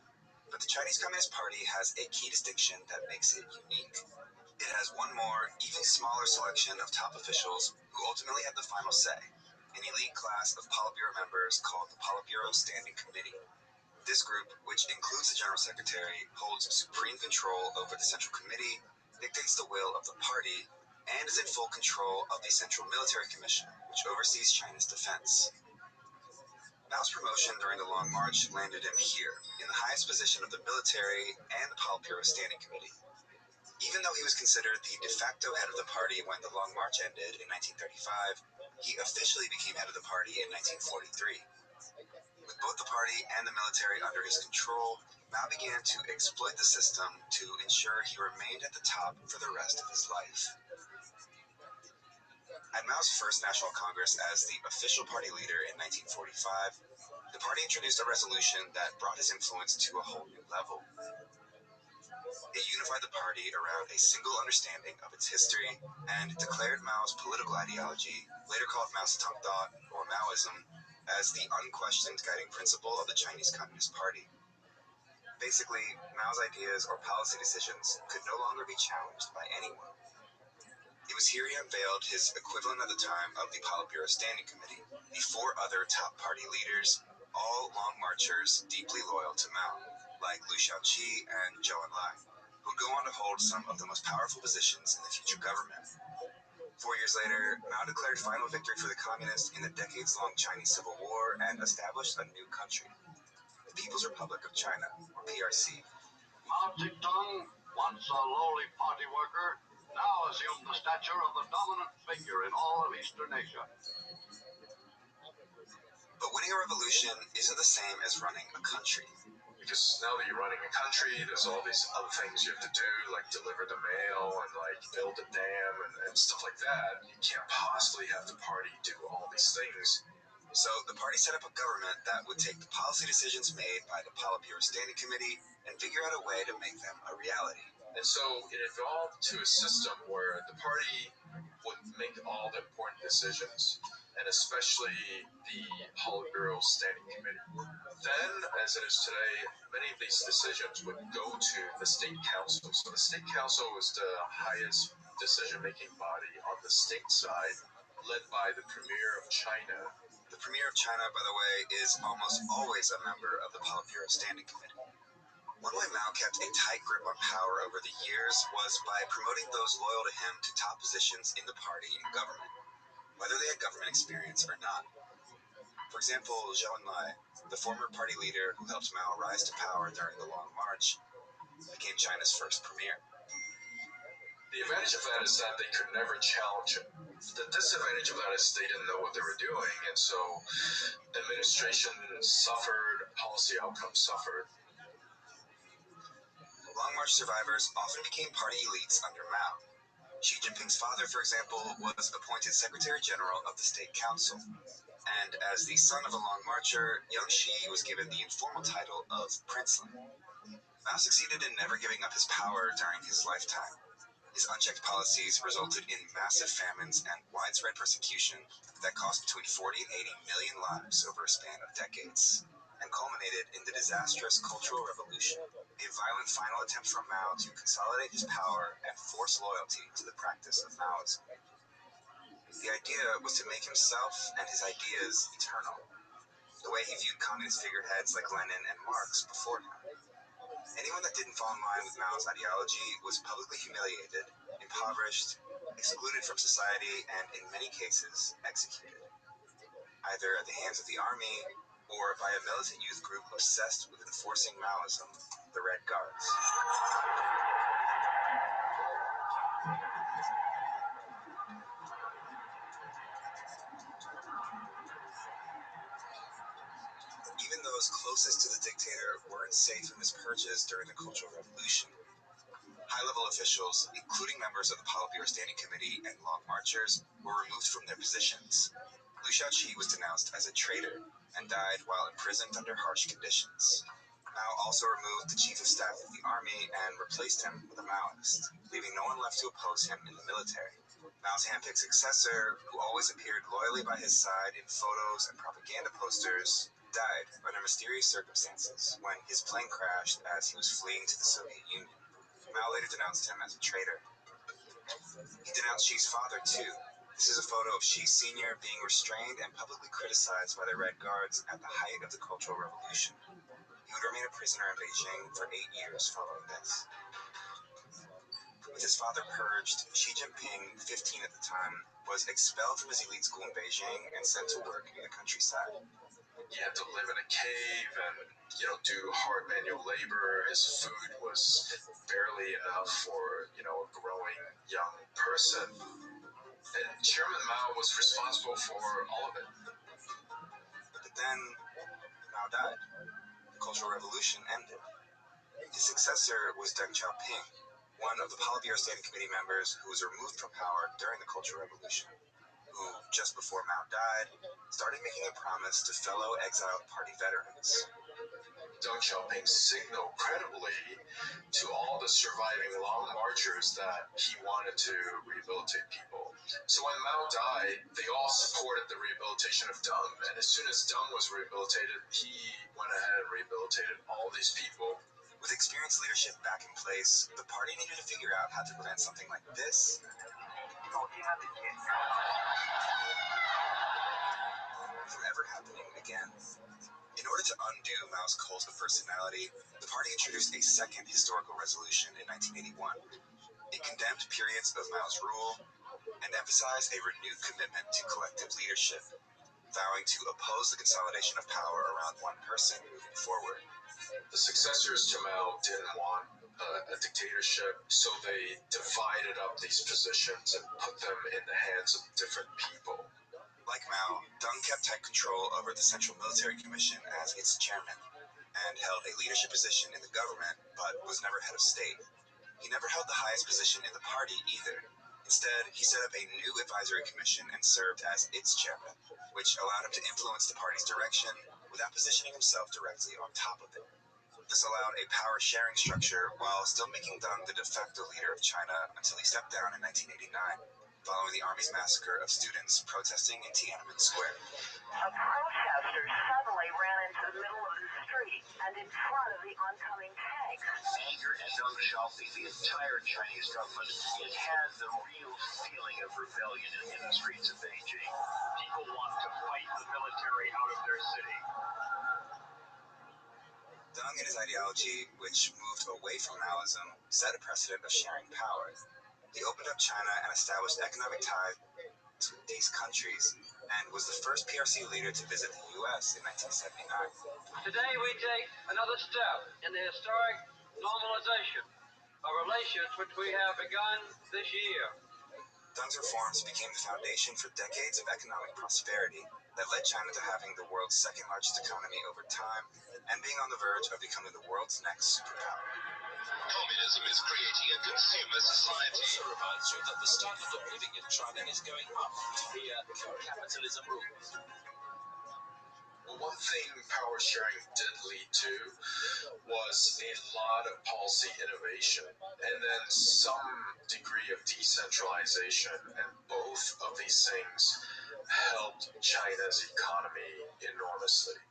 But the Chinese Communist Party has a key distinction that makes it unique. It has one more, even smaller selection of top officials who ultimately have the final say, an elite class of Politburo members called the Politburo Standing Committee. This group, which includes the General Secretary, holds supreme control over the Central Committee, dictates the will of the party, and is in full control of the Central Military Commission, which oversees China's defense. Mao's promotion during the Long March landed him here, in the highest position of the military and the Politburo Standing Committee. Even though he was considered the de facto head of the party when the Long March ended in 1935, he officially became head of the party in 1943. With both the party and the military under his control, Mao began to exploit the system to ensure he remained at the top for the rest of his life. At Mao's first National Congress as the official party leader in 1945, the party introduced a resolution that brought his influence to a whole new level. It unified unified the party around a single understanding of its history, and declared Mao's political ideology, later called Mao Zedong thought, or Maoism, as the unquestioned guiding principle of the Chinese Communist Party. Basically, Mao's ideas or policy decisions could no longer be challenged by anyone. It was here he unveiled his equivalent at the time of the Politburo Standing Committee, the four other top party leaders, all long marchers deeply loyal to Mao, like Liu Shaoqi and Zhou Enlai, who would go on to hold some of the most powerful positions in the future government. 4 years later, Mao declared final victory for the communists in the decades-long Chinese Civil War and established a new country, the People's Republic of China, or PRC. Mao Zedong, once a lowly party worker, now assumed the stature of the dominant figure in all of Eastern Asia. But winning a revolution isn't the same as running a country. Because now that you're running a country, there's all these other things you have to do, like deliver the mail and like build a dam and stuff like that. You can't possibly have the party do all these things. So the party set up a government that would take the policy decisions made by the Politburo Standing Committee and figure out a way to make them a reality. And so it evolved to a system where the party would make all the important decisions, and especially the Politburo Standing Committee. Then, as it is today, many of these decisions would go to the State Council. So the State Council is the highest decision-making body on the state side, led by the Premier of China. The Premier of China, by the way, is almost always a member of the Politburo Standing Committee. One way Mao kept a tight grip on power over the years was by promoting those loyal to him to top positions in the party and government, whether they had government experience or not. For example, Zhou Enlai, the former party leader who helped Mao rise to power during the Long March, became China's first premier. The advantage of that is that they could never challenge it. The disadvantage of that is they didn't know what they were doing, and so administration suffered, policy outcomes suffered. Long March survivors often became party elites under Mao. Xi Jinping's father, for example, was appointed Secretary General of the State Council. And as the son of a Long Marcher, young Xi was given the informal title of Princeling. Mao succeeded in never giving up his power during his lifetime. His unchecked policies resulted in massive famines and widespread persecution that cost between 40 and 80 million lives over a span of decades, and culminated in the disastrous Cultural Revolution, a violent final attempt from Mao to consolidate his power and force loyalty to the practice of Maoism. The idea was to make himself and his ideas eternal, the way he viewed communist figureheads like Lenin and Marx before him. Anyone that didn't fall in line with Mao's ideology was publicly humiliated, impoverished, excluded from society, and in many cases, executed, either at the hands of the army or by a militant youth group obsessed with enforcing Maoism, the Red Guards. Even those closest to the dictator weren't safe in his purges during the Cultural Revolution. High-level officials, including members of the Politburo Standing Committee and Long Marchers, were removed from their positions. Liu Shaoqi was denounced as a traitor and died while imprisoned under harsh conditions. Mao also removed the chief of staff of the army and replaced him with a Maoist, leaving no one left to oppose him in the military. Mao's handpicked successor, who always appeared loyally by his side in photos and propaganda posters, died under mysterious circumstances when his plane crashed as he was fleeing to the Soviet Union. Mao later denounced him as a traitor. He denounced Xi's father, too. This is a photo of Xi Sr. being restrained and publicly criticized by the Red Guards at the height of the Cultural Revolution. He would remain a prisoner in Beijing for 8 years following this. With his father purged, Xi Jinping, 15 at the time, was expelled from his elite school in Beijing and sent to work in the countryside. He had to live in a cave and, do hard manual labor. His food was barely enough for, a growing young person. And Chairman Mao was responsible for all of it. But then, Mao died. The Cultural Revolution ended. His successor was Deng Xiaoping, one of the Politburo Standing Committee members who was removed from power during the Cultural Revolution, who, just before Mao died, started making a promise to fellow exiled party veterans. Deng Xiaoping signaled credibly to all the surviving long marchers that he wanted to rehabilitate people. So when Mao died, they all supported the rehabilitation of Deng. And as soon as Deng was rehabilitated, he went ahead and rehabilitated all these people. With experienced leadership back in place, the party needed to figure out how to prevent something like this from ever happening again. In order to undo Mao's cult of personality, the party introduced a second historical resolution in 1981. It condemned periods of Mao's rule and emphasized a renewed commitment to collective leadership, vowing to oppose the consolidation of power around one person moving forward. The successors to Mao didn't want a dictatorship, so they divided up these positions and put them in the hands of different people. Like Mao, Deng kept tight control over the Central Military Commission as its chairman, and held a leadership position in the government, but was never head of state. He never held the highest position in the party either. Instead, he set up a new advisory commission and served as its chairman, which allowed him to influence the party's direction without positioning himself directly on top of it. This allowed a power-sharing structure while still making Deng the de facto leader of China until he stepped down in 1989, following the army's massacre of students protesting in Tiananmen Square. A protester suddenly ran into the middle of the street and in front of the oncoming tanks. Anger and unshouting the entire Chinese government. It has the real feeling of rebellion in the streets of Beijing. People want to fight the military out of their city. Deng and his ideology, which moved away from Maoism, set a precedent of sharing power. He opened up China and established economic ties with these countries, and was the first PRC leader to visit the U.S. in 1979. Today we take another step in the historic normalization of relations which we have begun this year. Deng's reforms became the foundation for decades of economic prosperity that led China to having the world's second largest economy over time and being on the verge of becoming the world's next superpower. Communism is creating a consumer society. Also reminds you that the standard of living in China is going up. Here, capitalism rules. Well, one thing power sharing did lead to was a lot of policy innovation and then some degree of decentralization, and both of these things helped China's economy enormously.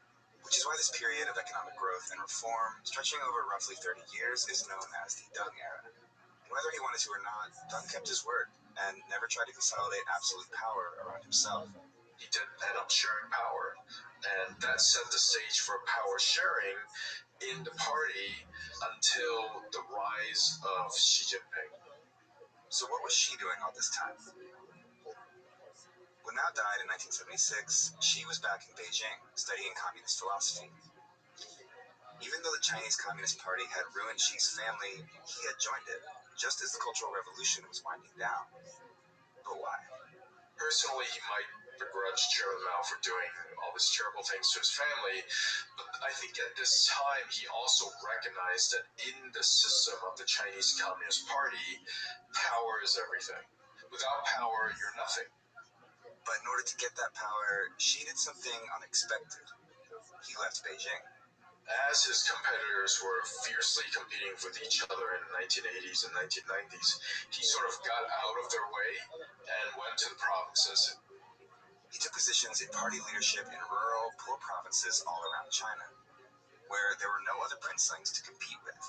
Which is why this period of economic growth and reform, stretching over roughly 30 years, is known as the Deng era. And whether he wanted to or not, Deng kept his word and never tried to consolidate absolute power around himself. He did end up sharing power, and that set the stage for power sharing in the party until the rise of Xi Jinping. So what was Xi doing all this time? When Mao died in 1976, Xi was back in Beijing, studying communist philosophy. Even though the Chinese Communist Party had ruined Xi's family, he had joined it, just as the Cultural Revolution was winding down. But why? Personally, he might begrudge Chairman Mao for doing all these terrible things to his family, but I think at this time he also recognized that in the system of the Chinese Communist Party, power is everything. Without power, you're nothing. But in order to get that power, Xi did something unexpected. He left Beijing. As his competitors were fiercely competing with each other in the 1980s and 1990s, he sort of got out of their way and went to the provinces. He took positions in party leadership in rural, poor provinces all around China, where there were no other princelings to compete with.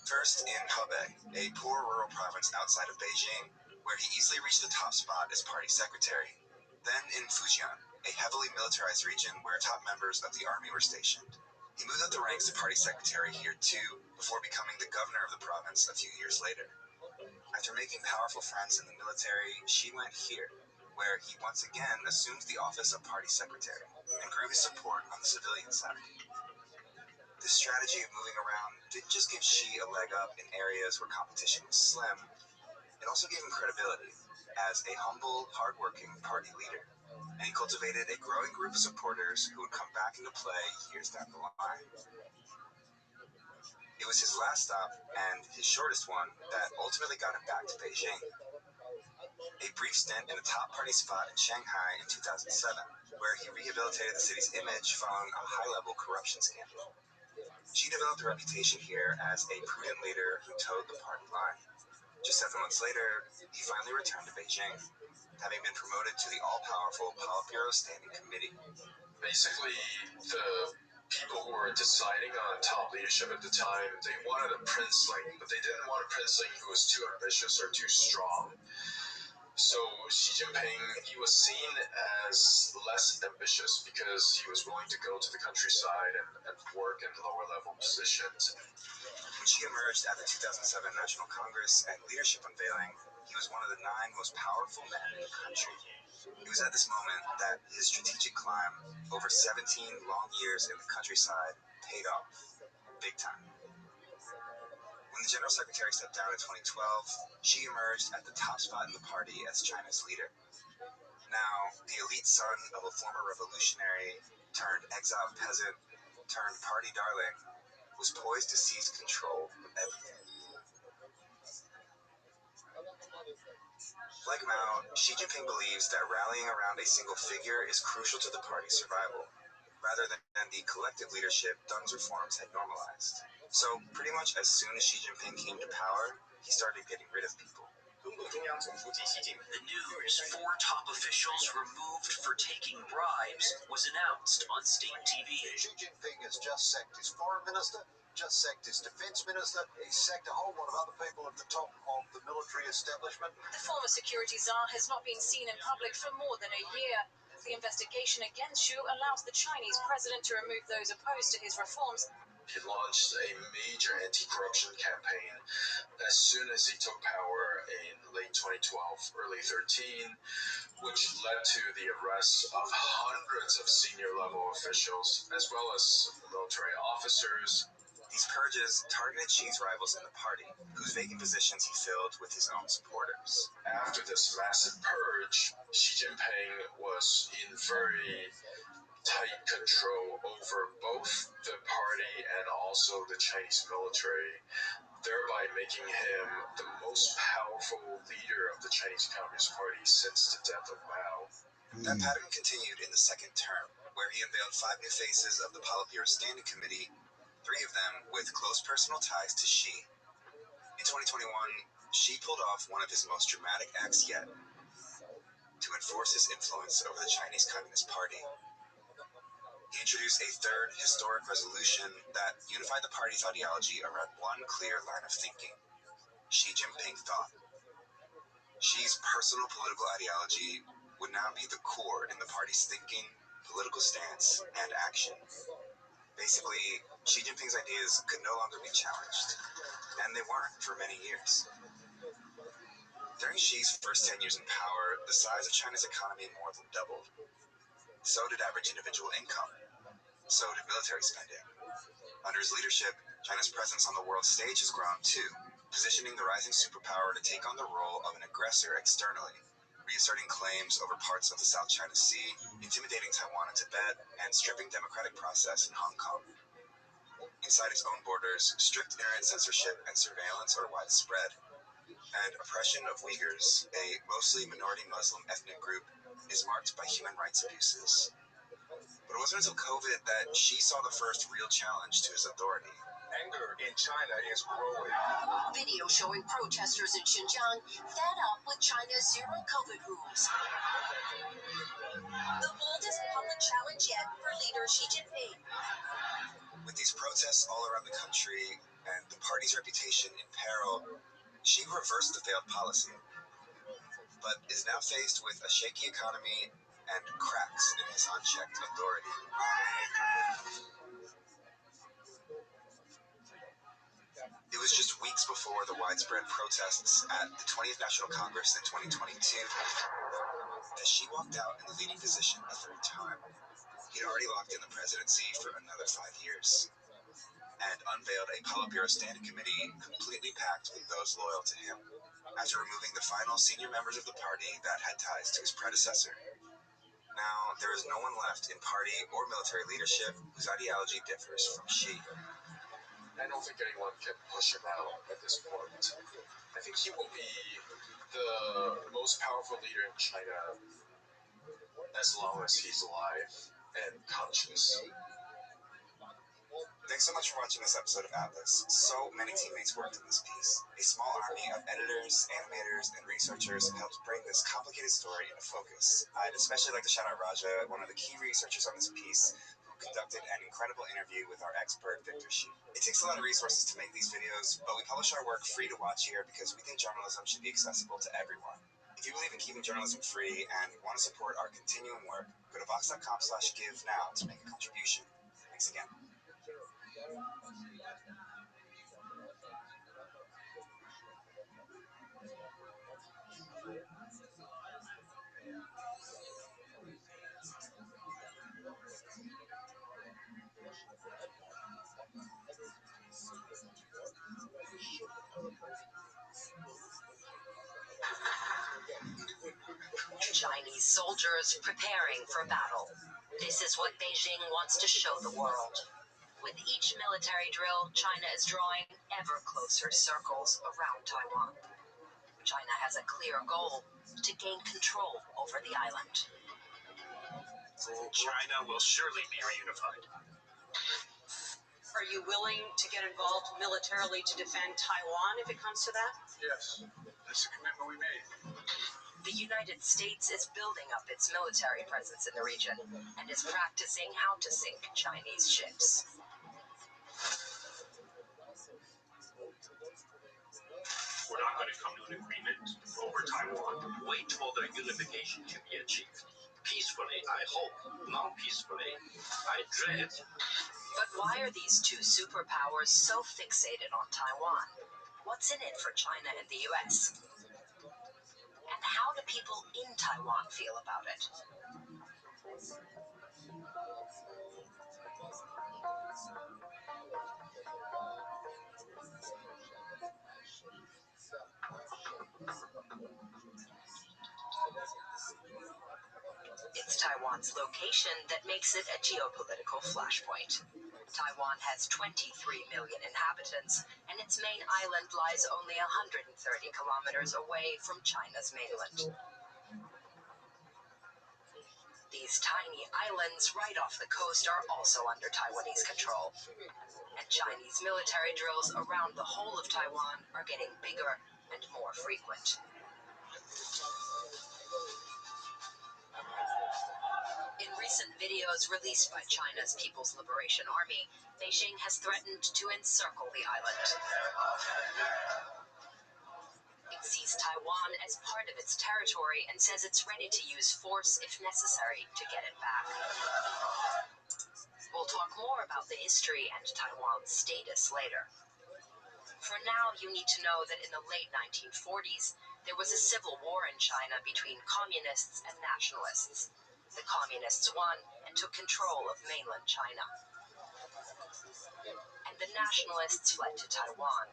First in Hebei, a poor rural province outside of Beijing, where he easily reached the top spot as party secretary. Then in Fujian, a heavily militarized region where top members of the army were stationed. He moved up the ranks to party secretary here too, before becoming the governor of the province a few years later. After making powerful friends in the military, Xi went here, where he once again assumed the office of party secretary and grew his support on the civilian side. This strategy of moving around didn't just give Xi a leg up in areas where competition was slim, it also gave him credibility as a humble, hardworking party leader, and he cultivated a growing group of supporters who would come back into play years down the line. It was his last stop, and his shortest one, that ultimately got him back to Beijing. A brief stint in a top party spot in Shanghai in 2007, where he rehabilitated the city's image following a high-level corruption scandal. Xi developed a reputation here as a prudent leader who towed the party line. Just 7 months later, he finally returned to Beijing, having been promoted to the all-powerful Politburo Standing Committee. Basically, the people who were deciding on top leadership at the time, they wanted a princeling, but they didn't want a princeling who was too ambitious or too strong. So Xi Jinping, he was seen as less ambitious because he was willing to go to the countryside and work in lower level positions. When Xi emerged at the 2007 National Congress and leadership unveiling, he was one of the 9 most powerful men in the country. It was at this moment that his strategic climb over 17 long years in the countryside paid off, big time. When the General Secretary stepped down in 2012, Xi emerged at the top spot in the party as China's leader. Now, the elite son of a former revolutionary, turned exiled peasant, turned party darling, was poised to seize control of everything. Like Mao, Xi Jinping believes that rallying around a single figure is crucial to the party's survival, rather than the collective leadership Deng's reforms had normalized. So, pretty much as soon as Xi Jinping came to power, he started getting rid of people. The news 4 top officials removed for taking bribes was announced on state TV. Xi Jinping has just sacked his foreign minister, just sacked his defense minister. He sacked a whole lot of other people at the top of the military establishment. The former security czar has not been seen in public for more than a year. The investigation against Xu allows the Chinese president to remove those opposed to his reforms. He launched a major anti-corruption campaign as soon as he took power in late 2012, early 13, which led to the arrests of hundreds of senior level officials, as well as military officers. These purges targeted Xi's rivals in the party, whose vacant positions he filled with his own supporters. After this massive purge, Xi Jinping was in very tight control over both the party and also the Chinese military, thereby making him the most powerful leader of the Chinese Communist Party since the death of Mao. That pattern continued in the second term, where he unveiled 5 new faces of the Politburo Standing Committee, 3 of them with close personal ties to Xi. In 2021, Xi pulled off one of his most dramatic acts yet, to enforce his influence over the Chinese Communist Party. He introduced a 3rd historic resolution that unified the party's ideology around one clear line of thinking: Xi Jinping thought. Xi's personal political ideology would now be the core in the party's thinking, political stance, and action. Basically, Xi Jinping's ideas could no longer be challenged, and they weren't for many years. During Xi's first 10 years in power, the size of China's economy more than doubled. So did average individual income. So did military spending. Under his leadership, China's presence on the world stage has grown too, positioning the rising superpower to take on the role of an aggressor externally, reasserting claims over parts of the South China Sea, intimidating Taiwan and Tibet, and stripping democratic process in Hong Kong. Inside its own borders, strict internet censorship and surveillance are widespread, and oppression of Uyghurs, a mostly minority Muslim ethnic group, is marked by human rights abuses. But it wasn't until COVID that Xi saw the first real challenge to his authority. Anger in China is growing. Video showing protesters in Xinjiang fed up with China's zero COVID rules. The boldest public challenge yet for leader Xi Jinping. With these protests all around the country and the party's reputation in peril, Xi reversed the failed policy, but is now faced with a shaky economy and cracks in his unchecked authority. It was just weeks before the widespread protests at the 20th National Congress in 2022 that Xi walked out in the leading position a 3rd time. He'd already locked in the presidency for another 5 years, and unveiled a Politburo Standing Committee completely packed with those loyal to him, after removing the final senior members of the party that had ties to his predecessor. Now, there is no one left in party or military leadership whose ideology differs from Xi. I don't think anyone can push him out at this point. I think he will be the most powerful leader in China as long as he's alive and conscious. Thanks so much for watching this episode of Atlas. So many teammates worked on this piece. A small army of editors, animators, and researchers helped bring this complicated story into focus. I'd especially like to shout out Raja, one of the key researchers on this piece, who conducted an incredible interview with our expert, Victor Shi. It takes a lot of resources to make these videos, but we publish our work free to watch here because we think journalism should be accessible to everyone. If you believe in keeping journalism free and want to support our continuing work, go to vox.com/give now to make a contribution. Thanks again. Chinese soldiers preparing for battle. This is what Beijing wants to show the world. With each military drill, China is drawing ever closer circles around Taiwan. China has a clear goal: to gain control over the island. China will surely be reunified. Are you willing to get involved militarily to defend Taiwan if it comes to that? Yes, that's the commitment we made. The United States is building up its military presence in the region and is practicing how to sink Chinese ships. We're not going to come to an agreement over Taiwan. Wait for the unification to be achieved. Peacefully, I hope. Non-peacefully, I dread. But why are these two superpowers so fixated on Taiwan? What's in it for China and the US? And how do people in Taiwan feel about it? It's Taiwan's location that makes it a geopolitical flashpoint. Taiwan has 23 million inhabitants, and its main island lies only 130 kilometers away from China's mainland. These tiny islands right off the coast are also under Taiwanese control, and Chinese military drills around the whole of Taiwan are getting bigger and more frequent. In recent videos released by China's People's Liberation Army, Beijing has threatened to encircle the island. It sees Taiwan as part of its territory and says it's ready to use force if necessary to get it back. We'll talk more about the history and Taiwan's status later. For now, you need to know that in the late 1940s, there was a civil war in China between communists and nationalists. The communists won and took control of mainland China. And the nationalists fled to Taiwan.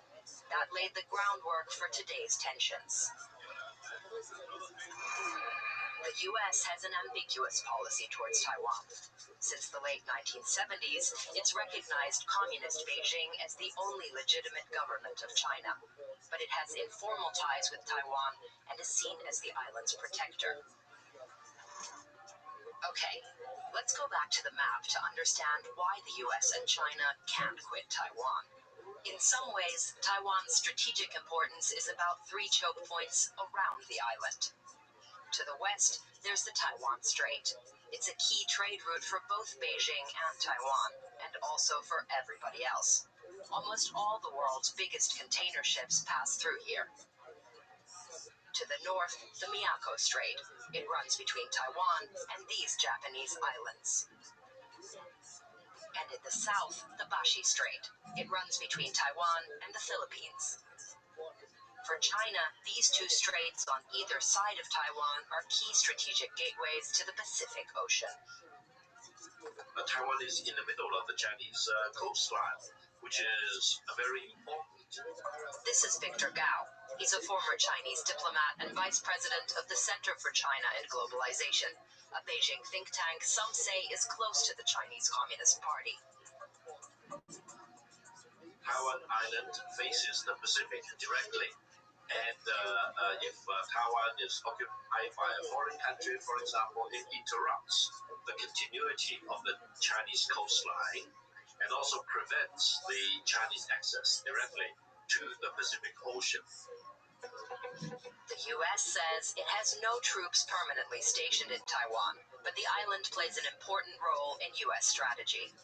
That laid the groundwork for today's tensions. The US has an ambiguous policy towards Taiwan. Since the late 1970s, it's recognized Communist Beijing as the only legitimate government of China. But it has informal ties with Taiwan and is seen as the island's protector. Okay, let's go back to the map to understand why the US and China can't quit Taiwan. In some ways, Taiwan's strategic importance is about 3 choke points around the island. To the west, there's the Taiwan Strait. It's a key trade route for both Beijing and Taiwan, and also for everybody else. Almost all the world's biggest container ships pass through here. To the north, the Miyako Strait. It runs between Taiwan and these Japanese islands. And in the south, the Bashi Strait. It runs between Taiwan and the Philippines. For China, these two straits on either side of Taiwan are key strategic gateways to the Pacific Ocean. Taiwan is in the middle of the Chinese coastline, which is very important. This is Victor Gao. He's a former Chinese diplomat and vice president of the Center for China and Globalization, a Beijing think tank some say is close to the Chinese Communist Party. Taiwan Island faces the Pacific directly. And if Taiwan is occupied by a foreign country, for example, it interrupts the continuity of the Chinese coastline and also prevents the Chinese access directly to the Pacific Ocean. The U.S. says it has no troops permanently stationed in Taiwan, but the island plays an important role in U.S. strategy.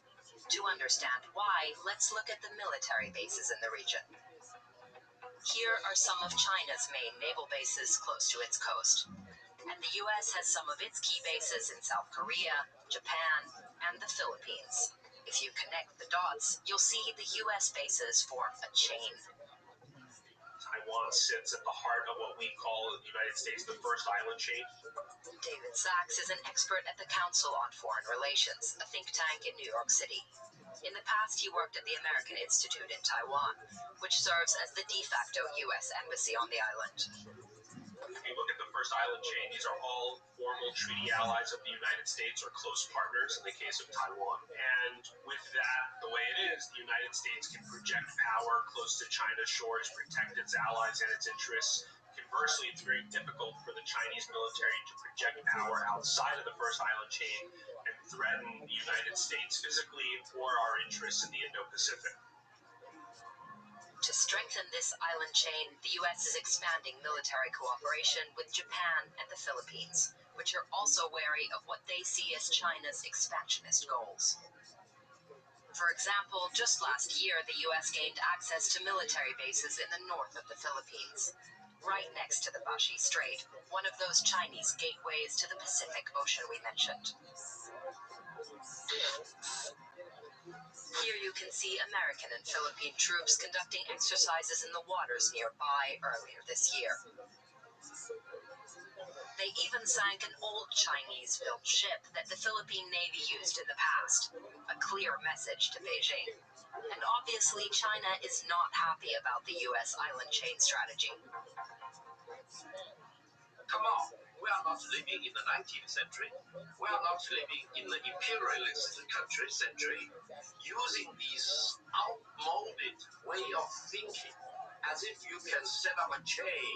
To understand why, let's look at the military bases in the region. Here are some of China's main naval bases close to its coast. And the U.S. has some of its key bases in South Korea, Japan, and the Philippines. If you connect the dots, you'll see the U.S. bases form a chain. Taiwan sits at the heart of what we call in the United States the first island chain. David Sachs is an expert at the Council on Foreign Relations, a think tank in New York City. In the past, he worked at the American Institute in Taiwan, which serves as the de facto U.S. embassy on the island. If you look at the first island chain, these are all formal treaty allies of the United States or close partners in the case of Taiwan. And with that, the way it is, the United States can project power close to China's shores, protect its allies and its interests. Conversely, it's very difficult for the Chinese military to project power outside of the first island chain and threaten the United States physically or our interests in the Indo-Pacific. To strengthen this island chain, the U.S. is expanding military cooperation with Japan and the Philippines, which are also wary of what they see as China's expansionist goals. For example, just last year, the U.S. gained access to military bases in the north of the Philippines, right next to the Bashi Strait, one of those Chinese gateways to the Pacific Ocean we mentioned. Here you can see American and Philippine troops conducting exercises in the waters nearby earlier this year. They even sank an old Chinese-built ship that the Philippine Navy used in the past, a clear message to Beijing. And obviously, China is not happy about the U.S. island chain strategy. Come on, we are not living in the 19th century. We are not living in the imperialist century, using this outmoded way of thinking as if you can set up a chain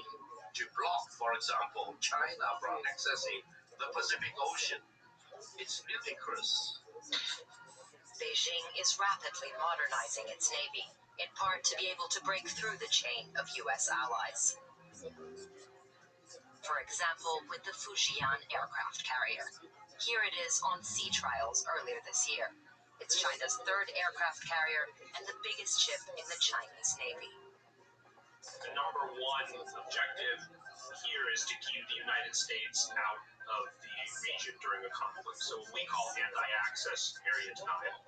to block, for example, China from accessing the Pacific Ocean. It's ludicrous. Beijing is rapidly modernizing its navy, in part to be able to break through the chain of U.S. allies. For example, with the Fujian aircraft carrier. Here it is on sea trials earlier this year. It's China's third aircraft carrier and the biggest ship in the Chinese Navy. The number one objective here is to keep the United States out of the region during a conflict. So what we call anti-access area denial.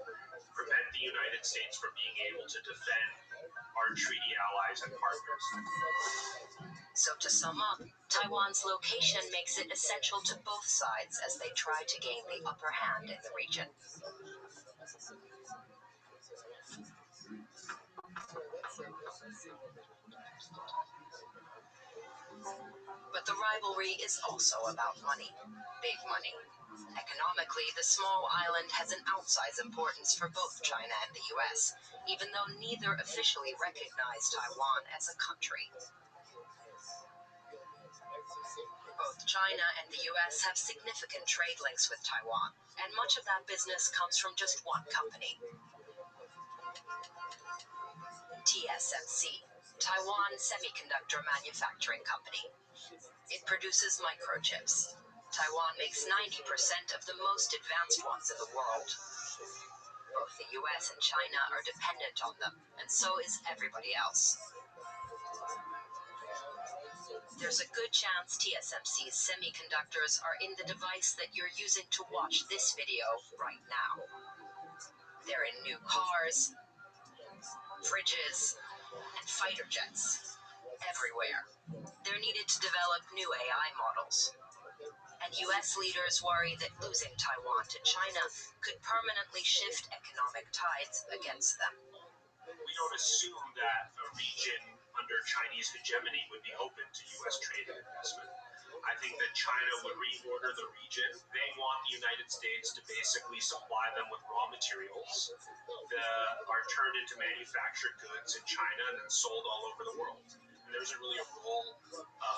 Prevent the United States from being able to defend our treaty allies and partners. So to sum up, Taiwan's location makes it essential to both sides as they try to gain the upper hand in the region. But the rivalry is also about money. Big money. Economically, the small island has an outsized importance for both China and the U.S., even though neither officially recognize Taiwan as a country. Both China and the U.S. have significant trade links with Taiwan, and much of that business comes from just one company. TSMC, Taiwan Semiconductor Manufacturing Company. It produces microchips. Taiwan makes 90% of the most advanced ones in the world. Both the U.S. and China are dependent on them, and so is everybody else. There's a good chance TSMC's semiconductors are in the device that you're using to watch this video right now. They're in new cars, fridges, and fighter jets. Everywhere. They're needed to develop new AI models. And U.S. leaders worry that losing Taiwan to China could permanently shift economic tides against them. We don't assume that a region under Chinese hegemony would be open to U.S. trade and investment. I think that China would reorder the region. They want the United States to basically supply them with raw materials that are turned into manufactured goods in China and then sold all over the world. And there's isn't really a role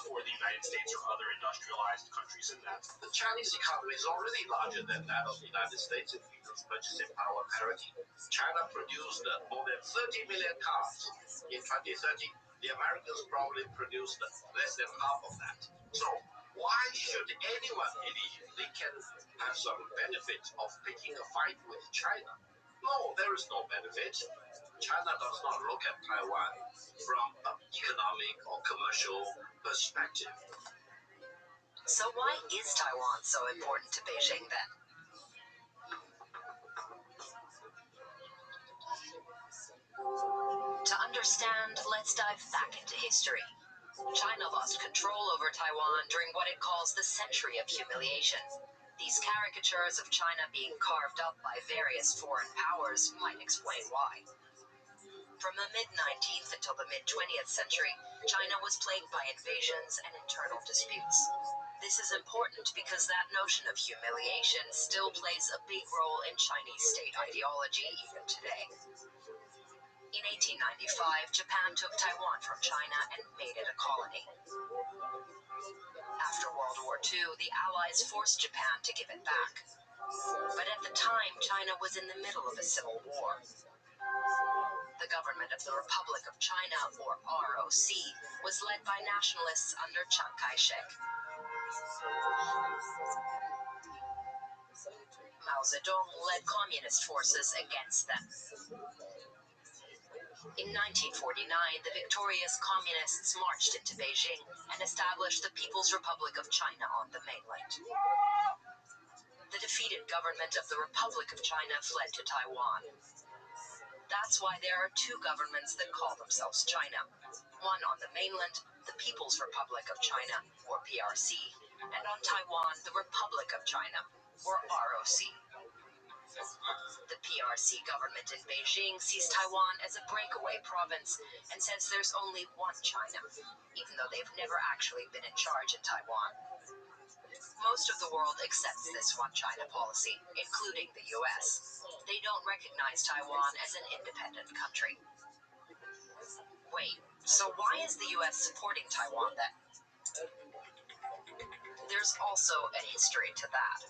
for the United States or other industrialized countries in that. The Chinese economy is already larger than that of the United States in its purchasing power parity. China produced more than 30 million cars in 2030. The Americans probably produced less than half of that. So why should anyone believe they can have some benefit of picking a fight with China? No, there is no benefit. China does not look at Taiwan from an economic or commercial perspective. So why is Taiwan so important to Beijing then? To understand, let's dive back into history. China lost control over Taiwan during what it calls the Century of Humiliation. These caricatures of China being carved up by various foreign powers might explain why. From the mid-19th until the mid-20th century, China was plagued by invasions and internal disputes. This is important because that notion of humiliation still plays a big role in Chinese state ideology even today. In 1895, Japan took Taiwan from China and made it a colony. After World War II, the Allies forced Japan to give it back. But at the time, China was in the middle of a civil war. The government of the Republic of China, or ROC, was led by nationalists under Chiang Kai-shek. Mao Zedong led communist forces against them. In 1949, the victorious communists marched into Beijing and established the People's Republic of China on the mainland. The defeated government of the Republic of China fled to Taiwan. That's why there are two governments that call themselves China. One on the mainland, the People's Republic of China, or PRC, and on Taiwan, the Republic of China, or ROC. The PRC government in Beijing sees Taiwan as a breakaway province and says there's only one China, even though they've never actually been in charge in Taiwan. Most of the world accepts this one China policy, including the US. They don't recognize Taiwan as an independent country. Wait, so why is the US supporting Taiwan then? There's also a history to that.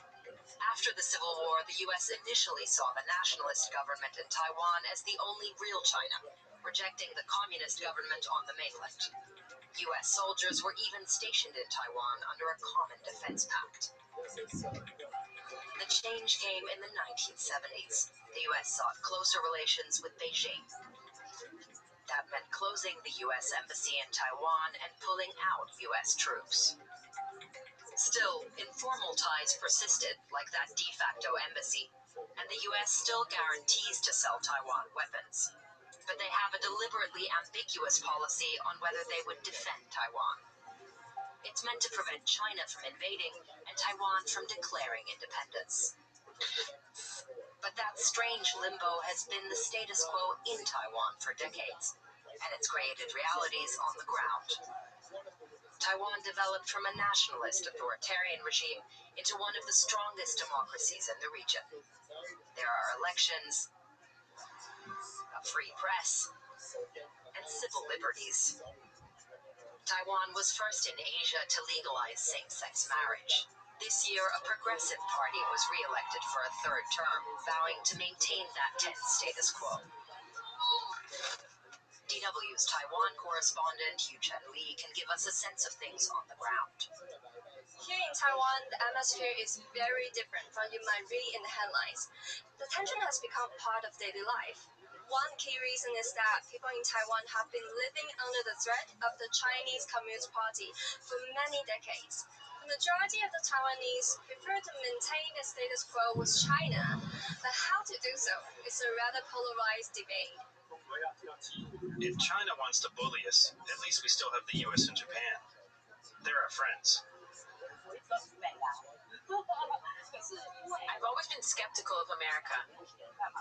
After the Civil War, the US initially saw the nationalist government in Taiwan as the only real China, rejecting the communist government on the mainland. US soldiers were even stationed in Taiwan under a common defense pact. The change came in the 1970s. The US sought closer relations with Beijing. That meant closing the US embassy in Taiwan and pulling out US troops. Still, informal ties persisted, like that de facto embassy, and the US still guarantees to sell Taiwan weapons. But they have a deliberately ambiguous policy on whether they would defend Taiwan. It's meant to prevent China from invading and Taiwan from declaring independence. But that strange limbo has been the status quo in Taiwan for decades, and it's created realities on the ground. Taiwan developed from a nationalist authoritarian regime into one of the strongest democracies in the region. There are elections, a free press, and civil liberties. Taiwan was first in Asia to legalize same-sex marriage. This year, a progressive party was re-elected for a third term, vowing to maintain that tense status quo. DW's Taiwan correspondent Yu Chen Li can give us a sense of things on the ground. Here in Taiwan, the atmosphere is very different from you might read in the headlines. The tension has become part of daily life. One key reason is that people in Taiwan have been living under the threat of the Chinese Communist Party for many decades. The majority of the Taiwanese prefer to maintain the status quo with China, but how to do so is a rather polarized debate. If China wants to bully us, at least we still have the US and Japan. They're our friends. I've always been skeptical of America,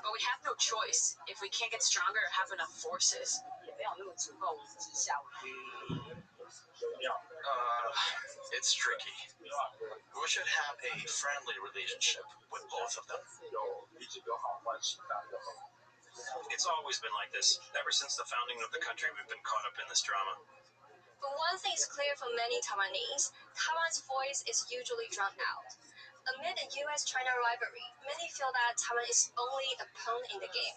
but we have no choice if we can't get stronger or have enough forces. It's tricky. We should have a friendly relationship with both of them. It's always been like this. Ever since the founding of the country, we've been caught up in this drama. But one thing is clear for many Taiwanese, Taiwan's voice is usually drowned out. Amid the US-China rivalry, many feel that Taiwan is only a pawn in the game.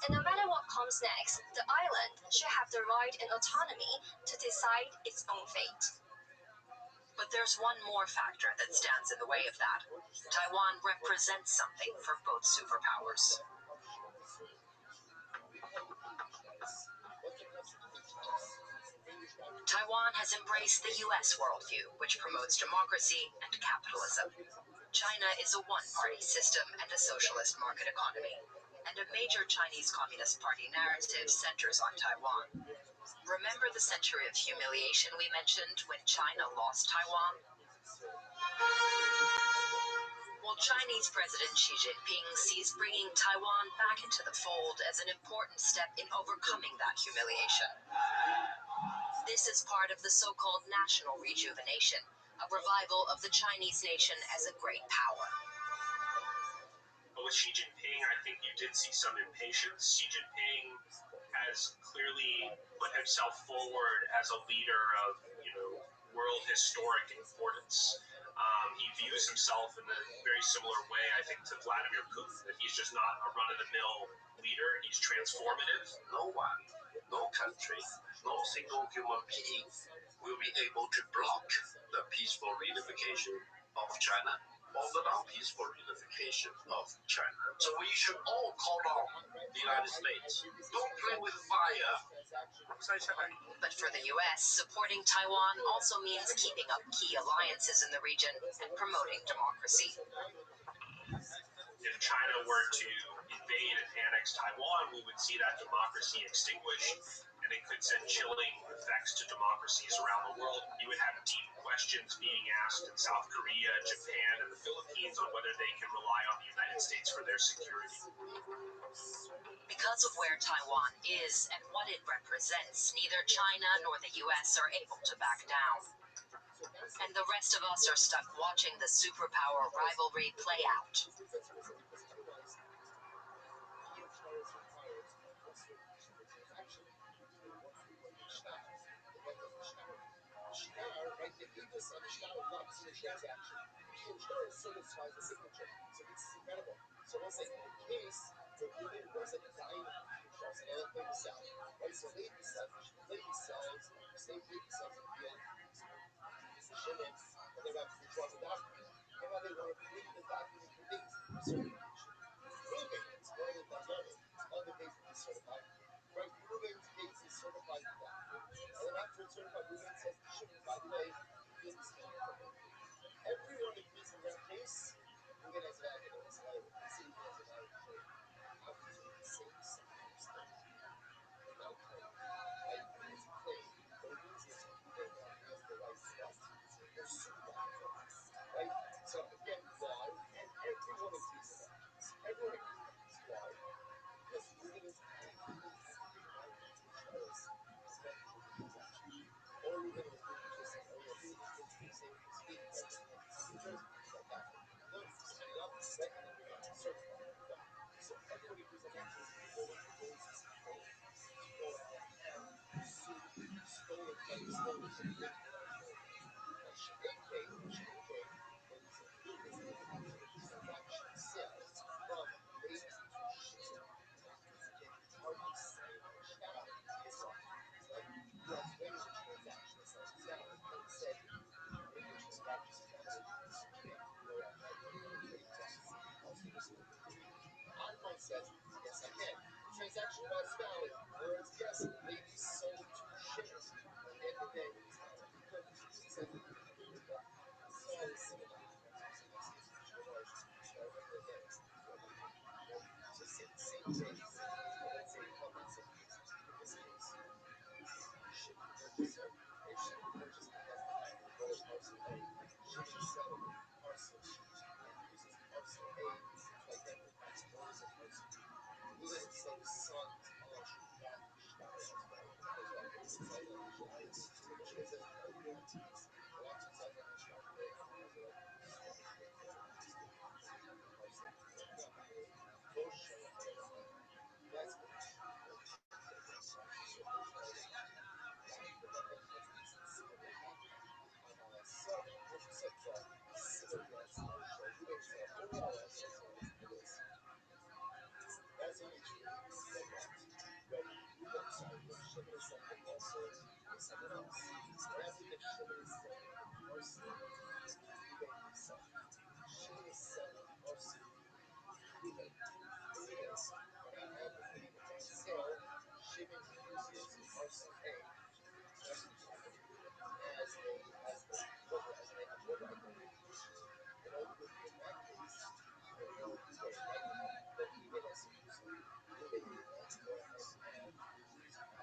And no matter what comes next, the island should have the right and autonomy to decide its own fate. But there's one more factor that stands in the way of that. Taiwan represents something for both superpowers. Taiwan has embraced the US worldview, which promotes democracy and capitalism. China is a one-party system and a socialist market economy, and a major Chinese Communist Party narrative centers on Taiwan. Remember the century of humiliation we mentioned when China lost Taiwan? Well, Chinese President Xi Jinping sees bringing Taiwan back into the fold as an important step in overcoming that humiliation. This is part of the so-called national rejuvenation, a revival of the Chinese nation as a great power. But with Xi Jinping, I think you did see some impatience. Xi Jinping has clearly put himself forward as a leader of, world historic importance. He views himself in a very similar way, I think, to Vladimir Putin, that he's just not a run-of-the-mill leader. He's transformative. No one, no country, no single human being will be able to block the peaceful reunification of China or the non-peaceful reunification of China. So we should all call on the United States. Don't play with fire. But for the U.S., supporting Taiwan also means keeping up key alliances in the region and promoting democracy. If China were to invade and annex Taiwan, we would see that democracy extinguished, and it could send chilling effects to democracies around the world. You would have deep questions being asked in South Korea, Japan, and the Philippines on whether they can rely on the United States for their security. Because of where Taiwan is and what it represents, neither China nor the U.S. are able to back down. And the rest of us are stuck watching the superpower rivalry play out. Right? The Eagles and the Star loves in the transaction. The Star certifies the signature. So this is incredible. So once they in the case, the woman was like dying because they let lady sell. Right? So lady sells, same lady sells in the end. Shimon, and they're about to draw the document. And now they want to prove the document contains certification. Proving it's more than dynamic. Other things to be certified. Right? Proving case is certified for that. And then after it's certified, Ruben says, by the way, you did this thing for me. Everyone agrees in their case, Ruben has an advocate. It's like, the city has an advocate. After the same circumstance, without claim. Right? It's a claim. What it means is Ruben has the right to that. They're supervised. Right? So again, why? And everyone agrees with that. Everyone agrees with that. Why? Because Ruben is acting as the right because or we're going to just say, oh, yeah, this is the same speed right now. New Jersey, like that. No, somebody else, right? And then we're going to certify it. No. So everybody who's in that case, no one proposes to go ahead and sue stolen from the stolen from the now, Shineke, what is it? Is the transaction sales from ladies to ship. Again, it's hard to say on Shtar is wrong. Right? You are explaining the transaction as selling salad. And it said, in the transaction is valid, Online says, yes, I can. The transaction was valid. Whereas, yes, ladies sold to shippers. At the end of the day, it's not a good said it. So it's similar. So same case. Let's say a couple of same cases. In this case, ship purchaser or ship purchase because the fact that go to parcel A, shipping seller, parcel B, uses parcel A to identify stores of parcel B. We didn't say sons of that star as well. Because that is the side of the star. So which gives us no guarantees. The last two sides of the star will both show up as that's what someone else. What happened if Shimon is selling our slave to eBay himself? Shimon is selling our slave to eBay. What happened if sale, Shimon uses our slave as a border identification. In that case, even though eBay, right? But eBay has to do something. eBay has to go ahead and lose out.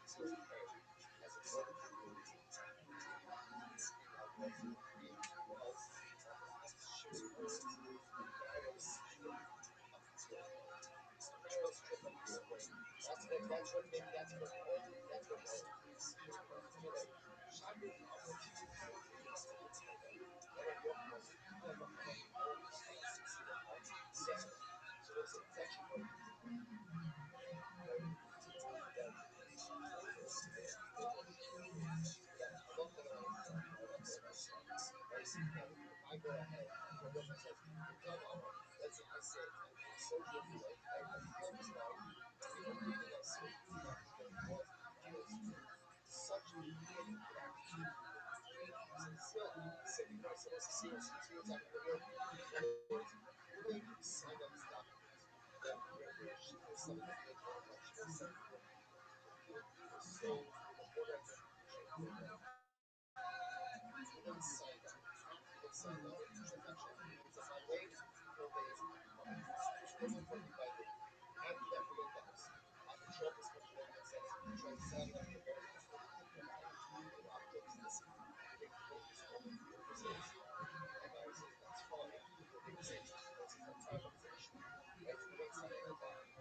So A as a part of the movie, was shooting birds, narrow strip up the screen. Narrow strip up the screen. That's what maybe that's what shooting birds. Anyway, shot with the upper two. So it's actually I go ahead, the woman says, come on, let's say I say, so beautiful, I feel this now, everything I see, such a beautiful attitude. Still, sitting there, so let's see what's happening here. Really sign up this document. She was something that made her like she was something that so inside out. Inside out. It's my way to feel days. It's working by day. After that, we go down. After Trump is controlling and says, Trump said that the very first thing that came out, after this, they call this woman the organization. And I said, that's fine. The organization, because it's a privatization. Right? We don't say anything about it.